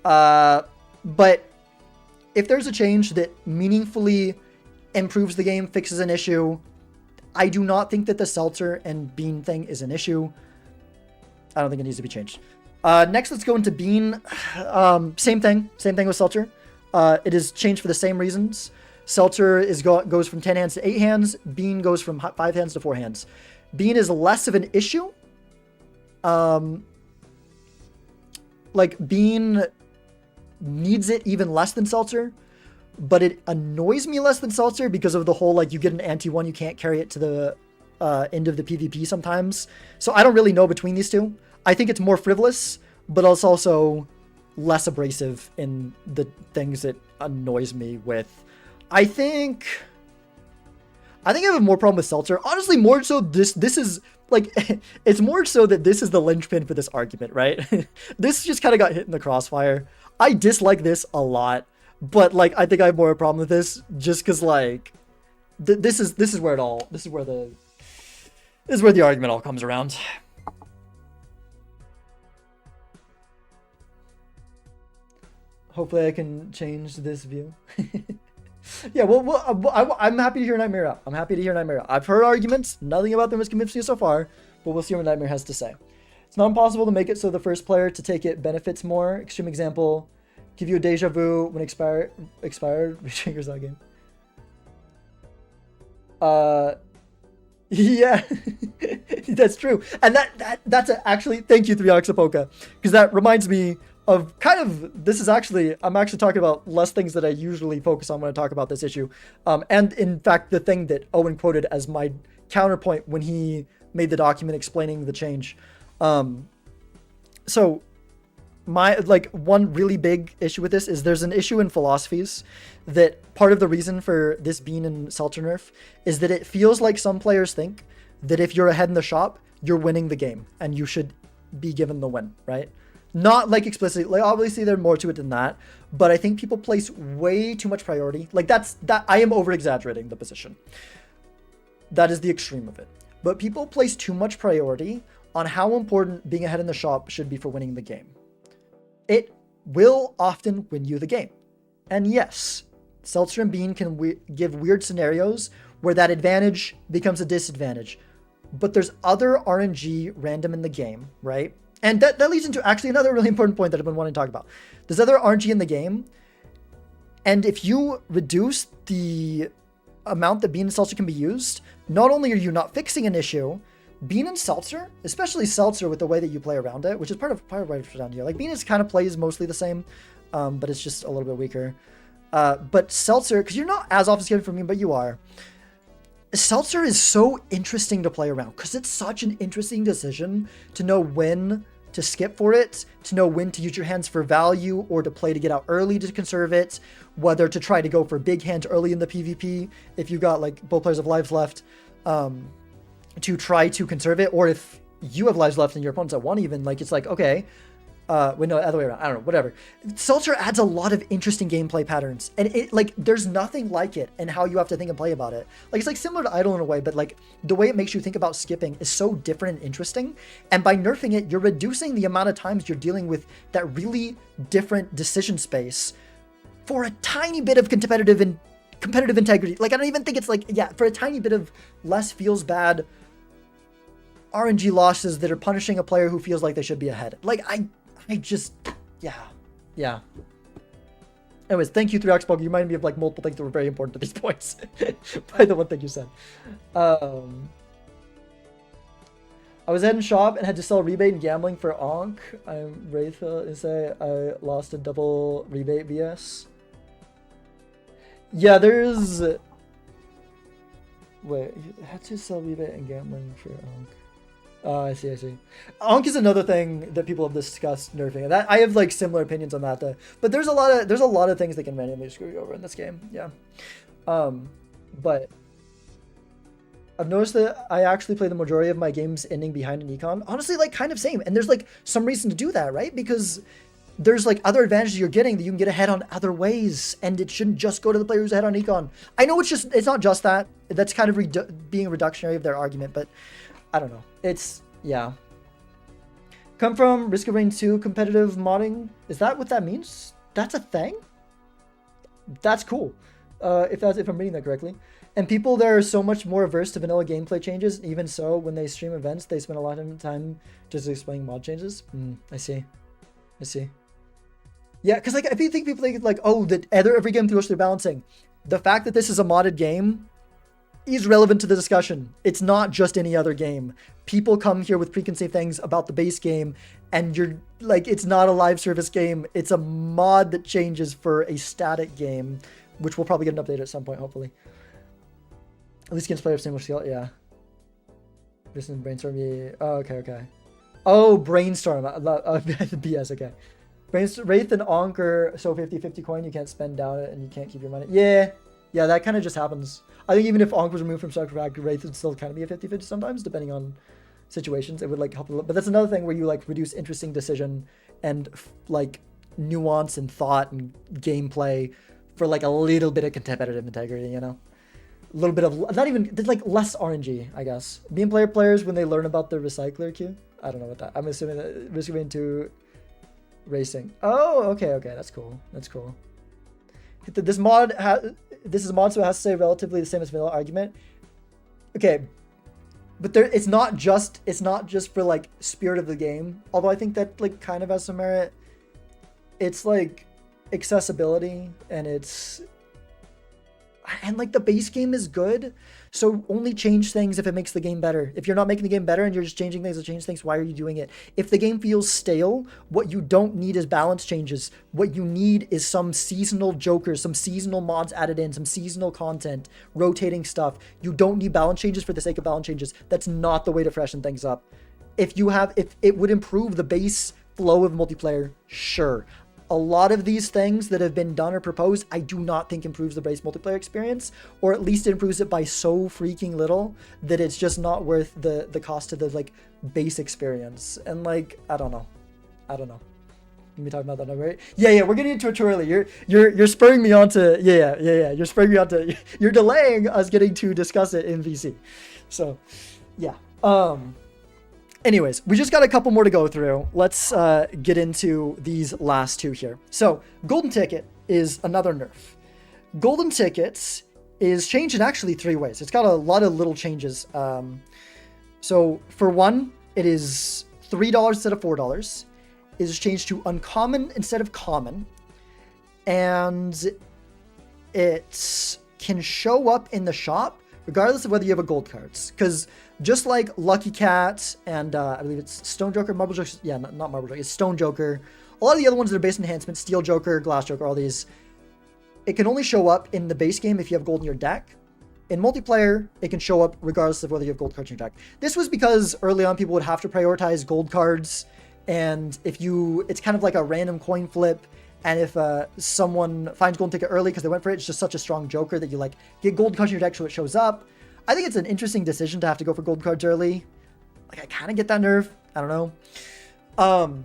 But if there's a change that meaningfully improves the game, fixes an issue. I do not think that the Seltzer and Bean thing is an issue. I don't think it needs to be changed. Next, let's go into Bean. Same thing with Seltzer. It is changed for the same reasons. Seltzer goes from 10 hands to 8 hands. Bean goes from 5 hands to 4 hands. Bean is less of an issue. Like, Bean needs it even less than Seltzer, but it annoys me less than Seltzer because of the whole, like, you get an anti-1, you can't carry it to the end of the PvP sometimes. So I don't really know between these two. I think it's more frivolous, but it's also less abrasive in the things it annoys me with. I think I have a more problem with Seltzer. Honestly, more so this is like, it's more so that this is the linchpin for this argument, right? This just kind of got hit in the crossfire. I dislike this a lot, but like, I think I have more of a problem with this just because like, this is where the argument all comes around. Hopefully I can change this view. Yeah, well, I'm happy to hear Nightmare out. I've heard arguments. Nothing about them has convinced me so far, but we'll see what Nightmare has to say. It's not impossible to make it so the first player to take it benefits more. Extreme example, give you a deja vu when expired, retriggers that game. Yeah, that's true. And that's actually, thank you, 3oxapoka, because that reminds me of kind of, I'm actually talking about less things that I usually focus on when I talk about this issue. And in fact, the thing that Owen quoted as my counterpoint when he made the document explaining the change. So my, like, one really big issue with this is there's an issue in philosophies that part of the reason for this Bean and Seltzer nerf is that it feels like some players think that if you're ahead in the shop, you're winning the game and you should be given the win, right? Not like explicitly, like obviously there's more to it than that, but I think people place way too much priority. Like that I am over exaggerating the position. That is the extreme of it. But people place too much priority on how important being ahead in the shop should be for winning the game. It will often win you the game. And yes, Seltzer and Bean can give weird scenarios where that advantage becomes a disadvantage. But there's other RNG random in the game, right? And that leads into actually another really important point that I've been wanting to talk about. There's other RNG in the game, and if you reduce the amount that Bean and Seltzer can be used, not only are you not fixing an issue, Bean and Seltzer, especially Seltzer with the way that you play around it, which is part of why it's down here. Like, Bean is kind of plays mostly the same, but it's just a little bit weaker. But Seltzer, because you're not as obfuscated from me, but you are. Seltzer is so interesting to play around because it's such an interesting decision to know when to skip for it, to know when to use your hands for value or to play to get out early to conserve it, whether to try to go for big hands early in the PvP if you've got like both players have lives left to try to conserve it, or if you have lives left and your opponent's at 1 even, like it's like, okay, wait, no, other way around. I don't know, whatever. Seltzer adds a lot of interesting gameplay patterns, and it like there's nothing like it and how you have to think and play about it. Like it's like similar to Idle in a way, but like the way it makes you think about skipping is so different and interesting. And by nerfing it, you're reducing the amount of times you're dealing with that really different decision space for a tiny bit of competitive integrity. Like I don't even think it's like, yeah, for a tiny bit of less feels bad RNG losses that are punishing a player who feels like they should be ahead. Like I just, yeah. Anyways, thank you, 3oxbog. You reminded me of like multiple things that were very important to these points by the one thing you said. I was head in shop and had to sell rebate and gambling for Onk. I'm Wraithful and say I lost a double rebate BS. Yeah, there's... Wait, you had to sell rebate and gambling for Onk. Oh, I see. Onk is another thing that people have discussed nerfing, and that I have like similar opinions on that. But there's a lot of things that can randomly screw you over in this game. Yeah. But I've noticed that I actually play the majority of my games ending behind an econ. Honestly, like kind of same. And there's like some reason to do that, right? Because there's like other advantages you're getting that you can get ahead on other ways, and it shouldn't just go to the player who's ahead on econ. I know it's not just that. That's kind of being reductionary of their argument, but I don't know. It's, yeah. Come from Risk of Rain 2 competitive modding. Is that what that means? That's a thing? That's cool. if I'm reading that correctly. And people there are so much more averse to vanilla gameplay changes. Even so, when they stream events, they spend a lot of time just explaining mod changes. I see. Yeah, because like I think people think like, oh, that every game through which they're balancing. The fact that this is a modded game is relevant to the discussion. It's not just any other game. People come here with preconceived things about the base game, and you're like, it's not a live service game. It's a mod that changes for a static game, which we'll probably get an update at some point, hopefully. At least against player of similar skill, yeah. This is Brainstorm, yeah. Oh, okay. Oh, Brainstorm. BS, okay. Wraith and Onker, so 50-50 coin, you can't spend down it and you can't keep your money. Yeah, that kind of just happens. I think even if Onk was removed from Starcraft Pack, Wraith would still kind of be a 50-50 sometimes, depending on situations. It would like help a little, but that's another thing where you like reduce interesting decision and like nuance and thought and gameplay for like a little bit of competitive integrity, you know? A little bit of, not even, like less RNG, I guess. Being players when they learn about the recycler queue. I don't know what that, I'm assuming that risk of into racing. Oh, okay, that's cool. This mod this is a mod, so it has to say relatively the same as vanilla argument. Okay, but it's not just for like spirit of the game, although I think that like kind of has some merit. It's like accessibility, and like the base game is good, so only change things if it makes the game better. If you're not making the game better and you're just changing things to change things, why are you doing it? If the game feels stale, what you don't need is balance changes. What you need is some seasonal jokers, some seasonal mods added in, some seasonal content, rotating stuff. You don't need balance changes for the sake of balance changes. That's not the way to freshen things up. If it would improve the base flow of multiplayer, sure. A lot of these things that have been done or proposed, I do not think improves the base multiplayer experience, or at least it improves it by so freaking little that it's just not worth the cost of the like base experience. And like, I don't know. Let me talk about that now, right? Yeah, we're getting into it too early. You're spurring me on to, yeah. You're spurring me on to, you're delaying us getting to discuss it in VC. So, yeah. Anyways, we just got a couple more to go through. Let's get into these last two here. So, Golden Ticket is another nerf. Golden Tickets is changed in actually 3 ways. It's got a lot of little changes. So, for one, it is $3 instead of $4. It is changed to uncommon instead of common. And it can show up in the shop regardless of whether you have a gold cards. Because just like Lucky Cat and I believe it's Stone Joker, Marble Joker, yeah, not Marble Joker, it's Stone Joker. A lot of the other ones that are base enhancements, Steel Joker, Glass Joker, all these, it can only show up in the base game if you have gold in your deck. In multiplayer, it can show up regardless of whether you have gold cards in your deck. This was because early on people would have to prioritize gold cards, and it's kind of like a random coin flip. And if someone finds Golden Ticket early because they went for it, it's just such a strong Joker that you like get gold cards in your deck so it shows up. I think it's an interesting decision to have to go for gold cards early. Like, I kind of get that nerf. I don't know.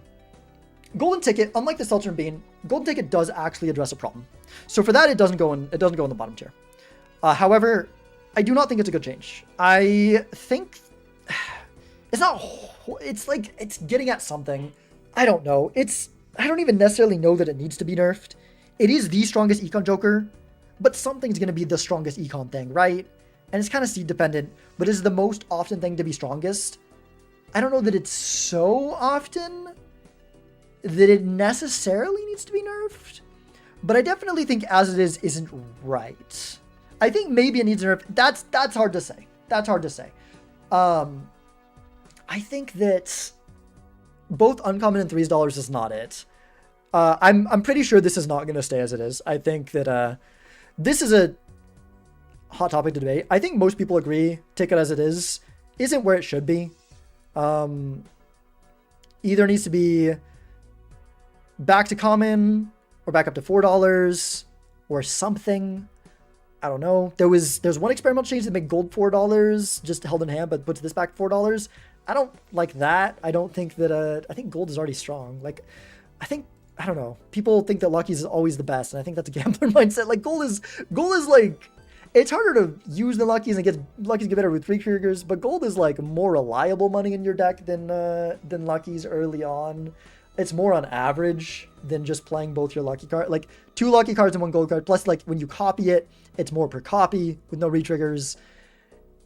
Golden Ticket, unlike the Seltzer and Bean, Golden Ticket does actually address a problem. So for that, it doesn't go in the bottom tier. However, I do not think it's a good change. I think it's like it's getting at something. I don't know. I don't even necessarily know that it needs to be nerfed. It is the strongest econ Joker, but something's going to be the strongest econ thing, right? And it's kind of seed dependent, but is the most often thing to be strongest. I don't know that it's so often that it necessarily needs to be nerfed, but I definitely think as it is isn't right. I think maybe it needs a nerf. That's hard to say. I think that both uncommon and $3 is not it. I'm pretty sure this is not going to stay as it is. I think that this is a hot topic to debate. I think most people agree Ticket as it is isn't where it should be. Either needs to be back to common or back up to $4 or something. I don't know. There's one experimental change that made gold $4 just held in hand, but puts this back $4. I don't like that. I don't think that I think gold is already strong. Like, I don't know. People think that Lucky's is always the best, and I think that's a gambler mindset. Like, gold is like, it's harder to use than Lucky's and Lucky's get better with 3 triggers, but gold is like more reliable money in your deck than Lucky's early on. it's more on average than just playing both your lucky card. Like 2 lucky cards and 1 gold card. Plus, like when you copy it, it's more per copy with no retriggers.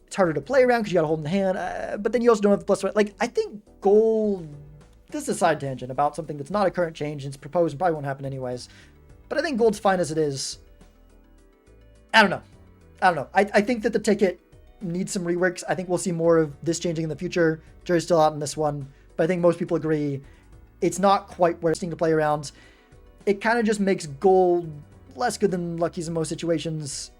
It's harder to play around because you got to hold in the hand. But then you also don't have the plus one. Like I think gold. This is a side tangent about something that's not a current change and it's proposed and probably won't happen anyways. But I think gold's fine as it is. I don't know. I think that the ticket needs some reworks. I think we'll see more of this changing in the future. Jury's still out on this one. But I think most people agree it's not quite where it's to play around. It kind of just makes gold less good than luckies in most situations.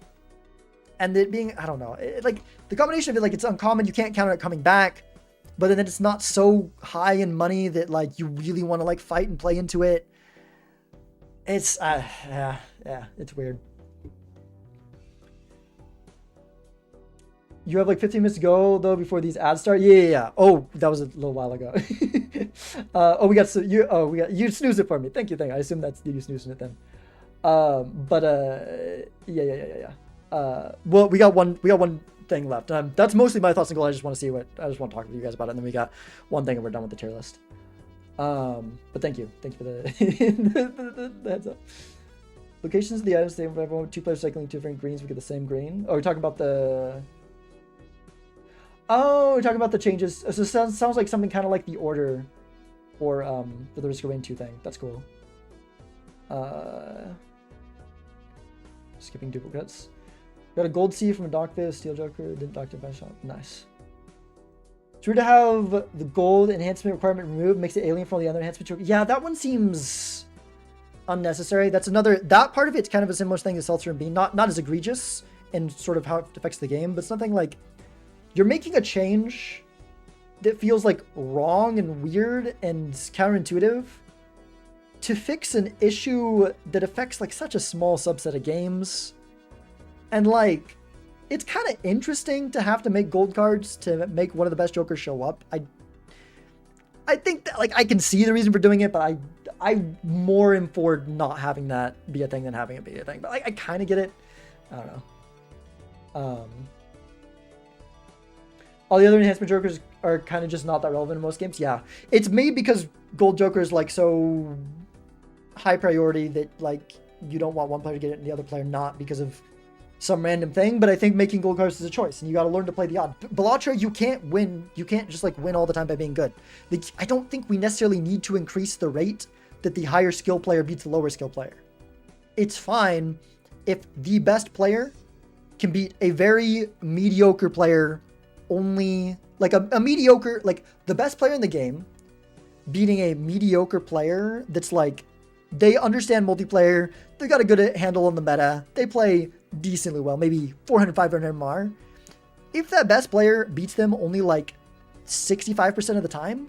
And it being, I don't know, like the combination of it, like it's uncommon, you can't count on it coming back, but then it's not so high in money that like you really want to like fight and play into it. It's, yeah, it's weird. You have like 15 minutes to go though before these ads start. Yeah. Oh, that was a little while ago. You snoozed it for me. Thank you. I assume that's you snoozing it then. Yeah. Well, we got one thing left. That's mostly my thoughts on gold. I just want to talk with you guys about it, and then we got one thing and we're done with the tier list. But thank you for the heads up. Locations of the items, same for everyone. 2 players cycling 2 different greens, we get the same green. Oh, we're talking about the. Oh, we're talking about the changes. So it sounds like something kind of like the order for the Risk of Rain 2 thing. That's cool. Skipping duplicates. Got a gold C from a Dockfish, Steel Joker, didn't Doctor by shot. Nice. It's weird to have the gold enhancement requirement removed, makes it alien from all the other enhancement. Yeah, that one seems unnecessary. That's another, that part of it's kind of a similar thing to Seltzer and Bean. Not as egregious in sort of how it affects the game, but something like you're making a change that feels like wrong and weird and counterintuitive to fix an issue that affects like such a small subset of games. And like, it's kind of interesting to have to make gold cards to make one of the best Jokers show up. I think that like I can see the reason for doing it, but I'm more in for not having that be a thing than having it be a thing. But like, I kind of get it. I don't know. All the other enhancement Jokers are kind of just not that relevant in most games. Yeah, it's made because gold Joker is like so high priority that like you don't want one player to get it and the other player not because of some random thing. But I think making gold cards is a choice, and you got to learn to play the odd. Balatro, you can't win. You can't just like win all the time by being good. I don't think we necessarily need to increase the rate that the higher skill player beats the lower skill player. It's fine if the best player can beat a very mediocre player. Only like a mediocre, like the best player in the game beating a mediocre player that's like, they understand multiplayer, they got a good handle on the meta, they play decently well, maybe 400, 500 MR. If that best player beats them only like 65% of the time,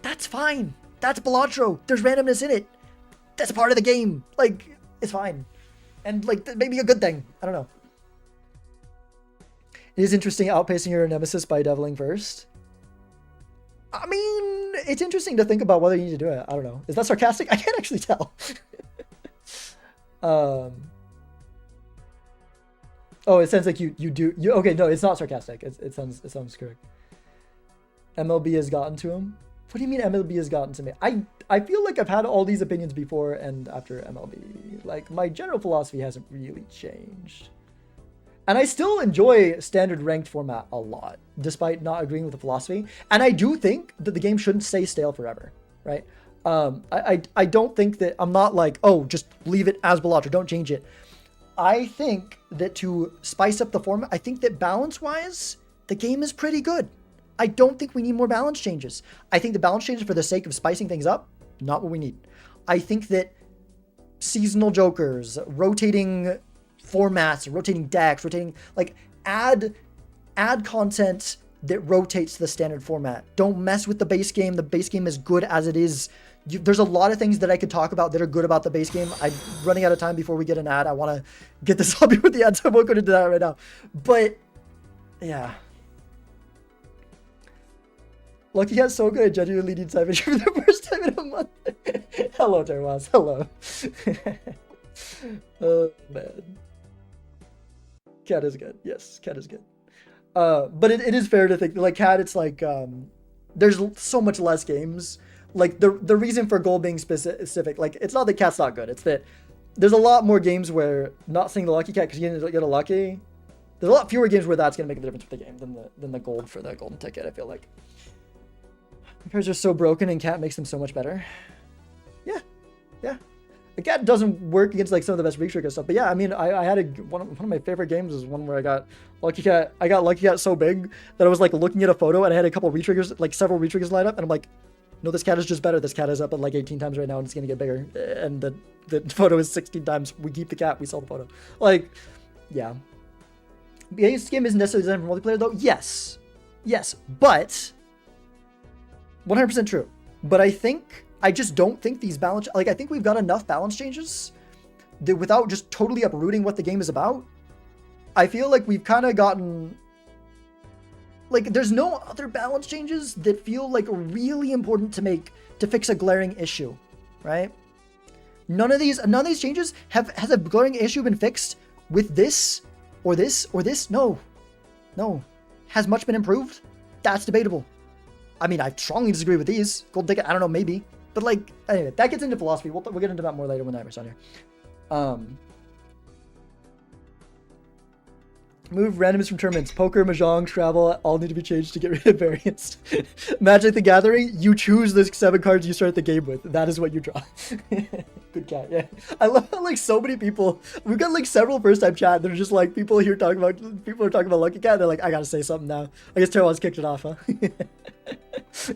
that's fine. That's Balatro. There's randomness in it. That's a part of the game. Like, it's fine. And like, maybe a good thing. I don't know. It is interesting outpacing your nemesis by deviling first. I mean, it's interesting to think about whether you need to do it. I don't know. Is that sarcastic? I can't actually tell. Oh, it sounds like you do. Okay, no, it's not sarcastic. It sounds correct. MLB has gotten to him. What do you mean MLB has gotten to me? I feel like I've had all these opinions before and after MLB. Like, my general philosophy hasn't really changed. And I still enjoy standard ranked format a lot, despite not agreeing with the philosophy. And I do think that the game shouldn't stay stale forever, right? I don't think that, I'm not like, oh, just leave it as Balatro, don't change it. I think that to spice up the format, I think that balance-wise, the game is pretty good. I don't think we need more balance changes. I think the balance changes for the sake of spicing things up, not what we need. I think that seasonal Jokers, rotating formats, rotating decks, like add content that rotates the standard format. Don't mess with the base game. The base game is good as it is. There's a lot of things that I could talk about that are good about the base game. I'm running out of time before we get an ad. I want to get this up with the ads. I won't go into that right now. But yeah. Lucky Cat's so good at genuinely needs time for the first time in a month. Hello, Terwas. Hello. Oh, man. Cat is good. Yes, Cat is good. But it is fair to think that, like, Cat, it's like, there's so much less games. Like the reason for gold being specific, like it's not that cat's not good. It's that there's a lot more games where not saying the lucky cat because you didn't get a lucky. There's a lot fewer games where that's gonna make a difference with the game than the gold for the golden ticket. I feel like cards are so broken and cat makes them so much better. Yeah. The cat doesn't work against like some of the best re-trigger stuff, but yeah, I mean, I had one of my favorite games is one where I got lucky cat. I got lucky cat so big that I was like looking at a photo and I had a couple re-triggers, like several re-triggers lined up, and I'm like, no, this cat is just better. This cat is up at like 18 times right now, and it's gonna get bigger. And the photo is 16 times. We keep the cat. We sell the photo. Like, yeah. This game isn't necessarily designed for multiplayer though. Yes, but 100% true. But I just don't think these balance, like, I think we've got enough balance changes that without just totally uprooting what the game is about, I feel like we've kind of gotten, like, there's no other balance changes that feel like really important to make to fix a glaring issue, right? None of these changes has a glaring issue been fixed with this or this or this? No. Has much been improved? That's debatable. I mean, I strongly disagree with these. Gold ticket, I don't know, maybe. But like, anyway, that gets into philosophy. We'll get into that more later when Nightmare's on here. Move randomness from tournaments. Poker, Mahjong, Scrabble, all need to be changed to get rid of variance. Magic the Gathering, you choose the 7 cards you start the game with. That is what you draw. Good cat, yeah. I love how like so many people, we've got like several first time chat. They're just like people are talking about Lucky Cat. They're like, I gotta say something now. I guess Terrell's kicked it off, huh?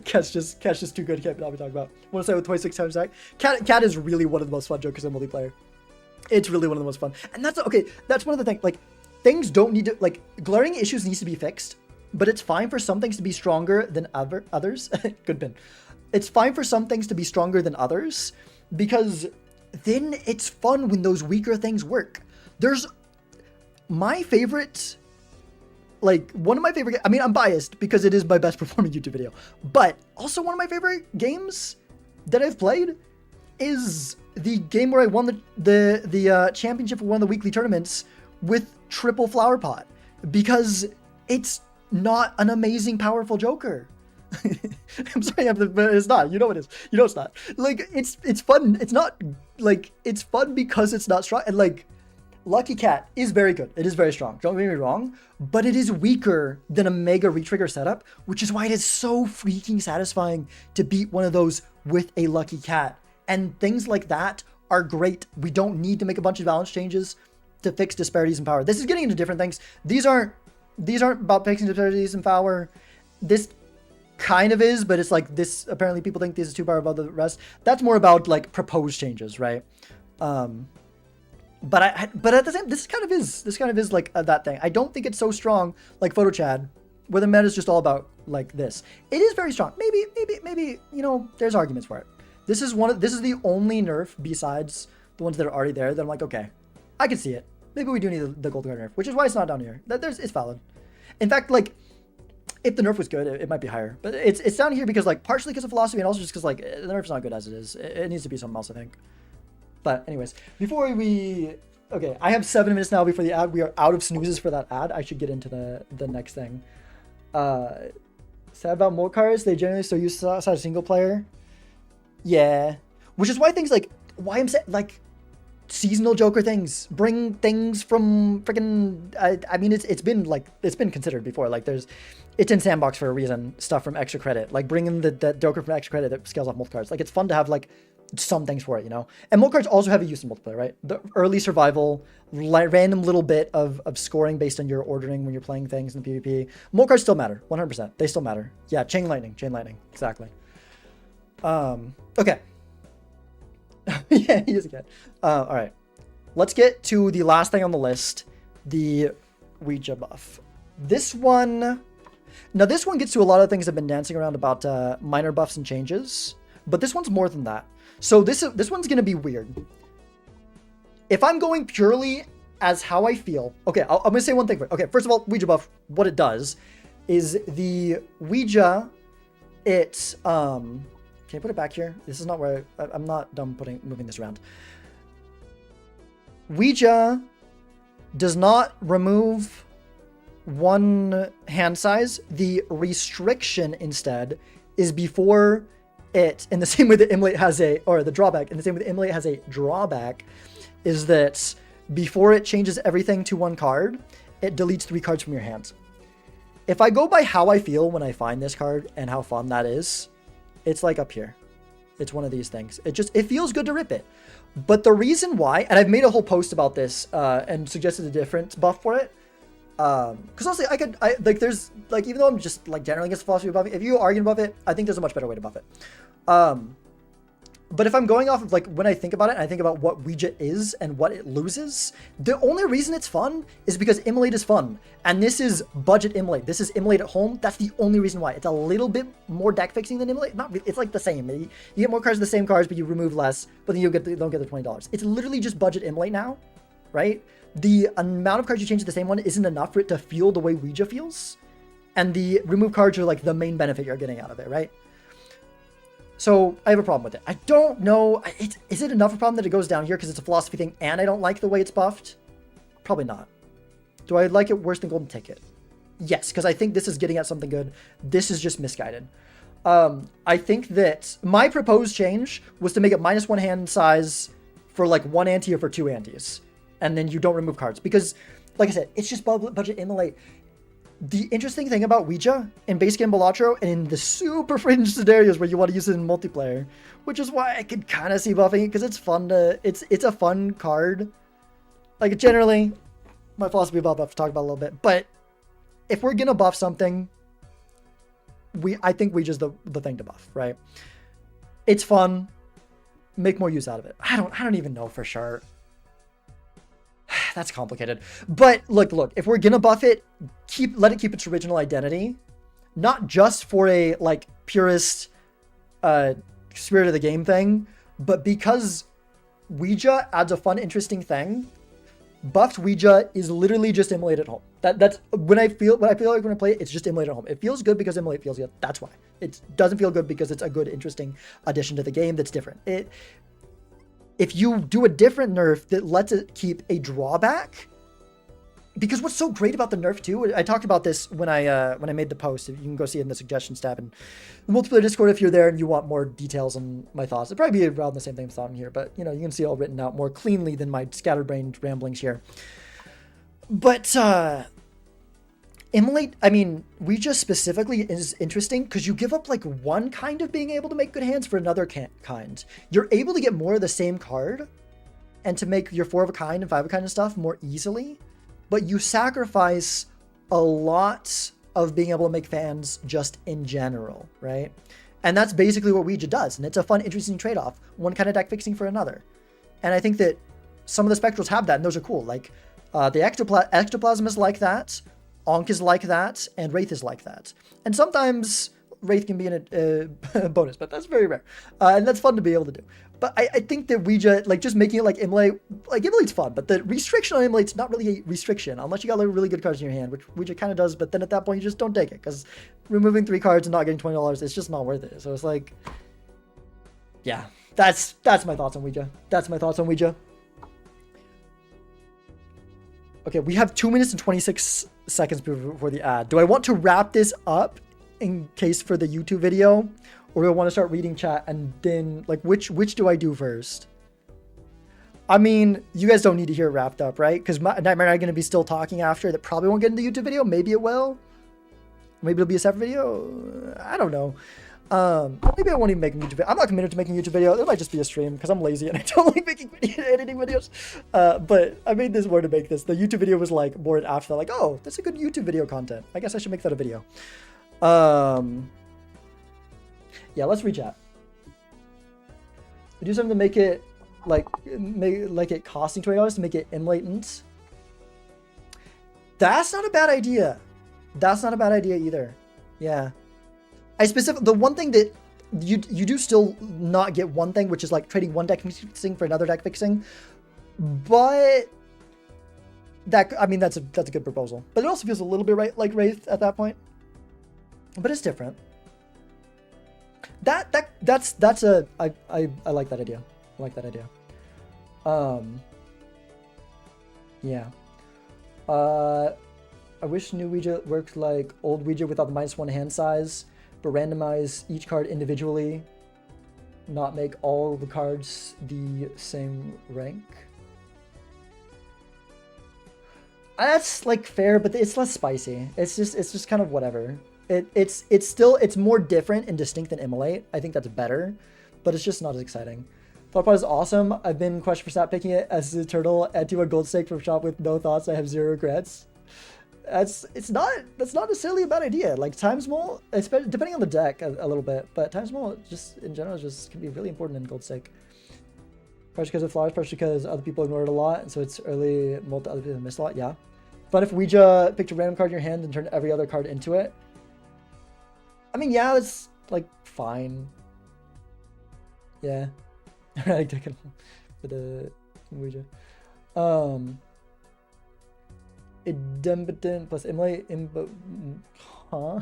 Cat's just too good. Can't not be talking about. Want to say with 26 times back. Cat is really one of the most fun jokers in multiplayer. It's really one of the most fun, and that's okay. That's one of the things. Like, things don't need to, like, glaring issues needs to be fixed, but it's fine for some things to be stronger than others. Good pin. It's fine for some things to be stronger than others because then it's fun when those weaker things work. There's my favorite. Like, one of my favorite, I mean, I'm biased because it is my best performing YouTube video, but also one of my favorite games that I've played is the game where I won the championship for one of the weekly tournaments with triple flower pot, because it's not an amazing, powerful Joker. I'm sorry, but it's not. You know it is. You know it's not. Like, it's fun. It's not, like, it's fun because it's not strong. And, like, Lucky Cat is very good. It is very strong. Don't get me wrong. But it is weaker than a mega retrigger setup, which is why it is so freaking satisfying to beat one of those with a Lucky Cat. And things like that are great. We don't need to make a bunch of balance changes to fix disparities in power. This is getting into different things. These aren't about fixing disparities in power. This kind of is, but it's like this. Apparently people think this is too powerful above the rest. That's more about like proposed changes, right? But at the same, this kind of is like that thing. I don't think it's so strong like Photo Chad, where the meta is just all about like this. It is very strong. Maybe you know, there's arguments for it. This is the only nerf besides the ones that are already there that I'm like, okay, I can see it. Maybe we do need the gold card nerf, which is why it's not down here. It's valid. In fact, like, if the nerf was good, it might be higher. But it's down here because, like, partially because of philosophy and also just because, like, the nerf's not good as it is. It needs to be something else, I think. But anyways, before we... Okay, I have 7 minutes now before the ad. We are out of snoozes for that ad. I should get into the next thing. Sad about mold cards. They generally still use outside single player. Yeah. Which is why things like... Why I'm saying, like... Seasonal Joker things, bring things from freaking. I mean, it's been considered before. Like, it's in sandbox for a reason. Stuff from extra credit, like bringing the Joker from extra credit that scales off multi cards. Like, it's fun to have like some things for it, you know. And multi cards also have a use in multiplayer, right? The early survival, random little bit of scoring based on your ordering when you're playing things in the PvP. Multi cards still matter, 100%. They still matter. Yeah, chain lightning, exactly. Okay. Yeah, he is a cat. All right, let's get to the last thing on the list, the Ouija buff. This one gets to a lot of things I've been dancing around about minor buffs and changes, but this one's more than that. So this one's gonna be weird. If I'm going purely as how I feel, okay, I'm gonna say one thing. Okay, first of all, Ouija buff, what it does is the Ouija, it's Can I put it back here? This is not where I'm not done moving this around. Ouija does not remove one hand size. The restriction instead is before it in the same way that Immolate has a, or the drawback, in the same way that Immolate has a drawback, is that before it changes everything to one card, it deletes 3 cards from your hand. If I go by how I feel when I find this card and how fun that is, it's like up here. It's one of these things. It feels good to rip it. But the reason why, and I've made a whole post about this and suggested a different buff for it. Because honestly, there's, like, even though I'm just, like, generally against philosophy buffing, if you argue above it, I think there's a much better way to buff it. But if I'm going off of, like, when I think about it, and I think about what Ouija is and what it loses, the only reason it's fun is because Immolate is fun. And this is budget Immolate. This is Immolate at home. That's the only reason why. It's a little bit more deck fixing than Immolate. Not really, it's like the same. You get more cards of the same cards, but you remove less, but then you don't get the $20. It's literally just budget Immolate now, right? The amount of cards you change to the same one isn't enough for it to feel the way Ouija feels. And the remove cards are like the main benefit you're getting out of it, right? So I have a problem with it. I don't know. Is it enough of a problem that it goes down here because it's a philosophy thing and I don't like the way it's buffed? Probably not. Do I like it worse than Golden Ticket? Yes, because I think this is getting at something good. This is just misguided. I think that my proposed change was to make it -1 hand size for like 1 ante or for 2 antes. And then you don't remove cards. Because, like I said, it's just budget Immolate. The interesting thing about Ouija in base game Balatro and in the super fringe scenarios where you want to use it in multiplayer, which is why I could kind of see buffing it because it's fun to, it's a fun card. Like generally, my philosophy about buff to talk about a little bit, but if we're gonna buff something, I think Ouija's the thing to buff, right? It's fun, make more use out of it. I don't even know for sure. That's complicated. But look, if we're gonna buff it, let it keep its original identity. Not just for a like purist spirit of the game thing, but because Ouija adds a fun, interesting thing. Buffed Ouija is literally just Immolate at home. That's when I feel like when I play it, it's just Immolate at home. It feels good because Immolate feels good. That's why. It doesn't feel good because it's a good, interesting addition to the game that's different. If you do a different nerf that lets it keep a drawback, because what's so great about the nerf too, I talked about this when I made the post. You can go see it in the suggestions tab in the multiplayer Discord if you're there and you want more details on my thoughts. It'd probably be around the same thing I'm thought here, but you know, you can see it all written out more cleanly than my scatterbrained ramblings here. But Immolate, I mean, Ouija specifically is interesting because you give up like one kind of being able to make good hands for another kind. You're able to get more of the same card and to make your 4 of a kind and 5 of a kind and stuff more easily, but you sacrifice a lot of being able to make fans just in general, right? And that's basically what Ouija does, and it's a fun, interesting trade-off. One kind of deck fixing for another. And I think that some of the Spectrals have that, and those are cool. Like, the Ectoplasm is like that, Ankh is like that, and Wraith is like that. And sometimes Wraith can be in a bonus, but that's very rare. And that's fun to be able to do. But I think that Ouija, like just making it like Immolate, like Immolate's fun, but the restriction on Immolate's not really a restriction, unless you got like really good cards in your hand, which Ouija kind of does, but then at that point you just don't take it, because removing 3 cards and not getting $20, it's just not worth it. So it's like, yeah, that's my thoughts on Ouija. That's my thoughts on Ouija. Okay, we have 2 minutes and 26 seconds before the ad. Do I want to wrap this up in case for the YouTube video, or do I want to start reading chat and then like which do I do first? I mean, you guys don't need to hear it wrapped up, right? Because Nightmare and I are going to be still talking after. That probably won't get in the YouTube video. Maybe it will. Maybe it'll be a separate video. I don't know. Maybe I won't even make a YouTube video. I'm not committed to making a YouTube video. It might just be a stream because I'm lazy and I don't like making editing videos. But I made this more to make this. The YouTube video was like more after that, like, oh, that's a good YouTube video content. I guess I should make that a video. Yeah, let's reach out. We do something to make it like it costing $20 to make it immolatent. That's not a bad idea. That's not a bad idea either. Yeah. The one thing that you do still not get one thing, which is like trading one deck fixing for another deck fixing, but that, I mean, that's a good proposal. But it also feels a little bit like Wraith at that point. But it's different. I like that idea. I like that idea. Yeah. I wish new Ouija worked like old Ouija without the -1 hand size, but randomize each card individually. not make all the cards the same rank. That's like fair, but it's less spicy. It's just kind of whatever. It's more different and distinct than Immolate. I think that's better, but it's just not as exciting. Flowerpot is awesome. I've been questioned for stop picking it as a turtle. Add to a gold stake from shop with no thoughts. I have 0 regrets. That's not necessarily a bad idea. Like Times Mole, depending on the deck a little bit, but Times Mole just in general just can be really important in gold stake. Partially because of flowers, partially because other people ignore it a lot, and so it's early mode that other people miss a lot. Yeah. But if Ouija picked a random card in your hand and turned every other card into it, I mean, yeah, it's like fine. Yeah. Right, for the Ouija. Idempotent plus Immolate, huh?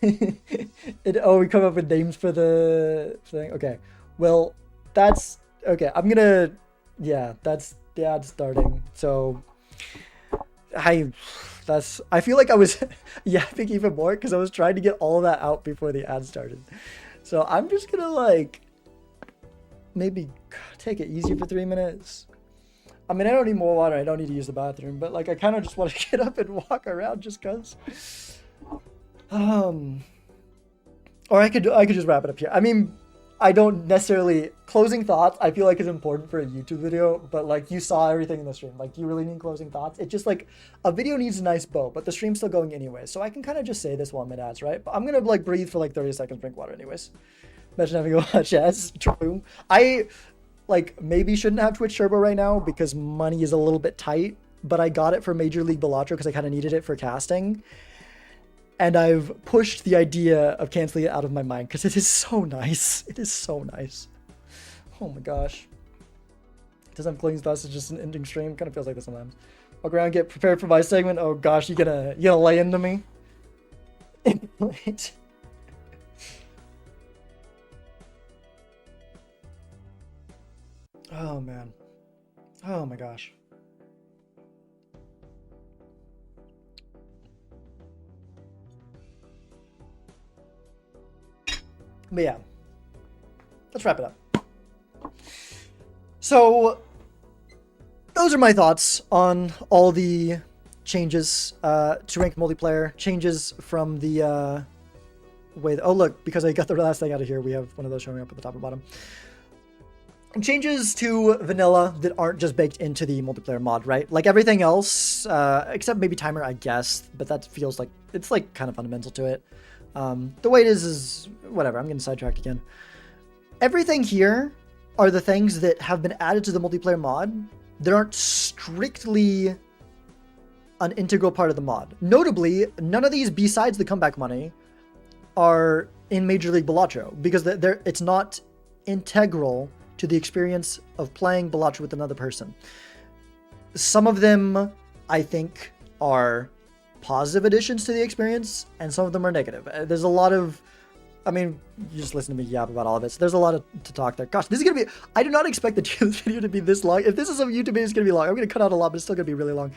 We come up with names for the thing. Okay, well, that's okay. That's the ad starting. So I feel like I was yapping even more because I was trying to get all of that out before the ad started. So I'm just gonna like maybe take it easy for 3 minutes. I mean, I don't need more water. I don't need to use the bathroom, but like I kind of just want to get up and walk around just cause. Or I could just wrap it up here. I mean, I don't necessarily closing thoughts. I feel like is important for a YouTube video, but like you saw everything in the stream. Like, do you really need closing thoughts? It's just like a video needs a nice bow, but the stream's still going anyway. So I can kind of just say this while mid ads, right? But I'm gonna like breathe for like 30 seconds, drink water anyways. Imagine having to watch ads. True. I like maybe shouldn't have Twitch Turbo right now because money is a little bit tight, but I got it for Major League Balatro because I kind of needed it for casting. And I've pushed the idea of canceling it out of my mind because it is so nice. It is so nice. Oh my gosh. Doesn't have closing thoughts, it's just an ending stream. Kind of feels like this sometimes. Walk around, get prepared for my segment. Oh gosh, you gonna lay into me? Wait. Oh man. Oh my gosh. But yeah, let's wrap it up. So those are my thoughts on all the changes to ranked multiplayer, changes from the way that, oh look, because I got the last thing out of here, we have one of those showing up at the top and bottom. Changes to vanilla that aren't just baked into the multiplayer mod, right? Like everything else, except maybe timer, I guess, but that feels like it's like kind of fundamental to it. The way it is whatever. I'm getting sidetracked again. Everything here are the things that have been added to the multiplayer mod that aren't strictly an integral part of the mod. Notably, none of these besides the comeback money are in Major League Balatro because it's not integral to the experience of playing Balatro with another person. Some of them, I think, are positive additions to the experience, and some of them are negative. There's a lot of, I mean, you just listen to me yap about all of this. There's a lot to talk there. Gosh, this is gonna be, I do not expect the Tierlist video to be this long. If this is a YouTube video, it's gonna be long. I'm gonna cut out a lot, but it's still gonna be really long.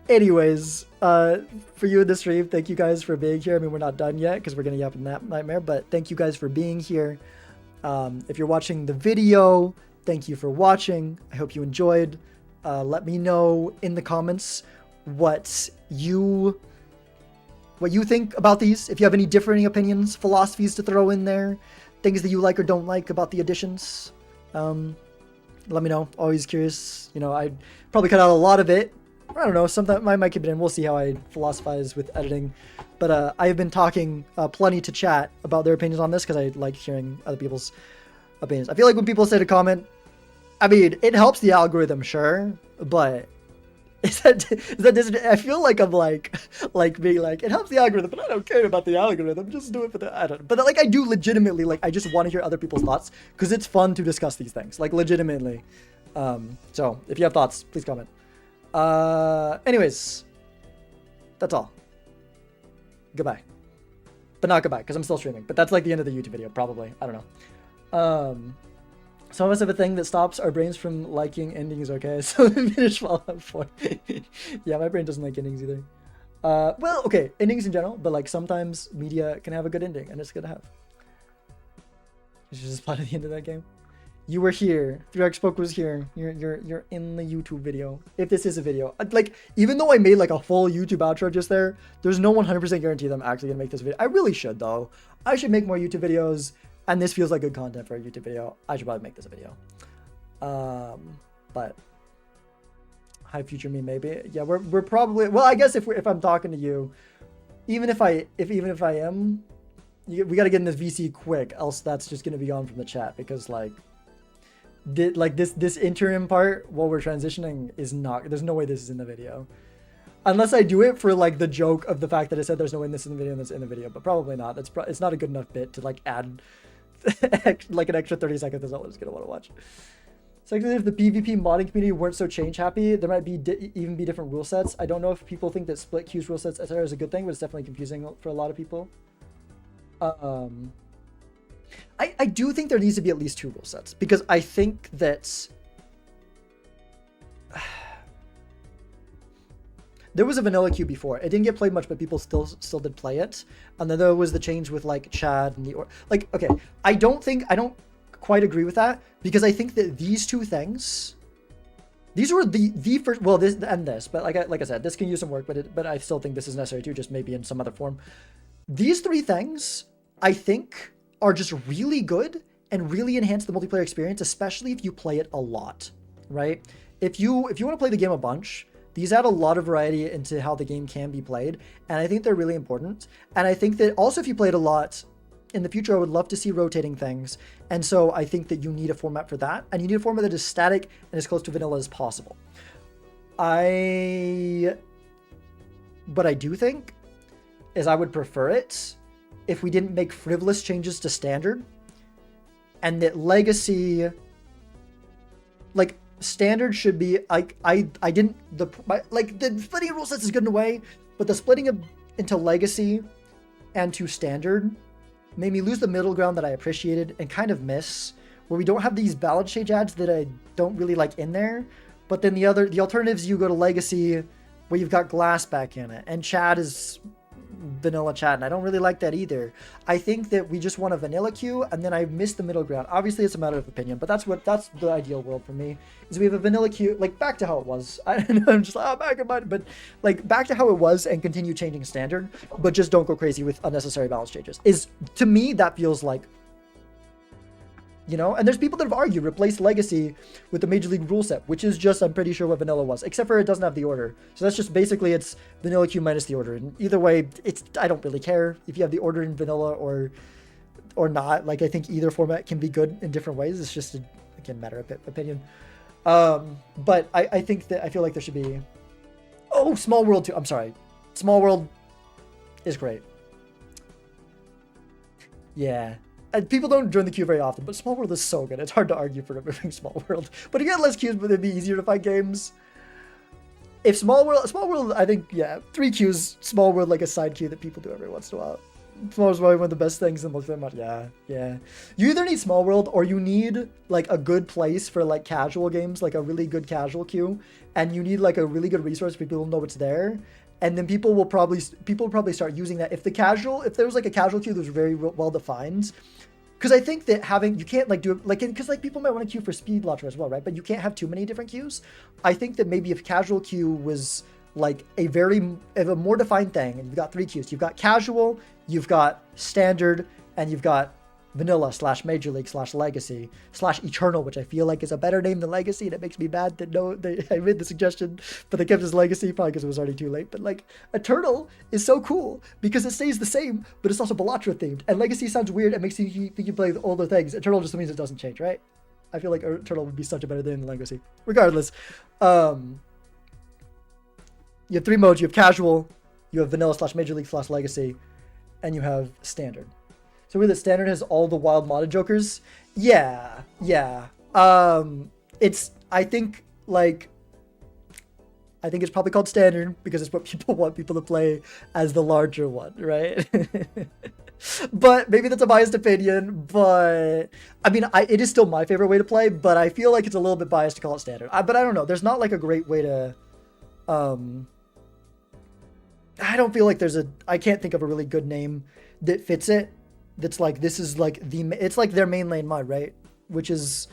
Anyways, for you in the stream, thank you guys for being here. I mean, we're not done yet because we're gonna yap in that nightmare, but thank you guys for being here. If you're watching the video, thank you for watching. I hope you enjoyed. Let me know in the comments what you think about these. If you have any differing opinions, philosophies to throw in there, things that you like or don't like about the additions, let me know. Always curious. You know, I probably cut out a lot of it. I don't know. Sometimes I might keep it in. We'll see how I philosophize with editing. But I have been talking plenty to chat about their opinions on this because I like hearing other people's opinions. I feel like when people say to comment, I mean, it helps the algorithm, sure, but is that I feel like I'm like being like, it helps the algorithm, but I don't care about the algorithm. Just do it for the, I don't know. But like I do legitimately, like I just want to hear other people's thoughts because it's fun to discuss these things, like legitimately. So if you have thoughts, please comment. Anyways, that's all. Goodbye. But not goodbye, because I'm still streaming. But that's like the end of the YouTube video, probably. I don't know. Some of us have a thing that stops our brains from liking endings, okay? So finish Fallout 4. Yeah, my brain doesn't like endings either. Well, okay, endings in general, but like sometimes media can have a good ending, and it's good to have. You should just plot at the end of that game. You were here. 3x Spoke was here. You're in the YouTube video. If this is a video. Like, even though I made like a full YouTube outro just there, there's no 100% guarantee that I'm actually gonna make this video. I really should though. I should make more YouTube videos, and this feels like good content for a YouTube video. I should probably make this a video. But high future me maybe. Yeah, we're probably, well, I guess if I'm talking to you, even if I am, we got to get in this VC quick, else that's just gonna be gone from the chat, because like this interim part while we're transitioning is not, there's no way this is in the video, unless I do it for like the joke of the fact that I said there's no way this in the video and that's in the video, but probably not. It's not a good enough bit to like add like an extra 30 seconds. That's all I'm just gonna want to watch. Secondly, if the PvP modding community weren't so change happy, there might be even be different rule sets. I don't know if people think that split queues, rule sets, etc. is a good thing, but it's definitely confusing for a lot of people. I do think there needs to be at least 2 rule sets, because I think that there was a vanilla queue before. It didn't get played much, but people still did play it. And then there was the change with like Chad and like, okay, I don't quite agree with that, because I think that these 2 things, these were the first, well, this and this, but like I said, this can use some work, but I still think this is necessary too, just maybe in some other form. These 3 things, I think, are just really good and really enhance the multiplayer experience, especially if you play it a lot, right? If you want to play the game a bunch, these add a lot of variety into how the game can be played, and I think they're really important. And I think that also if you play it a lot, in the future, I would love to see rotating things. And so I think that you need a format for that, and you need a format that is static and as close to vanilla as possible. What I do think is I would prefer it if we didn't make frivolous changes to standard, and that legacy, like standard should be like, the splitting of rule sets is good in a way, but the splitting into legacy and to standard made me lose the middle ground that I appreciated and kind of miss, where we don't have these balance change ads that I don't really like in there. But then the alternatives, you go to legacy where you've got glass back in it, and Chad is vanilla Chad, and I don't really like that either. I think that we just want a vanilla queue, and then I miss the middle ground. Obviously it's a matter of opinion, but that's the ideal world for me, is we have a vanilla queue, like back to how it was. I don't know, I'm just like, oh, back in mind, but like back to how it was, and continue changing standard, but just don't go crazy with unnecessary balance changes. To me, that feels like, you know, and there's people that have argued replace legacy with the Major League rule set, which is just, I'm pretty sure, what vanilla was, except for it doesn't have the order. So that's just basically it's vanilla queue minus the order. And either way, I don't really care if you have the order in vanilla or not. Like, I think either format can be good in different ways. It's just again, matter of opinion. But I think that I feel like there should be, Small World too. I'm sorry. Small World is great. Yeah. And people don't join the queue very often, but Small World is so good. It's hard to argue for removing Small World. But you get less queues, but it'd be easier to find games. If Small World, I think, yeah, 3 queues, Small World, like a side queue that people do every once in a while. Small World's probably one of the best things in most of them. Yeah. You either need Small World, or you need like a good place for like casual games, like a really good casual queue, and you need like a really good resource for people to know it's there. And then people will probably start using that. If there was like a casual queue that was very well defined, because I think that you can't like do it like, because like people might want to queue for Speed Launcher as well, right? But you can't have too many different queues. I think that maybe if casual queue was like a more defined thing, and you've got 3 queues, you've got casual, you've got standard, and you've got vanilla / Major League / Legacy / Eternal, which I feel like is a better name than Legacy, and it makes me mad that I made the suggestion, but they kept as Legacy, probably because it was already too late. But like, Eternal is so cool because it stays the same, but it's also Bellatra themed, and Legacy sounds weird and makes you think you play the older things. Eternal just means it doesn't change, right? I feel like Eternal would be such a better name than Legacy. Regardless, you have 3 modes. You have casual, you have vanilla / Major League / Legacy, and you have standard. So really, the standard has all the wild modded jokers. Yeah. I think it's probably called standard because it's what people want people to play as the larger one, right? But maybe that's a biased opinion, but I mean, it is still my favorite way to play, but I feel like it's a little bit biased to call it standard. But I don't know. There's not like a great way to, I don't feel like I can't think of a really good name that fits it. that's like, this is like it's like their main lane mod, right? Which is,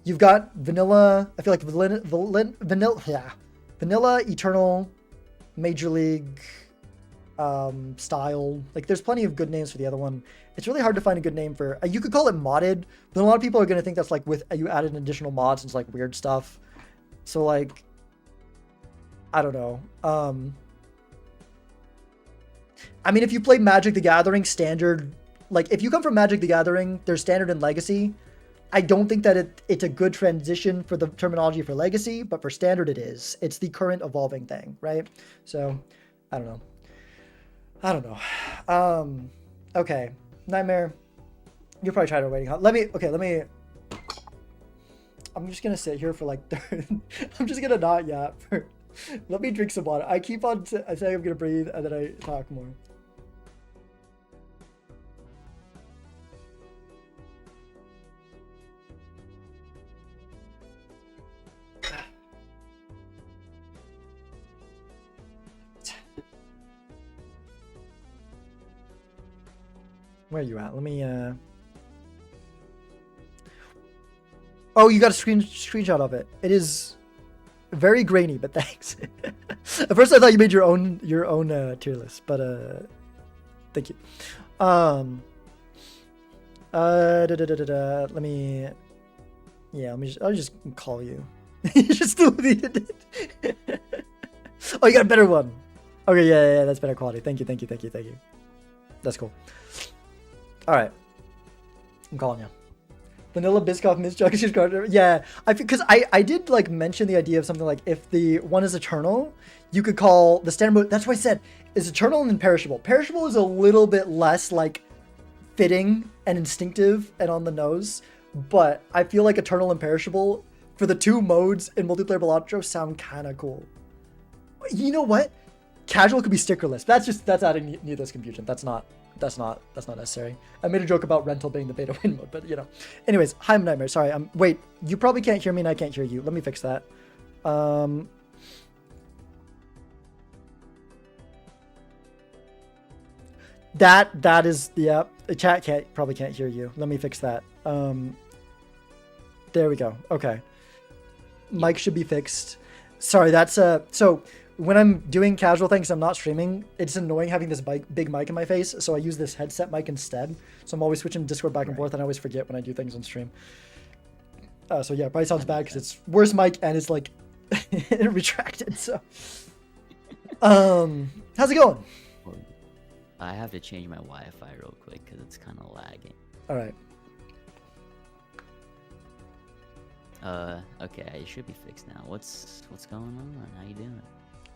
you've got vanilla. I feel like vanilla, eternal, major league, style. Like, there's plenty of good names for the other one. It's really hard to find a good name for. You could call it modded, but a lot of people are gonna think that's like with you added additional mods and it's like weird stuff. So like, I don't know. I mean, if you play Magic the Gathering standard, like if you come from Magic the Gathering, there's standard and legacy. I don't think that it's a good transition for the terminology for legacy, but for standard it is. It's the current evolving thing, right? So, I don't know. Okay. Nightmare, you'll probably try to waiting. I'm just gonna sit here for like, I'm just gonna not yap. Let me drink some water. I keep on I say I'm gonna breathe and then I talk more. Where are you at? Let me, Oh, you got a screenshot of it. It is very grainy, but thanks. At first I thought you made your own tier list, but thank you. Let me, yeah, I'll just call you. You just deleted it. Oh, you got a better one. Okay, yeah, that's better quality. Thank you. That's cool. All right, I'm calling you. Vanilla Biscoff Miss Junction Carter. Yeah, because I did like mention the idea of something like, if the one is eternal, you could call the standard mode. That's why I said is eternal and then perishable. Perishable is a little bit less like fitting and instinctive and on the nose, but I feel like eternal and perishable for the two modes in multiplayer Balatro sound kind of cool. You know what? Casual could be stickerless. That's adding needless confusion. That's not necessary. I made a joke about rental being the beta win mode, but you know. Anyways, hi Nightmare. Sorry, wait. You probably can't hear me and I can't hear you. Let me fix that. That is, yeah. The chat probably can't hear you. Let me fix that. There we go. Okay. Mic should be fixed. Sorry, that's so when I'm doing casual things, I'm not streaming. It's annoying having this big mic in my face, so I use this headset mic instead. So I'm always switching Discord back and forth, and I always forget when I do things on stream. So yeah, probably sounds bad because it's worse mic and it's like retracted. So, how's it going? I have to change my Wi-Fi real quick because it's kind of lagging. All right. Okay, it should be fixed now. What's going on? How you doing?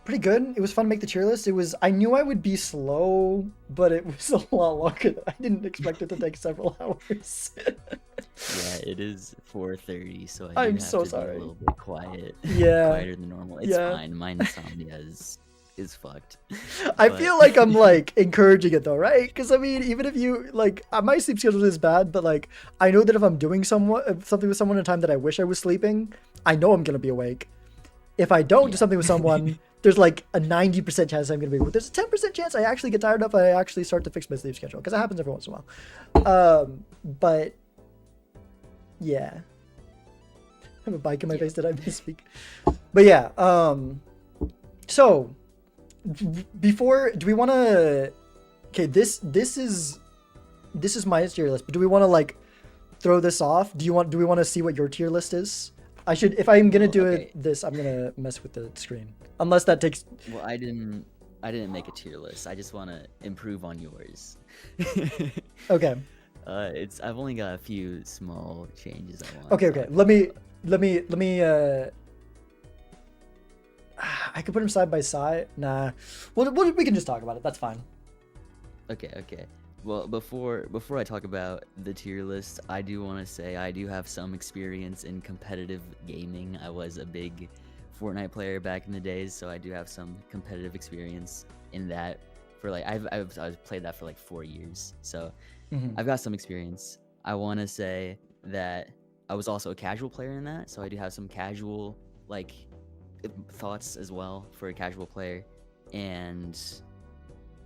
Pretty good. It was fun to make the tier list. I knew I would be slow, but it was a lot longer. I didn't expect it to take several hours. Yeah, it is 4:30, so I'm so sorry. Be a little bit quiet. Yeah. Quieter than normal. It's fine. My insomnia is fucked. I feel like I'm like encouraging it though, right? Because I mean, even if you like, my sleep schedule is bad, but like, I know that if I'm doing something with someone in a time that I wish I was sleeping, I know I'm gonna be awake. If I don't do something with someone, there's like a 90% chance I'm gonna be awake. There's a 10% chance I actually get tired enough and I actually start to fix my sleep schedule, because that happens every once in a while. But yeah, I have a bike in my face. Did I misspeak? But yeah, so. Before, do we want to? Okay, this is my tier list. But do we want to like throw this off? Do we want to see what your tier list is? I should, if I'm gonna do this, I'm gonna mess with the screen. Unless that takes. Well, I didn't make a tier list. I just want to improve on yours. Okay. I've only got a few small changes I want. Okay. Let me. I could put them side by side. Nah. Well, we can just talk about it. That's fine. Okay. Well, before I talk about the tier list, I do want to say I do have some experience in competitive gaming. I was a big Fortnite player back in the days, so I do have some competitive experience in that. For like, I've played that for like 4 years, so I've got some experience. I want to say that I was also a casual player in that, so I do have some casual like thoughts as well for a casual player, and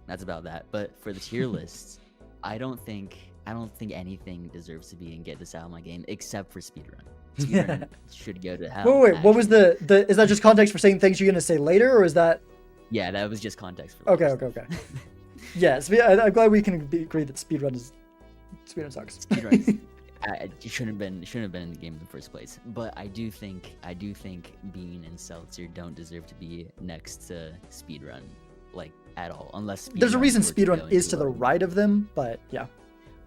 that's about that. But for the tier list, I don't think I don't think anything deserves to be and get this out of my game except for speedrun. Speedrun should go to hell. Wait, what was the is that just context for saying things you're gonna say later, or is that? Yeah, that was just context for. Okay. Yeah, I'm glad we can agree that speedrun sucks. Speedrun it shouldn't have been in the game in the first place. But I do think Bean and Seltzer don't deserve to be next to speedrun, like at all, unless there's a reason speedrun is to the right of them, but yeah.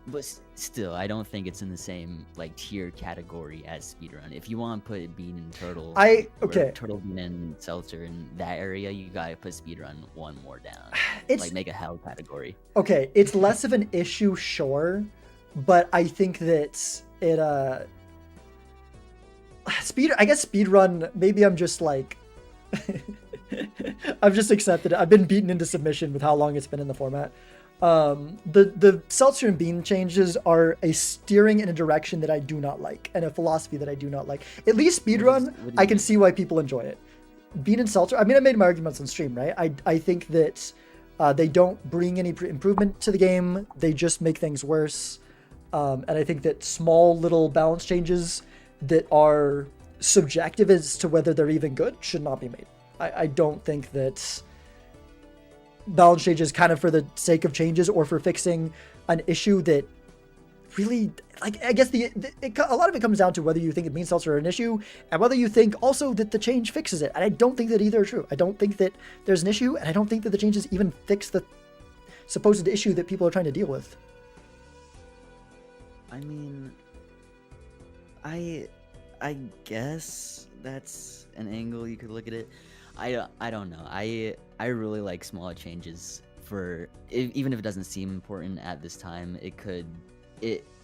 But still, I don't think it's in the same like tier category as speedrun. If you want to put Bean and Turtle, Turtle, Bean, and Seltzer in that area, you gotta put speedrun one more down. It's like make a hell category. Okay, it's less of an issue, sure, but I think that it I guess speedrun. Maybe I'm just like. I've just accepted it. I've been beaten into submission with how long it's been in the format. The Seltzer and Bean changes are a steering in a direction that I do not like, and a philosophy that I do not like. At least speedrun, I can see why people enjoy it. Bean and Seltzer, I mean, I made my arguments on stream, right? I think that they don't bring any improvement to the game. They just make things worse. And I think that small little balance changes that are subjective as to whether they're even good should not be made. I don't think that balance changes kind of for the sake of changes or for fixing an issue that really, like, I guess a lot of it comes down to whether you think it means Seltzer are an issue and whether you think also that the change fixes it. And I don't think that either are true. I don't think that there's an issue, and I don't think that the changes even fix the supposed issue that people are trying to deal with. I mean, I guess that's an angle you could look at it. I don't know. I really like small changes for even if it doesn't seem important at this time.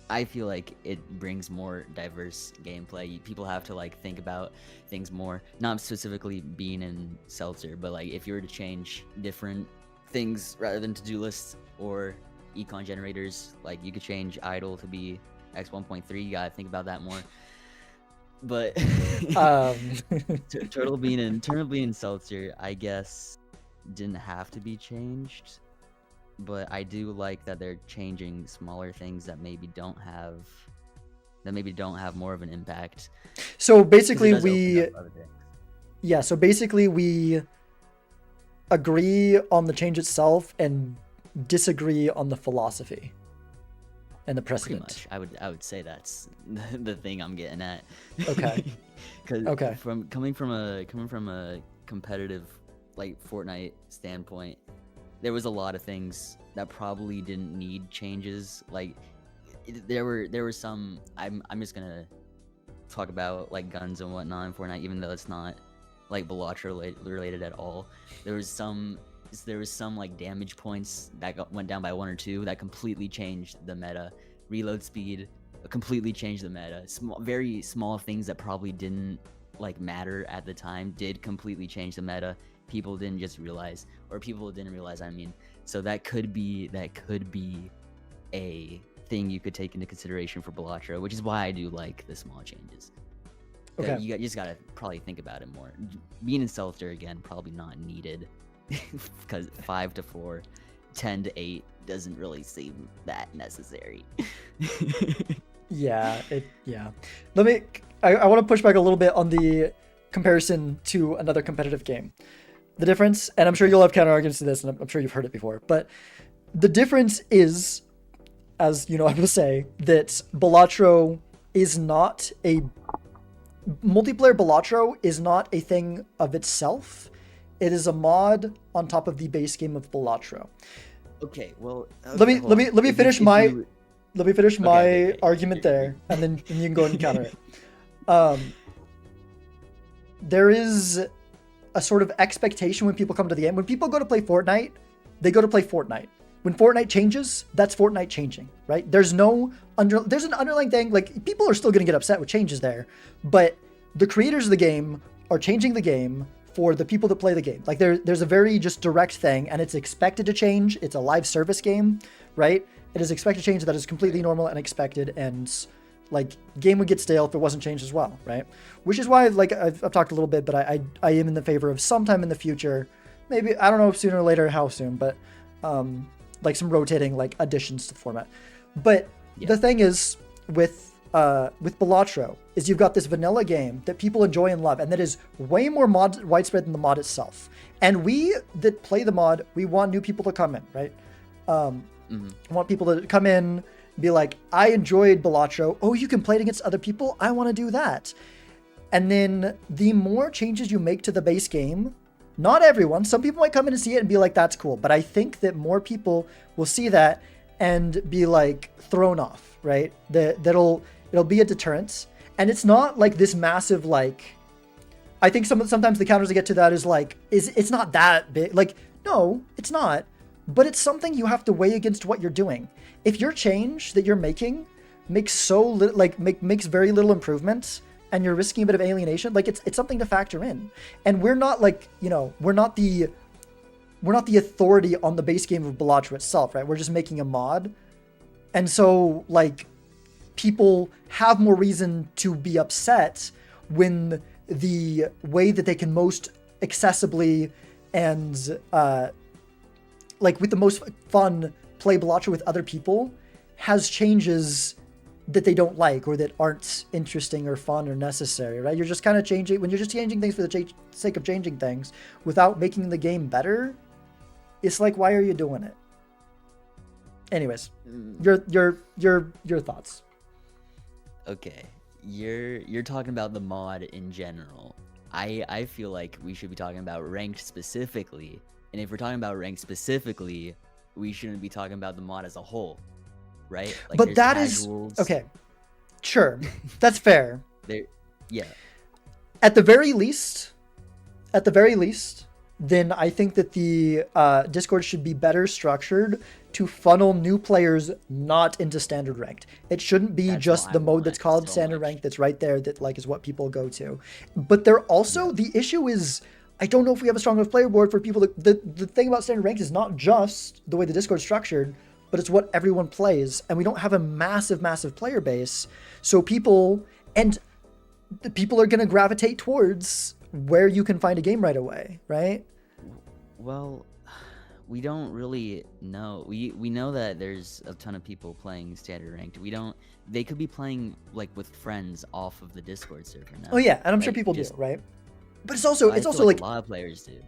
I feel like it brings more diverse gameplay. People have to like think about things more, not specifically Bean and Seltzer, but like if you were to change different things rather than to-do lists or econ generators, like you could change idle to be x1.3. You gotta think about that more. But Turtle Bean and Seltzer, I guess, didn't have to be changed. But I do like that they're changing smaller things that maybe don't have more of an impact. So basically we agree on the change itself and disagree on the philosophy and the precedent. Pretty much. I would say that's the thing I'm getting at. Okay. Because coming from a competitive like Fortnite standpoint, there was a lot of things that probably didn't need changes. Like there were some. I'm just gonna talk about like guns and whatnot in Fortnite, even though it's not like Balatro related at all. There was some like damage points that went down by 1 or 2 that completely changed the meta. Reload speed completely changed the meta. Very small things that probably didn't like matter at the time did completely change the meta. People didn't realize. I mean, so that could be a thing you could take into consideration for Balatro, which is why I do like the small changes. Okay. You just gotta probably think about it more. Bean and Seltzer again, probably not needed. Because 5 to 4, 10 to 8 doesn't really seem that necessary. Yeah. I want to push back a little bit on the comparison to another competitive game. The difference, and I'm sure you'll have counter arguments to this, and I'm sure you've heard it before, but the difference is, as you know, I will say that Balatro is not a multiplayer. Balatro is not a thing of itself. It is a mod on top of the base game of Balatro. Okay, well, let me finish my argument there, and then you can go and counter it. There is a sort of expectation when people come to the game. When people go to play Fortnite, they go to play Fortnite. When Fortnite changes, that's Fortnite changing, right? There's an underlying thing. Like, people are still going to get upset with changes there, but the creators of the game are changing the game for the people that play the game. Like there's a very just direct thing, and it's expected to change. It's a live service game, right? It is expected to change. That is completely normal and expected, and like game would get stale if it wasn't changed as well, right? Which is why, like I've talked a little bit, but I am in the favor of sometime in the future, maybe, I don't know, sooner or later, how soon, but like some rotating like additions to the format. But The thing is with Balatro is you've got this vanilla game that people enjoy and love, and that is way more widespread than the mod itself. And we that play the mod, we want new people to come in, right? Want people to come in, be like, I enjoyed Balatro. Oh, you can play it against other people? I want to do that. And then the more changes you make to the base game, not everyone, some people might come in and see it and be like, that's cool. But I think that more people will see that and be like thrown off, right? It'll be a deterrent. And it's not like this massive, like, I think sometimes the counters I get to that is like, it's not that big. Like, no, it's not. But it's something you have to weigh against what you're doing. If your change that you're making makes makes very little improvements, and you're risking a bit of alienation, like it's something to factor in. And we're not like, we're not the authority on the base game of Balatro itself, right? We're just making a mod. And so like people have more reason to be upset when the way that they can most accessibly and like with the most fun play Balatro with other people has changes that they don't like or that aren't interesting or fun or necessary, right? You're just kind of changing, when you're just changing things for the sake of changing things without making the game better, it's like, why are you doing it? Anyways, your thoughts. Okay, you're talking about the mod in general. I feel like we should be talking about ranked specifically, and if we're talking about ranked specifically, we shouldn't be talking about the mod as a whole. Right? Like, but that casuals. Is okay. Sure, that's fair. Yeah. At the very least, then I think that the Discord should be better structured to funnel new players not into standard ranked. It shouldn't be just the mode that's called standard ranked that's right there that like is what people go to. But there also the issue is, I don't know if we have a strong enough player board for people the thing about standard ranked is not just the way the Discord's structured, but it's what everyone plays, and we don't have a massive player base. So people are going to gravitate towards where you can find a game right away, right? Well, we don't really know. We know that there's a ton of people playing standard ranked. They could be playing like with friends off of the Discord server now. Oh yeah, and I'm sure people do, right? But it's also like a lot of players do.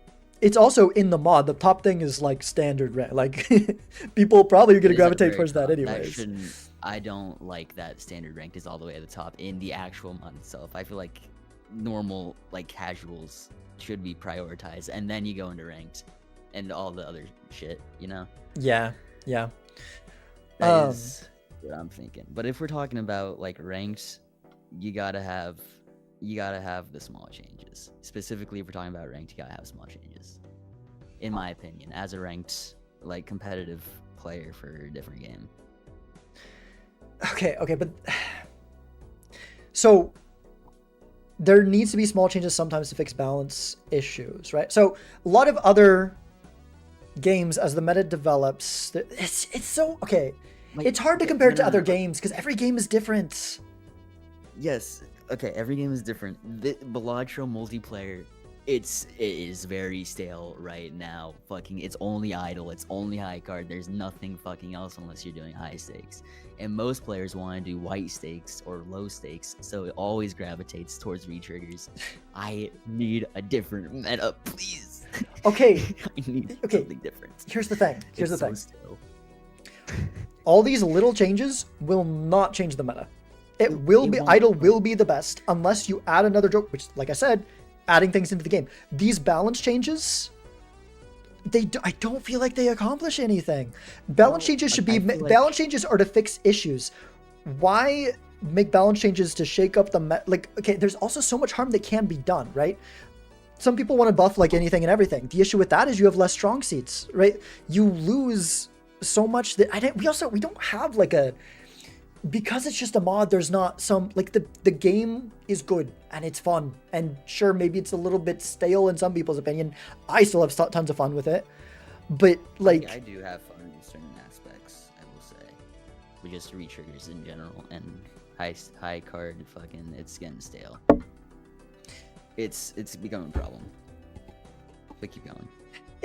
It's also in the mod. The top thing is like standard rank. Like people probably are going to gravitate towards that anyways. I don't like that standard ranked is all the way at the top in the actual mod itself. I feel like normal, like casuals should be prioritized, and then you go into ranked and all the other shit, Yeah. That is what I'm thinking. But if we're talking about like ranked, you gotta have the small changes. Specifically, if we're talking about ranked, you gotta have small changes. In my opinion, as a ranked, like, competitive player for a different game. Okay, but so there needs to be small changes sometimes to fix balance issues, right? So a lot of other games, as the meta develops, it's so okay. Like, it's hard to compare it to other games because every game is different. Yes. Okay, every game is different. The Balatro multiplayer, it is very stale right now. Fucking, it's only idle, it's only high card. There's nothing fucking else unless you're doing high stakes. And most players want to do white stakes or low stakes, so it always gravitates towards re-triggers. I need a different meta, please. Okay. I need something different. Here's the thing. All these little changes will not change the meta. Idle will be the best unless you add another joke, which, like I said, adding things into the game. These balance changes, I don't feel like they accomplish anything. Balance changes are to fix issues. Why make balance changes to shake up the okay, there's also so much harm that can be done, right? Some people want to buff like anything and everything. The issue with that is you have less strong seats, right? You lose so much that we don't have like a, because it's just a mod, there's not some, like, the game is good and it's fun, and sure, maybe it's a little bit stale in some people's opinion. I still have tons of fun with it, but like I do have fun in certain aspects, I will say, with just re-triggers in general, and high card fucking, it's getting stale. It's becoming a problem, but keep going.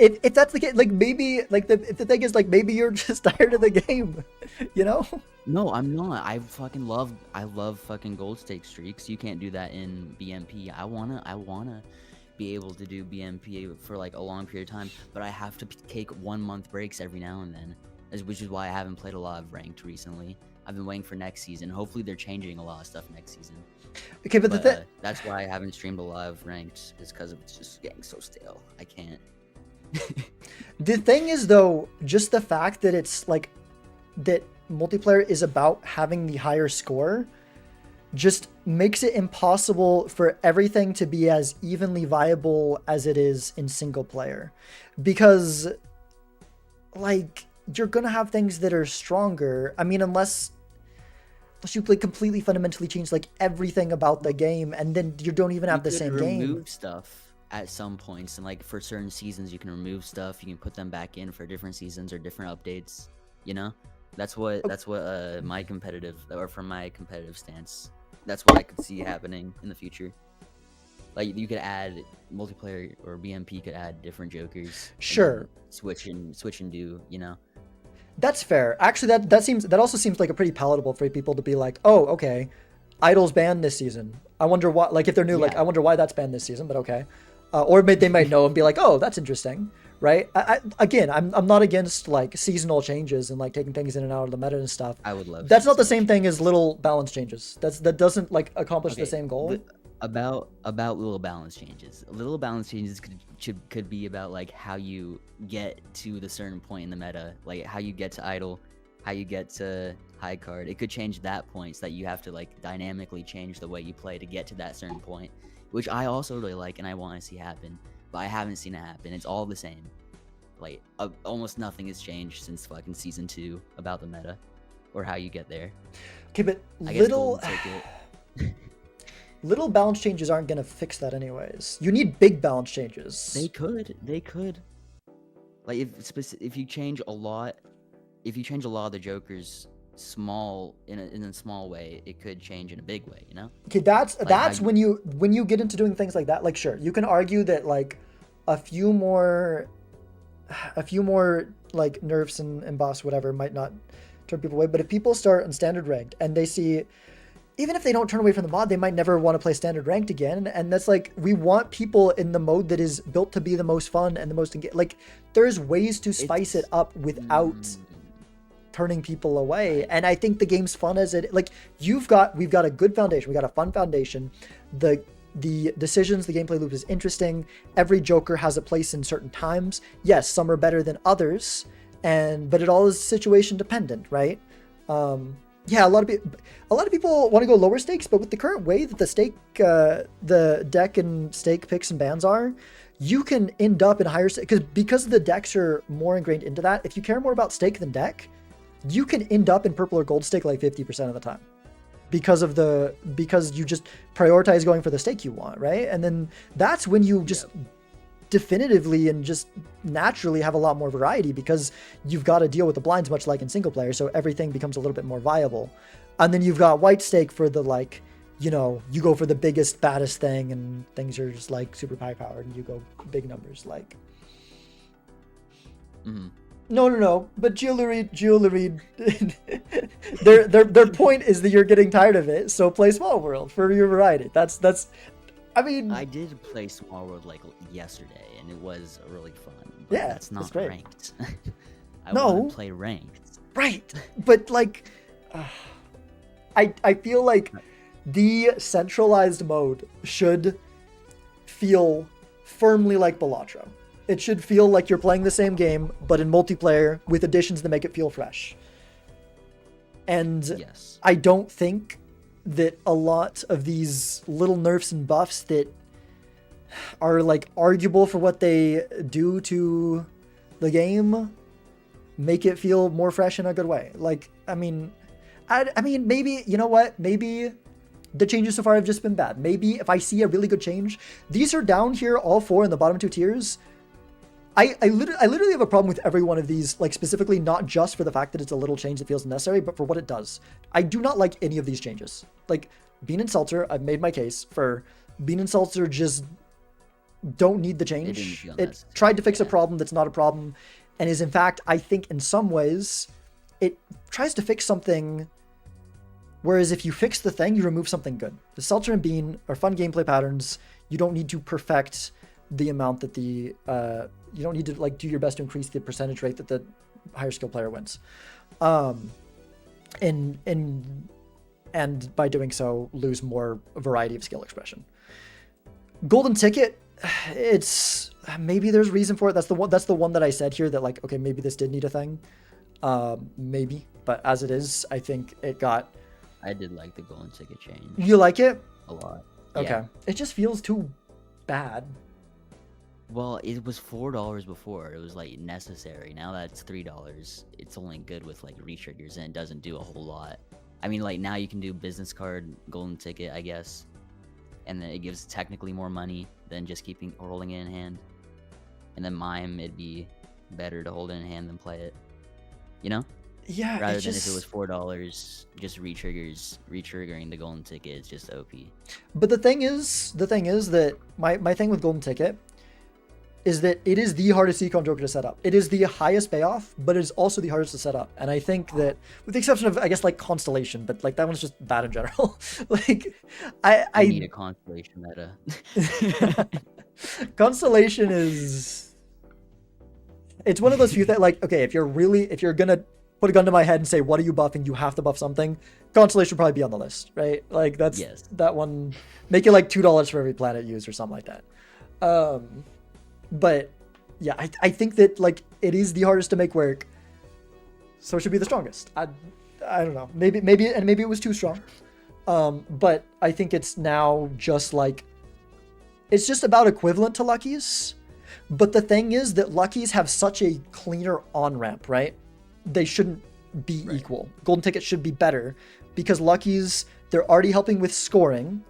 if that's the case, like maybe like if the thing is like maybe you're just tired of the game, you know? No, I'm not. I love fucking gold stake streaks. You can't do that in BMP. I wanna be able to do BMP for like a long period of time, but I have to take 1 month breaks every now and then, which is why I haven't played a lot of ranked recently. I've been waiting for next season. Hopefully they're changing a lot of stuff next season. Okay, but That's why I haven't streamed a lot of ranked, is because it's just getting so stale. I can't. the thing is though, just the fact that it's like that multiplayer is about having the higher score just makes it impossible for everything to be as evenly viable as it is in single player, because like you're gonna have things that are stronger. I mean, unless you like completely fundamentally change like everything about the game, and then you don't even have the same game. You could remove stuff at some points, and like for certain seasons, you can remove stuff. You can put them back in for different seasons or different updates. You know, that's what my competitive, or from my competitive stance, that's what I could see happening in the future. Like you could add multiplayer, or BMP could add different jokers. Sure. Switch and do, you know. That's fair. Actually, that also seems like a pretty palatable for people to be like, oh, okay, Idol's banned this season. I wonder why. Like if they're new, like I wonder why that's banned this season. But okay, or they might know and be like, oh, that's interesting, right? Again, I'm not against like seasonal changes and like taking things in and out of the meta and stuff. I would love. That's not the same thing as little balance changes. That doesn't like accomplish the same goal. About little balance changes. Little balance changes could be about like how you get to the certain point in the meta, like how you get to idle, how you get to high card. It could change that point, so that you have to like dynamically change the way you play to get to that certain point, which I also really like and I want to see happen, but I haven't seen it happen. It's all the same. Like almost nothing has changed since fucking season 2 about the meta or how you get there. Okay, but little balance changes aren't going to fix that anyways. You need big balance changes. They could. Like if you change a lot, of the jokers small in a small way, it could change in a big way, you know? Okay, that's when you get into doing things like that. Like sure, you can argue that like a few more like nerfs and boss whatever might not turn people away, but if people start on standard ranked and they see, even if they don't turn away from the mod, they might never want to play standard ranked again. And that's like, we want people in the mode that is built to be the most fun and the most like there's ways to spice it up without turning people away. And I think the game's fun as it, like we've got a good foundation. We got a fun foundation. The decisions, the gameplay loop is interesting. Every joker has a place in certain times. Yes, some are better than others, but it all is situation dependent, right? Yeah, a lot of people want to go lower stakes, but with the current way that the deck and stake picks and bans are, you can end up in higher stakes because the decks are more ingrained into that. If you care more about stake than deck, you can end up in purple or gold stake like 50% of the time because you just prioritize going for the stake you want, right? And then that's when you just definitively and just naturally have a lot more variety because you've got to deal with the blinds much like in single player, so everything becomes a little bit more viable. And then you've got white stake for the like, you know, you go for the biggest baddest thing and things are just like super high powered and you go big numbers like No, but jewelry their point is that you're getting tired of it, so play Small World for your variety. That's I mean, I did play Small World like yesterday, and it was really fun. But yeah, that's not great. Ranked. I want to play ranked. Right, but like, I feel like the centralized mode should feel firmly like Balatro. It should feel like you're playing the same game, but in multiplayer with additions that make it feel fresh. And yes. I don't think that a lot of these little nerfs and buffs that are like arguable for what they do to the game make it feel more fresh in a good way. Like, I mean, maybe, you know what? Maybe the changes so far have just been bad. Maybe if I see a really good change, these are down here, all 4 in the bottom 2 tiers. I literally have a problem with every one of these, like specifically not just for the fact that it's a little change that feels necessary, but for what it does. I do not like any of these changes. Like Bean and Seltzer, I've made my case for Bean and Seltzer just don't need the It didn't change. feel It necessary. tried to fix a Yeah. problem that's not a problem, and is in fact, I think in some ways, it tries to fix something. Whereas if you fix the thing, you remove something good. The Seltzer and Bean are fun gameplay patterns. You don't need to perfect the amount that the you don't need to like do your best to increase the percentage rate that the higher skill player wins. And by doing so, lose more variety of skill expression. Golden Ticket, it's maybe there's reason for it. That's the one that I said here that like, okay, maybe this did need a thing. Maybe, but as it is, I think it got. I did like the golden ticket change You like it? a lot. Okay. Yeah. It just feels too bad. Well, it was $4 before. It was like necessary. Now that it's $3, it's only good with like retriggers and it doesn't do a whole lot. I mean, like now you can do business card, golden ticket, I guess, and then it gives technically more money than just rolling it in hand. And then mime, it'd be better to hold it in hand than play it. You know? Yeah. Rather than if it was $4, just retriggering the golden ticket is just OP. But the thing is that my thing with Golden Ticket is that it is the hardest Econ Joker to set up. It is the highest payoff, but it is also the hardest to set up. And I think that, with the exception of, I guess, like Constellation, but like that one's just bad in general. Like, I need a Constellation meta. Constellation is. It's one of those few that, like, okay, if you're gonna put a gun to my head and say, what are you buffing? You have to buff something. Constellation would probably be on the list, right? Like that's that one. Make it like $2 for every planet used or something like that. But yeah, I think that like it is the hardest to make work, so it should be the strongest. I don't know. Maybe it was too strong. But I think it's now just like it's just about equivalent to Lucky's. But the thing is that Lucky's have such a cleaner on-ramp, right? They shouldn't be equal. Golden Ticket should be better because Lucky's, they're already helping with scoring.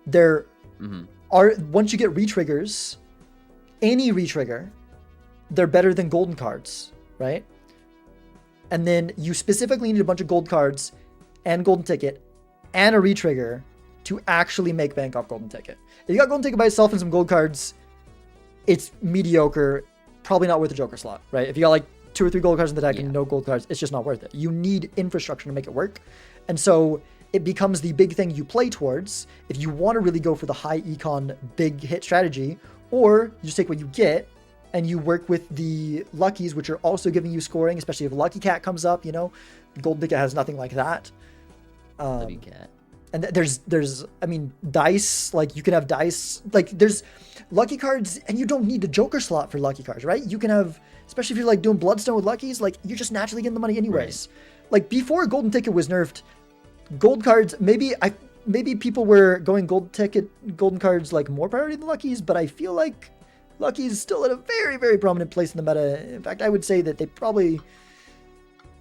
They're once you get retriggers, any retrigger, they're better than golden cards, right? And then you specifically need a bunch of gold cards and Golden Ticket and a retrigger to actually make bank off Golden Ticket. If you got Golden Ticket by itself and some gold cards, it's mediocre, probably not worth a Joker slot, right? If you got like 2 or 3 gold cards in the deck and no gold cards, it's just not worth it. You need infrastructure to make it work. And so it becomes the big thing you play towards if you want to really go for the high econ big hit strategy, or you just take what you get and you work with the Luckies, which are also giving you scoring, especially if Lucky Cat comes up, you know. Golden Ticket has nothing like that. Lucky Cat. And there's I mean, dice, like you can have dice, like there's lucky cards, and you don't need a Joker slot for lucky cards, right? You can have, especially if you're like doing Bloodstone with Luckies, like you're just naturally getting the money anyways. Right. Like before Golden Ticket was nerfed, gold cards, maybe people were going golden cards like more priority than Luckies, but I feel like Luckies is still at a very, very prominent place in the meta. In fact, I would say that they probably,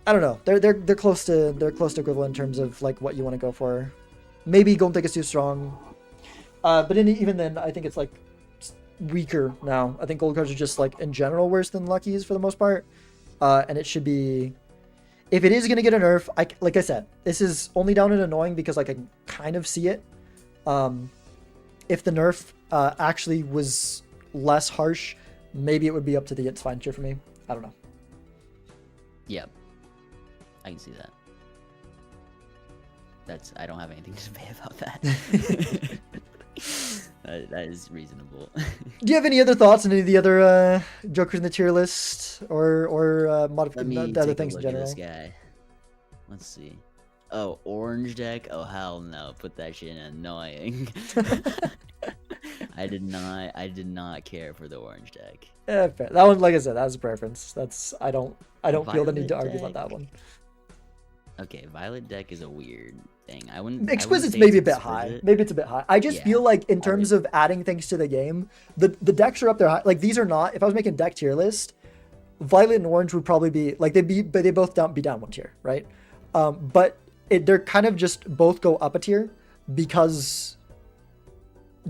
I don't know, they're close to equivalent in terms of like what you want to go for. Maybe Golden Ticket's too strong. But even then, I think it's like weaker now. I think gold cards are just like in general worse than Luckies for the most part. And it should be, if it is going to get a nerf, like I said, this is only down and annoying because like I can kind of see it. If the nerf actually was less harsh, maybe it would be up to the It's Fine tier for me. I don't know. Yeah, I can see that. I don't have anything to say about that. That is reasonable. Do you have any other thoughts on any of the other Jokers in the tier list or modifications, other things in general? This guy. Let's see. Oh, orange deck? Oh hell no! Put that shit in annoying. I did not care for the orange deck. Yeah, fair. That one, like I said, that's a preference. I don't feel the need to argue deck. about that one. Okay, violet deck is a weird thing. I wouldn't. Exquisite's maybe a bit high. Maybe it's a bit high. I just feel like in terms of adding things to the game, the decks are up there high. Like these are not. If I was making deck tier list, violet and orange would probably be like they both be down one tier, right? But they're kind of just both go up a tier because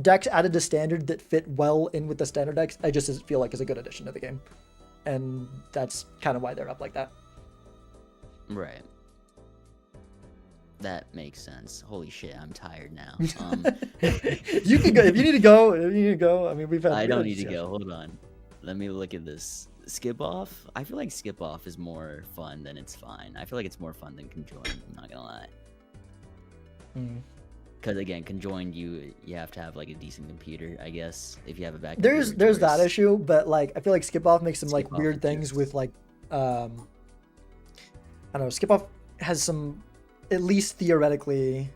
decks added to standard that fit well in with the standard decks. I just feel like is a good addition to the game, and that's kind of why they're up like that. Right. That makes sense. Holy shit, I'm tired now. You can go if you need to go. If you need to go. I mean, I don't need to go. Hold on. Let me look at this. Skip off? I feel like skip off is more fun than it's fine. I feel like it's more fun than conjoined. I'm not gonna lie. Because again, conjoined, you have to have like a decent computer, I guess, if you have a back. There's that issue, but like I feel like skip off makes some like weird things with like I don't know. Skip off has some, at least theoretically,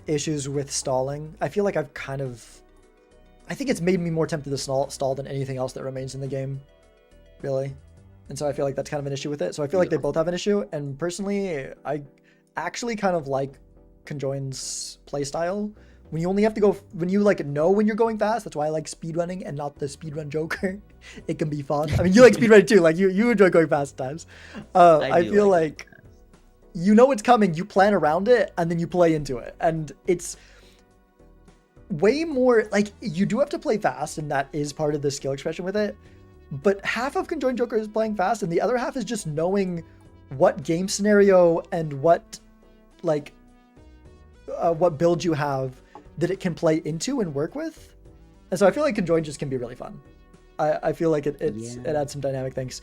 issues with stalling. I feel like I think it's made me more tempted to stall than anything else that remains in the game, really. And so I feel like that's kind of an issue with it. So I feel like they both have an issue. And personally, I actually kind of like Conjoined's playstyle. When you only have to go, when you like know when you're going fast, that's why I like speedrunning and not the speedrun Joker. It can be fun. I mean, you like speedrunning too. Like you enjoy going fast at times. I feel like you know it's coming, you plan around it, and then you play into it. And it's way more like you do have to play fast, and that is part of the skill expression with it. But half of Conjoined Joker is playing fast, and the other half is just knowing what game scenario and what like what build you have that it can play into and work with. And so I feel like Conjoined just can be really fun. I feel like it adds some dynamic things.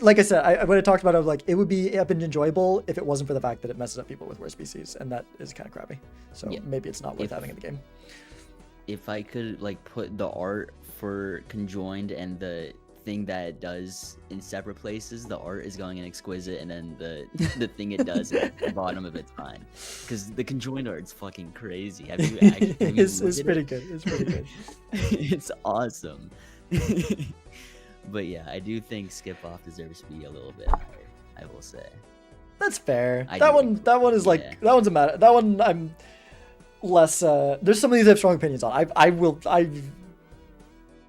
Like I said, when I talked about it, like it would have been enjoyable if it wasn't for the fact that it messes up people with worse PCs, and that is kind of crappy. So maybe it's not worth having in the game. If I could like put the art for Conjoined and the thing that it does in separate places, the art is going in exquisite, and then the thing it does at the bottom of it's fine. Because the Conjoined art is fucking crazy. Have you actually? It's pretty good. It's pretty good. It's awesome. But yeah, I do think skip off deserves to be a little bit higher, I will say. That's fair. That one is like that one's a matter. That one I'm less there's some of these I have strong opinions on. I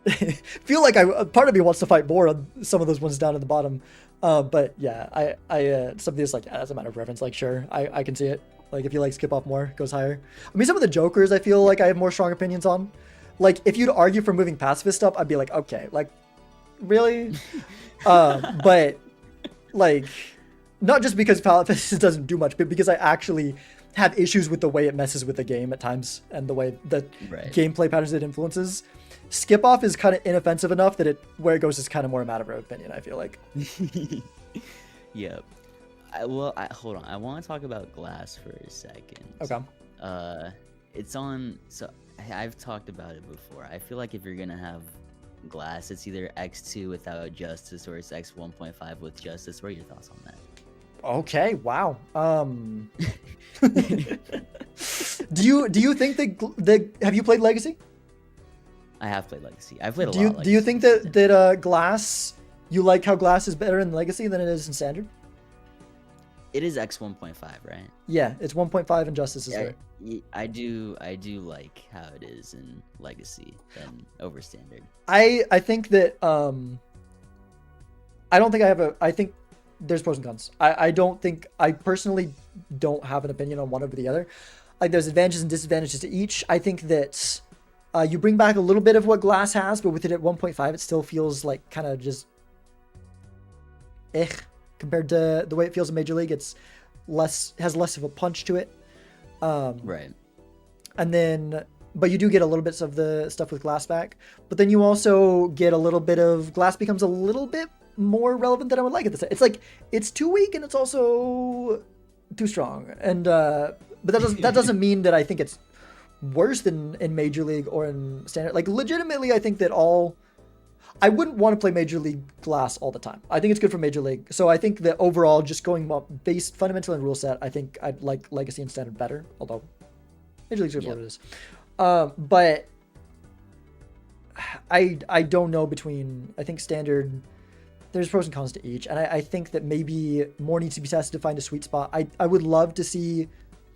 feel like part of me wants to fight more on some of those ones down at the bottom. But yeah, I some of these like as a matter of preference, like sure, I can see it. Like if you like skip off more, it goes higher. I mean some of the Jokers I feel like I have more strong opinions on. Like if you'd argue for moving pacifist up, I'd be like, okay, like really? But like not just because pacifist doesn't do much, but because I actually have issues with the way it messes with the game at times and the way the gameplay patterns it influences. Skip off is kind of inoffensive enough that where it goes is kind of more a matter of opinion, I feel like. Yeah. Hold on. I want to talk about Glass for a second. Okay. It's on. So I've talked about it before. I feel like if you're gonna have Glass, it's either X2 without Justice or it's X 1.5 with Justice. What are your thoughts on that? Okay. Wow. Do you think that have you played Legacy? I have played Legacy. I've played a lot. Do you think that Glass, you like how Glass is better in Legacy than it is in Standard? It is X 1.5, right? Yeah, it's 1.5 and Justice is there. I do like how it is in Legacy than over Standard. I think that I think there's pros and cons. I personally don't have an opinion on one over the other. Like there's advantages and disadvantages to each. I think that you bring back a little bit of what Glass has, but with it at 1.5, it still feels like kind of just compared to the way it feels in Major League. It's has less of a punch to it. Right. And then, but you do get a little bits of the stuff with Glass back. But then you also get a little bit of Glass becomes a little bit more relevant than I would like it to say. It's like it's too weak and it's also too strong. And but that doesn't mean that I think it's worse than in Major League or in Standard. Like legitimately, I think that I wouldn't want to play Major League Glass all the time. I think it's good for Major League. So I think that overall, just going based fundamental and rule set, I think I'd like Legacy and Standard better. Although Major League's good for what it is. But I don't know I think Standard, there's pros and cons to each. And I think that maybe more needs to be tested to find a sweet spot. I would love to see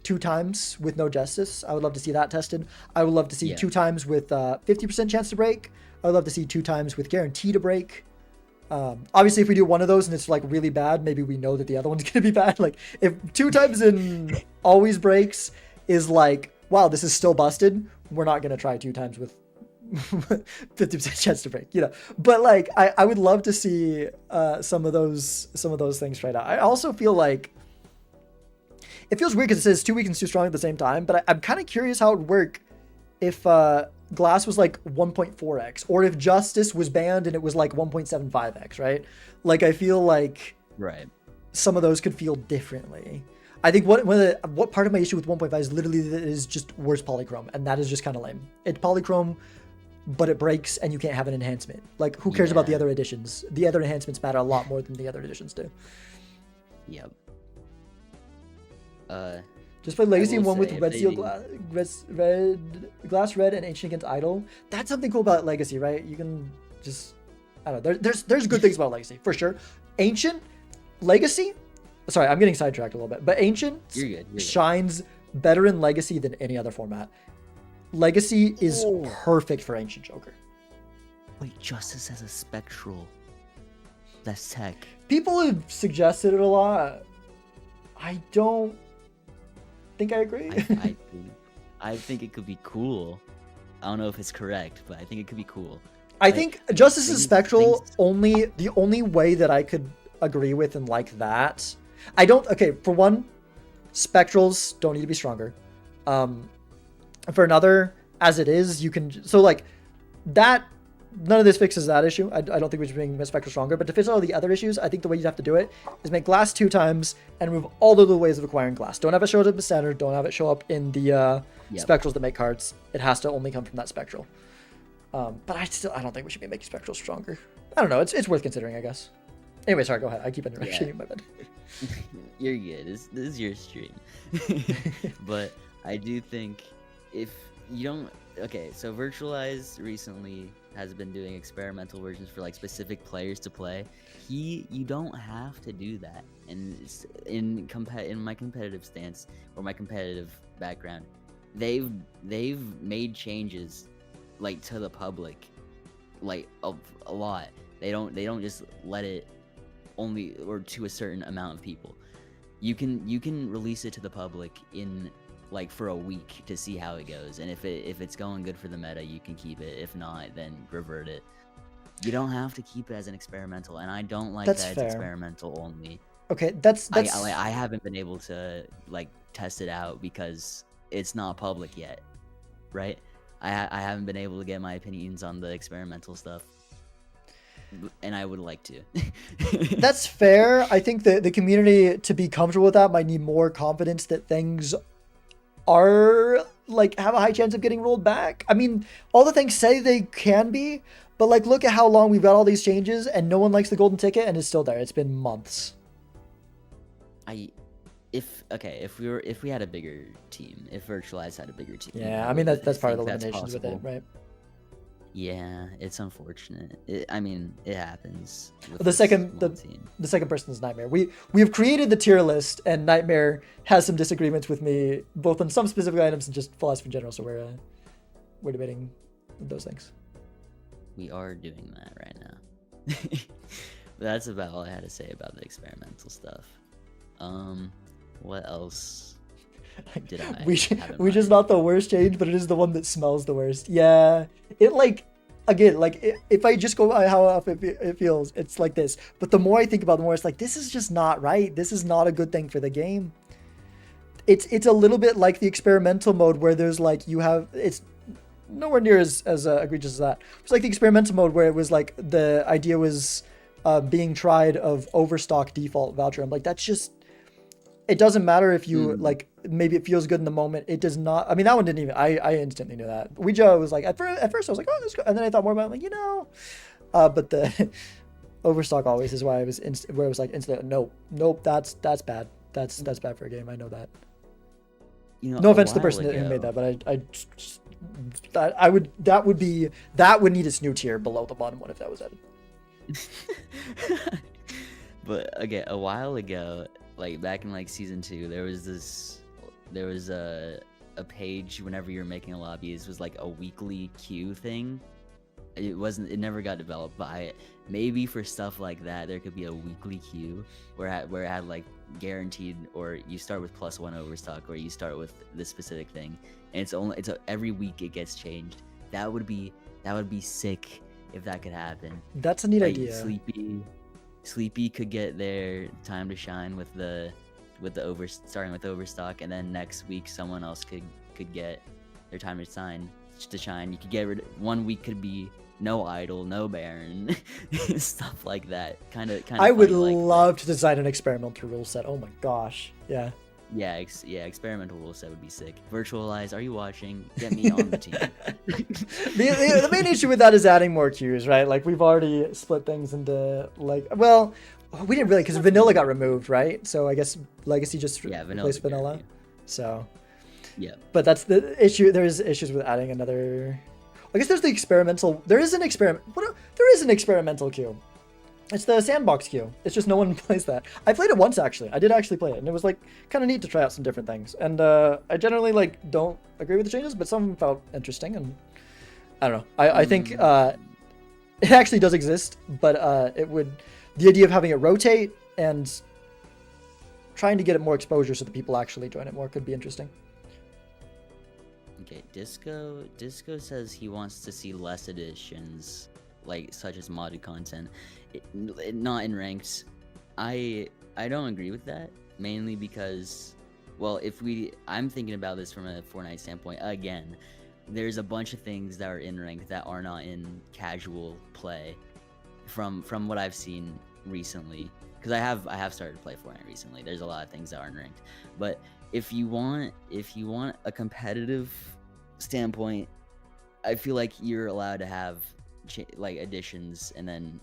2 times with no Justice. I would love to see that tested. I would love to see 2 times with 50% chance to break. I would love to see 2 times with guarantee to break. Obviously, if we do one of those and it's like really bad, maybe we know that the other one's going to be bad. Like if 2 times in always breaks is like, wow, this is still busted. We're not going to try 2 times with 50% chance to break, But like, I would love to see some of those things tried out. I also feel like It feels weird because it says 2 weakens, 2 strong at the same time, but I'm kind of curious how it would work if Glass was like 1.4x, or if Justice was banned and it was like 1.75x, right? Like, I feel like Right. some of those could feel differently. I think what part of my issue with 1.5 is literally that it is just worse polychrome, and that is just kind of lame. It's polychrome, but it breaks and you can't have an enhancement. Like, who cares about the other additions? The other enhancements matter a lot more than the other additions do. Yep. Just play Legacy will 1 with say, Red if Seal, they- Glass Red, and Ancient against Idol. That's something cool about Legacy, right? You can just, I don't know. There's good things about Legacy, for sure. Ancient, Legacy, sorry, I'm getting sidetracked a little bit, but Ancient You're good. shines better in Legacy than any other format. Legacy is perfect for Ancient Joker. Wait, Justice has a spectral. That's tech. People have suggested it a lot. I don't think I agree. I think it could be cool. I don't know if it's correct, but I think it could be cool. I think Justice is spectral. The only way that I could agree with and like that. I don't. Okay, for one, spectrals don't need to be stronger. For another, as it is, you can. So like that. None of this fixes that issue. I don't think we should bring spectral stronger. But to fix all the other issues, I think the way you'd have to do it is make glass 2 times and remove all of the ways of acquiring glass. Don't have it show up in standard. Don't have it show up in the spectrals that make cards. It has to only come from that spectral. But I don't think we should be making spectrals stronger. I don't know. It's worth considering, I guess. Anyway, sorry. Go ahead. I keep interrupting you. My bad. You're good. This is your stream. But I do think if you don't. Okay, so Virtualize recently has been doing experimental versions for like specific players to play. You don't have to do that. And in my competitive stance or my competitive background, they've made changes like to the public, like a lot. They don't just let it only or to a certain amount of people. You can release it to the public in like for a week to see how it goes, and if it's going good for the meta, you can keep it. If not, then revert it. You don't have to keep it as an experimental, and I don't like that it's experimental only. Okay, that's I haven't been able to like test it out because it's not public yet, right? I haven't been able to get my opinions on the experimental stuff, and I would like to. That's fair. I think that the community, to be comfortable with that, might need more confidence that things are like have a high chance of getting rolled back. I mean, all the things say they can be, but like look at how long we've got all these changes and no one likes the golden ticket and it's still there. It's been months. If we had a bigger team, if Virtualize had a bigger team. Yeah, I mean that's part of the limitations with it, right? Yeah, it's unfortunate. It happens. The second person is Nightmare. We have created the tier list, and Nightmare has some disagreements with me, both on some specific items and just philosophy in general. So we're debating those things. We are doing that right now. But that's about all I had to say about the experimental stuff. What else did I? We just not the worst change, but it is the one that smells the worst. Yeah, it like again, like if I just go by how it feels, it's like this. But the more I think about it, the more it's like this is just not right. This is not a good thing for the game. It's a little bit like the experimental mode where there's like it's nowhere near as egregious as that. It's like the experimental mode where it was like the idea was being tried of overstock default voucher. I'm like that's just. It doesn't matter if you like maybe it feels good in the moment. It does not. I mean, that one didn't even. I instantly knew that. Ouija was like at first I was like, oh, let's go, and then I thought more about it, like but the overstock always is why I was where it was like instantly nope that's bad. That's bad for a game. I know that. No offense to the person who made that, but that would need its new tier below the bottom one if that was added. But again, a while ago. Like back in like season 2, there was a page whenever you're making a lobby. It was like a weekly queue thing. It never got developed, but maybe for stuff like that there could be a weekly queue where it had like guaranteed, or you start with +1 overstock, or you start with this specific thing, and every week it gets changed. That would be sick if that could happen. That's a neat like, idea. Sleepy could get their time to shine with the with starting with Overstock, and then next week someone else could get their time to shine. You could get rid. One week could be no idol, no baron, stuff like that. Kind of. I would love to design an experimental rule set. Oh my gosh, yeah. Yeah, experimental rule set would be sick. Virtualize, are you watching? Get me on the team. The main issue with that is adding more queues, right? Like, we've already split things into, like, well, we didn't really, because Vanilla got removed, right? So I guess Legacy just replaced Vanilla. So, yeah. But that's the issue. There's issues with adding another. I guess there's the experimental. There is an experimental queue. It's the sandbox queue. It's just no one plays that. I played it once, actually. I did actually play it, and it was like kind of neat to try out some different things. And I generally like don't agree with the changes, but some felt interesting. And I don't know. I think it actually does exist, but the idea of having it rotate and trying to get it more exposure so that people actually join it more could be interesting. Okay, Disco says he wants to see less additions, like such as modded content. Not in ranked. I don't agree with that, mainly because, well, I'm thinking about this from a Fortnite standpoint again. There's a bunch of things that are in ranked that are not in casual play, from what I've seen recently. Because I have started to play Fortnite recently. There's a lot of things that aren't ranked, but if you want a competitive standpoint, I feel like you're allowed to have like additions and then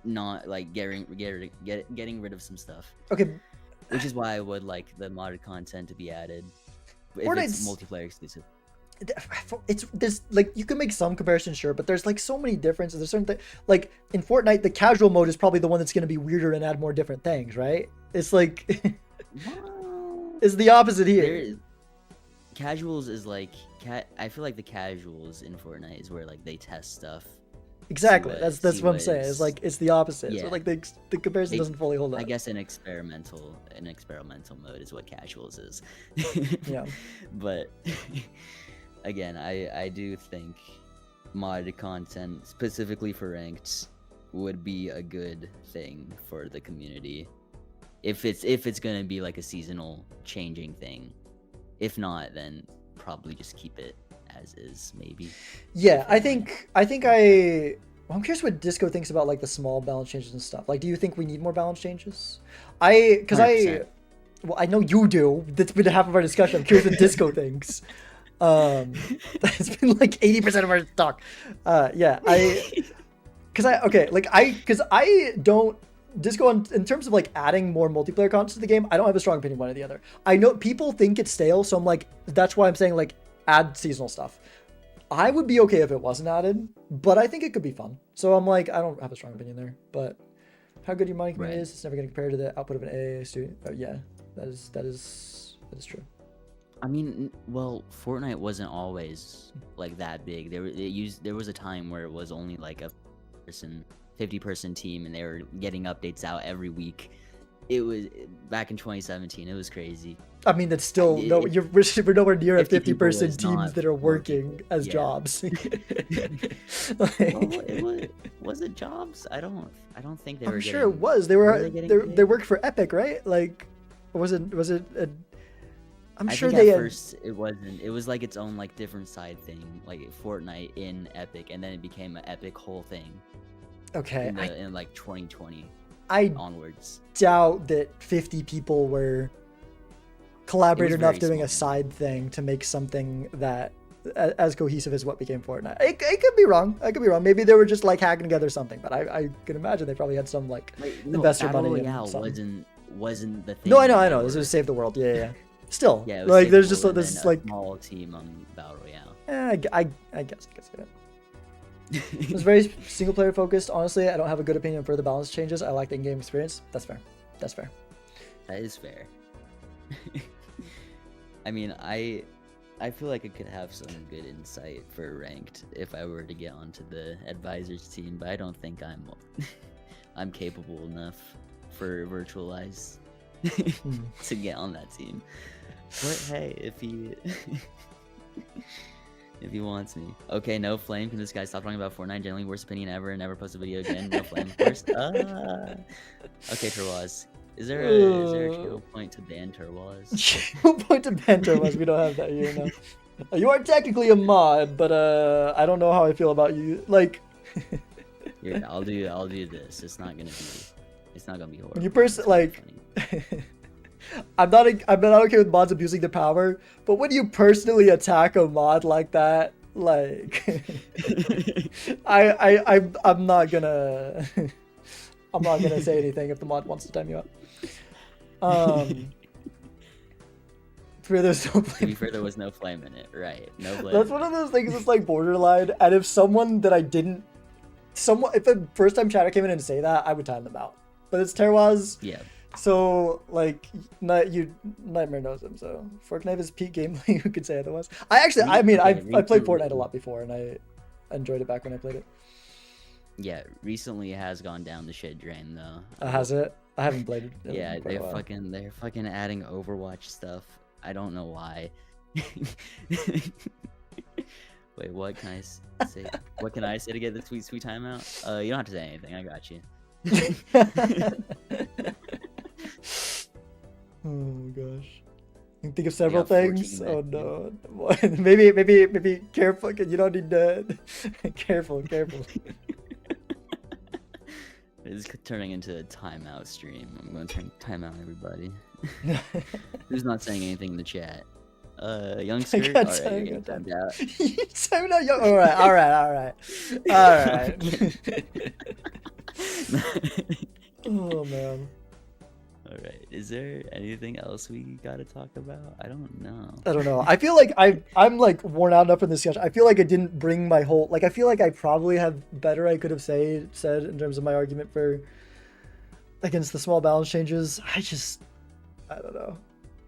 not like getting rid of some stuff. Okay. Which is why I would like the modded content to be added if it's multiplayer exclusive. There's like, you can make some comparisons, sure, but there's like so many differences. There's certain things like in Fortnite, the casual mode is probably the one that's going to be weirder and add more different things, right? It's like it's the opposite here. Casuals is like I feel like the casuals in Fortnite is where like they test stuff. Exactly. That's what I'm saying. It's like it's the opposite. Yeah. So like the comparison doesn't fully hold up. I guess an experimental mode is what casuals is. Yeah. But again, I do think modded content specifically for ranked would be a good thing for the community. If it's gonna be like a seasonal changing thing. If not, then probably just keep it as is, maybe. Yeah, I'm curious what Disco thinks about like the small balance changes and stuff. Like, do you think we need more balance changes? I know you do. That's been half of our discussion. I'm curious what Disco thinks. That's been like 80% of our talk. Disco, in terms of like adding more multiplayer content to the game, I don't have a strong opinion one or the other. I know people think it's stale, so I'm like, that's why I'm saying like add seasonal stuff. I would be okay if it wasn't added, but I think it could be fun. So I'm like, I don't have a strong opinion there. But how good your money community is, it's never going to compare to the output of an AA student. Yeah, that is true. I mean, well, Fortnite wasn't always like that big. There was a time where it was only like a 50-person team, and they were getting updates out every week. It was back in 2017. It was crazy. I mean, that's still we're nowhere near a 50-person teams that are working as jobs. Was it jobs? I don't think they were. I'm sure it was. They worked for Epic, right? Like, was it? I'm sure they at first it wasn't. It was like its own like different side thing, like Fortnite in Epic, and then it became an Epic whole thing. Okay. In like 2020 onwards. Doubt that 50 people were collaborated enough doing a side thing to make something that as cohesive as what became Fortnite. It could be wrong. Maybe they were just like hacking together something, but I can imagine they probably had some like investor money. Battle Royale wasn't the thing. No, I know. This was Save the World. Yeah. Still, like there's just this like small team on Battle Royale. I guess it. It was very single player focused. Honestly, I don't have a good opinion for the balance changes. I like the in-game experience. That's fair. That is fair. I mean, I feel like I could have some good insight for ranked if I were to get onto the advisors team, but I don't think I'm capable enough for Virtualize to get on that team. But hey, if he wants me. Okay, no Flame. Can this guy stop talking about Fortnite? Generally worst opinion ever and never post a video again. No Flame, of course. Okay, Terwaz. Is there a channel point to ban Turwaz? Point to banter was we don't have that here now. You are technically a mod, but I don't know how I feel about you. Like, Here, I'll do this. It's not gonna be horrible. you like. I'm not okay with mods abusing their power, but when you personally attack a mod like that, like, I'm not gonna say anything if the mod wants to time you out. To be fair, there was no flame in it, right? No flame. That's one of those things that's like borderline. And if someone that I didn't, if a first time chatter came in and say that, I would time them out. But it's Terwaz. Yeah. So like, Nightmare knows him. So Forknife is peak gameplay. Who could say otherwise? I played Fortnite a lot before, and I enjoyed it back when I played it. Yeah, recently it has gone down the shit drain though. Has it? I haven't played it. Yeah, they're fucking adding Overwatch stuff. I don't know why. Wait, what can I say? What can I say to get the sweet timeout? You don't have to say anything. I got you. Oh gosh. You can think of several things. Oh no. maybe careful. You don't need to. Careful. It's turning into a timeout stream. I'm going to turn timeout everybody. Who's not saying anything in the chat? Youngster? Alright, you're getting timed out. Time out, Alright. Oh man. Alright, is there anything else we gotta talk about? I don't know. I feel like I'm like worn out enough in this discussion. I feel like I didn't bring my whole, like, I feel like I probably have better I could have said in terms of my argument for against the small balance changes. I don't know.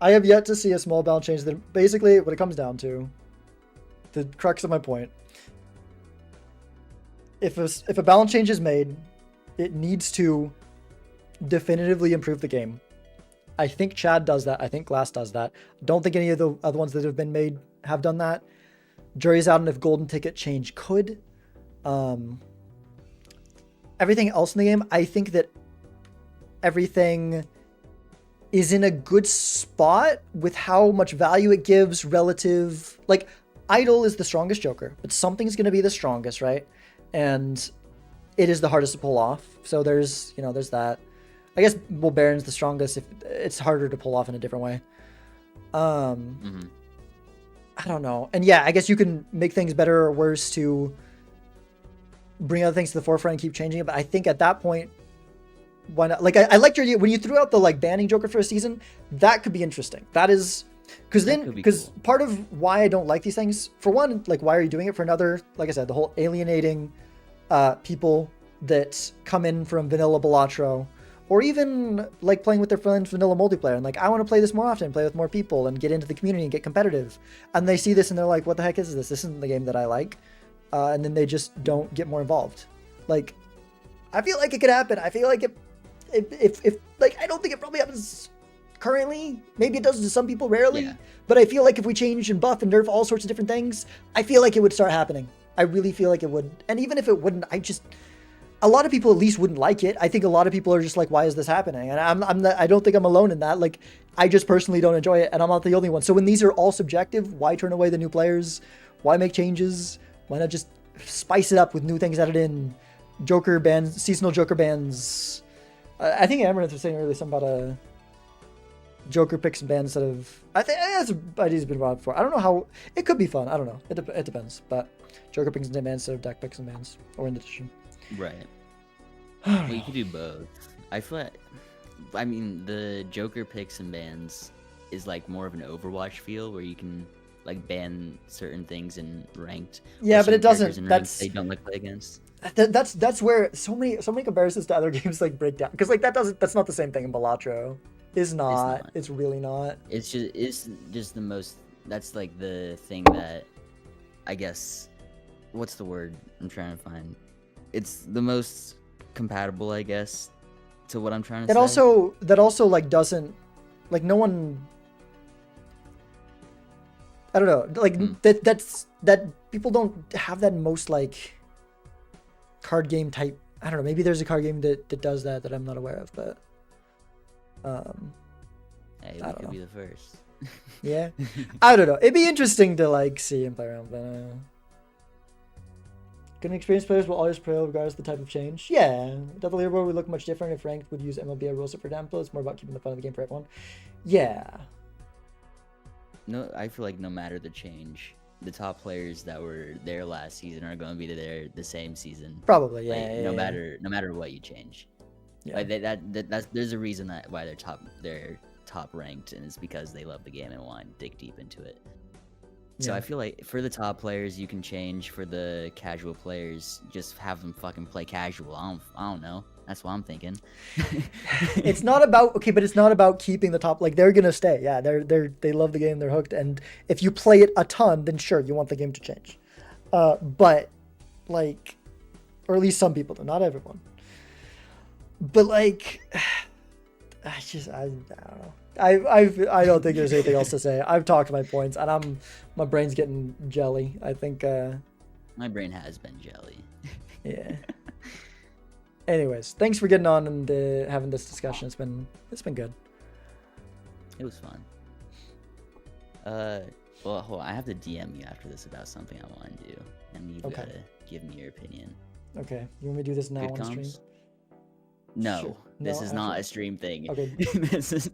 I have yet to see a small balance change that basically what it comes down to, the crux of my point. If a balance change is made, it needs to definitively improve the game. I think Chad does that. I think Glass does that. Don't think any of the other ones that have been made have done that. Jury's out on if Golden Ticket change could. Everything else in the game, I think that everything is in a good spot with how much value it gives relative. Like, Idol is the strongest Joker, but something's going to be the strongest, right? And it is the hardest to pull off. So there's that. I guess Baron's the strongest. If it's harder to pull off in a different way. I don't know. And yeah, I guess you can make things better or worse to bring other things to the forefront and keep changing it. But I think at that point, why not? Like, I liked your idea when you threw out the like banning Joker for a season. That could be interesting. That is because part of why I don't like these things, for one, like, why are you doing it? For another, like I said, the whole alienating people that come in from vanilla Balatro, or even like playing with their friends vanilla multiplayer and like, I want to play this more often, play with more people and get into the community and get competitive. And they see this and they're like, what the heck is this? This isn't the game that I like. And then they just don't get more involved. Like, I feel like it could happen. I feel like if like, I don't think it probably happens currently. Maybe it does to some people, rarely. Yeah. But I feel like if we change and buff and nerf all sorts of different things, I feel like it would start happening. I really feel like it would. And even if it wouldn't, a lot of people at least wouldn't like it. I think a lot of people are just like, why is this happening? And I don't think I'm alone in that. Like, I just personally don't enjoy it, and I'm not the only one. So when these are all subjective, why turn away the new players? Why make changes? Why not just spice it up with new things added in? Joker bans, seasonal Joker bans. I think Amaranth was saying earlier something about a Joker picks and bans instead of. I think that's an idea's been brought before. I don't know how it could be fun. I don't know. It depends. But Joker picks and bans instead of deck picks and bans, or in addition. Right. Well, you could do both. I feel like, I mean, the Joker picks and bans is like more of an Overwatch feel where you can like ban certain things in ranked. Yeah, but it doesn't. That's they don't like play against. That's where so many comparisons to other games like break down, because like that's not the same thing in Balatro. It's not. It's really not. It's just the most. That's like the thing that, I guess, what's the word I'm trying to find? It's the most compatible, I guess, to what I'm trying to say. That also like doesn't, like, no one, I don't know, like that people don't have that most like card game type. I don't know, maybe there's a card game that does that I'm not aware of, but Hey, we I don't could know. be the first. Yeah, I don't know. It'd be interesting to like see him play around, but can experienced players will always play regardless of the type of change. Yeah, the leaderboard would look much different if ranked would use MLB rules. For example, it's more about keeping the fun of the game for everyone. Yeah, No, I feel like no matter the change, the top players that were there last season are going to be there the same season. probably. Yeah, Like yeah, no yeah. matter what you change. Yeah. Like that's there's a reason that why they're top ranked, and it's because they love the game and want to dig deep into it. So Yeah. I feel like for the top players you can change. For the casual players, just have them fucking play casual. I don't know. That's what I'm thinking. It's not about okay, but it's not about keeping the top. Like they're gonna stay. Yeah, they love the game. They're hooked. And if you play it a ton, then sure, you want the game to change. But like, or at least some people do, not everyone. But like, I don't know. I don't think there's anything else to say. I've talked my points, and my brain's getting jelly. I think. My brain has been jelly. Yeah. Anyways, thanks for getting on and having this discussion. It's been good. It was fun. Well, hold on. I have to DM you after this about something I want to do, and you've Okay. gotta give me your opinion. Okay, you want me to do this now Good on stream? comms? No, Sure. this No, is not after. a stream thing. Okay. This is.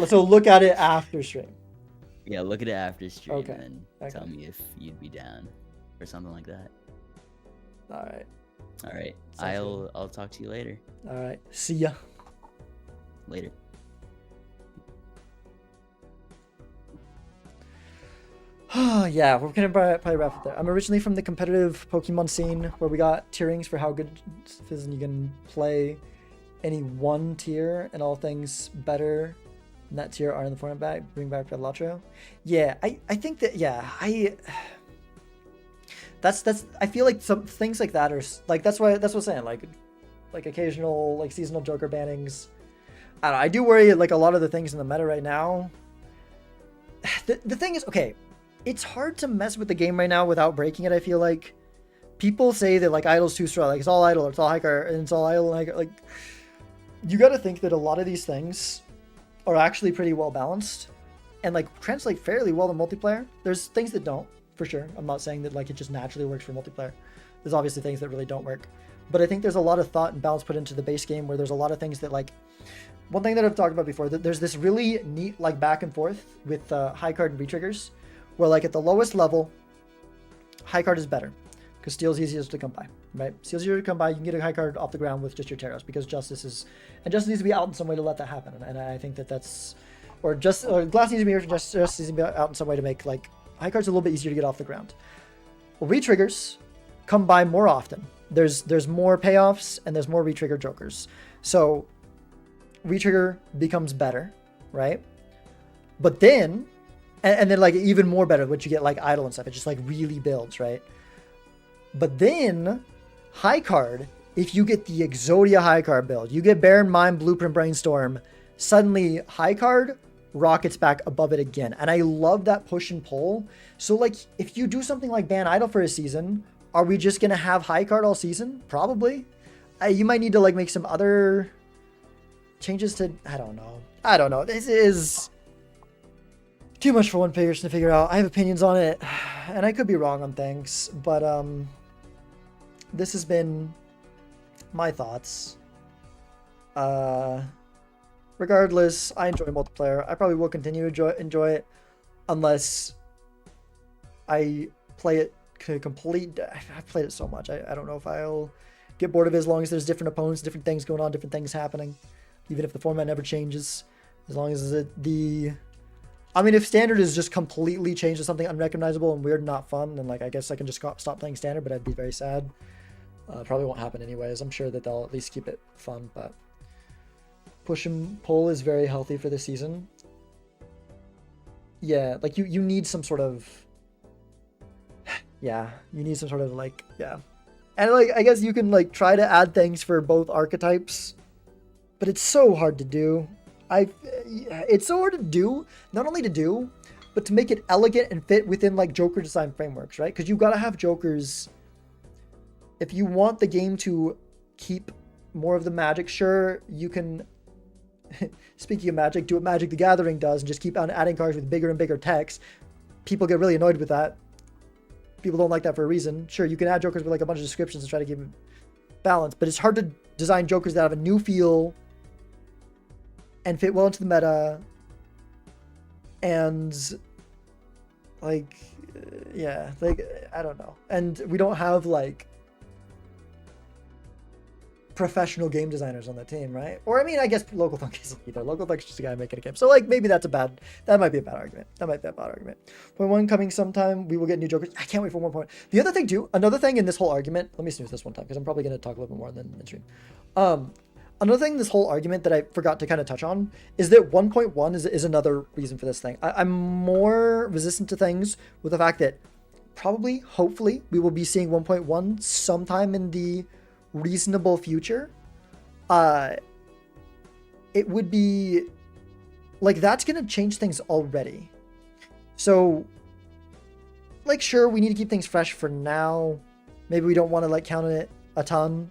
So look at it after stream. Yeah, look at it after stream Okay, and okay. tell me if you'd be down or something like that. All right. All right, Sounds I'll talk to you later. All right. See ya. Later. Yeah, we're gonna probably wrap it there. I'm originally from the competitive Pokemon scene where we got tierings for how good it is, and you can play any one tier and all things better than that tier are in the format bag. Bring back Pedlatro. Yeah, I think that that's I feel like some things like that are like that's what I'm saying, like occasional like seasonal Joker bannings. I don't know, I do worry like a lot of the things in the meta right now. The thing is, okay, it's hard to mess with the game right now without breaking it. I feel like people say that like idle's too strong, like it's all idle, it's all hiker, and it's all idle. Like you got to think that a lot of these things are actually pretty well balanced and like translate fairly well to multiplayer. There's things that don't, for sure. I'm not saying that like it just naturally works for multiplayer. There's obviously things that really don't work, but I think there's a lot of thought and balance put into the base game where there's a lot of things that like. One thing that I've talked about before, that there's this really neat like back and forth with high card and retriggers, where like at the lowest level, high card is better because steel's easiest to come by, right? Steel's easier to come by. You can get a high card off the ground with just your Terros because justice needs to be out in some way to let that happen. And I think that's, or glass needs to be here for justice needs to be out in some way to make like high cards a little bit easier to get off the ground. Well, retriggers come by more often. There's more payoffs and there's more retrigger jokers. So retrigger becomes better, right? But then, and then like even more better, which you get like idle and stuff. It just like really builds, right? But then high card, if you get the Exodia high card build, you get Baron Mind, Blueprint, Brainstorm, suddenly high card rockets back above it again. And I love that push and pull. So like if you do something like ban idle for a season, are we just gonna have high card all season? Probably. You might need to like make some other changes to, I don't know. This is too much for one person to figure out. I have opinions on it, and I could be wrong on things, but this has been my thoughts. Regardless, I enjoy multiplayer. I probably will continue to enjoy it unless I play it complete. I've played it so much. I don't know if I'll get bored of it as long as there's different opponents, different things going on, different things happening. Even if the format never changes, as long as if standard is just completely changed to something unrecognizable and weird and not fun, then like I guess I can just stop playing standard, but I'd be very sad. Probably won't happen anyways. I'm sure that they'll at least keep it fun, but push and pull is very healthy for this season. Yeah, like you need some sort of like, yeah. And like I guess you can like try to add things for both archetypes, but it's so hard to do. It's so hard to do, not only to do, but to make it elegant and fit within like Joker design frameworks, right? Because you gotta have Jokers. If you want the game to keep more of the magic, sure, you can speaking of Magic, do what Magic the Gathering does and just keep on adding cards with bigger and bigger text. People get really annoyed with that. People don't like that for a reason. Sure, you can add jokers with like a bunch of descriptions and try to keep it balanced, but it's hard to design jokers that have a new feel and fit well into the meta. And like, yeah, like, I don't know. And we don't have like professional game designers on the team, right? Or I mean, I guess Local Thunk isn't either. Local Thunk's just a guy making a game. So like maybe that might be a bad argument. That might be a bad argument. Point one coming sometime, we will get new jokers. I can't wait for 1 point. The other thing too, another thing in this whole argument, let me snooze this one time because I'm probably going to talk a little bit more than midstream. Another thing, this whole argument that I forgot to kind of touch on is that 1.1 is another reason for this thing. I'm more resistant to things with the fact that probably, hopefully, we will be seeing 1.1 sometime in the reasonable future. It would be like, that's going to change things already. So like, sure, we need to keep things fresh for now. Maybe we don't want to like count on it a ton.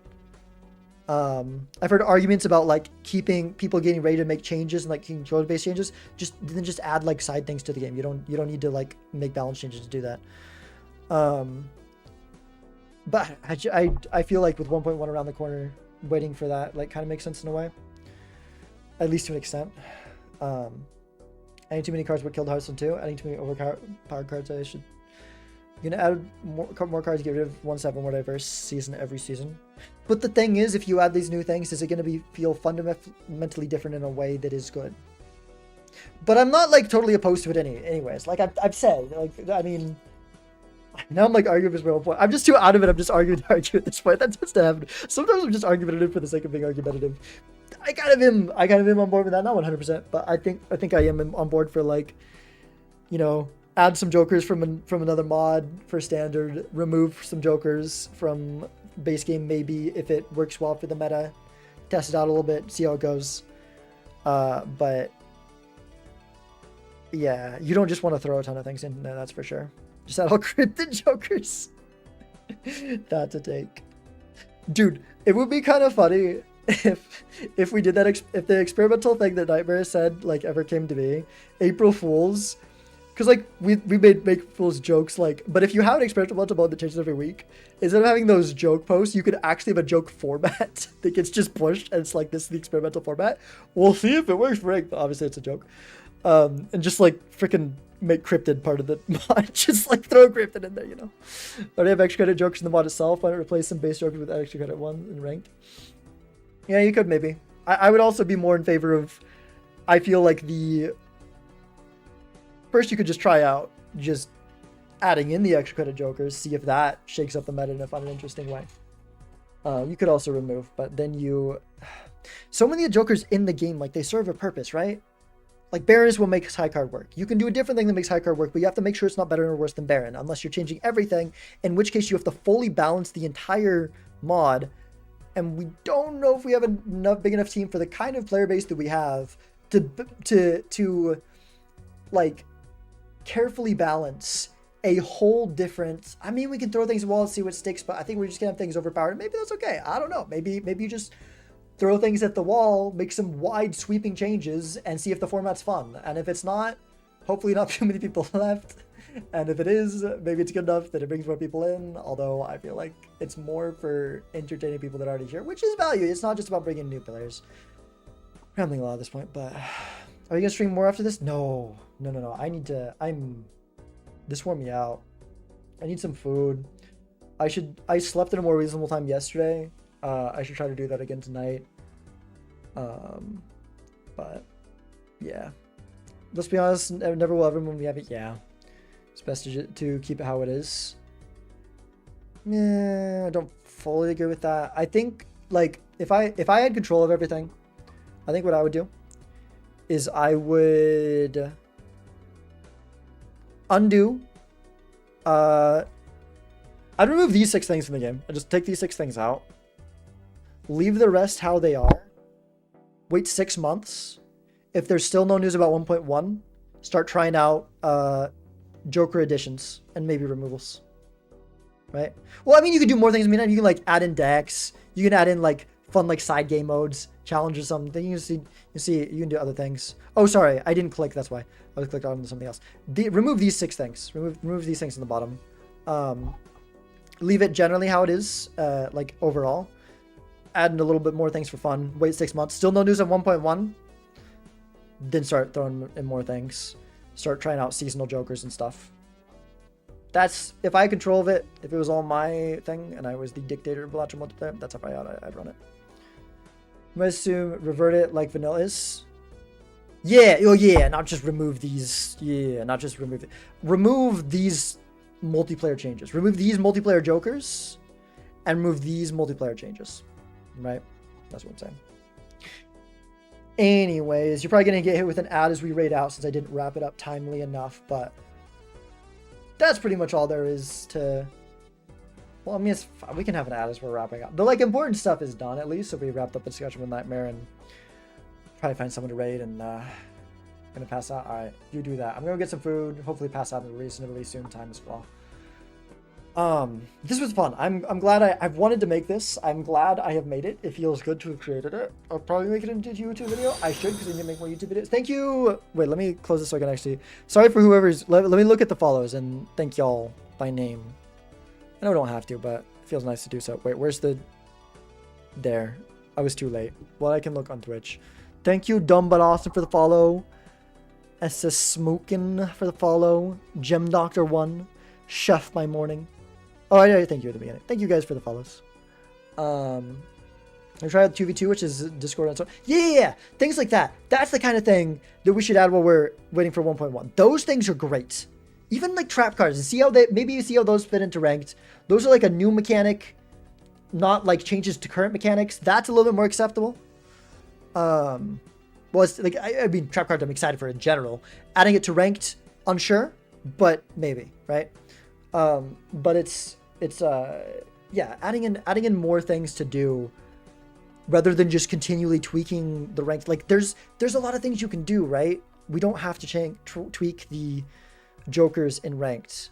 I've heard arguments about like keeping people getting ready to make changes and like control based changes. Just add like side things to the game. You don't need to like make balance changes to do that. But I feel like with 1.1 around the corner, waiting for that like kind of makes sense in a way, at least to an extent. Adding too many cards would kill Hearthstone too. Adding too many overpowered cards, I should. You're gonna add more cards, get rid of 1/7 more diverse season every season. But the thing is, if you add these new things, is it gonna feel fundamentally different in a way that is good? But I'm not like totally opposed to it anyways. Like I've said, like, I mean, now I'm like arguing this real point. I'm just too out of it. I'm just arguing to argue at this point. That tends to happen. Sometimes I'm just argumentative for the sake of being argumentative. I kind of am on board with that, not 100%, but I think I am on board for like, you know, add some jokers from another mod for standard, remove some jokers from base game maybe if it works well for the meta, test it out a little bit, see how it goes. But yeah, you don't just want to throw a ton of things in there, that's for sure. Just add all cryptid jokers. That's a take. Dude, it would be kind of funny if we did that, if the experimental thing that Nightmare said like ever came to be, April Fools. Because like we make Fools jokes like, but if you have an experimental mode that changes every week, instead of having those joke posts, you could actually have a joke format that gets just pushed, and it's like, this is the experimental format. We'll see if it works for Ink. Obviously it's a joke. And just like freaking make cryptid part of the mod. Just like throw cryptid in there, you know. Already have extra credit jokes in the mod itself. Why not replace some base jokes with extra credit ones in ranked? Yeah, you could maybe. I would also be more in favor of, I feel like first you could just try out just adding in the extra credit jokers, see if that shakes up the meta in a fun and interesting way. You could also remove, but then so many of the jokers in the game, like, they serve a purpose, right? Like Baroness will make high card work. You can do a different thing that makes high card work, but you have to make sure it's not better or worse than Baron, unless you're changing everything, in which case you have to fully balance the entire mod. And we don't know if we have big enough team for the kind of player base that we have to like carefully balance a whole different. I mean, we can throw things at the wall and see what sticks, but I think we're just gonna have things overpowered. Maybe that's okay. I don't know. Maybe you just throw things at the wall, make some wide sweeping changes, and see if the format's fun. And if it's not, hopefully not too many people left. And if it is, maybe it's good enough that it brings more people in. Although I feel like it's more for entertaining people that are already here, which is value. It's not just about bringing in new players. I'm rambling a lot at this point, but are you gonna stream more after this? No. This wore me out. I need some food. I slept at a more reasonable time yesterday. I should try to do that again tonight. But yeah, let's be honest, never will ever when we have it. Yeah, it's best to keep it how it is. Yeah, I don't fully agree with that. I think like if I had control of everything, I think what I would do is I would undo. I'd remove these 6 things from the game. I'd just take these 6 things out. Leave the rest how they are. Wait 6 months. If there's still no news about 1.1, start trying out Joker additions and maybe removals. Right? Well, I mean, you can do more things. I mean, you can like add in decks. You can add in like fun like side game modes, challenges, something. You can do other things. Oh, sorry, I didn't click. That's why I was clicked on something else. Remove these 6 things. Remove these things in the bottom. Leave it generally how it is, like overall. Add in a little bit more things for fun. Wait 6 months. Still no news on 1.1. Then start throwing in more things. Start trying out seasonal jokers and stuff. That's, if I had control of it, if it was all my thing and I was the dictator of Electro multiplayer, that's how I'd run it. I'm gonna assume revert it like vanilla is. Yeah, oh yeah, not just remove these. Yeah, not just remove it. Remove these multiplayer changes. Remove these multiplayer jokers and remove these multiplayer changes. Right? That's what I'm saying. Anyways, you're probably gonna get hit with an ad as we raid out since I didn't wrap it up timely enough, but that's pretty much all there is to. Well, I mean, it's fine. We can have an ad as we're wrapping up. The like important stuff is done at least, so we wrapped up the discussion with Nightmare and probably find someone to raid and gonna pass out. All right, you do that. I'm gonna get some food. Hopefully, pass out in a reasonably soon time as well. This was fun. I'm glad I've wanted to make this. I'm glad I have made it. It feels good to have created it. I'll probably make it into a YouTube video. I should, because I need to make more YouTube videos. Thank you. Wait, let me close this so I can actually. Sorry for whoever's. Let me look at the follows and thank y'all by name. I know I don't have to, but it feels nice to do so. Wait, where's the. There. I was too late. Well, I can look on Twitch. Thank you, Dumb But Awesome, for the follow. SS Smokin' for the follow. Gem Doctor 1. Chef by Morning. Oh, I did thank you at the beginning. Thank you guys for the follows. I tried 2v2, which is Discord and so on. Yeah, things like that. That's the kind of thing that we should add while we're waiting for 1.1. Those things are great. Even like trap cards, and see how maybe you see how those fit into ranked. Those are like a new mechanic, not like changes to current mechanics. That's a little bit more acceptable. Well, it's like I mean, trap cards I'm excited for in general. Adding it to ranked, unsure, but maybe, right? But it's yeah, adding in more things to do rather than just continually tweaking the ranks. Like there's a lot of things you can do, right? We don't have to tweak the jokers in ranked.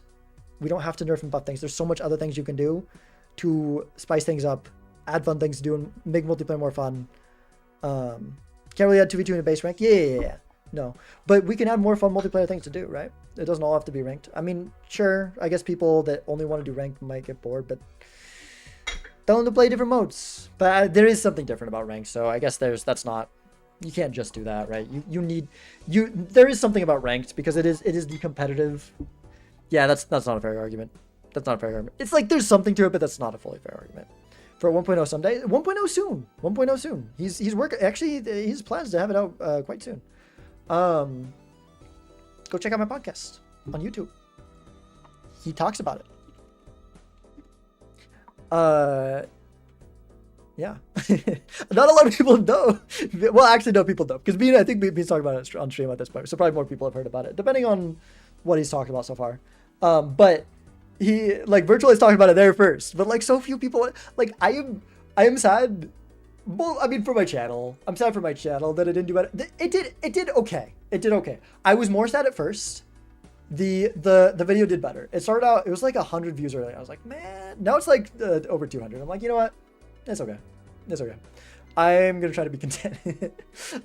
We don't have to nerf and buff things. There's so much other things you can do to spice things up, add fun things to do, and make multiplayer more fun. Can't really add 2v2 in a base rank. Yeah. No, but we can add more fun multiplayer things to do, right? It doesn't all have to be ranked. I mean, sure, I guess people that only want to do ranked might get bored, but tell them to play different modes. But there is something different about ranked, so I guess that's not. You can't just do that, right? There is something about ranked because it is the competitive. Yeah, that's not a fair argument. That's not a fair argument. It's like there's something to it, but that's not a fully fair argument. For 1.0 someday, 1.0 soon. 1.0 soon. He's working. Actually, he has plans to have it out quite soon. Go check out my podcast on YouTube. He talks about it. Yeah. Not a lot of people know. Well, actually, no, people don't. Because I think he's talking about it on stream at this point. So probably more people have heard about it, depending on what he's talked about so far. But he, like, Virtual is talking about it there first. But, like, so few people, like, I am sad. Well, I mean, for my channel, I'm sad for my channel that it didn't do better. It did okay. It did okay. I was more sad at first. The video did better. It started out, it was like 100 views earlier. I was like, man, now it's like over 200. I'm like, you know what? It's okay. It's okay. I'm gonna try to be content.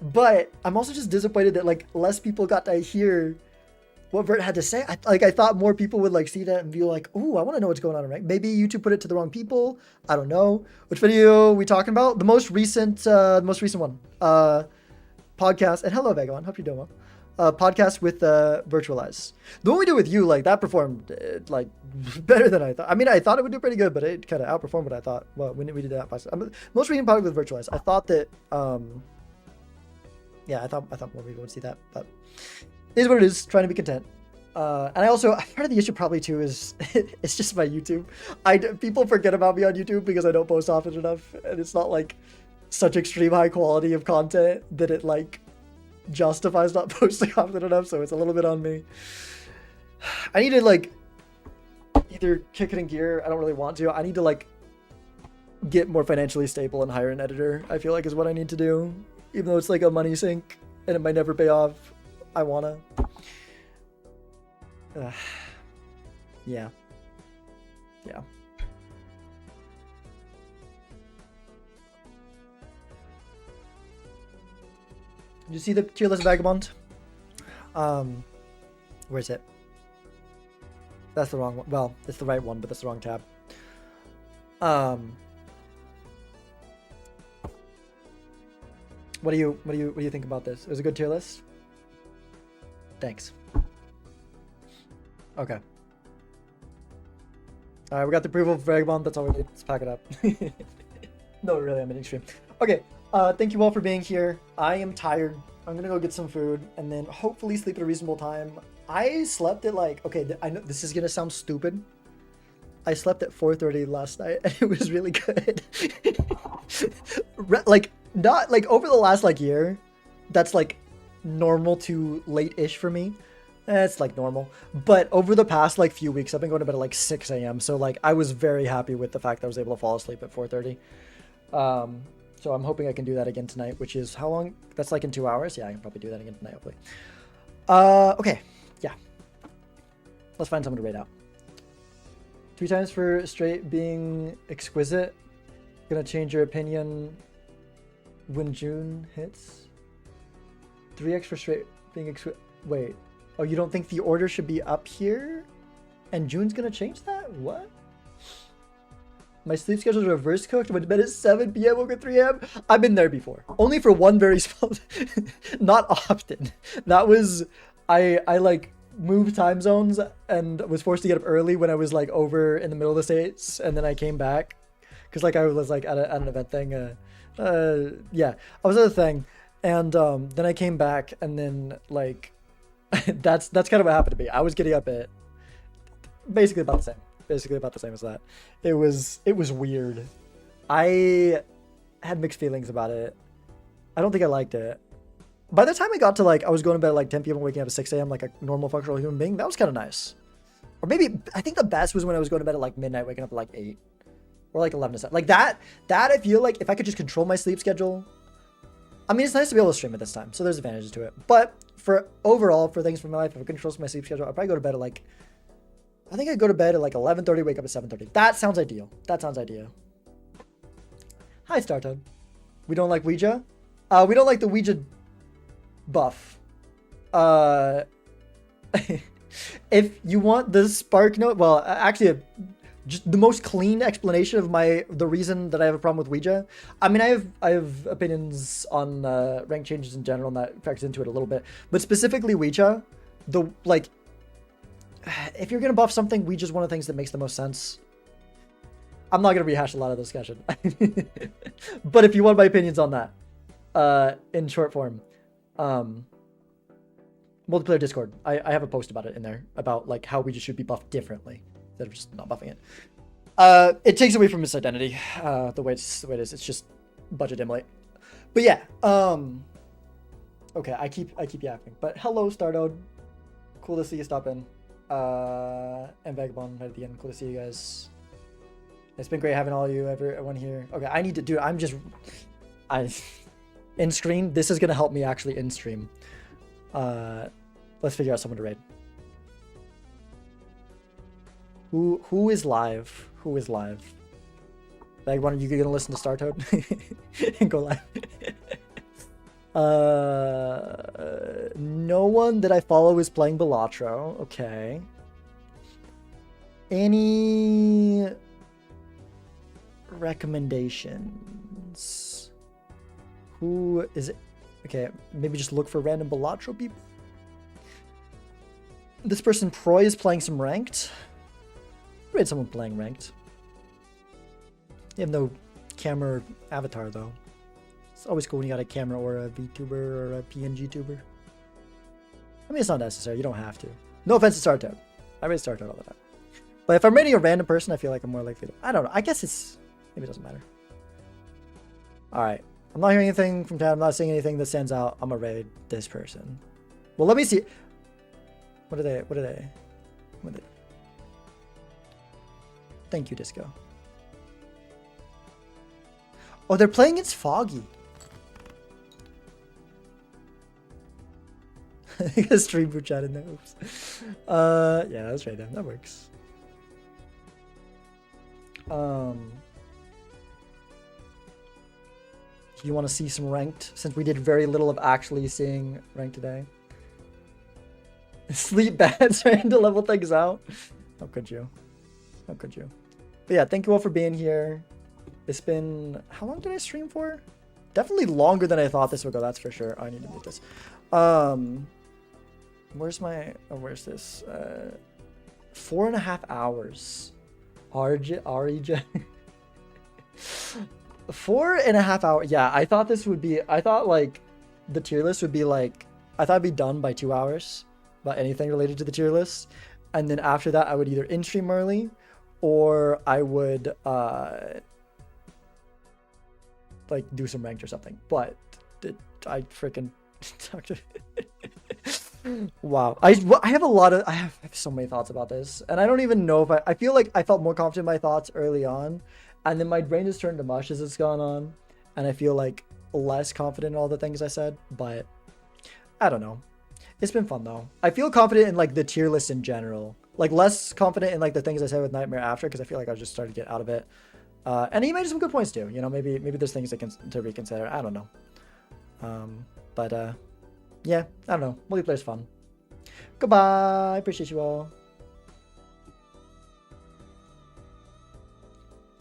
But I'm also just disappointed that like less people got to hear what Vert had to say. I thought more people would like see that and be like, "Ooh, I want to know what's going on." Right? Maybe YouTube put it to the wrong people. I don't know. Which video are we talking about? The most recent one. Podcast. And hello, Vagabond. Hope you're doing well. Podcast with Virtualize. The one we did with you, like that performed like better than I thought. I mean, I thought it would do pretty good, but it kind of outperformed what I thought. Well, when we did that podcast, most recent podcast with Virtualize. I thought that, yeah, I thought more people would see that, but it is what it is. Trying to be content. And I also, part of the issue probably too is it's just my YouTube. People forget about me on YouTube because I don't post often enough, and it's not like such extreme high quality of content that it like justifies not posting often enough, so it's a little bit on me. I need to like either kick it in gear. I don't really want to. I need to like get more financially stable and hire an editor. I feel like is what I need to do, even though it's like a money sink and it might never pay off. I wanna. Yeah. you see the tier list vagabond? Where's it? That's the wrong one. Well, it's the right one, but that's the wrong tab. What do you think about this? It was a good tier list. Thanks. Okay. All right, we got the approval of Vagabond. That's all we need. Let's pack it up. No, really, I'm in extreme. Okay. Thank you all for being here. I am tired. I'm gonna go get some food and then hopefully sleep at a reasonable time. I slept at like, okay, I know this is gonna sound stupid. I slept at 4:30 last night and it was really good. Like, not like over the last like year, that's like normal to late-ish for me. It's like normal. But over the past like few weeks, I've been going to bed at like 6 a.m. So like I was very happy with the fact that I was able to fall asleep at 4:30. So I'm hoping I can do that again tonight, which is how long? That's like in 2 hours. Yeah, I can probably do that again tonight, hopefully. Okay. Yeah. Let's find someone to rate out. 3 times for straight being exquisite. Gonna change your opinion when June hits. 3x for straight being exquisite. Wait. Oh, you don't think the order should be up here? And June's gonna change that? What? My sleep schedule is reverse cooked. Went to bed at 7 p.m. woke at 3 a.m. I've been there before. Only for one very small... Not often. That was... I like moved time zones and was forced to get up early when I was like over in the middle of the States. And then I came back. Because like I was like at an event thing. Yeah, I was at a thing. And then I came back and then like... that's kind of what happened to me. I was getting up at... Basically about the same. Basically about the same as that. It was weird. I had mixed feelings about it. I don't think I liked it. By the time I got to like, I was going to bed at like 10 p.m. and waking up at 6 a.m. like a normal functional human being, that was kind of nice. Or maybe, I think the best was when I was going to bed at like midnight, waking up at like 8. Or like 11 to 7. Like that I feel like if I could just control my sleep schedule. I mean, it's nice to be able to stream at this time, so there's advantages to it. But for overall, for things from my life, if I control my sleep schedule, I'd probably go to bed at like, I think I'd go to bed at like 11:30, wake up at 7:30. That sounds ideal. That sounds ideal. Hi, Startoad. We don't like Ouija? We don't like the Ouija buff. If you want the spark note, well, actually, just the most clean explanation of the reason that I have a problem with Ouija. I mean, I have opinions on rank changes in general, and that factors into it a little bit. But specifically Ouija, if you're gonna buff something, Ouija's one of the things that makes the most sense. I'm not gonna rehash a lot of the discussion, but if you want my opinions on that, in short form, multiplayer Discord, I have a post about it in there about like how Ouija should be buffed differently instead of just not buffing it. It takes away from its identity, the way it is. It's just budget emulate. But yeah, okay, I keep yapping. But hello, Stardoad. Cool to see you stop in. And Vagabond right at the end. Cool to see you guys. It's been great having all of you, everyone here. Okay, I need to do. In screen. This is gonna help me actually in stream. Let's figure out someone to raid. Who is live? Who is live? Vagabond, are you gonna listen to Startoad and go live? No one that I follow is playing Balatro. Okay. Any recommendations? Who is it? Okay, maybe just look for random Balatro people. This person, Proy, is playing some ranked. Read someone playing ranked. You have no camera or avatar though. It's always cool when you got a camera or a VTuber or a PNG tuber. I mean, it's not necessary. You don't have to. No offense to Startoad. I read Startoad all the time. But if I'm rating a random person, I feel like I'm more likely to... I don't know. I guess it's... Maybe it doesn't matter. Alright. I'm not hearing anything from Tab. I'm not seeing anything that stands out. I'm gonna raid this person. Well, let me see. What are they? Thank you, Disco. Oh, they're playing It's Foggy. Stream for chat in there. Oops. Yeah, that's right. That works. Do you want to see some ranked, since we did very little of actually seeing ranked today? Sleep bad, trying to level things out. How could you? How could you? But yeah, thank you all for being here. It's been, how long did I stream for? Definitely longer than I thought this would go, that's for sure. Oh, I need to mute this. Where's my, oh, where's this? 4.5 hours. REJ. 4.5 hours. Yeah, I thought this would be, I thought like the tier list would be like, I thought it'd be done by 2 hours, about anything related to the tier list. And then after that, I would either in-stream early or I would like do some ranked or something. But I freaking talked to wow. I have a lot of, I have so many thoughts about this. And I don't even know if I feel like I felt more confident in my thoughts early on. And then my brain just turned to mush as it's gone on. And I feel like less confident in all the things I said. But I don't know. It's been fun though. I feel confident in like the tier list in general. Like less confident in like the things I said with Nightmare after, because I feel like I was just starting to get out of it. And he made some good points too. You know, maybe there's things to reconsider. I don't know. Yeah, I don't know. Multiplayer's fun. Goodbye. Appreciate you all.